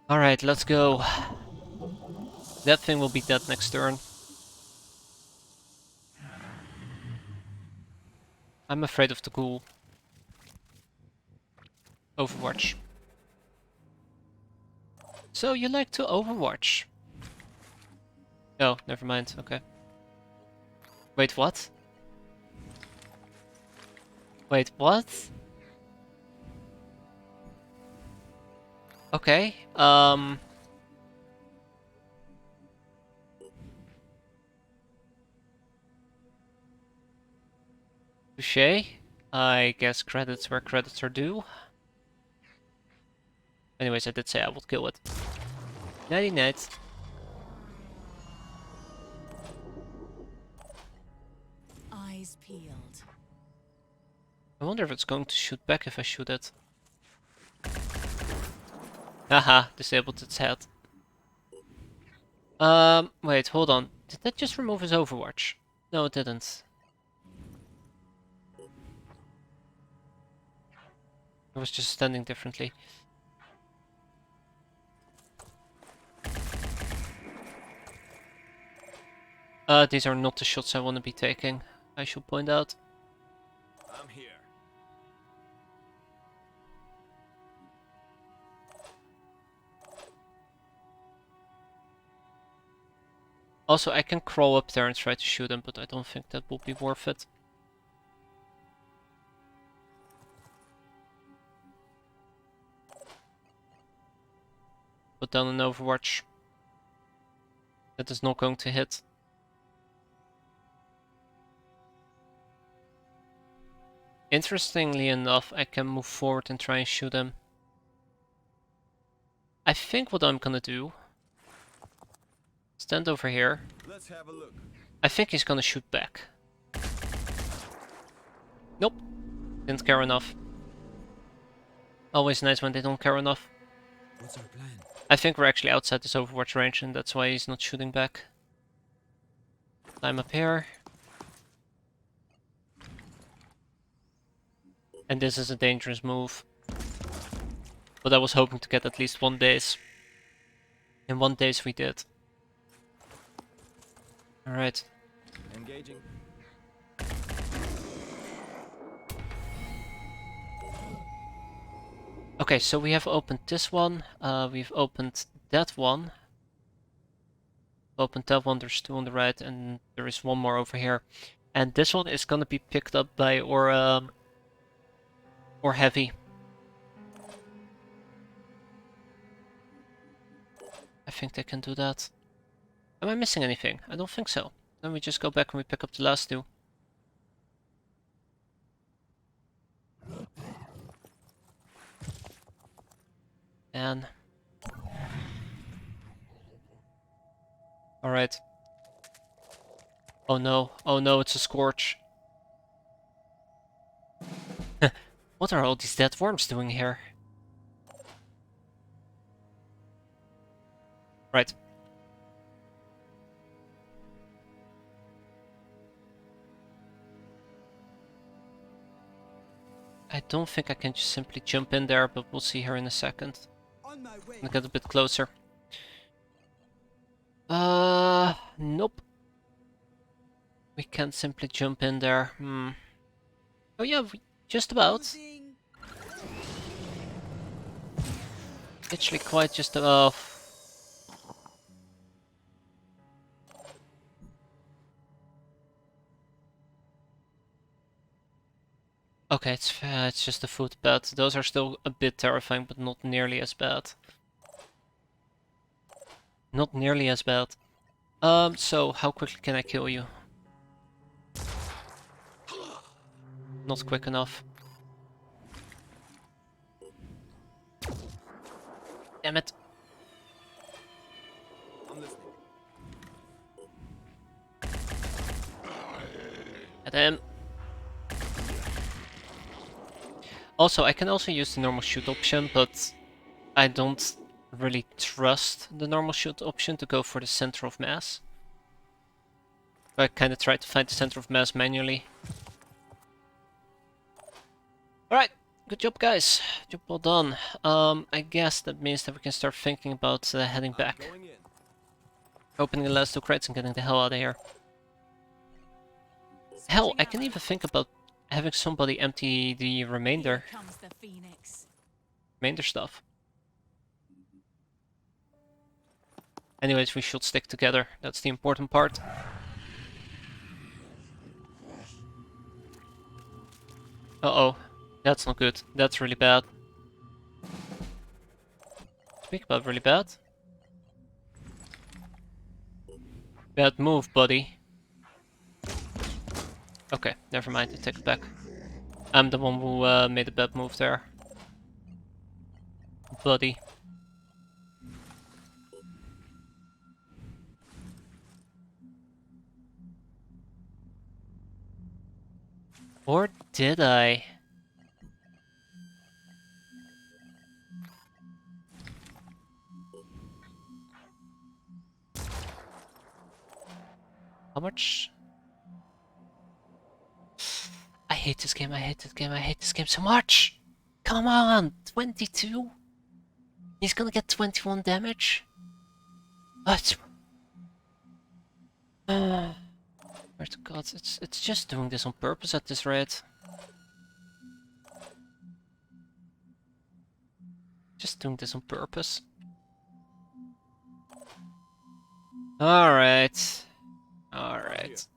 Alright, let's go. That thing will be dead next turn. I'm afraid of the ghoul. Overwatch. So you like to Overwatch? Oh, never mind, okay. Wait, what? Wait, what? Okay, Touché. I guess credits where credits are due. Anyways, I did say I would kill it. Nighty night. Eyes peeled. I wonder if it's going to shoot back if I shoot it. Haha, disabled its head. Wait, hold on. Did that just remove his Overwatch? No, it didn't. It was just standing differently. These are not the shots I want to be taking, I should point out. I'm here. Also, I can crawl up there and try to shoot him, but I don't think that will be worth it. Put down an Overwatch. That is not going to hit. Interestingly enough, I can move forward and try and shoot him. I think what I'm gonna do... Stand over here. Let's have a look. I think he's gonna shoot back. Nope. Didn't care enough. Always nice when they don't care enough. What's our plan? I think we're actually outside this Overwatch range and that's why he's not shooting back. Climb up here. And this is a dangerous move. But I was hoping to get at least 1 daze. In 1 daze we did. Alright. Engaging. Okay, so we have opened this one. We've opened that one. Opened that one, there's 2 on the right, and there is 1 more over here. And this one is gonna be picked up by or Heavy. I think they can do that. Am I missing anything? I don't think so. Then we just go back and we pick up the last 2. And... Alright. Oh no, it's a Scorch. What are all these dead worms doing here? Right. I don't think I can just simply jump in there, but we'll see here in a second. On my way. I'll get a bit closer. Nope. We can't simply jump in there. Oh yeah, just about. Using Literally quite just about. Okay, it's just a footbed. Those are still a bit terrifying, but not nearly as bad. Not nearly as bad. So how quickly can I kill you? Not quick enough. Damn it. I'm listening. At him. Also, I can also use the normal shoot option, but I don't really trust the normal shoot option to go for the center of mass. I kinda tried to find the center of mass manually. Alright, good job guys. Job well done. I guess that means that we can start thinking about heading back. Going in. Opening the last 2 crates and getting the hell out of here. Hell, I can even think about having somebody empty the remainder Comes the Phoenix. stuff. Anyways, we should stick together. That's the important part. Uh-oh. That's not good. That's really bad. Speak about really bad. Bad move, buddy. Okay, never mind, I take it back. I'm the one who made a bad move there. Buddy. Or did I? How much? I hate this game, I hate this game, I hate this game so much! Come on! 22? He's gonna get 21 damage? What? Where to God, it's just doing this on purpose at this rate. Just doing this on purpose. Alright. Alright.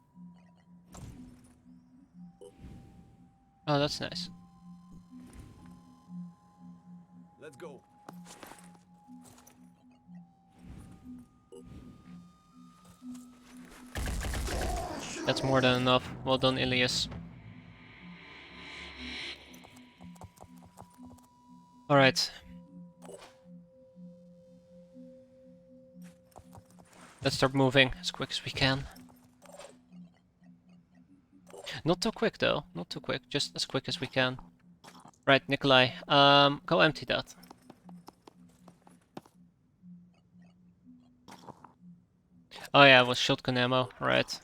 Oh, that's nice. Let's go. That's more than enough. Well done, Ilias. Alright. Let's start moving as quick as we can. Not too quick though, not too quick, just as quick as we can. Right, Nikolai, go empty that. Oh yeah, it was shotgun ammo, right.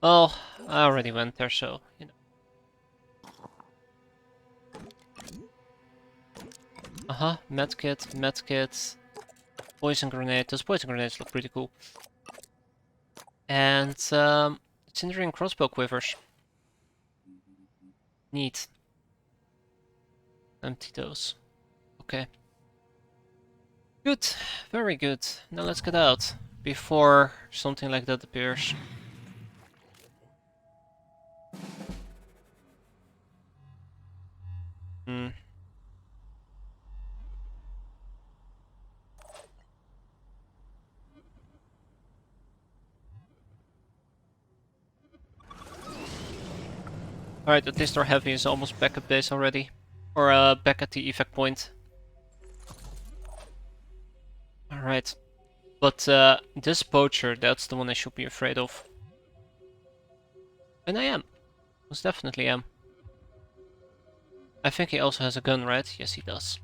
Well, I already went there, so, you know. Medkit, medkit, poison grenade. Those poison grenades look pretty cool. And, Cindering crossbow quivers. Neat. Empty those. Okay. Good, very good. Now let's get out before something like that appears. Alright, at least our heavy is almost back at base already. Or back at the evac point. Alright. But this poacher, that's the one I should be afraid of. And I am. Most definitely am. I think he also has a gun, right? Yes, he does.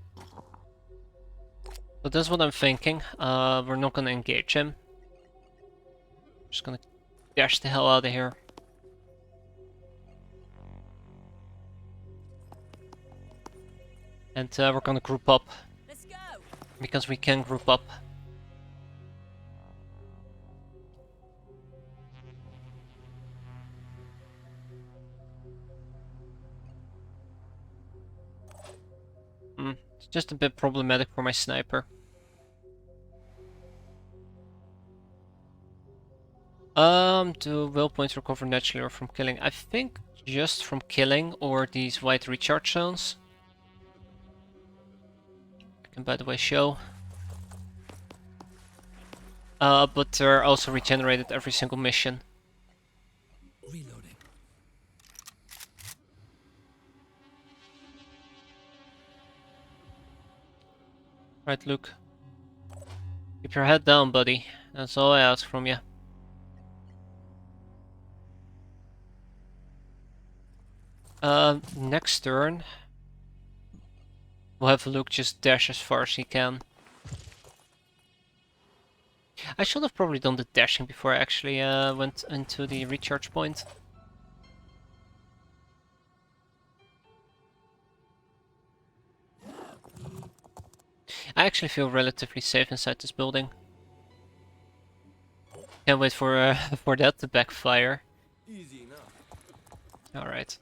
So that's what I'm thinking. We're not gonna engage him. Just gonna dash the hell out of here. And we're gonna group up. Let's go. Because we can group up. It's just a bit problematic for my sniper. Do will points recover naturally or from killing? I think just from killing or these white recharge zones. I can by the way show. But they're also regenerated every single mission. Reloading. Right, Luke. Keep your head down, buddy. That's all I ask from you. Next turn, we'll have Luke just dash as far as he can. I should have probably done the dashing before I actually went into the recharge point. I actually feel relatively safe inside this building. Can't wait for for that to backfire. Easy enough. All right.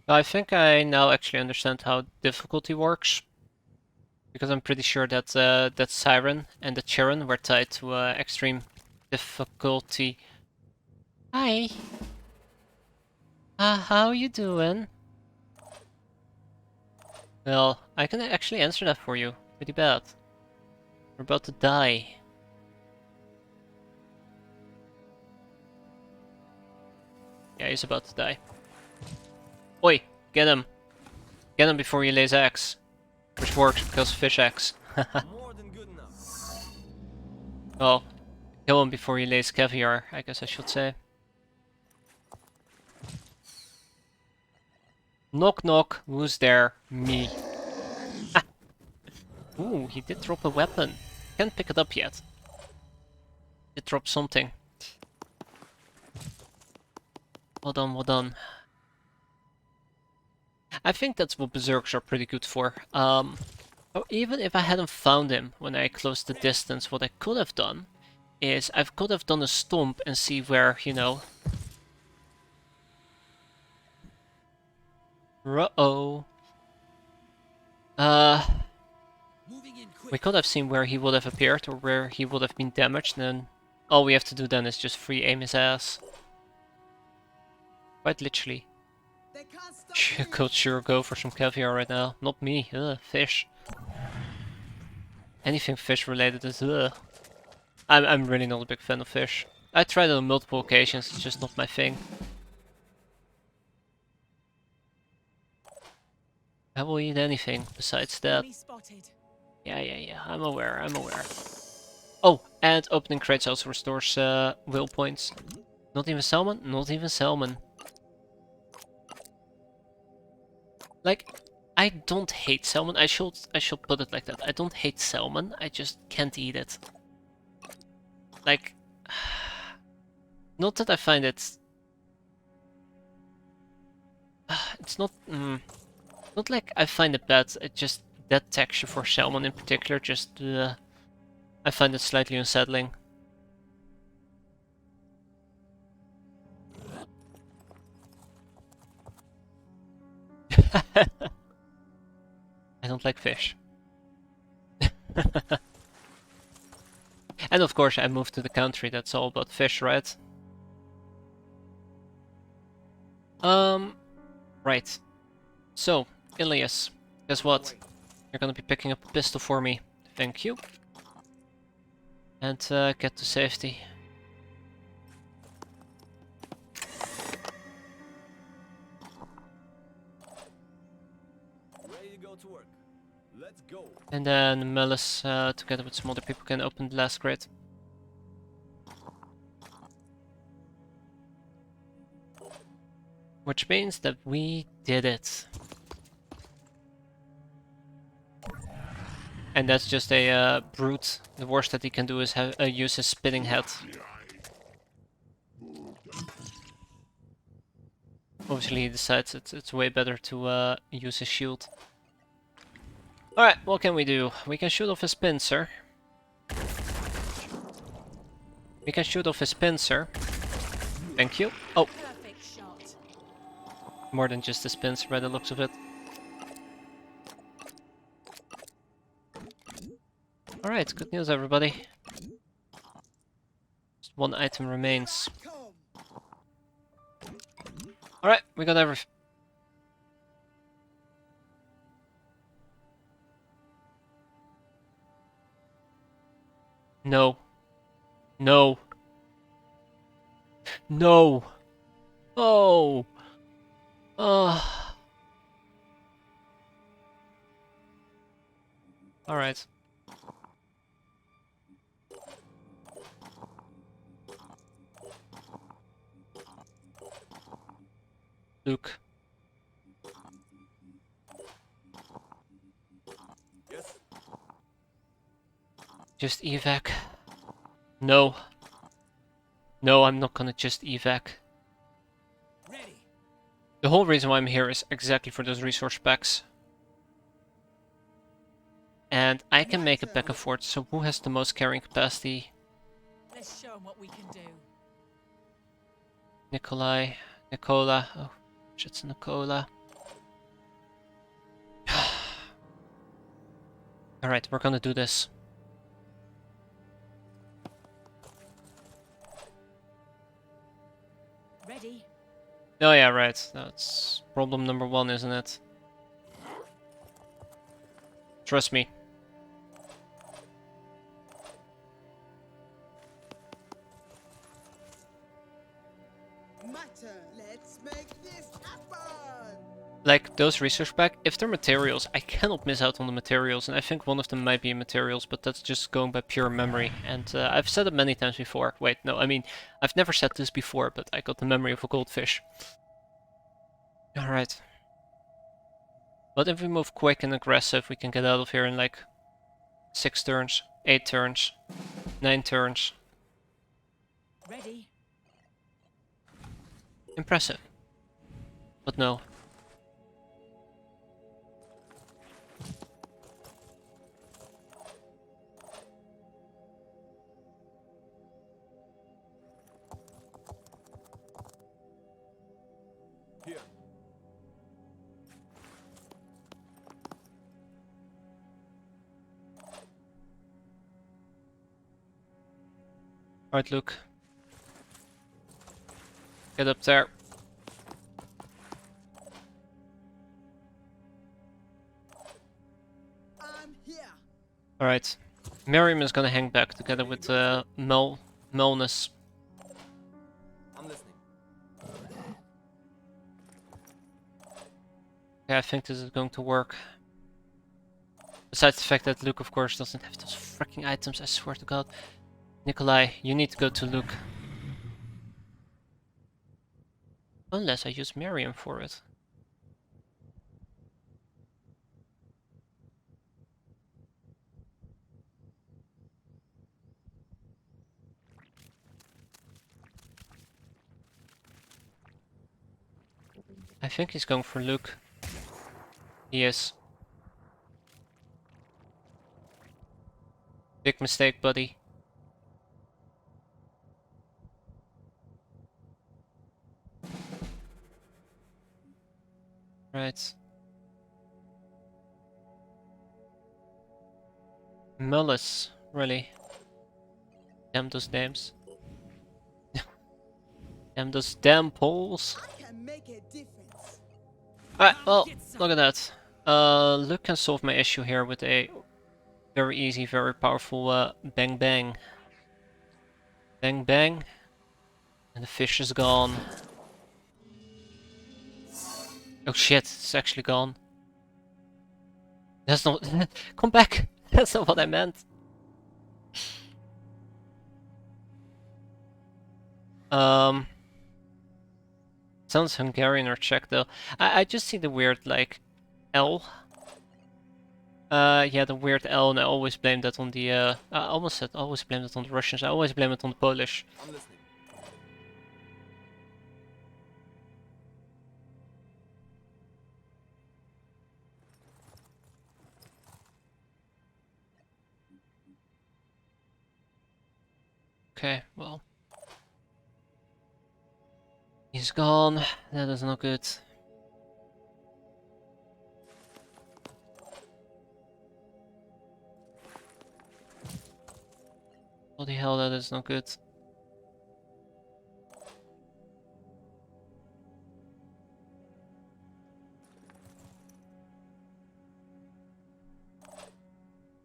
I think I now actually understand how difficulty works. Because I'm pretty sure that that Siren and the Charon were tied to extreme difficulty. Hi. How you doing? Well, I can actually answer that for you. Pretty bad. We're about to die. Yeah, he's about to die. Oi, get him. Get him before he lays eggs. Which works because fish eggs. More than good enough. Well, kill him before he lays caviar, I guess I should say. Knock knock, who's there? Me. Ooh, he did drop a weapon. Can't pick it up yet. Did drop something. Well done, well done. I think that's what berserks are pretty good for. Even if I hadn't found him when I closed the distance, what I could have done is I could have done a stomp and see where, you know. Uh-oh. We could have seen where he would have appeared or where he would have been damaged, and then all we have to do then is just free aim his ass. Quite literally. Could sure go for some caviar right now. Not me. Ugh, fish. Anything fish related is ugh. I'm really not a big fan of fish. I tried it on multiple occasions, it's just not my thing. I will eat anything besides that. Yeah, I'm aware. Oh, and opening crates also restores will points. Not even salmon? Not even salmon. Like, I don't hate salmon. I should put it like that. I don't hate salmon. I just can't eat it. Like, not that I find it. It's not. Not like I find it bad. It just that texture for salmon in particular. Just I find it slightly unsettling. I don't like fish. And of course I moved to the country that's all about fish, right? Right. So, Ilias, guess what? You're gonna be picking up a pistol for me. Thank you. And get to safety. Ready to go to work. Let's go. And then Melis, together with some other people, can open the last crate. Which means that we did it. And that's just a brute. The worst that he can do is use his spinning head. Obviously he decides it's way better to use his shield. Alright, what can we do? We can shoot off his pincer. We can shoot off his pincer. Thank you. Oh. More than just his pincer by the looks of it. Alright, good news everybody. Just one item remains. Alright, we got everything. No. No. No. Oh. Alright. Luke. Yes. Just evac. No. No, I'm not gonna just evac. Ready. The whole reason why I'm here is exactly for those resource packs. And I can make it back and forth, so who has the most carrying capacity? Let's show 'em what we can do. Nicola. Oh, shit's Nicola. Alright, we're gonna do this. Ready? Oh yeah, right. That's problem number one, isn't it? Trust me. like those research pack, if they're materials, I cannot miss out on the materials, and I think one of them might be materials, but that's just going by pure memory. And I've said it many times before. Wait, no, I mean, I've never said this before, but I got the memory of a goldfish. Alright. But if we move quick and aggressive, we can get out of here in like 6 turns, 8 turns, 9 turns. Ready? Impressive. But no. Here. Alright, Luke. Get up there. I'm here. Alright. Miriam is gonna hang back together with Melnus. I'm listening. Yeah, I think this is going to work. Besides the fact that Luke, of course, doesn't have those freaking items, I swear to God. Nikolai, you need to go to Luke. Unless I use Miriam for it. I think he's going for Luke. He is. Big mistake, buddy. Right. Mullis, really. Damn those names. Damn those damn poles. I can make a difference. Alright, well, look at that. Luke can solve my issue here with a very easy, very powerful bang bang. Bang bang. And the fish is gone. Oh shit, it's actually gone. That's not... Come back! That's not what I meant. Sounds Hungarian or Czech though. I just see the weird like L. Yeah, the weird L, and I always blame that on the I almost said always blame it on the Russians. I always blame it on the Polish. I'm listening. Okay, well. He's gone. That is not good. Bloody hell, that is not good.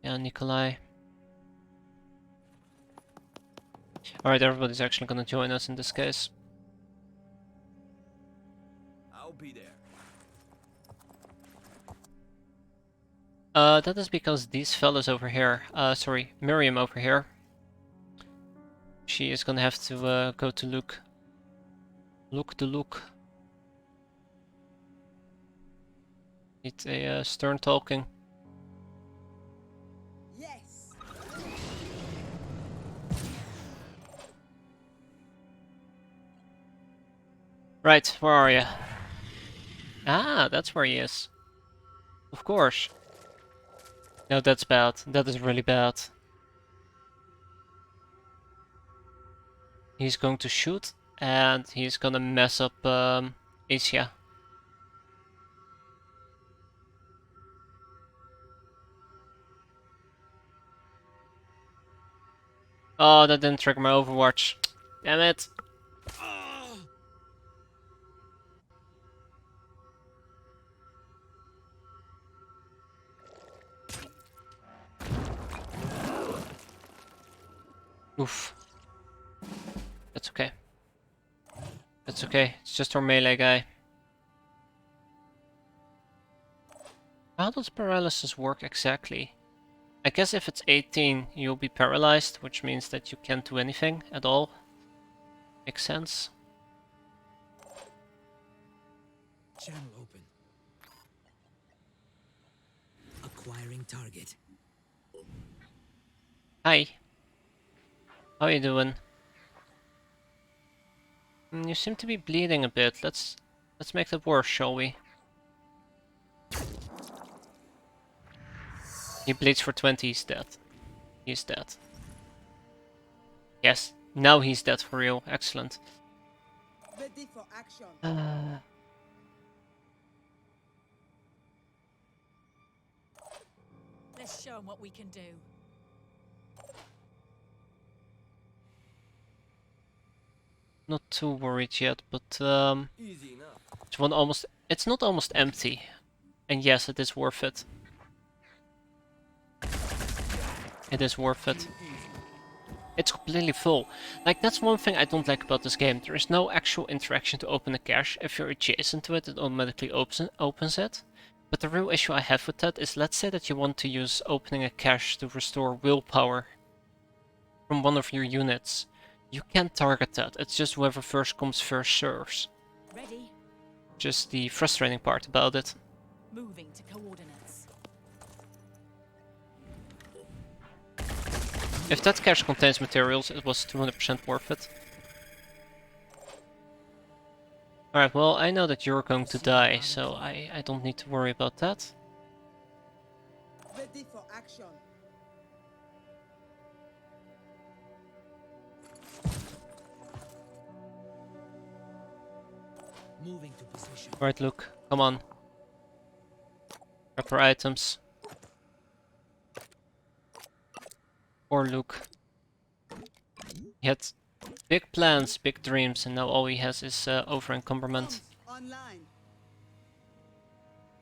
Yeah, Nikolai. Alright, everybody's actually gonna join us in this case. I'll be there. That is because these fellas over here, sorry, Miriam over here, she is gonna have to go to Luke. Luke to Luke. Need a stern talking. Yes. Right, where are you? Ah, that's where he is. Of course. No, that's bad. That is really bad. He's going to shoot, and he's gonna mess up Asia. Oh, that didn't trigger my Overwatch. Damn it. Oof. That's okay. That's okay. It's just our melee guy. How does paralysis work exactly? I guess if it's 18, you'll be paralyzed, which means that you can't do anything at all. Makes sense. Channel open. Acquiring target. Hi. How you doing? You seem to be bleeding a bit. Let's make that worse, shall we? He bleeds for 20, he's dead. He's dead. Yes, now he's dead for real. Excellent. Ready for action. Let's show 'em what we can do. Not too worried yet, but Easy enough. it's not almost empty. And yes, it is worth it. It is worth it. It's completely full. Like, that's one thing I don't like about this game. There is no actual interaction to open a cache. If you're adjacent to it, it automatically opens it. But the real issue I have with that is, let's say that you want to use opening a cache to restore willpower from one of your units. You can't target that. It's just whoever first comes first serves. Ready? Just the frustrating part about it. Moving to coordinates. If that cache contains materials, it was 200% worth it. Alright, well, I know that you're going to die, so I don't need to worry about that. Ready for action. Moving to position. Alright, Luke, come on. Grab our items. Poor Luke. He had big plans, big dreams, and now all he has is over-encumberment. Online.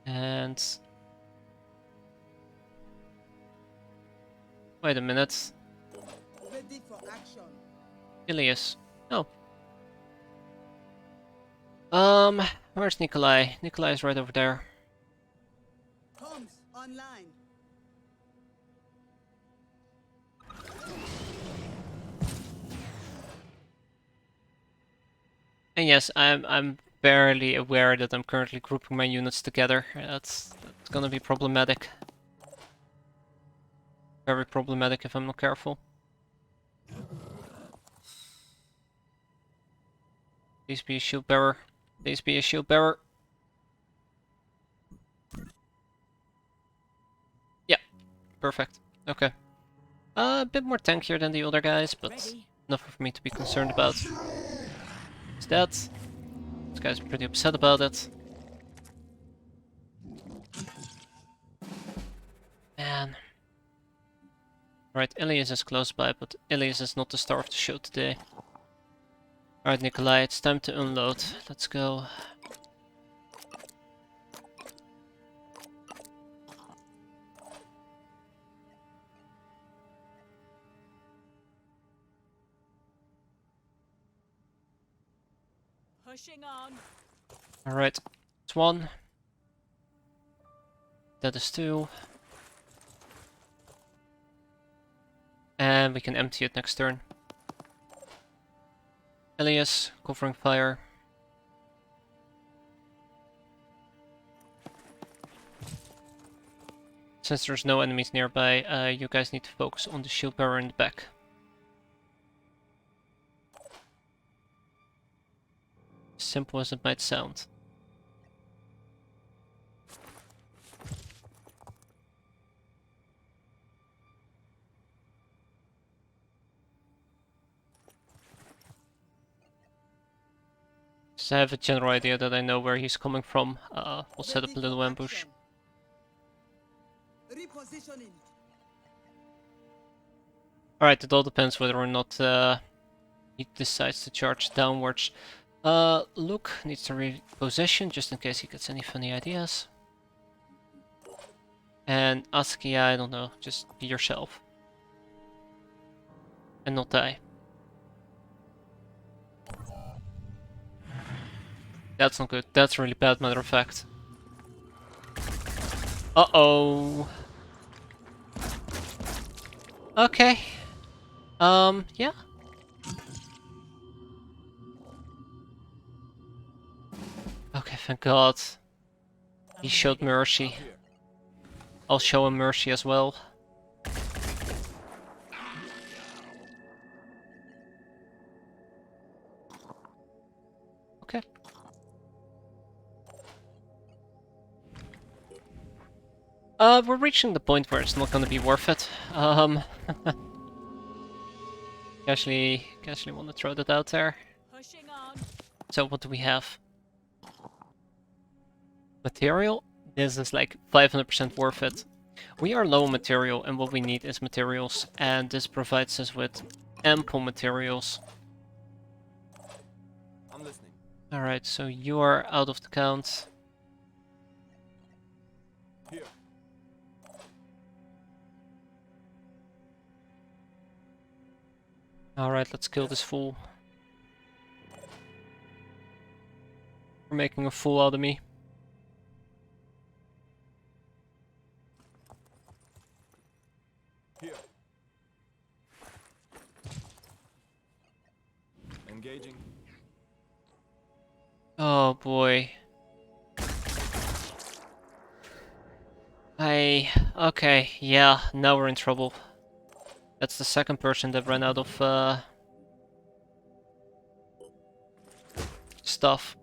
And... wait a minute. Ready for action. Ilias. Oh. Where's Nikolai? Nikolai is right over there. Comms online. And yes, I'm barely aware that I'm currently grouping my units together. That's gonna be problematic. Very problematic if I'm not careful. Please be a shield bearer. Please be a shield bearer. Yeah, perfect. Okay. A bit more tankier than the other guys, but Ready? nothing for me to be concerned about. Is that? This guy's pretty upset about it. Man. Alright, Ilias is close by, but Ilias is not the star of the show today. Alright, Nikolai, it's time to unload. Let's go. Pushing on. Alright, it's 1. That is 2. And we can empty it next turn. Ilias, covering fire. Since there's no enemies nearby, you guys need to focus on the shield bearer in the back. Simple as it might sound. So I have a general idea that I know where he's coming from. We'll set up a little ambush. Repositioning. Alright, it all depends whether or not he decides to charge downwards. Luke needs to reposition just in case he gets any funny ideas. And Askia, I don't know, just be yourself. And not die. That's not good. That's really bad, matter of fact. Uh-oh. Okay. Yeah. Okay, thank God. He showed mercy. I'll show him mercy as well. Okay. We're reaching the point where it's not gonna be worth it. Casually want to throw that out there. Pushing on. So what do we have? Material? This is like 500% worth it. We are low on material and what we need is materials, and this provides us with ample materials. I'm listening. Alright, so you are out of the count. Here. Alright, let's kill this fool. We're making a fool out of me. Here. Engaging. Oh boy. Okay, yeah, now we're in trouble. That's the second person that ran out of stuff.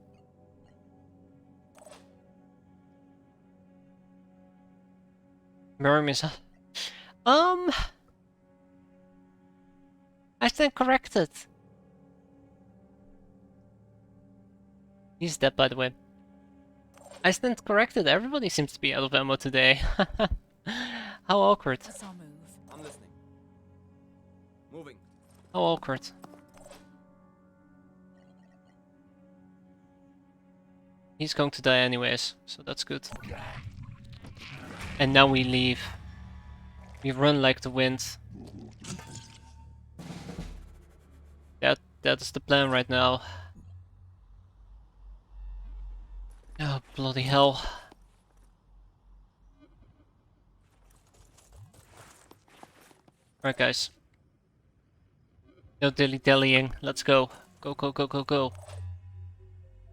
Miriam is I stand corrected. He's dead, by the way. I stand corrected. Everybody seems to be out of ammo today. How awkward. That's our move. I'm listening. Moving. How awkward. He's going to die anyways, so that's good. And now we leave. We run like the wind. That is the plan right now. Oh, bloody hell. Alright, guys. No dilly-dallying. Let's go. Go, go, go, go, go.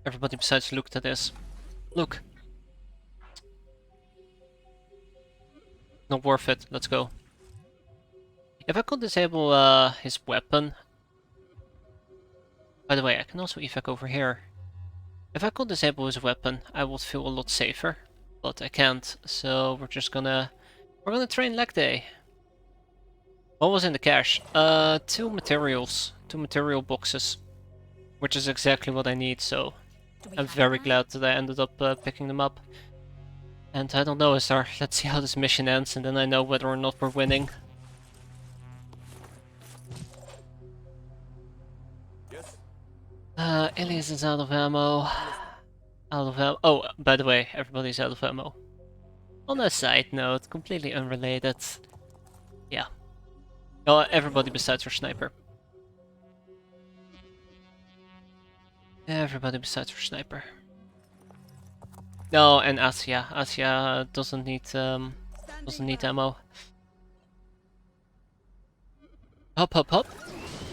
Everybody besides looked at this. Look. Not worth it. Let's go. If I could disable his weapon... By the way, I can also evac over here. If I could disable his weapon, I would feel a lot safer. But I can't, so we're just gonna... We're gonna train leg day. What was in the cache? 2 materials. 2 material boxes. Which is exactly what I need, so... I'm very glad that I ended up picking them up. And I don't know, Azar. Let's see how this mission ends, and then I know whether or not we're winning. Ilias is out of ammo. Out of ammo. Oh, by the way, everybody's out of ammo. On a side note, completely unrelated. Yeah. Oh, everybody besides our sniper. Everybody besides our sniper. No, and Asia. Asia doesn't need ammo. Hop, hop, hop.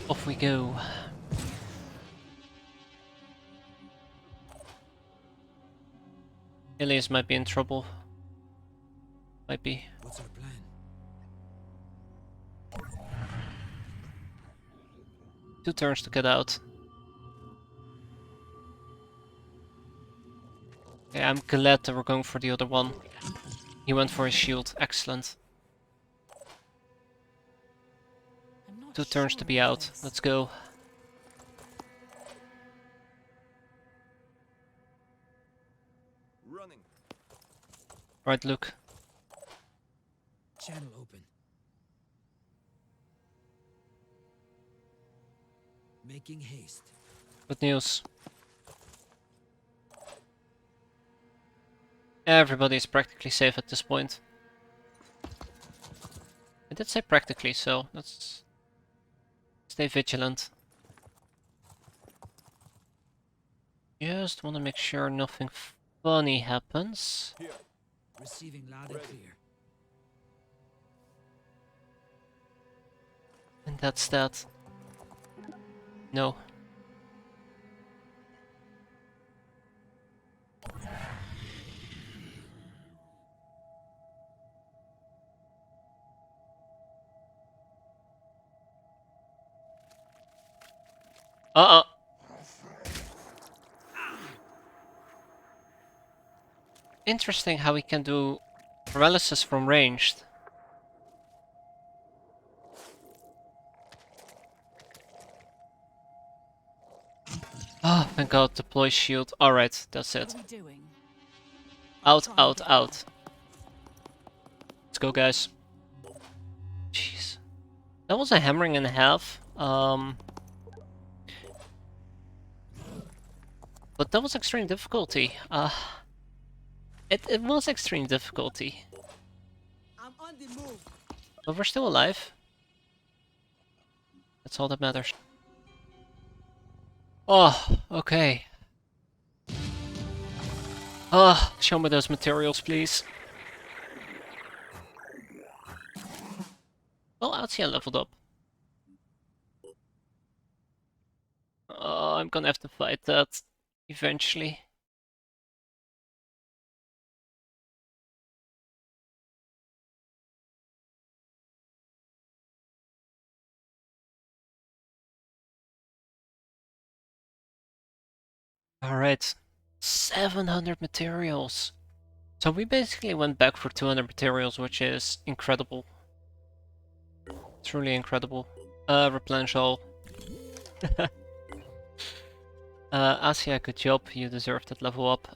Off we go. Ilias might be in trouble. Might be. What's our plan? 2 turns to get out. Okay, I'm glad that we're going for the other one. He went for his shield. Excellent. 2 turns to be out. Let's go. Running. Right, Luke. Channel open. Making haste. Good news. Everybody is practically safe at this point. I did say practically, so let's stay vigilant. Just want to make sure nothing funny happens. Here. Receiving loud and clear. And that's that. No. Uh-oh. Interesting how we can do paralysis from ranged. Oh, thank god, deploy shield. Alright, that's it. What are we doing? Out, out, out. Let's go, guys. Jeez. That was a hammering and a half. But that was extreme difficulty. It was extreme difficulty. I'm on the move. But we're still alive. That's all that matters. Oh, okay. Show me those materials, please. Well, Altia leveled up. I'm gonna have to fight that eventually. Alright, 700 materials. So we basically went back for 200 materials, which is incredible. Truly incredible. Replenish all. Asia, good job. You deserve that level up.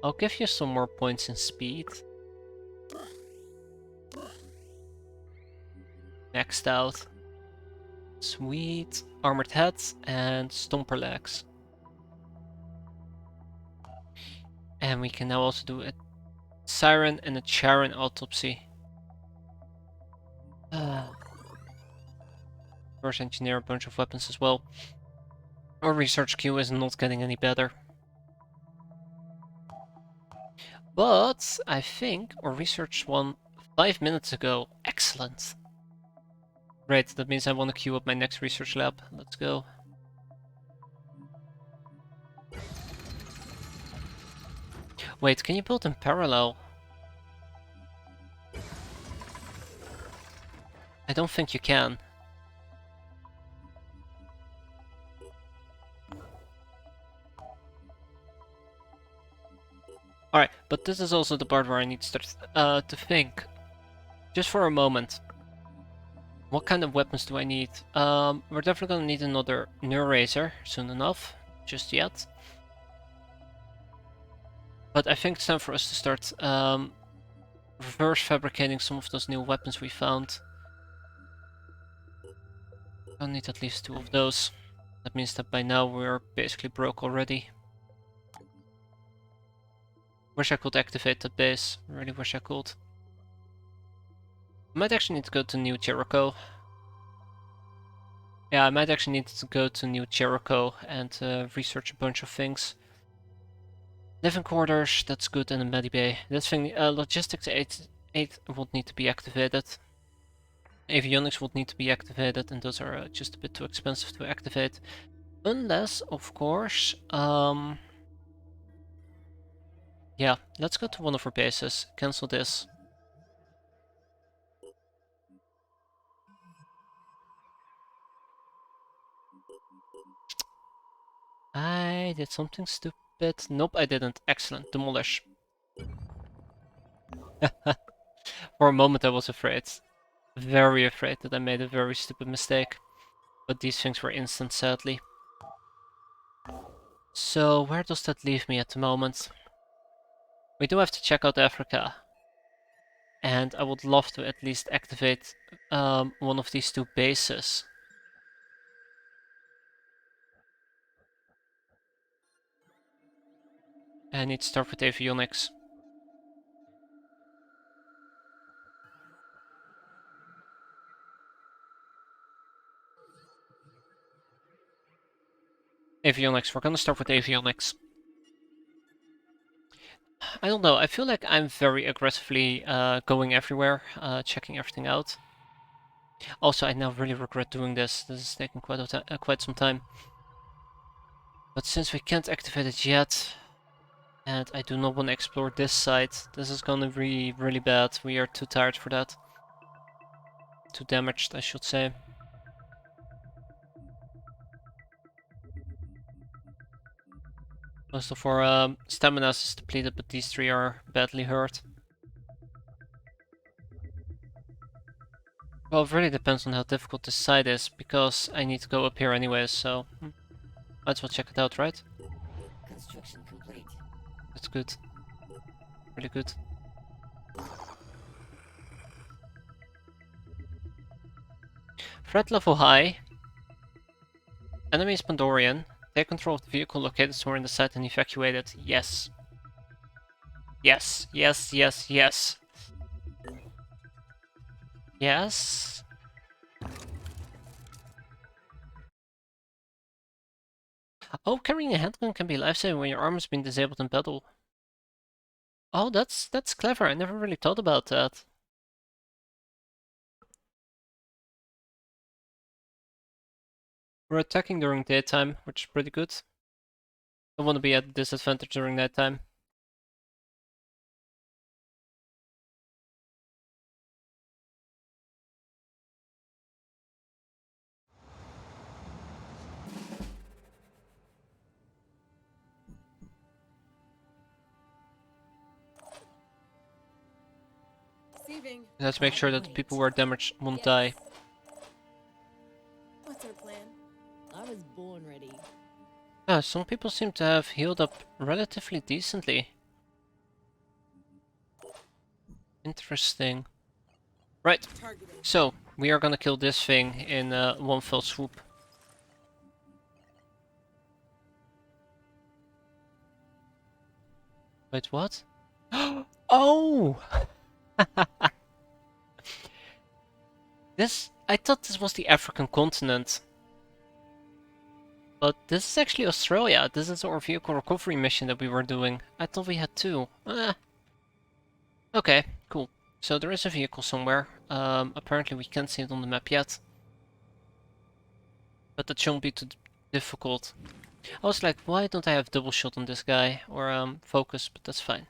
I'll give you some more points in speed. Maxed out. Sweet. Armored heads and stomper legs. And we can now also do a Siren and a Charon autopsy. First engineer a bunch of weapons as well. Our research queue is not getting any better. But I think our research one 5 minutes ago. Excellent. Great, that means I want to queue up my next research lab. Let's go. Wait, can you build in parallel? I don't think you can. Alright, but this is also the part where I need to start to think. Just for a moment. What kind of weapons do I need? We're definitely gonna need another Neurazer soon enough. Just yet. But I think it's time for us to start reverse fabricating some of those new weapons we found. I'll need at least 2 of those. That means that by now we're basically broke already. Wish I could activate that base. Really wish I could. I might actually need to go to New Jericho. Yeah, I might actually need to go to New Jericho and research a bunch of things. Living quarters, that's good, and a medibay. This thing, logistics 8 would need to be activated. Avionics would need to be activated, and those are just a bit too expensive to activate. Unless, of course, yeah, let's go to one of our bases. Cancel this. I did something stupid. Nope, I didn't. Excellent. Demolish. For a moment I was afraid. Very afraid that I made a very stupid mistake. But these things were instant, sadly. So, where does that leave me at the moment? We do have to check out Africa. And I would love to at least activate one of these 2 bases. I need to start with avionics. Avionics. We're gonna start with avionics. I don't know. I feel like I'm very aggressively going everywhere, checking everything out. Also, I now really regret doing this. This is taking quite some time. But since we can't activate it yet, and I do not want to explore this side, this is gonna be really bad. We are too tired for that. Too damaged, I should say. Most of our stamina is depleted, but these three are badly hurt. Well, it really depends on how difficult this side is, because I need to go up here anyways, so might as well check it out, right? Construction complete. That's good. Really good. Threat level high. Enemy is Pandorian. Take control of the vehicle located somewhere in the site and evacuate it. Yes. Yes, yes, yes, yes. Yes. Oh, carrying a handgun can be lifesaving when your arm has been disabled in battle. Oh, that's clever. I never really thought about that. We're attacking during daytime, which is pretty good. Don't want to be at a disadvantage during nighttime. Receiving. Let's make sure that the people who are damaged won't die. What's our plan? I was born ready. Yeah, some people seem to have healed up relatively decently. Interesting. Right, so we are gonna kill this thing in one fell swoop. Wait, what? Oh! I thought this was the African continent. But this is actually Australia. This is our vehicle recovery mission that we were doing. I thought we had two. Okay, cool. So there is a vehicle somewhere. Apparently we can't see it on the map yet. But that shouldn't be too difficult. I was like, why don't I have double shot on this guy? Or focus, but that's fine.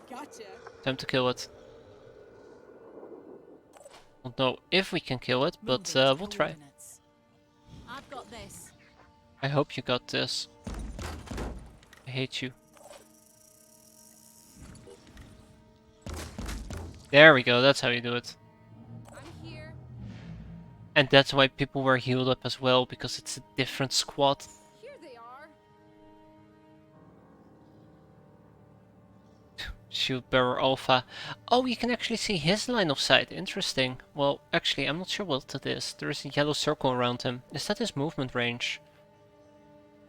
Gotcha. Time to kill it. Don't know if we can kill it, but we'll try. I've got this. I hope you got this. I hate you. There we go, that's how you do it. I'm here. And that's why people were healed up as well, because it's a different squad. Here they are. Shield Bearer Alpha. Oh, you can actually see his line of sight. Interesting. Well, actually, I'm not sure what that is. There is a yellow circle around him. Is that his movement range?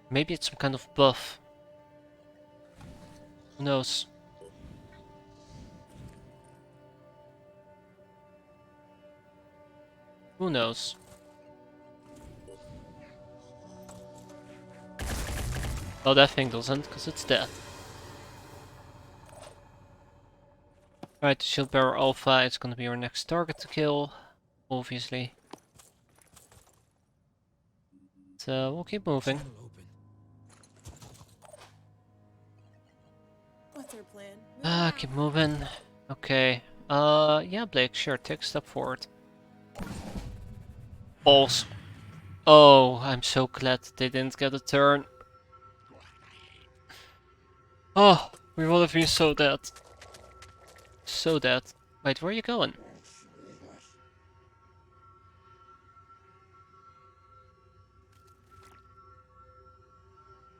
Maybe it's some kind of buff. Who knows? Who knows? Well, that thing doesn't, because it's dead. Right, the Shield Bearer Alpha is gonna be our next target to kill, obviously. So we'll keep moving. What's our plan? Keep moving. Okay. Yeah, Blake, sure, take a step forward. Balls. Oh, I'm so glad they didn't get a turn. Oh, we would have been so dead. So dead. Wait, where are you going?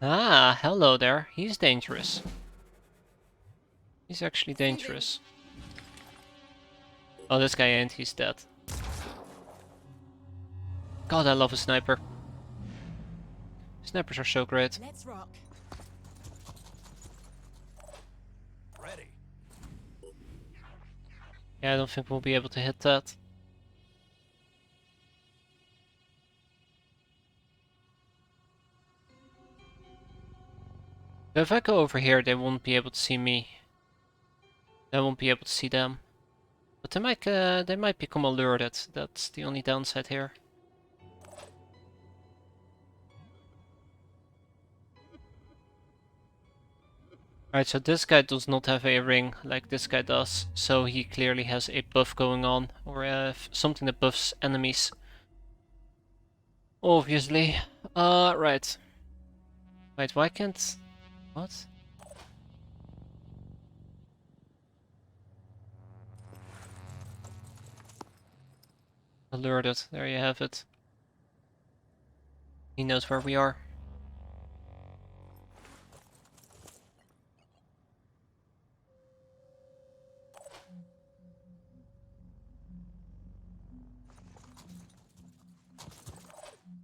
Ah, hello there. He's dangerous. He's actually dangerous. Oh, this guy ain't. He's dead. God, I love a sniper. Snipers are so great. Let's rock. Ready. Yeah, I don't think we'll be able to hit that. If I go over here, they won't be able to see me. I won't be able to see them. But they might become alerted. That's the only downside here. Alright, so this guy does not have a ring like this guy does, so he clearly has a buff going on, or something that buffs enemies. Obviously. Right. Wait, why can't... What? Alerted, there you have it. He knows where we are.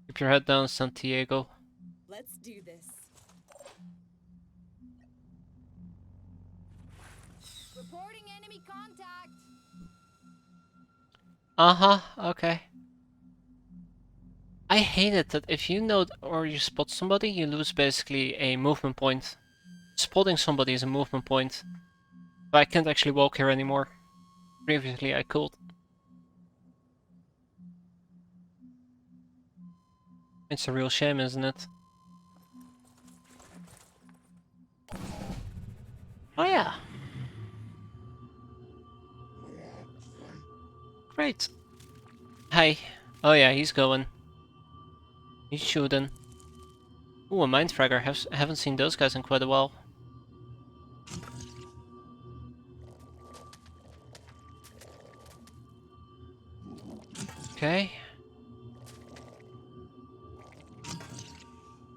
Keep your head down, Santiago. Let's do this. Reporting enemy contact. Uh-huh, okay. I hate it that if you know or you spot somebody, you lose basically a movement point. Spotting somebody is a movement point. But I can't actually walk here anymore. Previously I could. It's a real shame, isn't it? Oh yeah. Great. Hi. Oh yeah, he's going. He's shooting. Ooh, a Mindfragger. I haven't seen those guys in quite a while. Okay.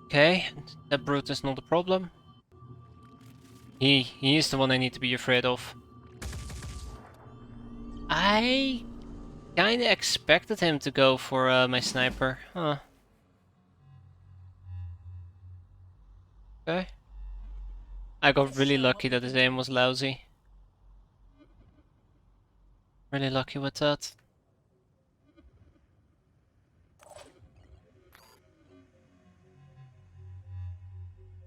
Okay, that brute is not a problem. He is the one I need to be afraid of. I kinda expected him to go for my sniper. Huh. Okay. I got really lucky that his aim was lousy. Really lucky with that.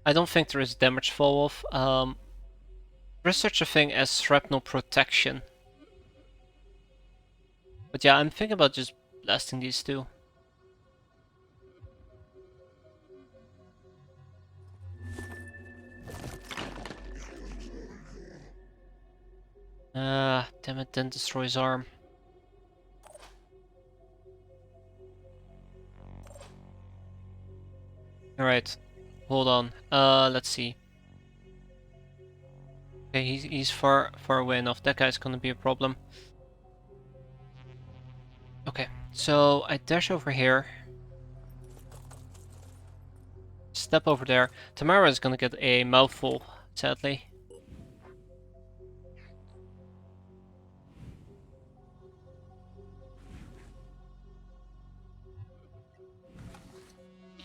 I don't think there is damage fall off. There is such a thing as shrapnel protection. But yeah, I'm thinking about just blasting these two. Damn it, didn't destroy his arm. Alright, hold on. Let's see. Okay, he's far away enough. That guy's gonna be a problem. Okay, so I dash over here. Step over there. Tamara is gonna get a mouthful, sadly.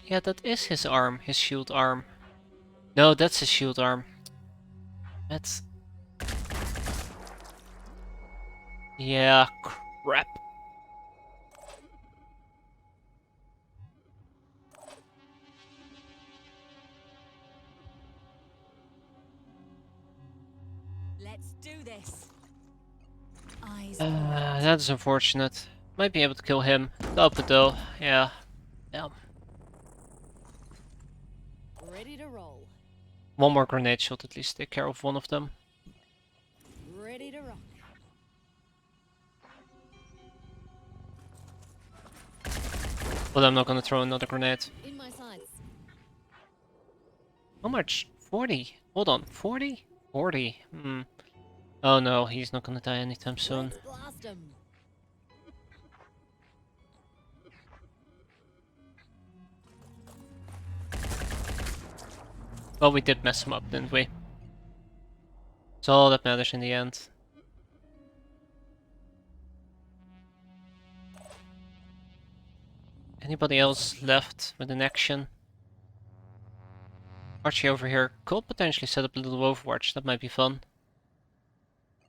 Yeah, that is his arm, his shield arm. No, that's his shield arm. That's... Yeah, crap. Let's do this. Eyes. That's unfortunate. Might be able to kill him. Up it though, yeah. Damn. Ready to roll. One more grenade shot at least take care of one of them. Ready to rock. But I'm not gonna throw another grenade. In my sights. How much? 40? Hold on, 40? 40. Oh no, he's not gonna die anytime soon. Let's blast 'em. Well, we did mess him up, didn't we? It's all that matters in the end. Anybody else left with an action? Archie over here could potentially set up a little Overwatch, that might be fun.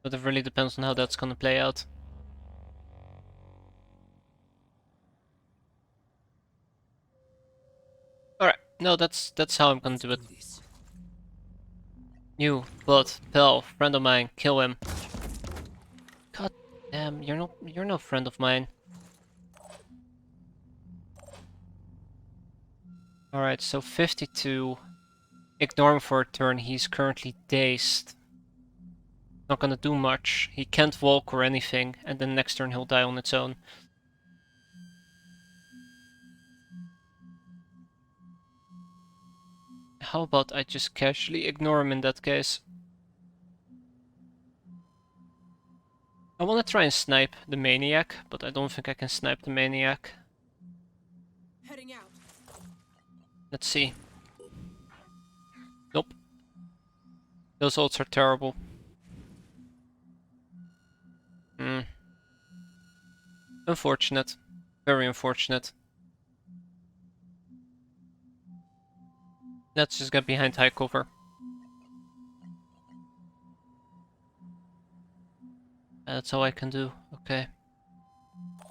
But it really depends on how that's gonna play out. Alright, no, that's how I'm gonna do it. You, Blood, pal, friend of mine, kill him. God damn, you're no friend of mine. Alright, so 52. Ignore him for a turn, he's currently dazed. Not gonna do much. He can't walk or anything, and then next turn he'll die on its own. How about I just casually ignore him in that case? I wanna try and snipe the Maniac, but I don't think I can snipe the Maniac. Heading out. Let's see. Nope. Those ults are terrible. Unfortunate. Very unfortunate. Let's just get behind high cover. That's all I can do. Okay.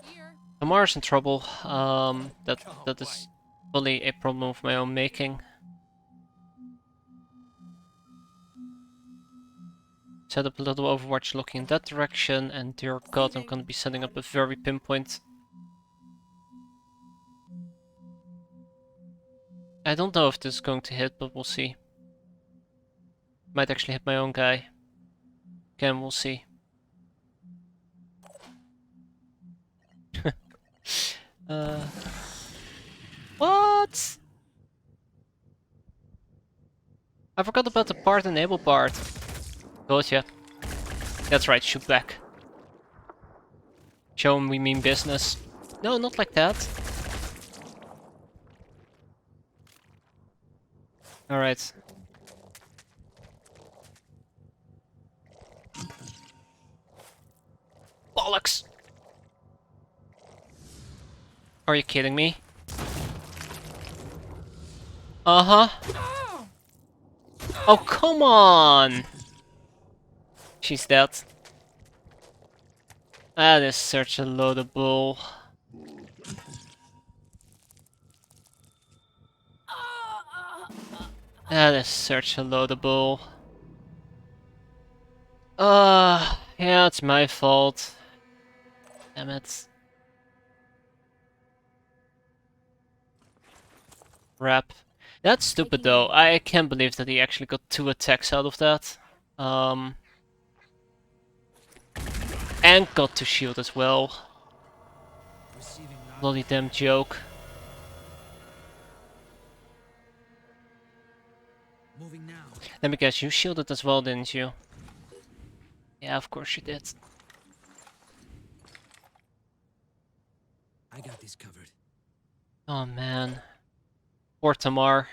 Here. Tamar's in trouble. That is fully a problem of my own making. Set up a little Overwatch looking in that direction, and dear god, I'm gonna be setting up a very pinpoint. I don't know if this is going to hit, but we'll see. Might actually hit my own guy. Again, we'll see. What? I forgot about the part enable part. Gotcha. That's right, shoot back. Show him we mean business. No, not like that. Alright. Bollocks! Are you kidding me? Uh-huh. Oh, come on! She's dead. That is such a load of bull. That is such a load of bull. Yeah, it's my fault. Damn it. Rap. That's stupid though. I can't believe that he actually got 2 attacks out of that. And got to shield as well. Bloody damn joke. Moving now. Let me guess, you shielded as well, didn't you? Yeah, of course you did. I got this covered. Oh man. Poor Tamar.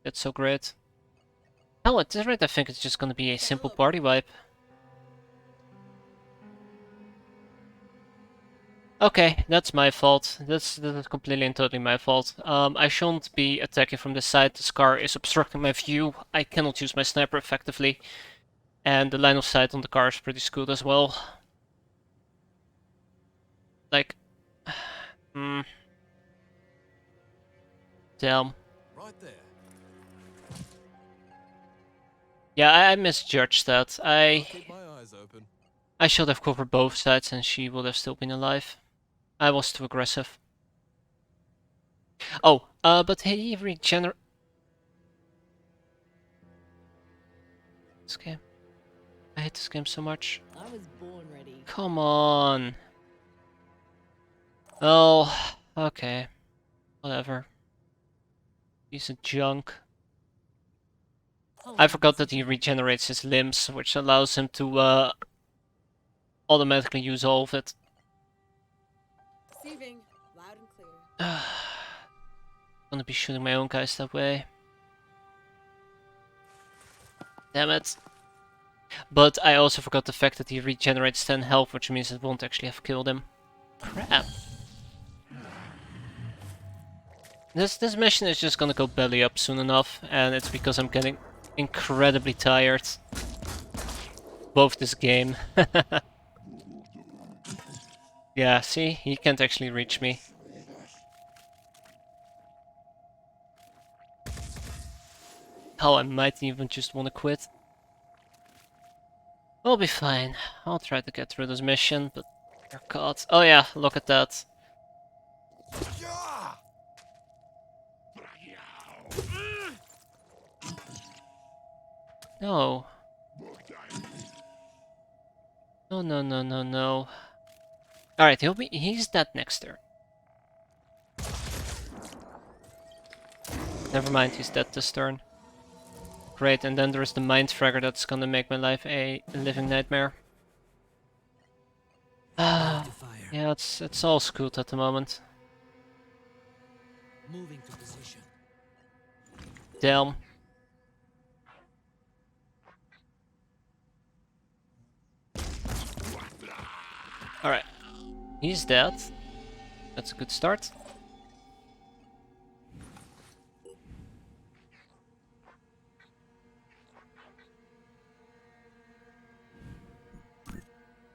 That's so great. Hell, at this rate I think it's just gonna be a simple party wipe. Okay, that's my fault. This is completely and totally my fault. I shouldn't be attacking from this side. The Scar is obstructing my view. I cannot use my sniper effectively. And the line of sight on the car is pretty skewed as well. Like... Damn. Right there. Yeah, I misjudged that. Keep my eyes open. I should have covered both sides and she would have still been alive. I was too aggressive. Oh, but he regenerate. This game. I hate this game so much. I was born ready. Come on. Oh, okay. Whatever. Piece of junk. I forgot that he regenerates his limbs, which allows him to automatically use all of it. Receiving. Loud and clear. Gonna be shooting my own guys that way. Damn it. But I also forgot the fact that he regenerates 10 health, which means it won't actually have killed him. Crap. This mission is just gonna go belly up soon enough, and it's because I'm getting incredibly tired. Both this game. Yeah, see? He can't actually reach me. Hell, I might even just want to quit. We'll be fine. I'll try to get through this mission, but dear God. Oh yeah, look at that. No. No, no, no, no, no. Alright, he's dead next turn. Never mind, he's dead this turn. Great, and then there's the Mind Fragger that's gonna make my life a living nightmare. Ah, yeah, it's all screwed at the moment. Moving to position. Damn. Alright. He's dead. That's a good start.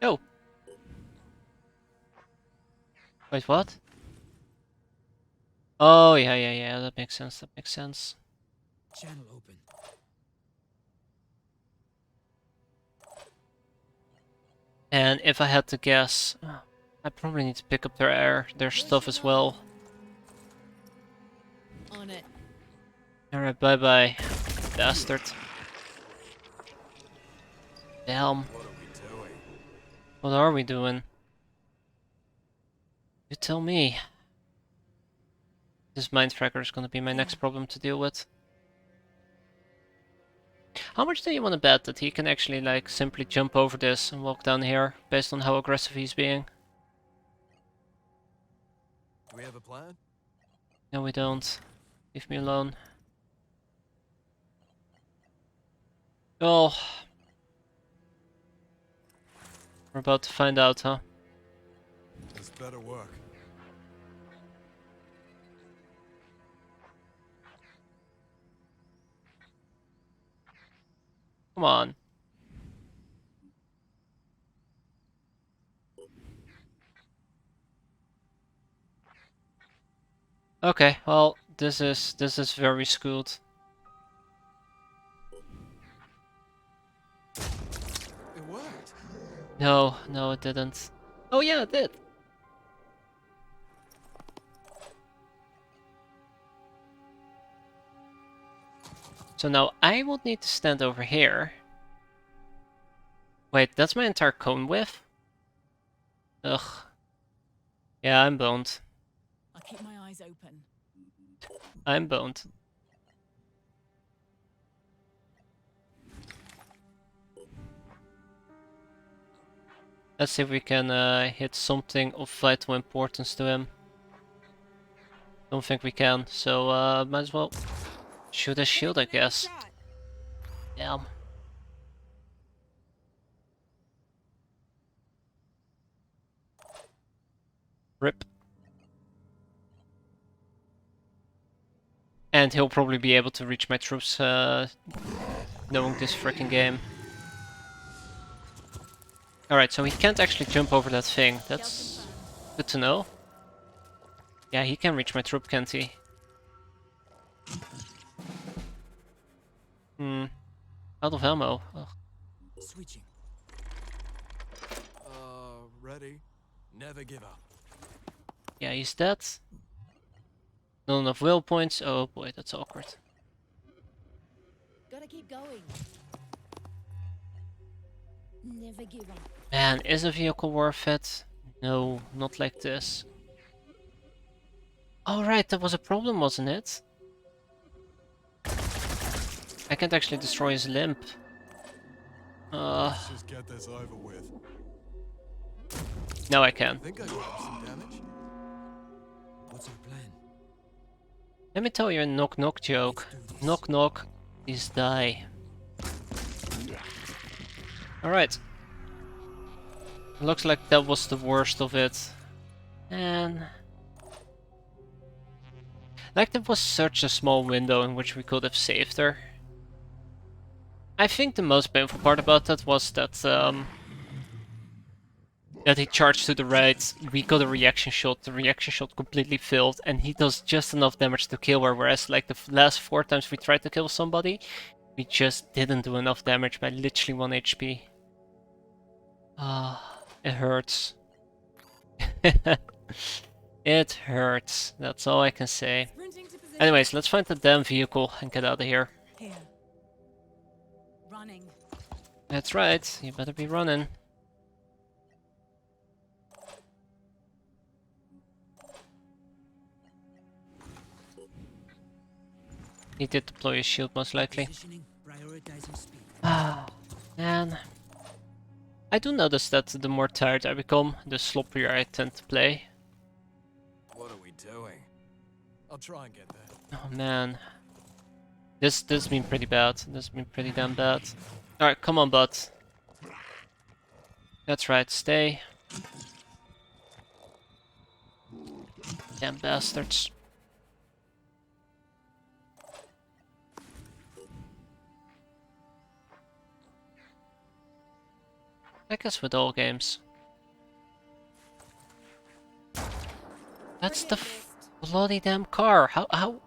Oh. Wait, what? Oh, yeah, that makes sense, that makes sense. Channel open. And if I had to guess, I probably need to pick up their stuff as well. On it. Alright, bye-bye, bastard. Damn. What are we doing? You tell me. This Mind Fragger is gonna be my next problem to deal with. How much do you want to bet that he can actually like simply jump over this and walk down here based on how aggressive he's being? Do we have a plan? No, we don't. Leave me alone. Oh. We're about to find out, huh? This better work. Come on. Okay, well, this is very screwed. It worked. No, it didn't. Oh yeah, it did. So now I would need to stand over here. Wait, that's my entire cone width? Ugh. Yeah, I'm boned. I'll keep my eyes open. I'm boned. Let's see if we can hit something of vital importance to him. Don't think we can, so might as well shoot his shield, I guess. Damn. Rip. And he'll probably be able to reach my troops knowing this freaking game. Alright, so he can't actually jump over that thing. That's good to know. Yeah, he can reach my troop, can't he? Out of ammo. Ugh. Switching. Ready? Never give up. Yeah, he's dead. Not enough will points. Oh boy, that's awkward. Gotta keep going. Never give up. Man, is a vehicle worth it? No, not like this. Oh right, that was a problem, wasn't it? I can't actually destroy his limb. Let's just get this over with. No, I can. I think I got him some damage. What's our plan? Let me tell you a knock-knock joke. Knock-knock, please die. Alright. Looks like that was the worst of it. And... like there was such a small window in which we could have saved her. I think the most painful part about that was that that he charged to the right, we got a reaction shot, the reaction shot completely failed, and he does just enough damage to kill her, whereas like the last 4 times we tried to kill somebody, we just didn't do enough damage by literally 1 HP. It hurts. It hurts. That's all I can say. Sprinting to position. Anyways, let's find the damn vehicle and get out of here. Here. Running. That's right. You better be running. He did deploy his shield, most likely. Positioning, prioritizing speed. Ah, man. I do notice that the more tired I become, the sloppier I tend to play. What are we doing? I'll try and get there. Oh man. This has been pretty bad. This has been pretty damn bad. Alright, come on, bud. That's right, stay. Damn bastards. I guess with all games. That's the bloody damn car. How?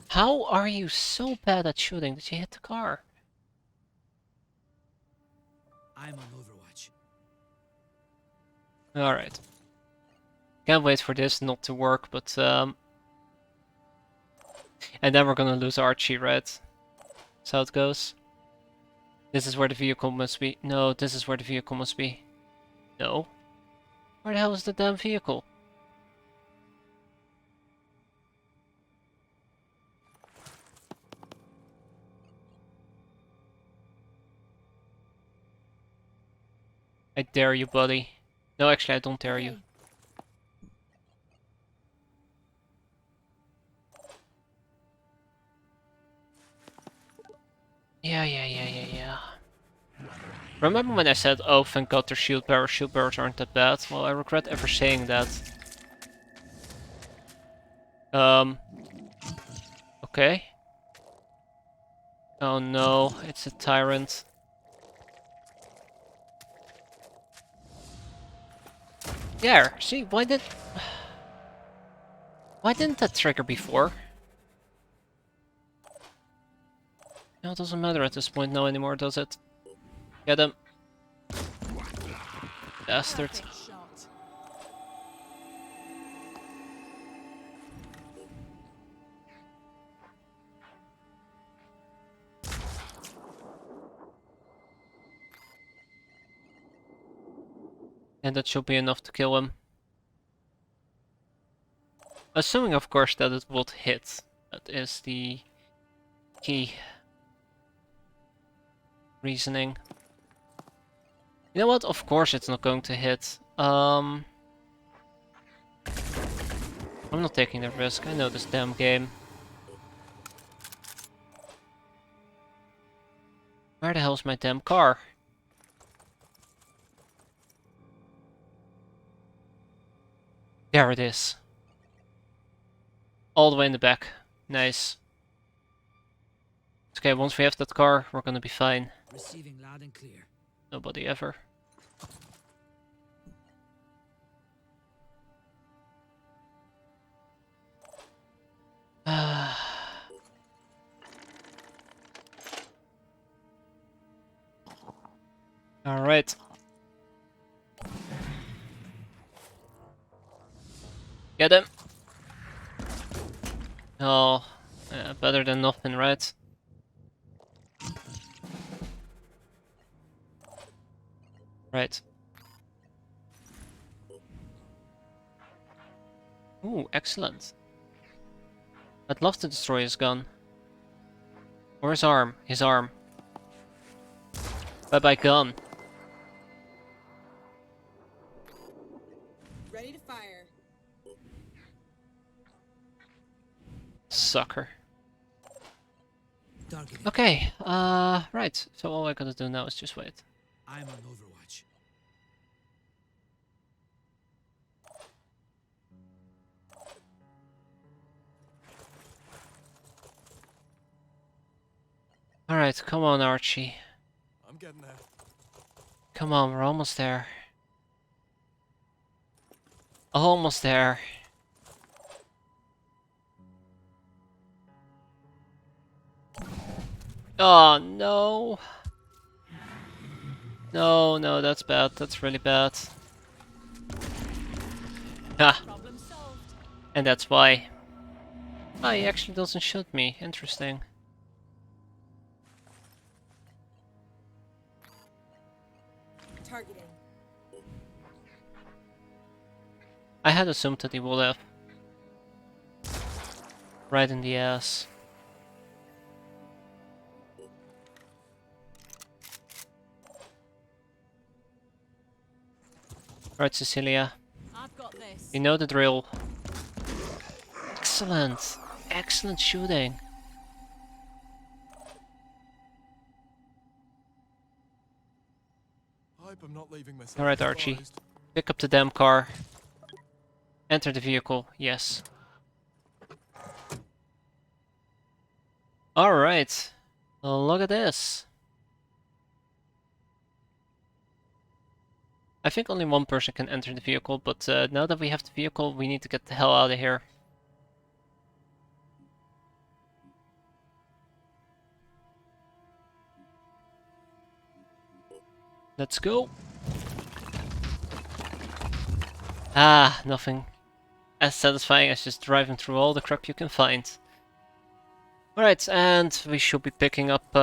How are you so bad at shooting that you hit the car? I'm on Overwatch. Alright. Can't wait for this not to work, but and then we're gonna lose Archie, right? That's how it goes. This is where the vehicle must be. No, this is where the vehicle must be. No. Where the hell is the damn vehicle? I dare you, buddy. No, actually, I don't dare you. Yeah. Remember when I said, oh, thank god their shield bearers aren't that bad? Well, I regret ever saying that. Okay. Oh no, it's a tyrant. There, see, why didn't that trigger before? No, it doesn't matter at this point now anymore, does it? Get him. Bastard. Perfect shot. And that should be enough to kill him. Assuming, of course, that it would hit. That is the key reasoning. You know what? Of course it's not going to hit. I'm not taking the risk. I know this damn game. Where the hell's my damn car? There it is. All the way in the back. Nice. Okay, once we have that car, we're gonna be fine. Receiving loud and clear. Nobody ever. Alright. Get him! Oh, yeah, better than nothing, right? Right. Ooh, excellent. I'd love to destroy his gun. Or his arm. His arm. Bye-bye gun. Ready to fire. Sucker. Targeting. Okay, right. So all I gotta do now is just wait. I'm on Overwatch. Alright, come on, Archie. I'm getting there. Come on, we're almost there. Almost there. Oh no. No, no, that's bad. That's really bad. Ah, Problem solved. and that's why. Oh, he actually doesn't shoot me. Interesting. Targeting. I had assumed that he would have. Right in the ass. Right, Cecilia. I've got this. You know the drill. Excellent. Excellent shooting. I hope I'm not leaving myself Alright, Archie. exposed. Pick up the damn car. Enter the vehicle. Yes. Alright. Look at this. I think only one person can enter the vehicle, but now that we have the vehicle, we need to get the hell out of here. Let's go. Ah, nothing as satisfying as just driving through all the crap you can find. Alright, and we should be picking up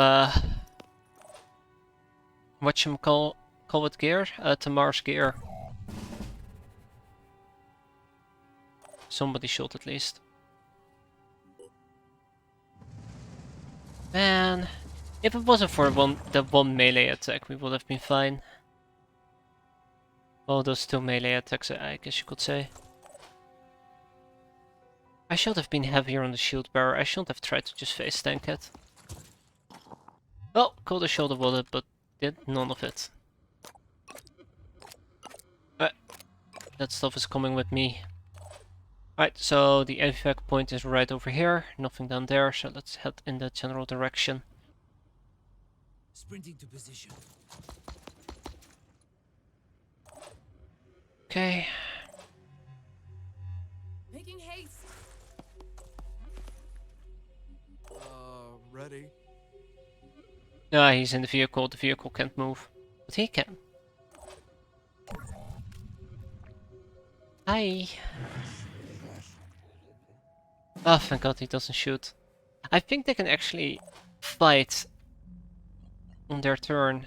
whatchamacall it gear? Tamar's gear. Somebody should at least. Man, if it wasn't for the one melee attack, we would have been fine. Well, those two melee attacks, I guess you could say. I should have been heavier on the shield bearer. I shouldn't have tried to just face tank it. Well, could have shoulder bullet, but did none of it. That stuff is coming with me. Alright, so the evac point is right over here. Nothing down there, so let's head in the general direction. Sprinting to position. Okay. Making haste. Ready? Ah, he's in the vehicle. The vehicle can't move. But he can. Hi. Oh, thank God he doesn't shoot. I think they can actually fight on their turn.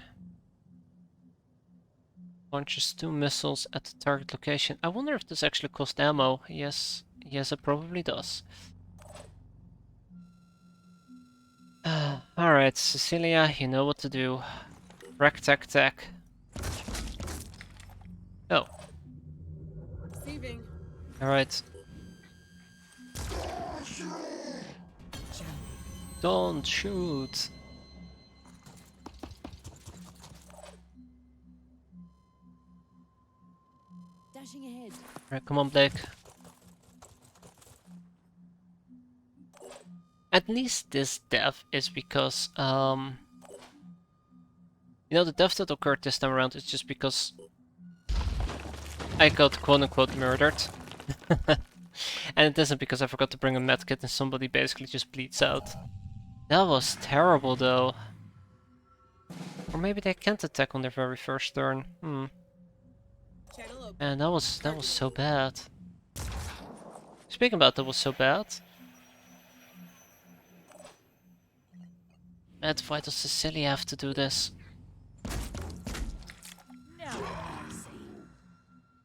Launches 2 missiles at the target location. I wonder if this actually costs ammo. Yes, yes, it probably does. Alright, Cecilia, you know what to do. Rack, tack, tack. Oh. Receiving. Alright. Don't shoot. Dashing ahead. Alright, come on, Blake. At least this death is because, you know, the death that occurred this time around is just because I got quote-unquote murdered. And it isn't because I forgot to bring a medkit and somebody basically just bleeds out. That was terrible, though. Or maybe they can't attack on their very first turn. Channel open. Man, that was so bad. Speaking about that was so bad. And why does Cecilia have to do this? No mercy.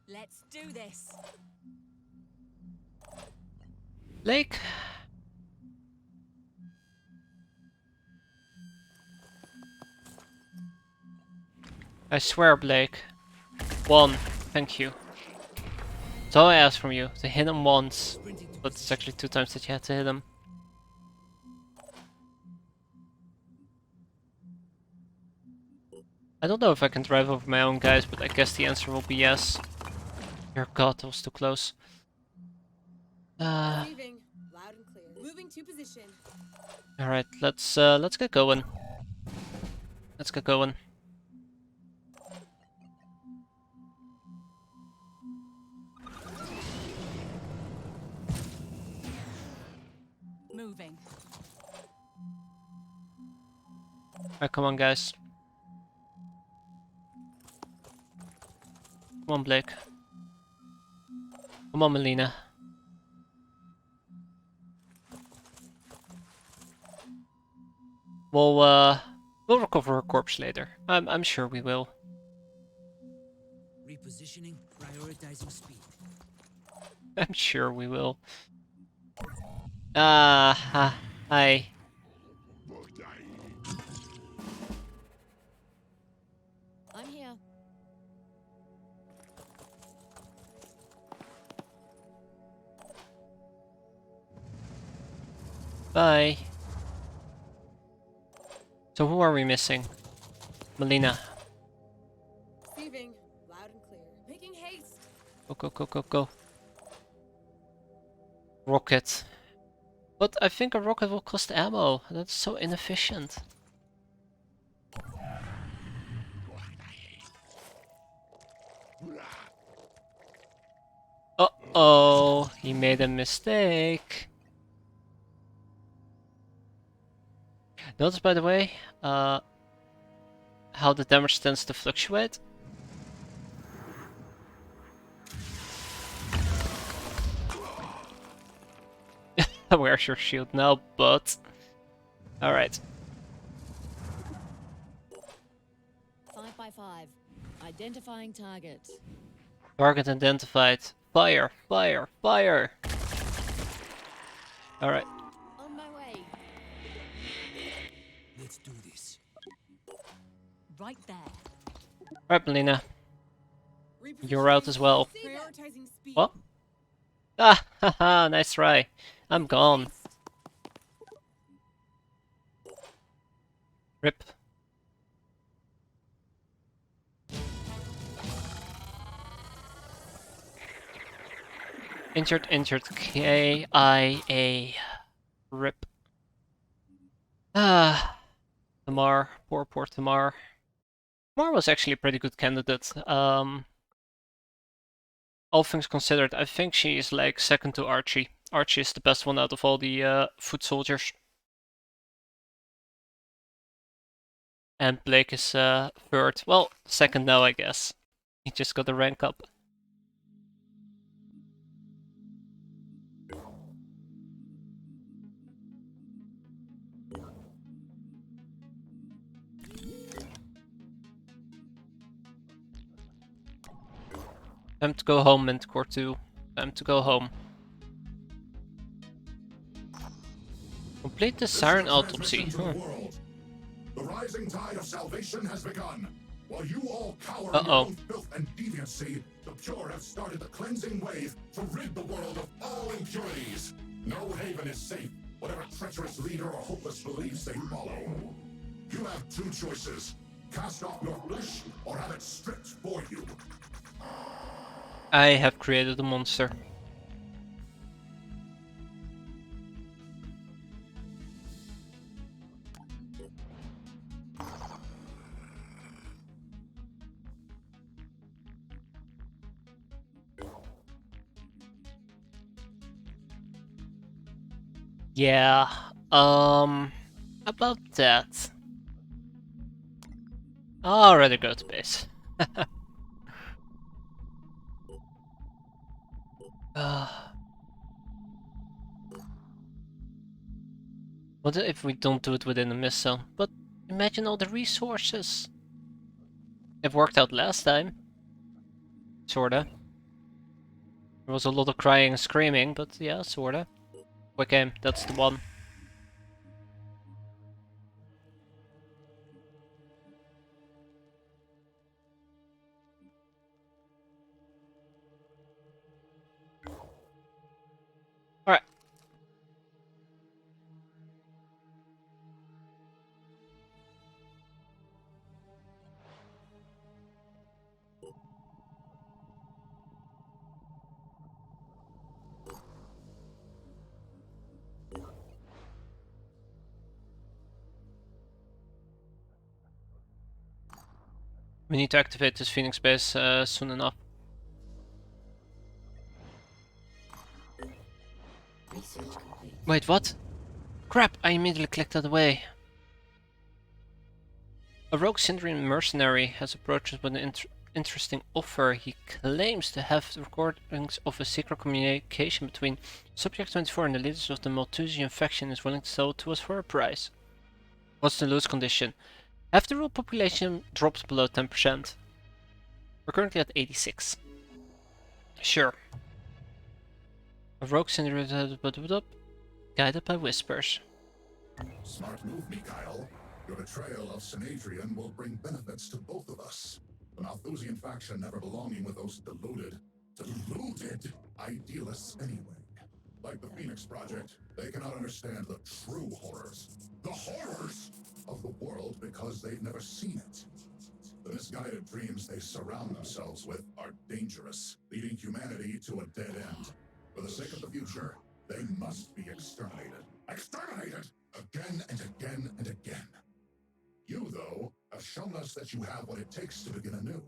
Let's do this. Blake? I swear, Blake. 1, thank you. That's all I asked from you, to hit him once. But it's actually 2 times that you had to hit him. I don't know if I can drive over my own guys, but I guess the answer will be yes. Dear God, that was too close. Receiving. Loud and clear. Moving to position. Alright, let's get going. Let's get going. Moving. Alright, come on, guys. Come on, Blake. Come on, Melina. We'll recover her corpse later. I'm sure we will. Repositioning, prioritizing speed. I'm sure we will. Hi. I'm here. Bye. So who are we missing? Melina. Receiving. Loud and clear. Making haste. Go. Rocket. But I think a rocket will cost ammo. That's so inefficient. Uh-oh, he made a mistake. Notice, by the way, how the damage tends to fluctuate. Where's your shield now, but... Alright. 5 by 5. Identifying target. Target identified. Fire! Alright. On my way. Let's do this. Right there. Alright, Melina. You're out as well. Prioritizing speed. What? Ah, haha, nice try. I'm gone. Rip. Injured, KIA. Rip. Ah, Tamar, poor Tamar. Tamar was actually a pretty good candidate. All things considered, I think she is like second to Archie. Archie is the best one out of all the foot soldiers. And Blake is third. Well, second now, I guess. He just got the rank up. Time to go home, Mintcore 2. Time to go home. Complete the Siren autopsy. The rising tide of salvation has begun. While you all cower in your Uh-oh. own filth and deviancy, the pure have started the cleansing wave to rid the world of all impurities. No haven is safe, whatever treacherous leader or hopeless beliefs they follow. You have two choices. Cast off your flesh, or have it stripped for you. I have created a monster. Yeah, about that. I'll rather go to base. What if we don't do it within a missile? But imagine all the resources. It worked out last time. Sorta. There was a lot of crying and screaming, but yeah, sorta. Quick aim, that's the one. Alright. We need to activate this Phoenix base soon enough. Research complete. Wait, what? Crap, I immediately clicked that away. A rogue Syndrian mercenary has approached us with an interesting offer. He claims to have recordings of a secret communication between Subject 24 and the leaders of the Malthusian faction, is willing to sell it to us for a price. What's the lose condition? Have the world population dropped below 10%? We're currently at 86. Sure. A rogue Syndrian guided by whispers. Smart move, Mikhail. Your betrayal of Synadrian will bring benefits to both of us. The Malthusian faction never belonging with those deluded idealists anyway. Like the Phoenix Project, they cannot understand the true horrors. The horrors of the world because they've never seen it. The misguided dreams they surround themselves with are dangerous, leading humanity to a dead end. For the sake of the future, they must be exterminated. Exterminated! Again and again and again. You, though, have shown us that you have what it takes to begin anew.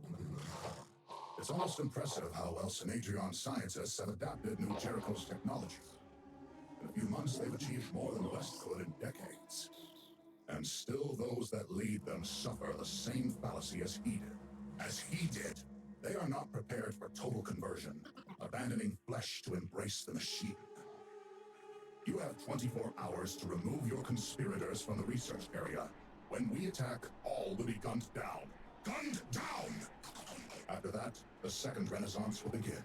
It's almost impressive how well Synadrian scientists have adapted New Jericho's technology. In a few months, they've achieved more than the West could in decades. And still those that lead them suffer the same fallacy as he did. As he did, they are not prepared for total conversion, abandoning flesh to embrace the machine. You have 24 hours to remove your conspirators from the research area. When we attack, all will be gunned down. Gunned down! After that, the second renaissance will begin.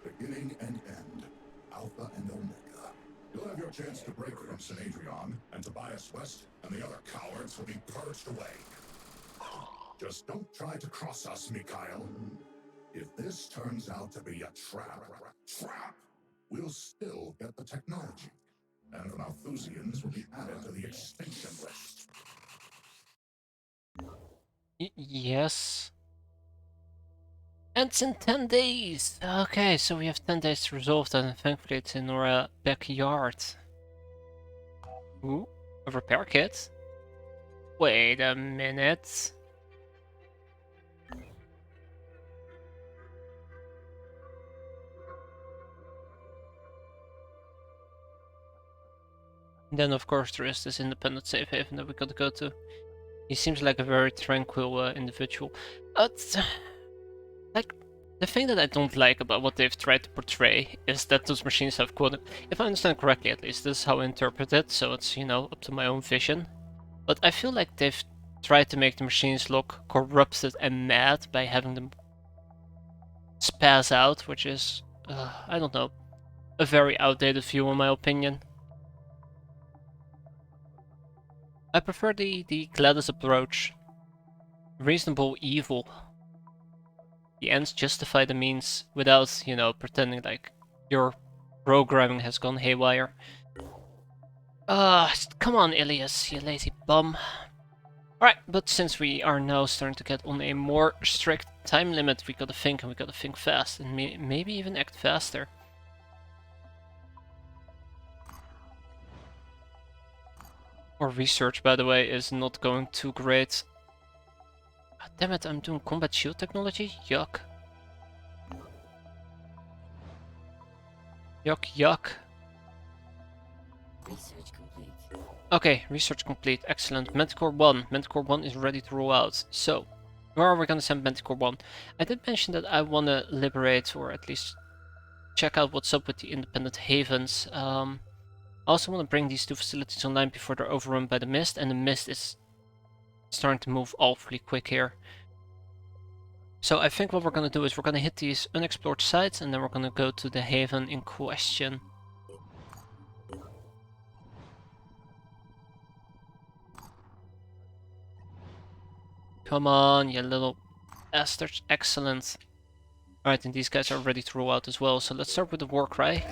Beginning and end. Alpha and Omega. You'll have your chance to break from Synadrian, and Tobias West and the other cowards will be purged away. Just don't try to cross us, Mikhail. If this turns out to be a trap, we'll still get the technology. And the Malthusians will be added to the extinction list. Yes. And it's in 10 days! Okay, so we have 10 days to resolve that, and thankfully it's in our backyard. Ooh, a repair kit? Wait a minute. Then of course there is this independent safe haven that we gotta go to. He seems like a very tranquil individual. Like, the thing that I don't like about what they've tried to portray is that those machines have quote, if I understand correctly at least, this is how I interpret it, so it's, you know, up to my own vision. But I feel like they've tried to make the machines look corrupted and mad by having them spaz out, which is, I don't know, a very outdated view in my opinion. I prefer the GLaDOS approach. Reasonable evil. The ends justify the means without, you know, pretending like your programming has gone haywire. Come on, Ilias, you lazy bum. Alright, but since we are now starting to get on a more strict time limit, we gotta think, and we gotta think fast, and maybe even act faster. Our research, by the way, is not going too great. Ah, damn it, I'm doing combat shield technology? Yuck. Yuck, yuck. Research complete. Okay, research complete. Excellent. Manticore 1. Manticore 1 is ready to roll out. So, where are we gonna send Manticore 1? I did mention that I wanna liberate, or at least check out what's up with the independent havens. I also want to bring these two facilities online before they're overrun by the mist, and the mist is starting to move awfully quick here. So I think what we're going to do is we're going to hit these unexplored sites, and then we're going to go to the haven in question. Come on, you little bastards. Excellent. Alright, and these guys are ready to roll out as well, so let's start with the Warcry.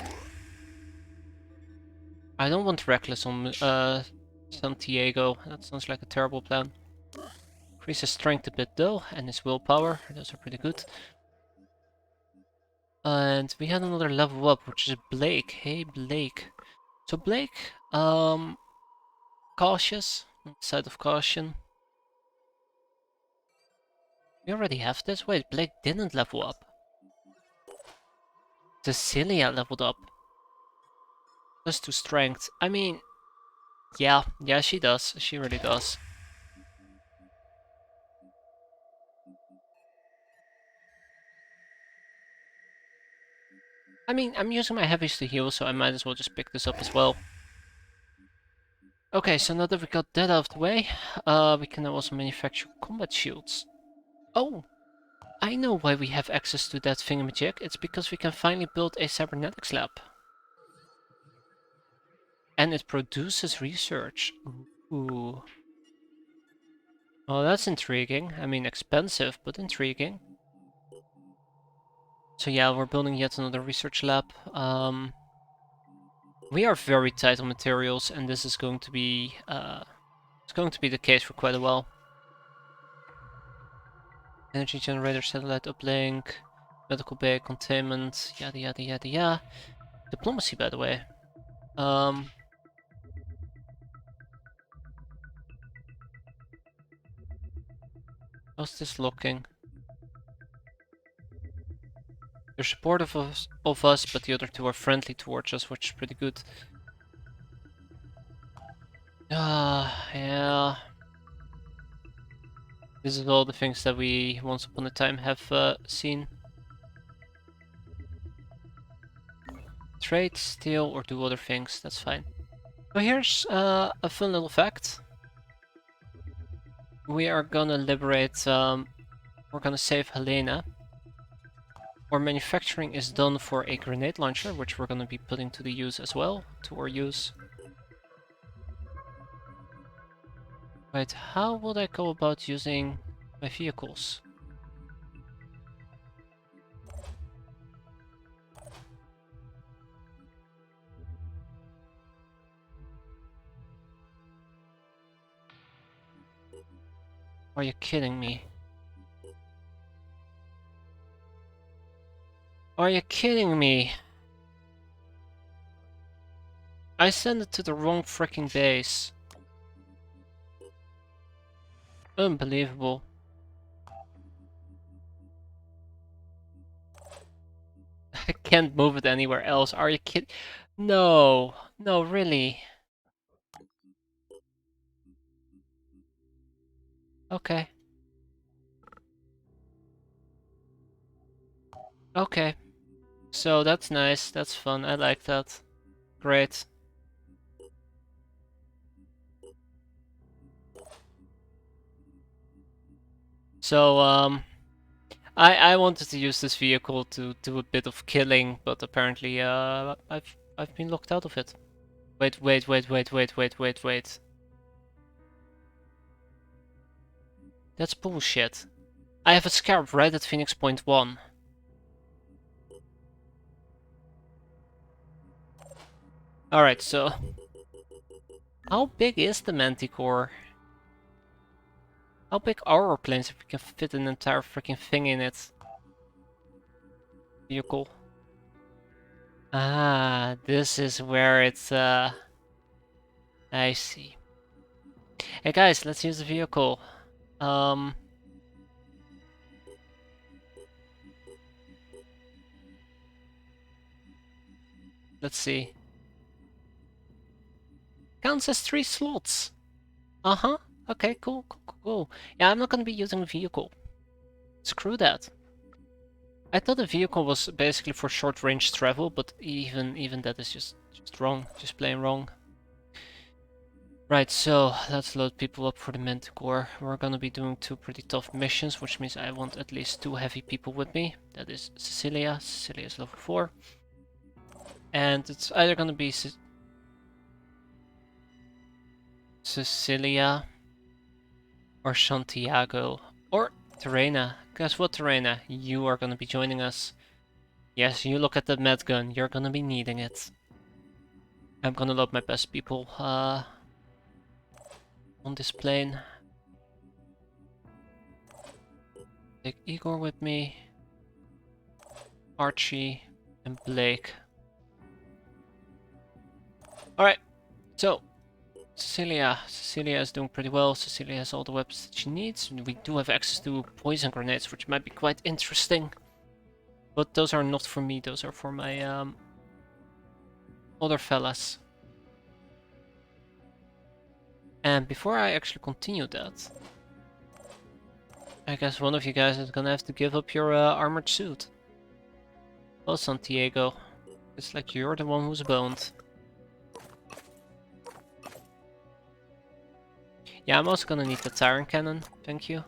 I don't want Reckless on Santiago. That sounds like a terrible plan. Increase his strength a bit though, and his willpower. Those are pretty good. And we had another level up, which is Blake. Hey, Blake. So Blake, cautious, on the side of caution. We already have this. Wait, Blake didn't level up. Cecilia leveled up. Plus 2 strength. I mean, yeah, she does. She really does. I mean, I'm using my heavies to heal, so I might as well just pick this up as well. Okay, so now that we got that out of the way, we can now also manufacture combat shields. Oh, I know why we have access to that thingamajig. It's because we can finally build a cybernetics lab. And it produces research. Ooh. Oh, that's intriguing. I mean, expensive, but intriguing. So yeah, we're building yet another research lab. We are very tight on materials, and this is going to be it's going to be the case for quite a while. Energy generator, satellite uplink, medical bay, containment, yada yada yada yada. Diplomacy, by the way. How's this looking? They're supportive of us, but the other two are friendly towards us, which is pretty good. Yeah. This is all the things that we once upon a time have seen. Trade, steal, or do other things, that's fine. So here's a fun little fact. We are gonna liberate, we're gonna save Helena. Our manufacturing is done for a grenade launcher, which we're gonna be putting to the use as well, to our use. Wait, how would I go about using my vehicles? Are you kidding me? Are you kidding me? I sent it to the wrong freaking base. Unbelievable. I can't move it anywhere else. Are you kidding? No. No, really. Okay. Okay. So that's nice. That's fun. I like that. Great. So, I wanted to use this vehicle to do a bit of killing, but apparently, I've been locked out of it. Wait. That's bullshit. I have a scarab right at Phoenix Point 1. Alright, so... how big is the Manticore? How big are our planes if we can fit an entire freaking thing in it? Vehicle. Ah, this is where it's, I see. Hey guys, let's use the vehicle. Let's see. Counts as 3 slots. Uh-huh. Okay, cool. Yeah, I'm not gonna be using a vehicle. Screw that. I thought the vehicle was basically for short range travel, but even that is just wrong. Just plain wrong. Right, so let's load people up for the Manticore. We're gonna be doing 2 pretty tough missions, which means I want at least 2 heavy people with me. That is Cecilia. Cecilia is level 4. And it's either gonna be Cecilia or Santiago or Terena. Guess what, Terena? You are gonna be joining us. Yes, you look at the med gun. You're gonna be needing it. I'm gonna load my best people on this plane. Take Igor with me, Archie, and Blake. Alright, so Cecilia is doing pretty well. Cecilia has all the weapons that she needs. We do have access to poison grenades, which might be quite interesting. But those are not for me, those are for my other fellas. And before I actually continue that, I guess one of you guys is gonna have to give up your armored suit. Well, Santiago, It's like you're the one who's boned. Yeah, I'm also gonna need the Tyrant Cannon, thank you.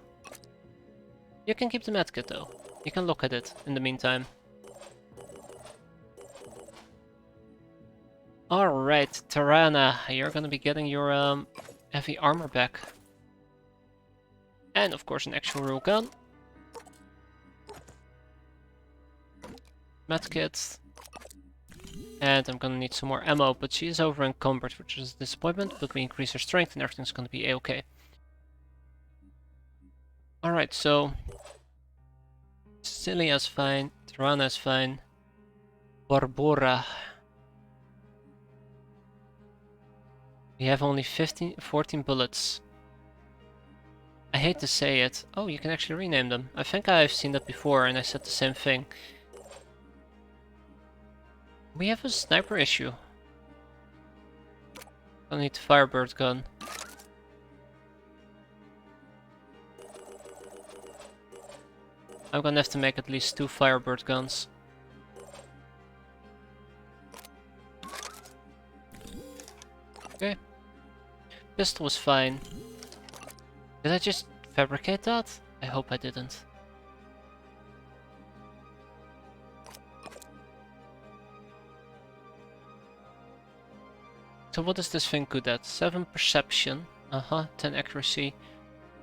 You can keep the medkit though. You can look at it in the meantime. Alright, Tirana, you're gonna be getting your heavy armor back. And of course an actual real gun. Medkit. And I'm gonna need some more ammo, but she is over encumbered, which is a disappointment, but we increase her strength and everything's gonna be a-okay. Alright, so Celia's fine, Tirana's fine. Barbora. We have only 14 bullets. I hate to say it. Oh, you can actually rename them. I think I've seen that before and I said the same thing. We have a sniper issue. I need the Firebird gun. I'm gonna have to make at least 2 Firebird guns. Okay. Pistol was fine. Did I just fabricate that? I hope I didn't. So what is this thing good at? 7 perception. 10 accuracy.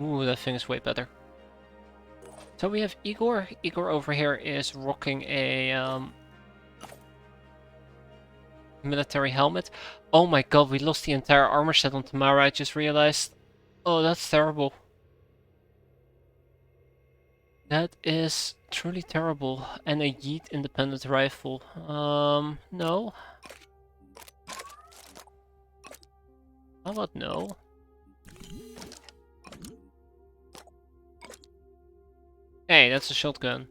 Ooh, that thing is way better. So we have Igor. Igor over here is rocking a military helmet. Oh my god, we lost the entire armor set on Tamara, I just realized. Oh, that's terrible. That is truly terrible. And a Yeet independent rifle. No. How about no? Hey, that's a shotgun.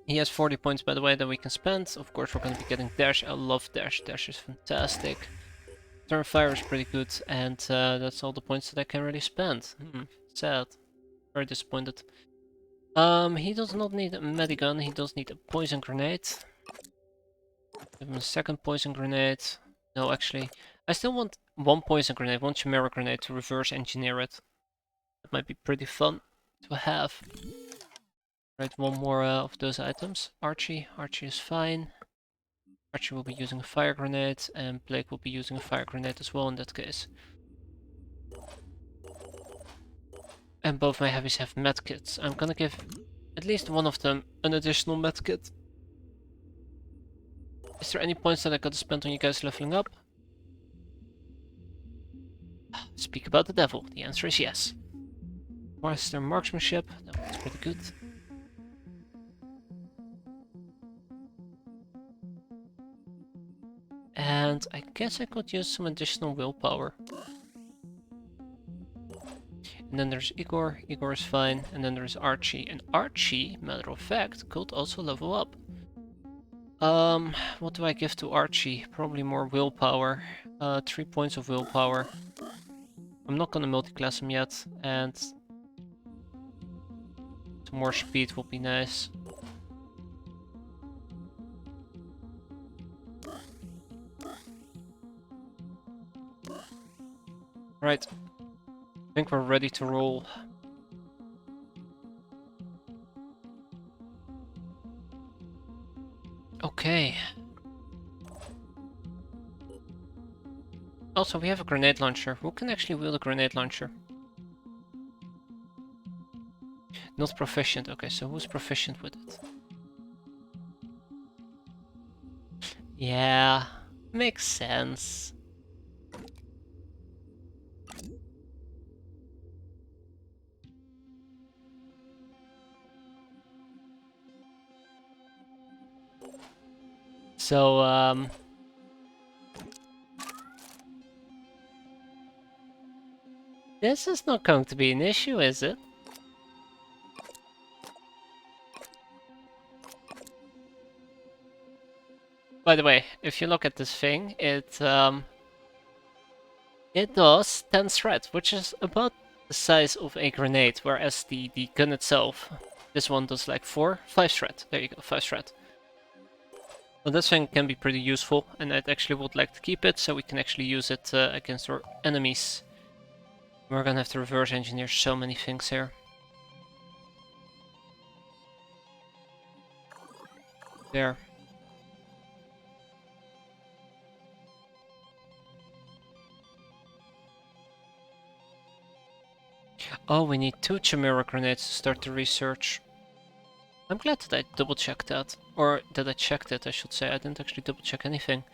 He has 40 points, by the way, that we can spend. Of course, we're going to be getting Dash. I love Dash. Dash is fantastic. Turn Fire is pretty good, and that's all the points that I can really spend. Sad. Very disappointed. He does not need a medigun. He does need a poison grenade. Give him a second poison grenade. No, actually, I still want 1 poison grenade, 1 chimera grenade to reverse engineer it. That might be pretty fun to have. Right, 1 more of those items. Archie. Archie is fine. Archie will be using a fire grenade, and Blake will be using a fire grenade as well in that case. And both my heavies have medkits. I'm gonna give at least one of them an additional medkit. Is there any points that I gotta spend on you guys leveling up? Speak about the devil. The answer is yes. Master marksmanship. That's pretty good. And I guess I could use some additional willpower. And then there's Igor. Igor is fine. And then there's Archie. And Archie, matter of fact, could also level up. What do I give to Archie? Probably more willpower. 3 points of willpower. I'm not gonna multi-class him yet, and some more speed will be nice. Right, I think we're ready to roll. Okay. Also, we have a grenade launcher. Who can actually wield a grenade launcher? Not proficient. Okay, so who's proficient with it? Yeah, makes sense. So, this is not going to be an issue, is it? By the way, if you look at this thing, it does 10 threat, which is about the size of a grenade, whereas the gun itself, this one does like 5 thread. There you go, 5 thread. Well, this thing can be pretty useful, and I actually would like to keep it so we can actually use it against our enemies. We're gonna have to reverse engineer so many things here. There. Oh, we need 2 Chimera grenades to start the research. I'm glad that I double checked that. Or that I checked it, I should say. I didn't actually double check anything.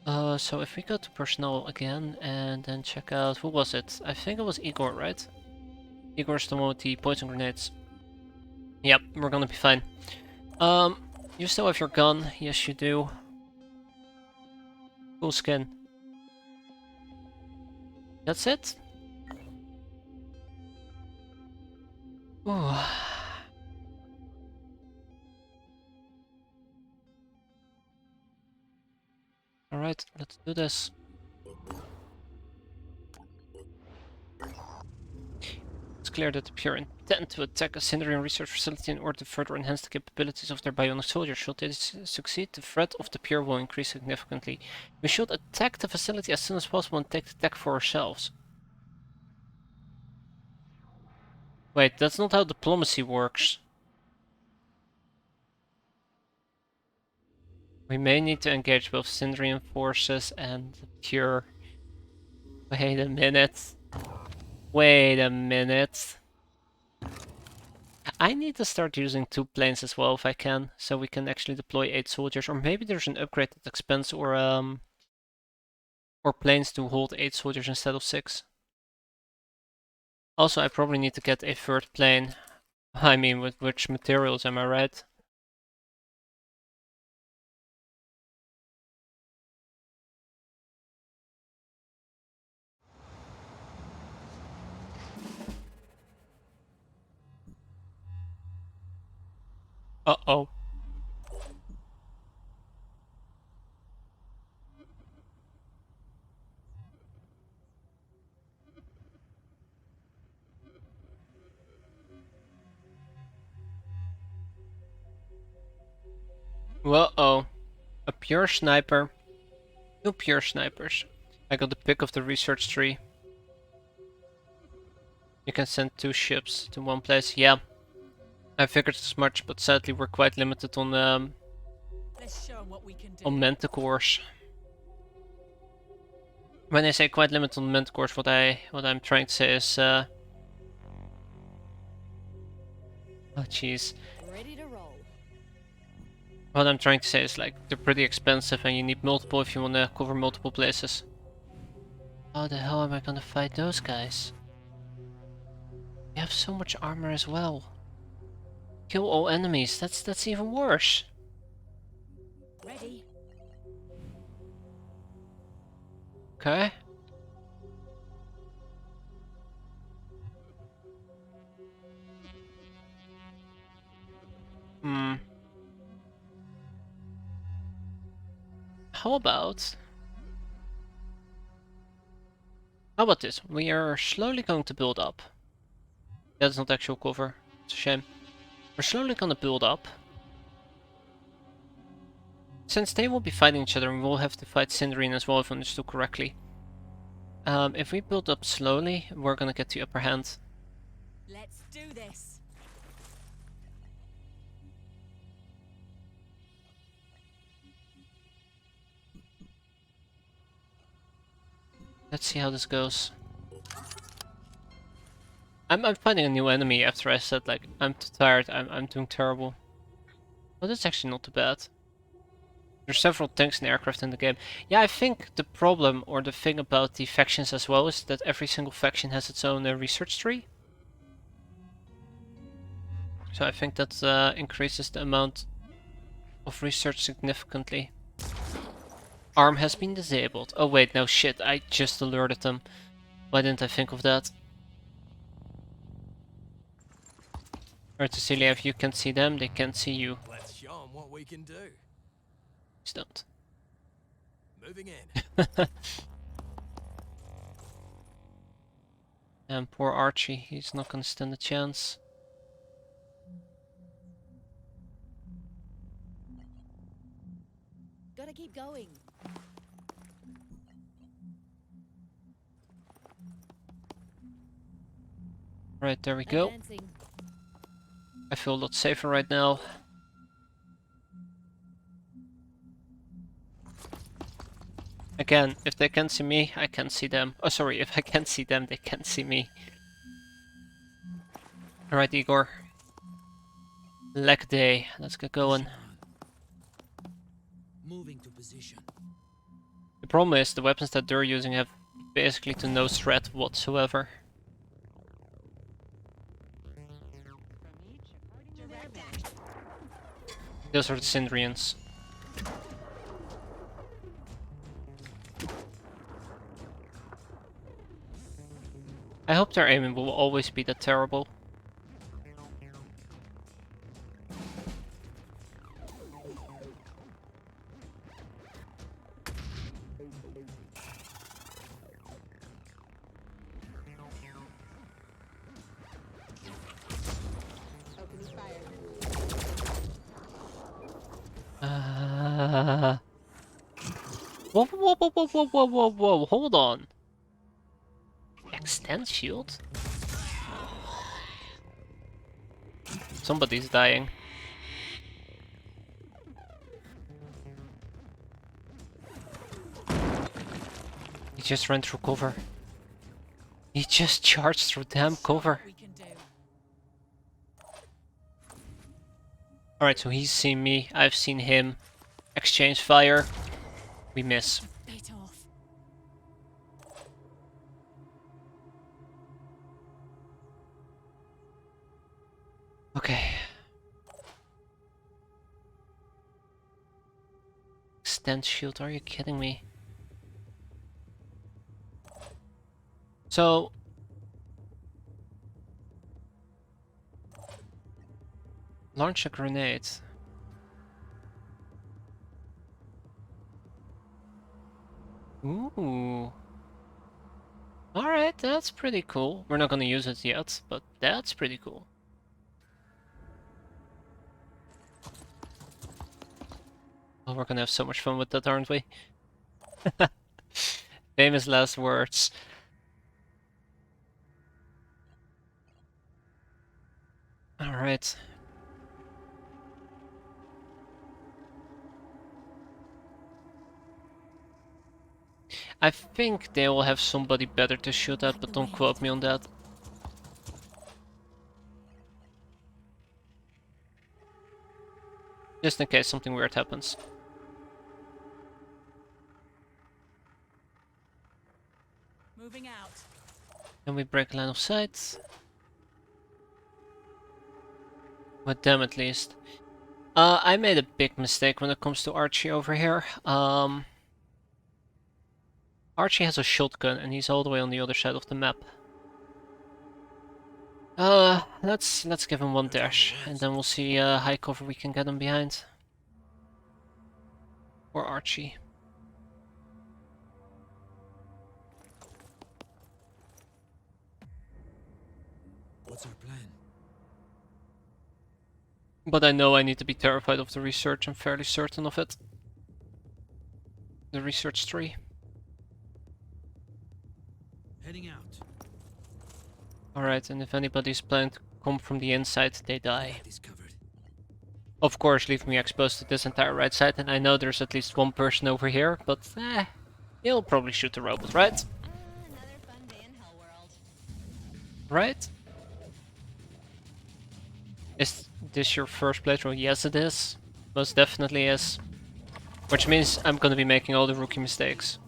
So if we go to personnel again and then check out, who was it? I think it was Igor, right? Igor's the one with the poison grenades. Yep, we're gonna be fine. You still have your gun? Yes, you do. Cool skin. That's it? Ooh. Alright, let's do this. It's clear that the Pure intend to attack a Sindrian research facility in order to further enhance the capabilities of their bionic soldiers. Should they succeed, the threat of the Pure will increase significantly. We should attack the facility as soon as possible and take the tech for ourselves. Wait, that's not how diplomacy works. We may need to engage both Sindrian forces and the Pure. Wait a minute. Wait a minute. I need to start using 2 planes as well if I can, so we can actually deploy 8 soldiers. Or maybe there's an upgrade that expense or planes to hold 8 soldiers instead of 6. Also, I probably need to get a 3rd plane. I mean, with which materials, am I right? Uh-oh. Uh-oh. A Pure sniper. 2 Pure snipers. I got the pick of the research tree. You can send 2 ships to one place. Yeah. I figured as much, but sadly we're quite limited on Let's show 'em what we can do. on Manticores. When I say quite limited on Manticores, what I'm trying to say is oh jeez. Ready to roll. What I'm trying to say is like they're pretty expensive and you need multiple if you want to cover multiple places. How the hell am I gonna fight those guys? They have so much armor as well. Kill all enemies, that's even worse. Ready. Okay. How about this? We are slowly going to build up. That's not actual cover. It's a shame. We're slowly gonna build up. Since they will be fighting each other, we will have to fight Sindrian as well if I understood correctly. If we build up slowly, we're gonna get the upper hand. Let's do this. Let's see how this goes. I'm fighting a new enemy after I said like I'm too tired, I'm doing terrible. Well, that's actually not too bad. There's several tanks and aircraft in the game. Yeah, I think the problem or the thing about the factions as well is that every single faction has its own research tree. So I think that increases the amount of research significantly. Arm has been disabled. Oh wait, no shit, I just alerted them. Why didn't I think of that? Alright, Cecilia, if you can see them, they can't see you. Let's show 'em what we can do. Please don't. Moving in. And poor Archie, he's not gonna stand a chance. Gotta keep going. Right, there we go. Advancing. I feel a lot safer right now. Again, if they can see me, I can see them. Oh, sorry, if I can't see them, they can't see me. Alright, Igor. Leg day. Let's get going. Moving to position. The problem is the weapons that they're using have basically to no threat whatsoever. Those are the Syndrians. I hope their aiming will always be that terrible. Opening fire. Whoa, whoa, whoa, whoa, whoa, whoa, whoa, whoa, hold on. Extend shield? Somebody's dying. He just ran through cover. He just charged through damn cover. Alright, so he's seen me, I've seen him. Exchange fire. We miss. Bait off. Okay. Extend shield, are you kidding me? So... launch a grenade. Ooh. Alright, that's pretty cool. We're not gonna use it yet, but that's pretty cool. Oh, we're gonna have so much fun with that, aren't we? Famous last words. Alright. I think they will have somebody better to shoot at, but don't quote me on that. Just in case something weird happens. Moving out. Can we break line of sight? With them at least. I made a big mistake when it comes to Archie over here. Archie has a shotgun and he's all the way on the other side of the map. Let's give him one dash and then we'll see high cover we can get him behind. Or Archie. What's our plan? But I know I need to be terrified of the research, I'm fairly certain of it. The research tree. Heading out. Alright, and if anybody's planning to come from the inside, they die. Of course, leave me exposed to this entire right side, and I know there's at least one person over here, but he'll probably shoot the robot, right? Another fun day in Hellworld. Right? Is this your first playthrough? Yes, it is. Most definitely is. Which means I'm gonna be making all the rookie mistakes.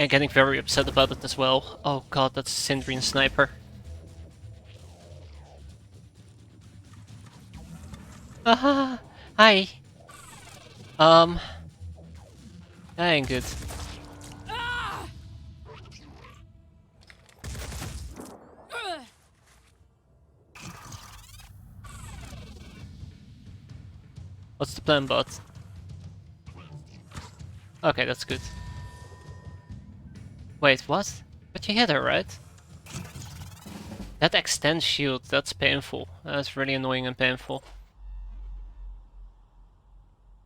And getting very upset about it as well. Oh god, that's a Syndrian sniper. Aha! Hi! That ain't good. What's the plan, bot? Okay, that's good. Wait, what? But you hit her, right? That extends shield, that's painful. That's really annoying and painful.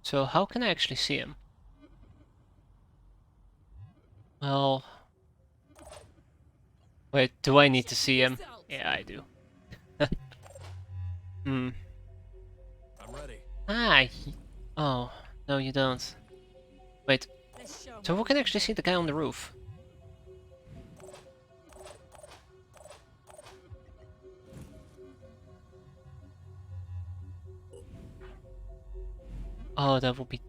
So how can I actually see him? Well... Wait, do I need to see him? Yeah, I do. Hmm. I'm ready. Ah, oh, no you don't. Wait, so who can actually see the guy on the roof? Oh, that would be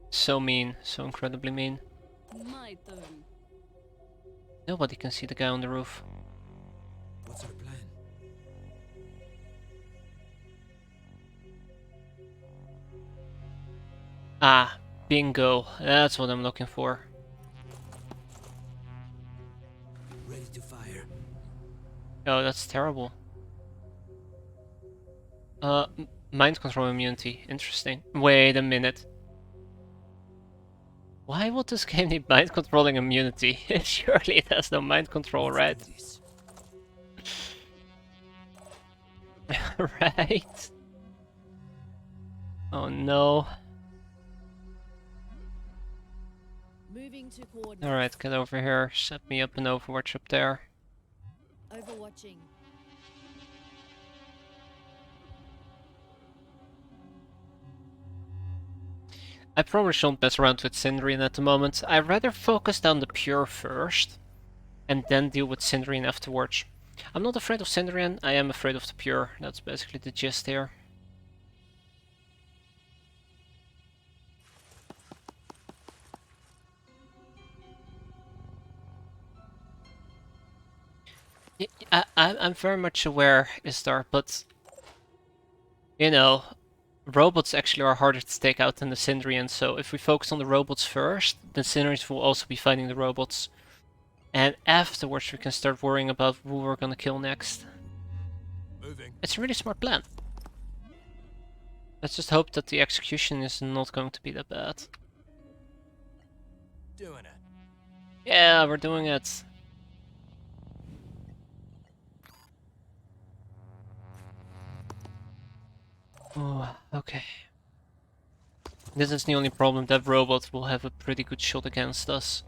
so mean, so incredibly mean. My turn. Nobody can see the guy on the roof. What's our plan? Ah, bingo, that's what I'm looking for. Ready to fire. Oh, that's terrible. Mind control immunity, interesting. Wait a minute. Why would this game need mind controlling immunity? Surely it has no mind control, right? Right? Oh no. Moving to coordinates. Alright, get over here. Set me up an Overwatch up there. Overwatching. I probably shouldn't mess around with Syndrian at the moment. I'd rather focus down the Pure first, and then deal with Syndrian afterwards. I'm not afraid of Syndrian, I am afraid of the Pure. That's basically the gist here. I'm very much aware, Istar, but... You know, robots actually are harder to take out than the Syndrian, so if we focus on the robots first, then Syndrians will also be fighting the robots. And afterwards we can start worrying about who we're gonna kill next. Moving. It's a really smart plan. Let's just hope that the execution is not going to be that bad. Doing it. Yeah, we're doing it. Oh, okay. This is the only problem, that robot will have a pretty good shot against us.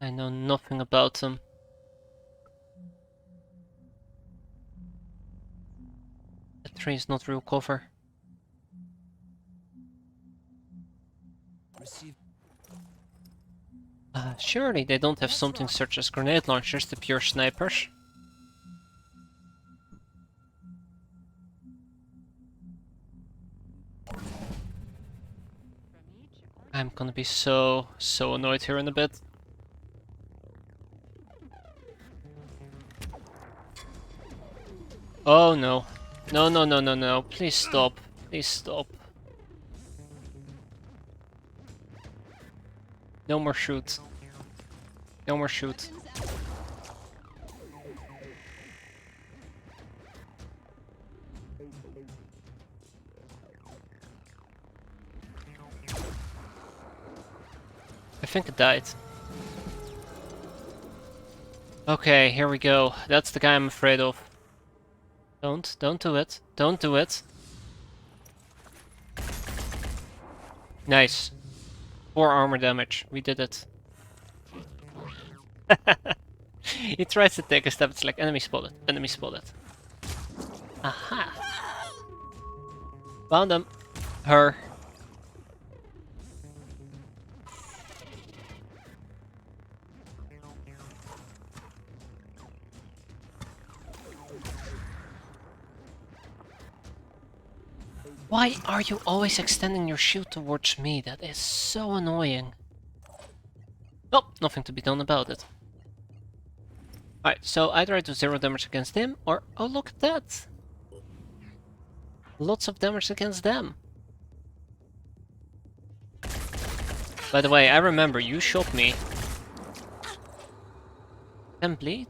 I know nothing about them. The tree is not real cover. Receive. Surely they don't have something such as grenade launchers, the Pure snipers. I'm gonna be so annoyed here in a bit. Oh no. No, no, no, no, no. Please stop. Please stop. No more shoot. No more shoot. I think it died. Okay, here we go. That's the guy I'm afraid of. Don't do it. Don't do it. Nice. 4 armor damage. We did it. He tries to take a step, it's like enemy spotted. Enemy spotted. Aha! Found him. Her. Why are you always extending your shield towards me? That is so annoying. Oh, nothing to be done about it. Alright, so either I do 0 damage against him, or... Oh, look at that! Lots of damage against them. By the way, I remember, you shot me. 10 bleed.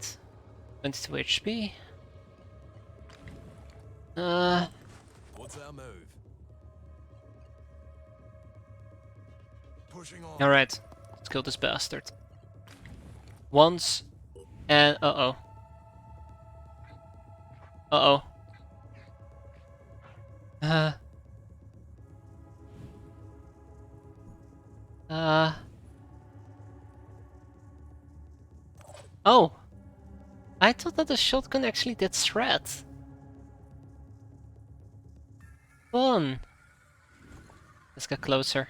22 HP. What's our move? pushing on. Alright, let's kill this bastard. Once, and uh-oh. Uh-oh. Oh! I thought that the shotgun actually did threat. Fun! Let's get closer.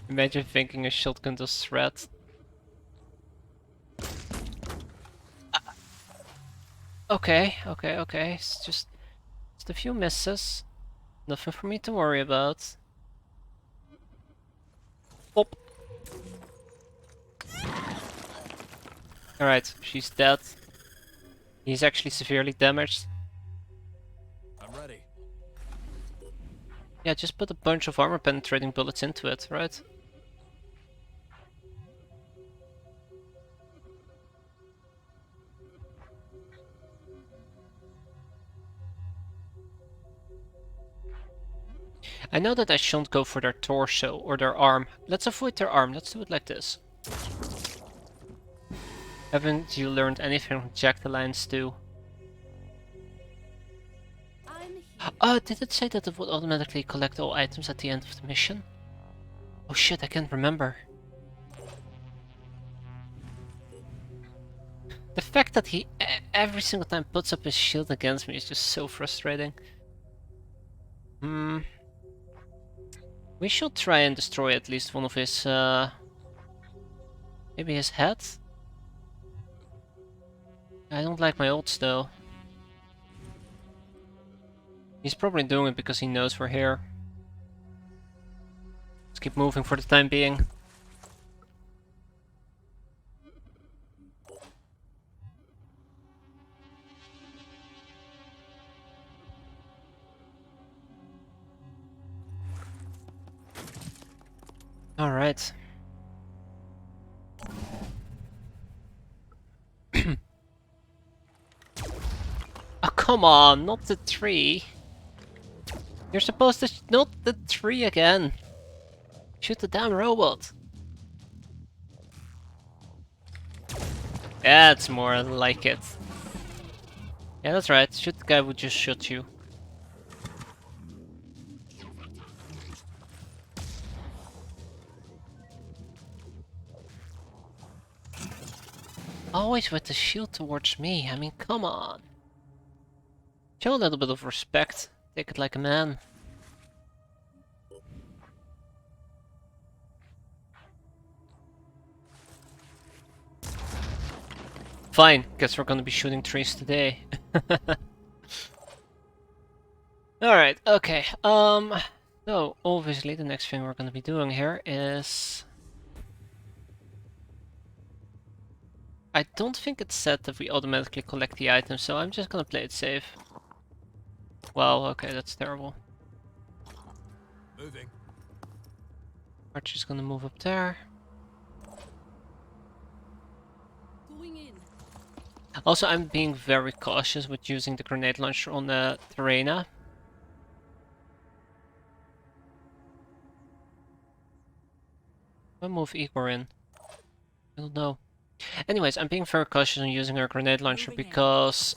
Imagine thinking a shotgun does threat. Okay. It's just a few misses. Nothing for me to worry about. Pop. Alright, she's dead. He's actually severely damaged. I'm ready. Yeah, just put a bunch of armor penetrating bullets into it, right? I know that I shouldn't go for their torso or their arm. Let's avoid their arm. Let's do it like this. Haven't you learned anything from Jack the Lion Stew? Did it say that it would automatically collect all items at the end of the mission? Oh shit, I can't remember. The fact that he every single time puts up his shield against me is just so frustrating. We should try and destroy at least one of his, maybe his head? I don't like my ults though. He's probably doing it because he knows we're here. Let's keep moving for the time being. All right. Oh, come on, not the tree. You're supposed to not the tree again. Shoot the damn robot. That's more like it. Yeah, that's right. Shoot the guy who just shot you. Always with the shield towards me. I mean, come on. Show a little bit of respect. Take it like a man. Fine, guess we're gonna be shooting trees today. Alright, okay. So obviously the next thing we're gonna be doing here is... I don't think it's said that we automatically collect the items, so I'm just gonna play it safe. Well, okay, that's terrible. Moving. Archer's gonna move up there. Going in. Also, I'm being very cautious with using the grenade launcher on the Terena. I'll move Igor in. I don't know. Anyways, I'm being very cautious on using our grenade launcher because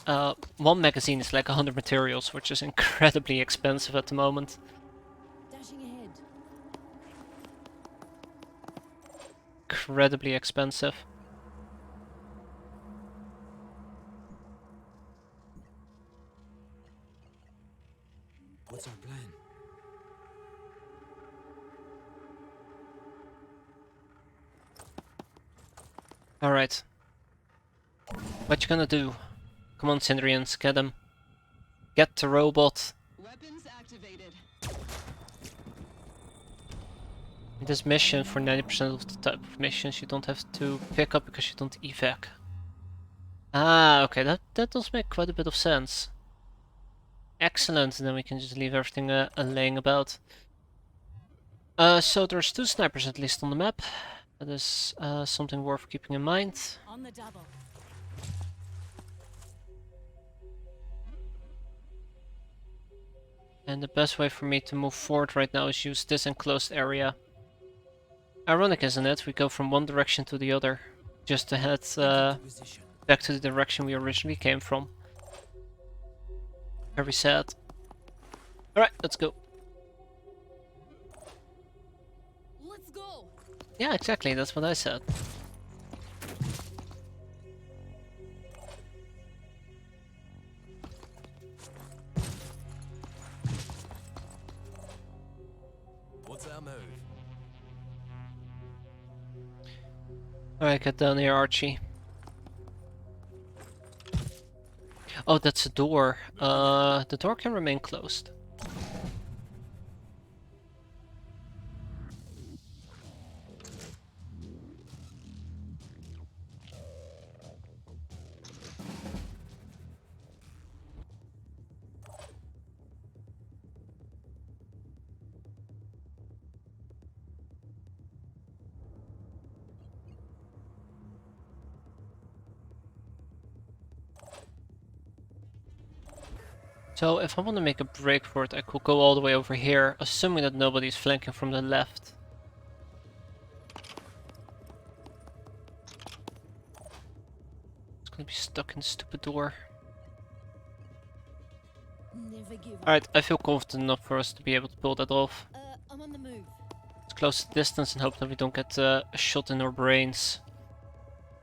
one magazine is like 100 materials, which is incredibly expensive at the moment. Dashing ahead. Incredibly expensive. What's our plan? Alright. What you gonna do? Come on, Syndrians, get him. Get the robot. Weapons activated. In this mission, for 90% of the type of missions, you don't have to pick up because you don't evac. Ah, okay, that does make quite a bit of sense. Excellent, and then we can just leave everything laying about. So there's 2 snipers at least on the map. That is something worth keeping in mind. On the double. And the best way for me to move forward right now is use this enclosed area. Ironic, isn't it? We go from one direction to the other, just to head back to the direction we originally came from. Very sad. Alright, let's go. Let's go. Yeah, exactly, that's what I said. What's our move? Alright, get down here, Archie. Oh, that's a door. The door can remain closed. So if I want to make a break for it, I could go all the way over here, assuming that nobody's flanking from the left. It's gonna be stuck in the stupid door. Never give up. Alright, I feel confident enough for us to be able to pull that off. I'm on the move. Let's close the distance and hope that we don't get a shot in our brains,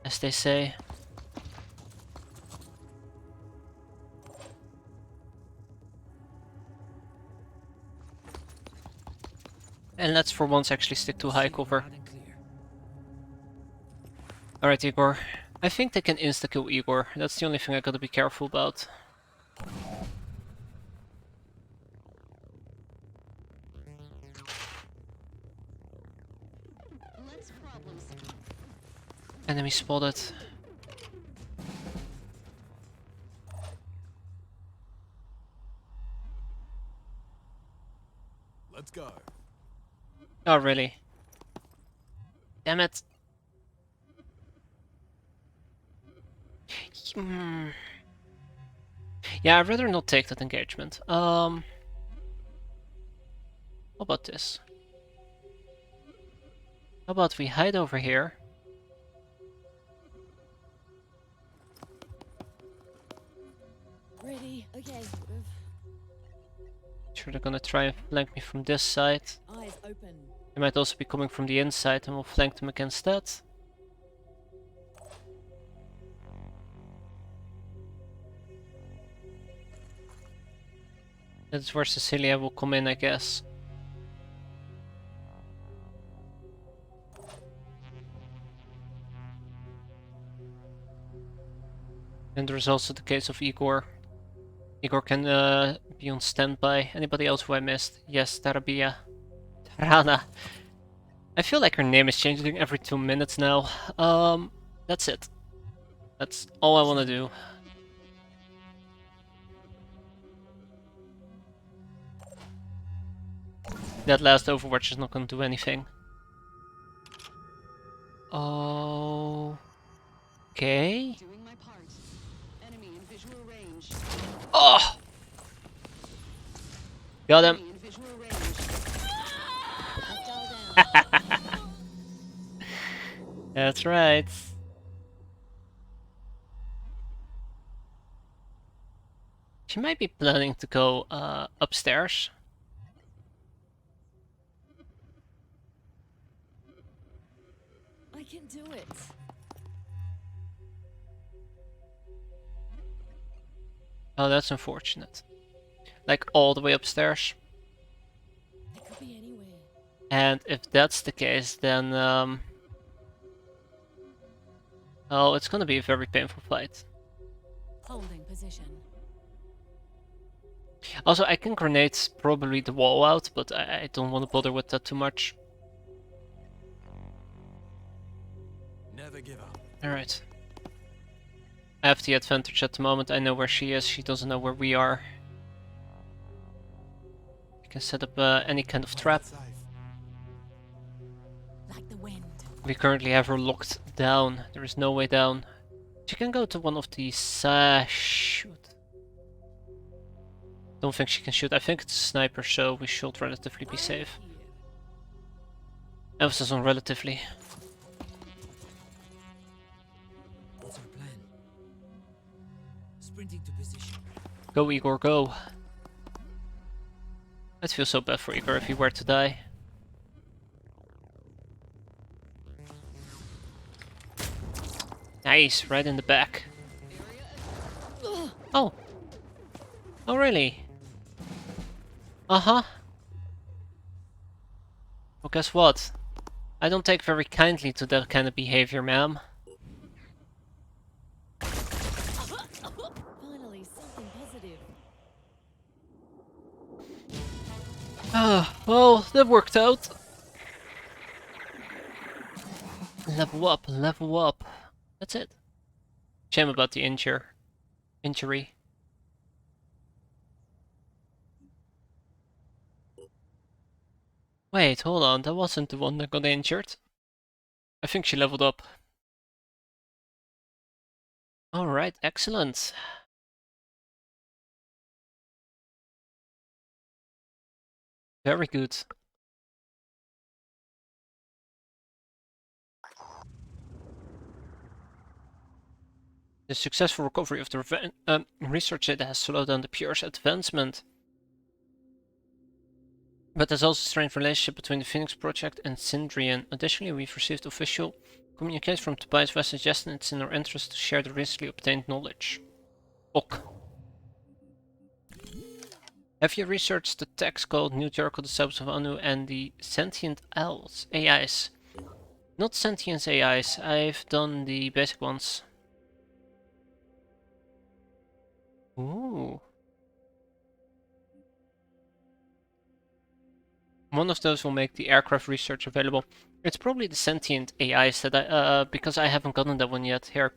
as they say. And let's for once actually stick to high cover. Alright, Igor. I think they can insta-kill Igor. That's the only thing I gotta be careful about. Enemy spotted. Let's go. Oh, really? Damn it. Yeah, I'd rather not take that engagement. How about this? How about we hide over here? Ready? Okay. Sure, they're gonna try and flank me from this side. Eyes open. They might also be coming from the inside, and we'll flank them against that. That's where Cecilia will come in, I guess. And there's also the case of Igor. Igor can be on standby. Anybody else who I missed? Yes, Tarabia. Tarana. I feel like her name is changing every 2 minutes now. That's it. That's all I want to do. That last Overwatch is not going to do anything. Okay. Doing my part. Enemy in visual range. Oh! Got him. Enemy in visual range. That's right. She might be planning to go upstairs. I can do it. Oh, that's unfortunate. Like all the way upstairs. It could be anywhere. And if that's the case, then oh, it's gonna be a very painful fight. Holding position. Also, I can grenade probably the wall out, but I don't want to bother with that too much. Never give up. Alright. I have the advantage at the moment. I know where she is. She doesn't know where we are. I can set up any kind of trap. Like the wind. We currently have her locked down. There is no way down. She can go to one of these... shoot. Don't think she can shoot. I think it's a sniper, so we should relatively be safe. Emphasis on relatively. What's our plan? Sprinting to position. Go, Igor, go. I'd feel so bad for Igor if he were to die. Nice, right in the back. Oh. Oh, really? Uh-huh. Well, guess what? I don't take very kindly to that kind of behavior, ma'am. Finally, something positive. Ah, well, that worked out. Level up, level up. That's it. Shame about the injury. Wait, hold on, that wasn't the one that got injured. I think she leveled up. Alright, excellent. Very good. The successful recovery of the research data has slowed down the Pure's advancement. But there's also a strained relationship between the Phoenix Project and Sindrian. Additionally, we've received official communication from Tobias West suggesting it's in our interest to share the recently obtained knowledge. Ok. Have you researched the text called New Jericho, the Disciples of Anu, and the Sentient Owls, AIs? Not Sentient AIs, I've done the basic ones. Ooh. One of those will make the aircraft research available. It's probably the sentient AIs that I, because I haven't gotten that one yet. Here.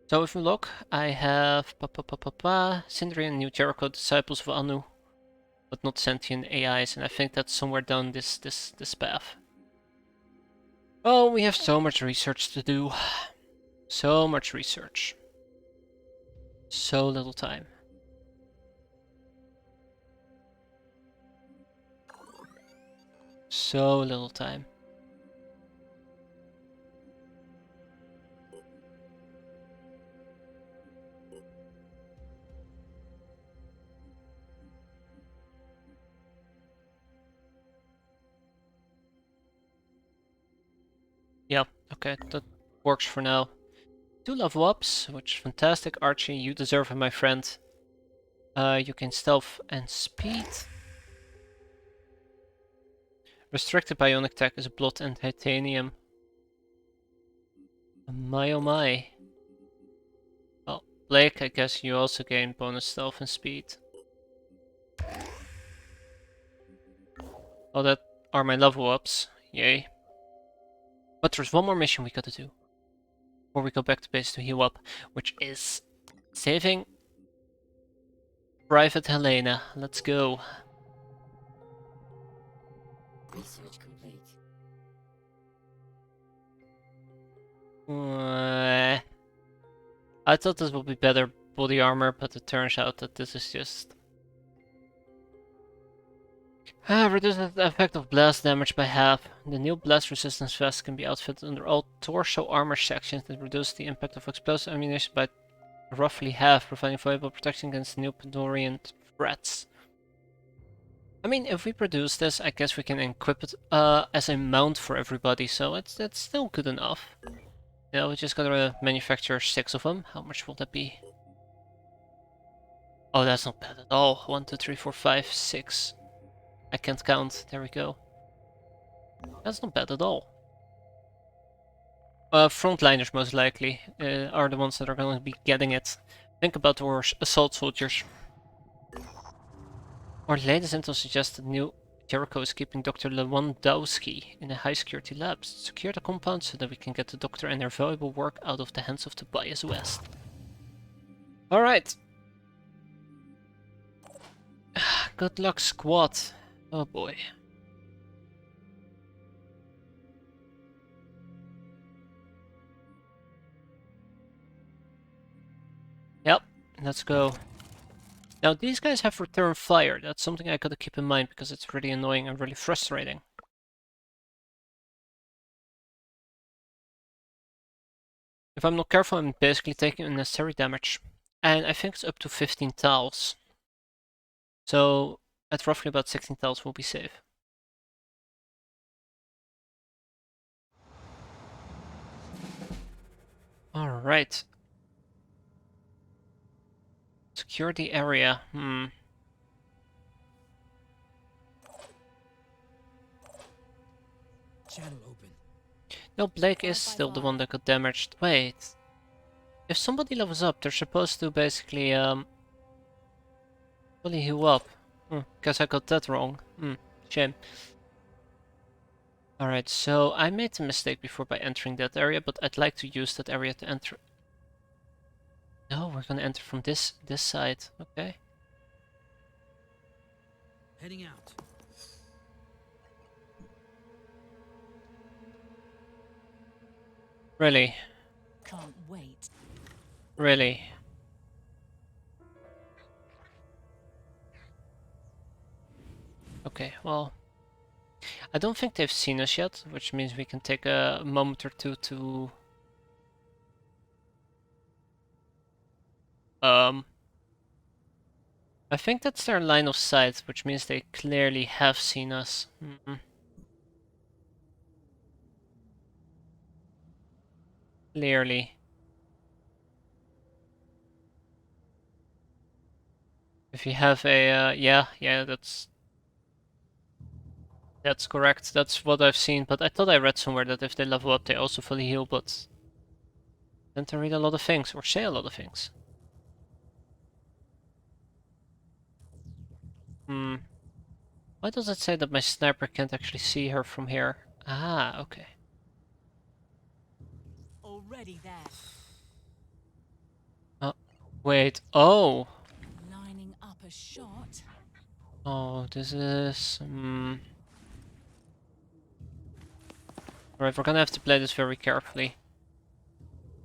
So if we look, I have Sindrian, New Jericho, Disciples of Anu, but not sentient AIs, and I think that's somewhere down this path. Oh, we have so much research to do. So much research. So little time. So little time. Yeah, okay, that works for now. 2 level ups, which is fantastic. Archie, you deserve it, my friend. You can stealth and speed. Restricted bionic tech is blood and titanium. My oh my. Well, Blake, I guess you also gain bonus stealth and speed. Oh, that are my level ups. Yay. But there's one more mission we gotta do before we go back to base to heal up, which is saving Private Helena. Let's go. Research complete. I thought this would be better body armor, but it turns out that this is just... reduces the effect of blast damage by half. The new blast resistance vest can be outfitted under all torso armor sections that reduce the impact of explosive ammunition by roughly half, providing valuable protection against new Pandorian threats. I mean, if we produce this, I guess we can equip it as a mount for everybody, so it's still good enough. Yeah, we just gotta manufacture 6 of them. How much will that be? Oh, that's not bad at all. 1, 2, 3, 4, 5, 6. I can't count. There we go. That's not bad at all. Frontliners most likely are the ones that are going to be getting it. Think about our assault soldiers. Our latest intel suggests that New Jericho is keeping Dr. Lewandowski in a high-security lab. Secure the compound so that we can get the doctor and their valuable work out of the hands of Tobias West. Alright. Good luck, squad. Oh boy. Yep, let's go. Now these guys have return fire. That's something I gotta keep in mind because it's really annoying and really frustrating. If I'm not careful, I'm basically taking unnecessary damage. And I think it's up to 15 tiles. So at roughly about 16 tiles we'll be safe. Alright. Secure the area. Channel open. No, Blake is still the one that got damaged. Wait. If somebody levels up, they're supposed to basically fully heal up. Guess I got that wrong. Shame. Alright, so I made a mistake before by entering that area, but I'd like to use that area to enter. No, we're gonna enter from this side. Okay. Heading out. Really? Can't wait. Really? Okay, well, I don't think they've seen us yet, which means we can take a moment or two to I think that's their line of sight, which means they clearly have seen us. Clearly. If you have a, yeah, that's correct. That's what I've seen, but I thought I read somewhere that if they level up, they also fully heal, but tend to read a lot of things, or say a lot of things. Why does it say that my sniper can't actually see her from here? Ah, okay. Already there. Oh, wait. Oh! Lining up a shot. Oh, this is... Alright, we're gonna have to play this very carefully.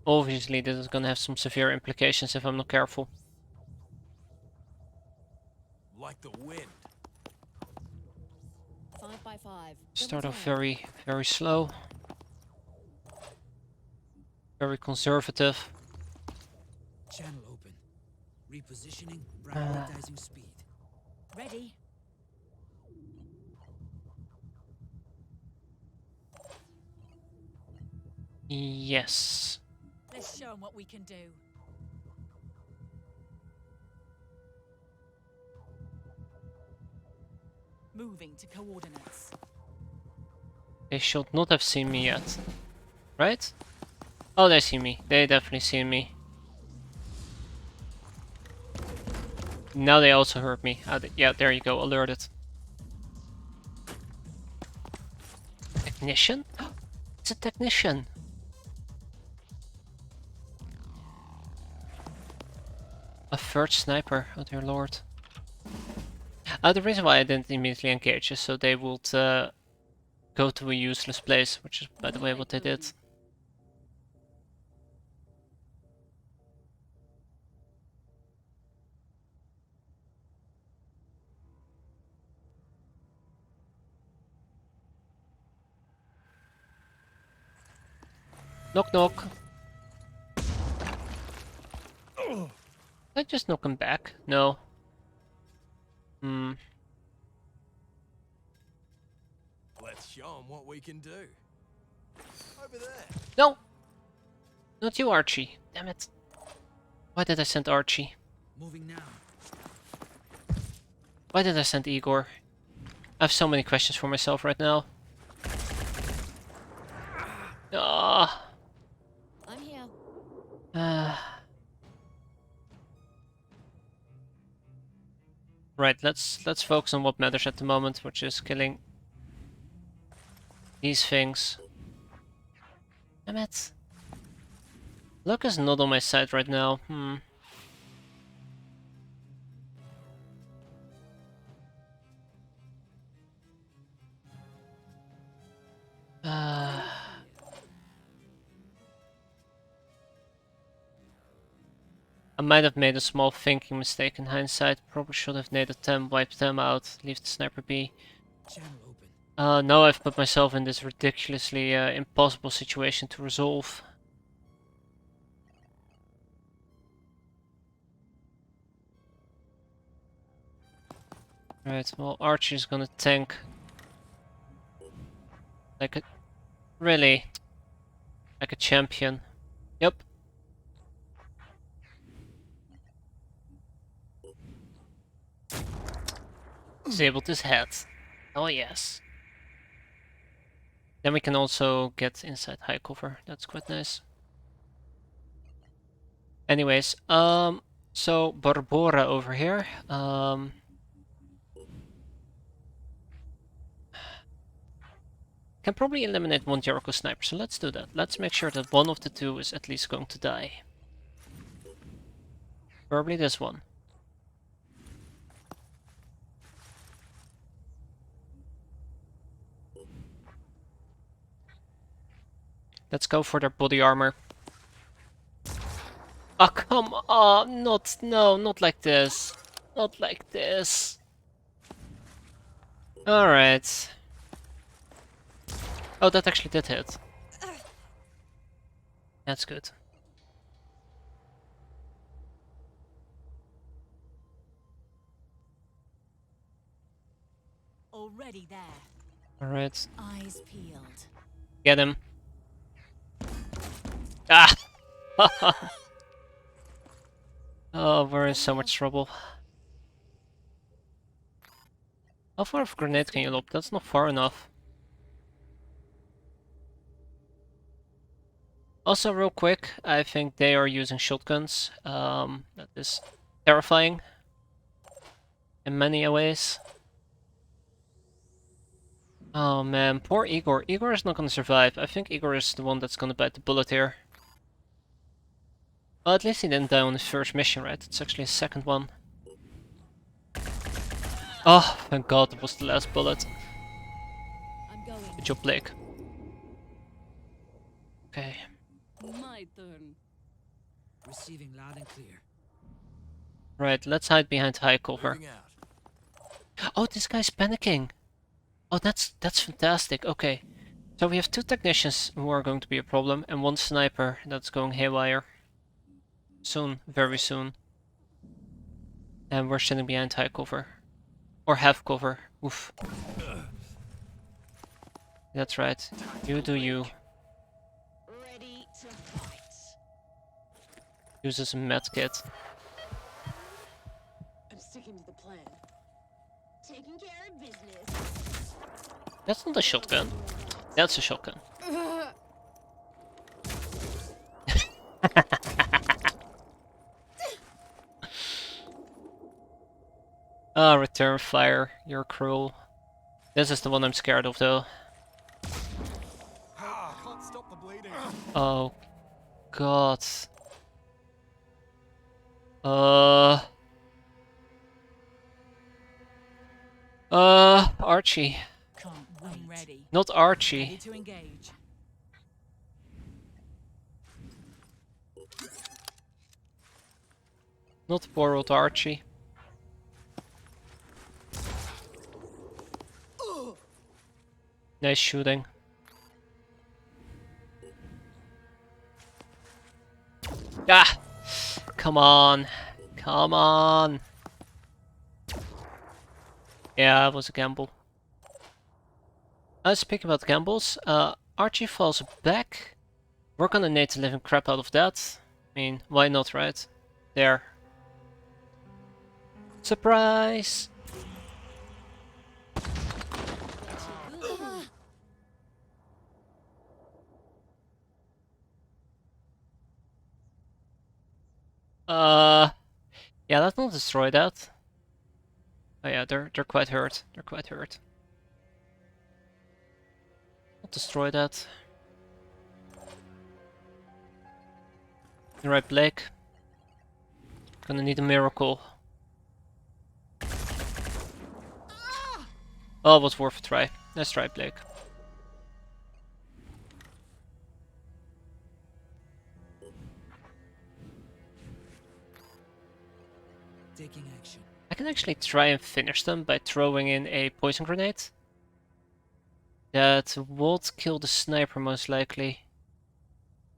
Obviously, this is gonna have some severe implications if I'm not careful. Like the wind. 5 by 5. Start off very, very slow. Very conservative. Channel open. Repositioning, prioritizing speed. Ready. Yes. Let's show them what we can do. Moving to coordinates. They should not have seen me yet. Right? Oh, they see me. They definitely see me. Now they also heard me. Yeah, there you go. Alerted. Technician? It's a technician. A third sniper. Oh dear lord. The reason why I didn't immediately engage is so they would go to a useless place, which is, by the way, what they did. Knock knock. Did I just knock him back? No. Let's show them what we can do. Over there. No! Not you, Archie. Damn it. Why did I send Archie? Moving now. Why did I send Igor? I have so many questions for myself right now. Ah. I'm here. Right, let's focus on what matters at the moment, which is killing these things. Damn it. Luck is not on my side right now. I'm might have made a small thinking mistake in hindsight. Probably should have naded them, wiped them out, leave the sniper be. Channel open. Now I've put myself in this ridiculously impossible situation to resolve. Right, well, Archie's gonna tank. Like a... Really? Like a champion. Yep. Disabled his head. Oh yes. Then we can also get inside high cover. That's quite nice. Anyways, so Barbora over here. Can probably eliminate one Jericho sniper, so let's do that. Let's make sure that one of the two is at least going to die. Probably this one. Let's go for their body armor. Oh, come on! Not like this. Not like this. Alright. Oh, that actually did hit. That's good. Already there. Alright. Eyes peeled. Get him. Ah! Oh, we're in so much trouble. How far of a grenade can you lob? That's not far enough. Also, real quick, I think they are using shotguns. That is terrifying in many ways. Oh man, poor Igor. Igor is not gonna survive. I think Igor is the one that's gonna bite the bullet here. Well, at least he didn't die on his first mission, right? It's actually his second one. Oh, thank God, it was the last bullet. I'm going. Good job, Blake. Okay. My turn. Receiving loud and clear. Right, let's hide behind high cover. Moving out. Oh, this guy's panicking. Oh, that's fantastic. Okay. So we have two technicians who are going to be a problem, and one sniper that's going haywire. Soon, very soon. And we're sitting behind high cover. Or half cover. Oof. That's right. You do you. Ready to fight. Uses a med kit. I'm sticking to the plan. Taking care of business. That's not a shotgun. That's a shotgun. Ah, return fire. You're cruel. This is the one I'm scared of, though. Ah, I can't stop the bleeding. Oh, God. Archie. Can't wait. I'm ready. Not Archie. Ready to engage. Not poor old Archie. Nice shooting. Ah! Come on. Come on. Yeah, it was a gamble. Speaking about gambles, Archie falls back. We're gonna need the living crap out of that. I mean, why not, right? There. Surprise! Yeah, let's not destroy that. Oh yeah, they're quite hurt. They're quite hurt. Not destroy that. You're right, Blake. Gonna need a miracle. Oh, it was worth a try. Nice try, Blake. I can actually try and finish them by throwing in a poison grenade. That would kill the sniper most likely.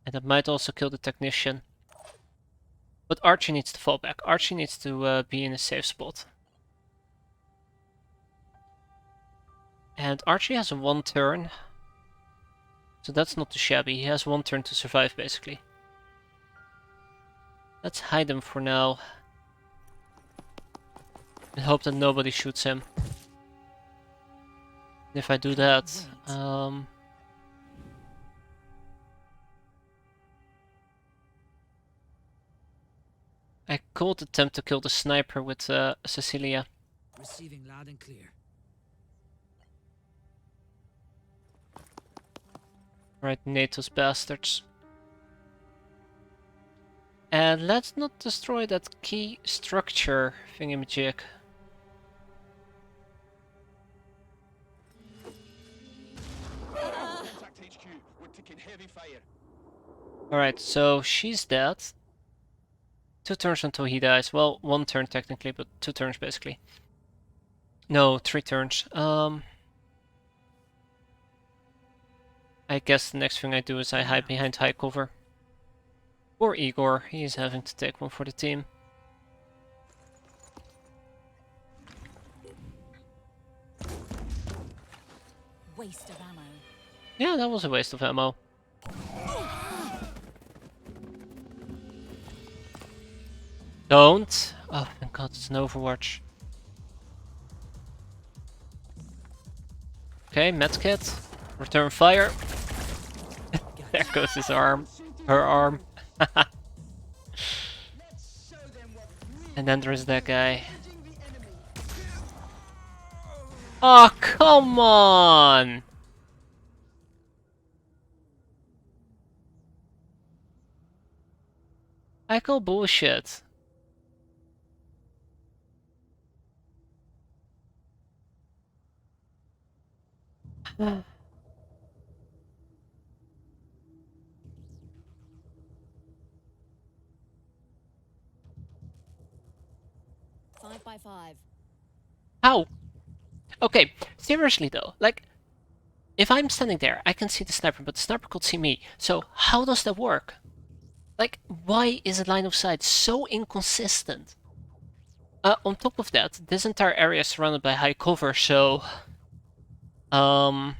And that might also kill the technician. But Archie needs to fall back. Archie needs to be in a safe spot. And Archie has 1 turn. So that's not too shabby. He has 1 turn to survive basically. Let's hide him for now. And hope that nobody shoots him. If I do that, I could attempt to kill the sniper with Cecilia. Receiving loud and clear. Right, NATO's bastards. And let's not destroy that key structure thingamajig. Contact HQ. We're taking heavy fire. Alright, so she's dead. 2 turns until he dies. Well, 1 turn technically, but 2 turns basically. No, 3 turns. I guess the next thing I do is I hide behind high cover. Or Igor, he's having to take one for the team. Waste of ammo. Yeah, that was a waste of ammo. Don't! Oh, thank god, it's an Overwatch. Okay, medkit. Return fire. There goes his arm. Her arm. And then there's that guy. Oh, come on! I call bullshit. Five by 5. How? Okay, seriously though, like, if I'm standing there, I can see the sniper, but the sniper could see me. So how does that work? Like, why is a line of sight so inconsistent? On top of that, this entire area is surrounded by high cover, so... No?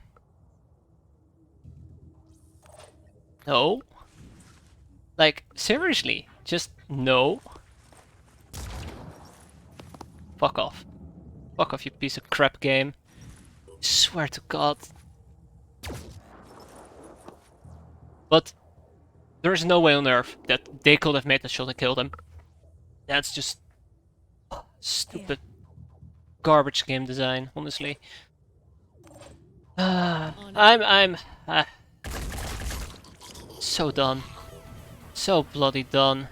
Like, seriously, just no? Fuck off. Fuck off, you piece of crap game. Swear to god. But there is no way on earth that they could have made the shot and killed him. That's just stupid garbage game design, honestly. I'm so done. So bloody done.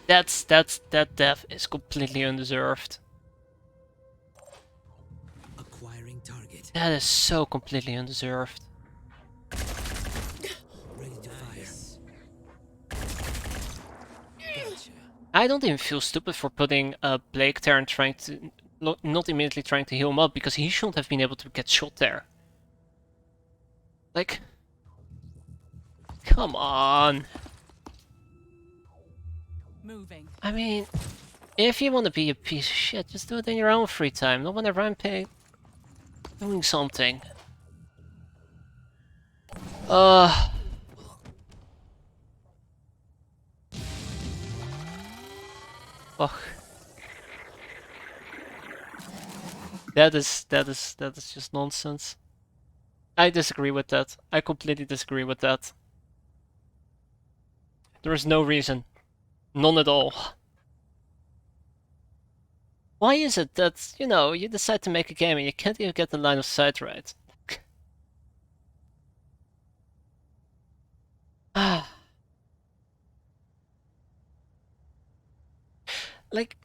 That death is completely undeserved. Acquiring target. That is so completely undeserved. Ready to fire. Gotcha. I don't even feel stupid for putting Blake there and trying to not immediately trying to heal him up, because he shouldn't have been able to get shot there. Like, come on. Moving. I mean, if you want to be a piece of shit, just do it in your own free time, not whenever I'm doing something. Fuck. That is just nonsense. I disagree with that. I completely disagree with that. There is no reason. None at all. Why is it that, you know, you decide to make a game and you can't even get the line of sight right? Like,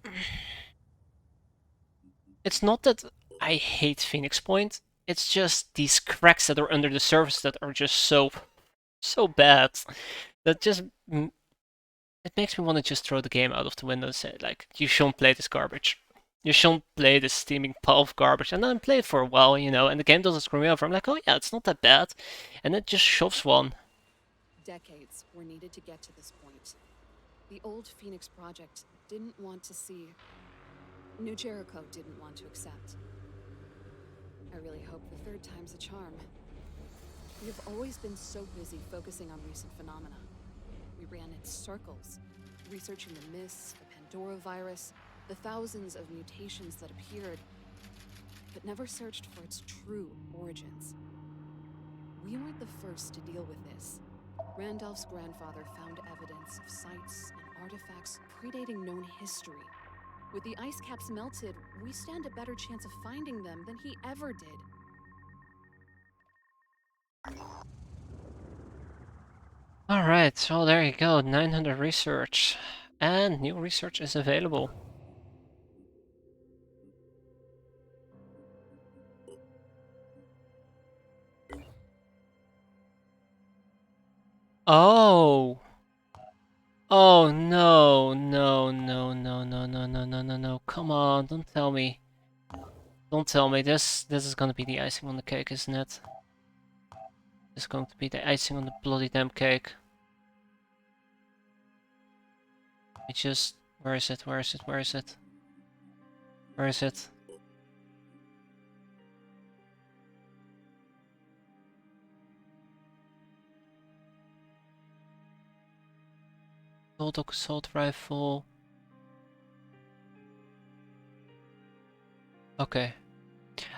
it's not that I hate Phoenix Point, it's just these cracks that are under the surface that are just so bad. That just it makes me want to just throw the game out of the window and say, like, you shouldn't play this garbage. You shouldn't play this steaming pile of garbage. And then play it for a while, you know, and the game doesn't screw me over. I'm like, oh yeah, it's not that bad. And it just shoves one. Decades were needed to get to this point. The old Phoenix Project didn't want to see. New Jericho didn't want to accept. I really hope the third time's a charm. We have always been so busy focusing on recent phenomena. We ran in circles, researching the myths, the Pandora virus, the thousands of mutations that appeared, but never searched for its true origins. We weren't the first to deal with this. Randolph's grandfather found evidence of sites and artifacts predating known history. With the ice caps melted, we stand a better chance of finding them than he ever did. Alright, so there you go, 900 research. And new research is available. Oh! Oh no, no, no, no, no, no, no, no, no, no. Come on, don't tell me. Don't tell me. This is gonna be the icing on the cake, isn't it? This is going to be the icing on the bloody damn cake. It just... Where is it? Where is it? Where is it? Where is it? Bulldog assault rifle. Okay.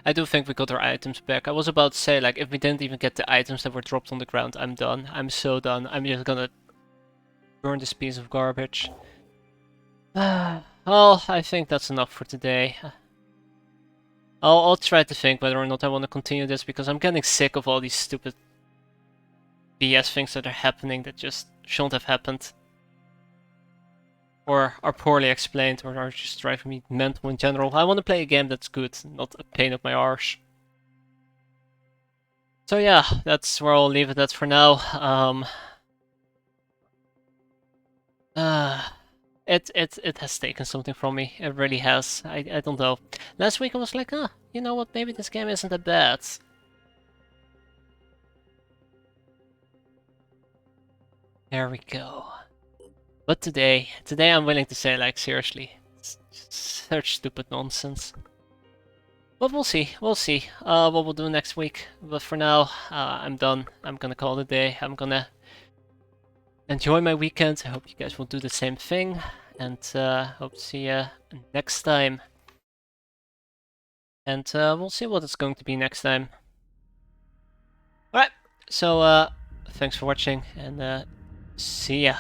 I do think we got our items back. I was about to say, like, if we didn't even get the items that were dropped on the ground, I'm done. I'm so done. I'm just gonna burn this piece of garbage. Well, I think that's enough for today. I'll try to think whether or not I want to continue this, because I'm getting sick of all these stupid BS things that are happening that just shouldn't have happened. Or are poorly explained, or are just driving me mental in general. I want to play a game that's good, not a pain in my arse. So yeah, that's where I'll leave it at for now. It has taken something from me. It really has. I don't know. Last week I was like, you know what? Maybe this game isn't that bad. There we go. But today I'm willing to say, like, seriously, it's such stupid nonsense. But we'll see, what we'll do next week. But for now, I'm done. I'm gonna call it a day. I'm gonna enjoy my weekend. I hope you guys will do the same thing. And hope to see you next time. And we'll see what it's going to be next time. Alright, so thanks for watching, and see ya.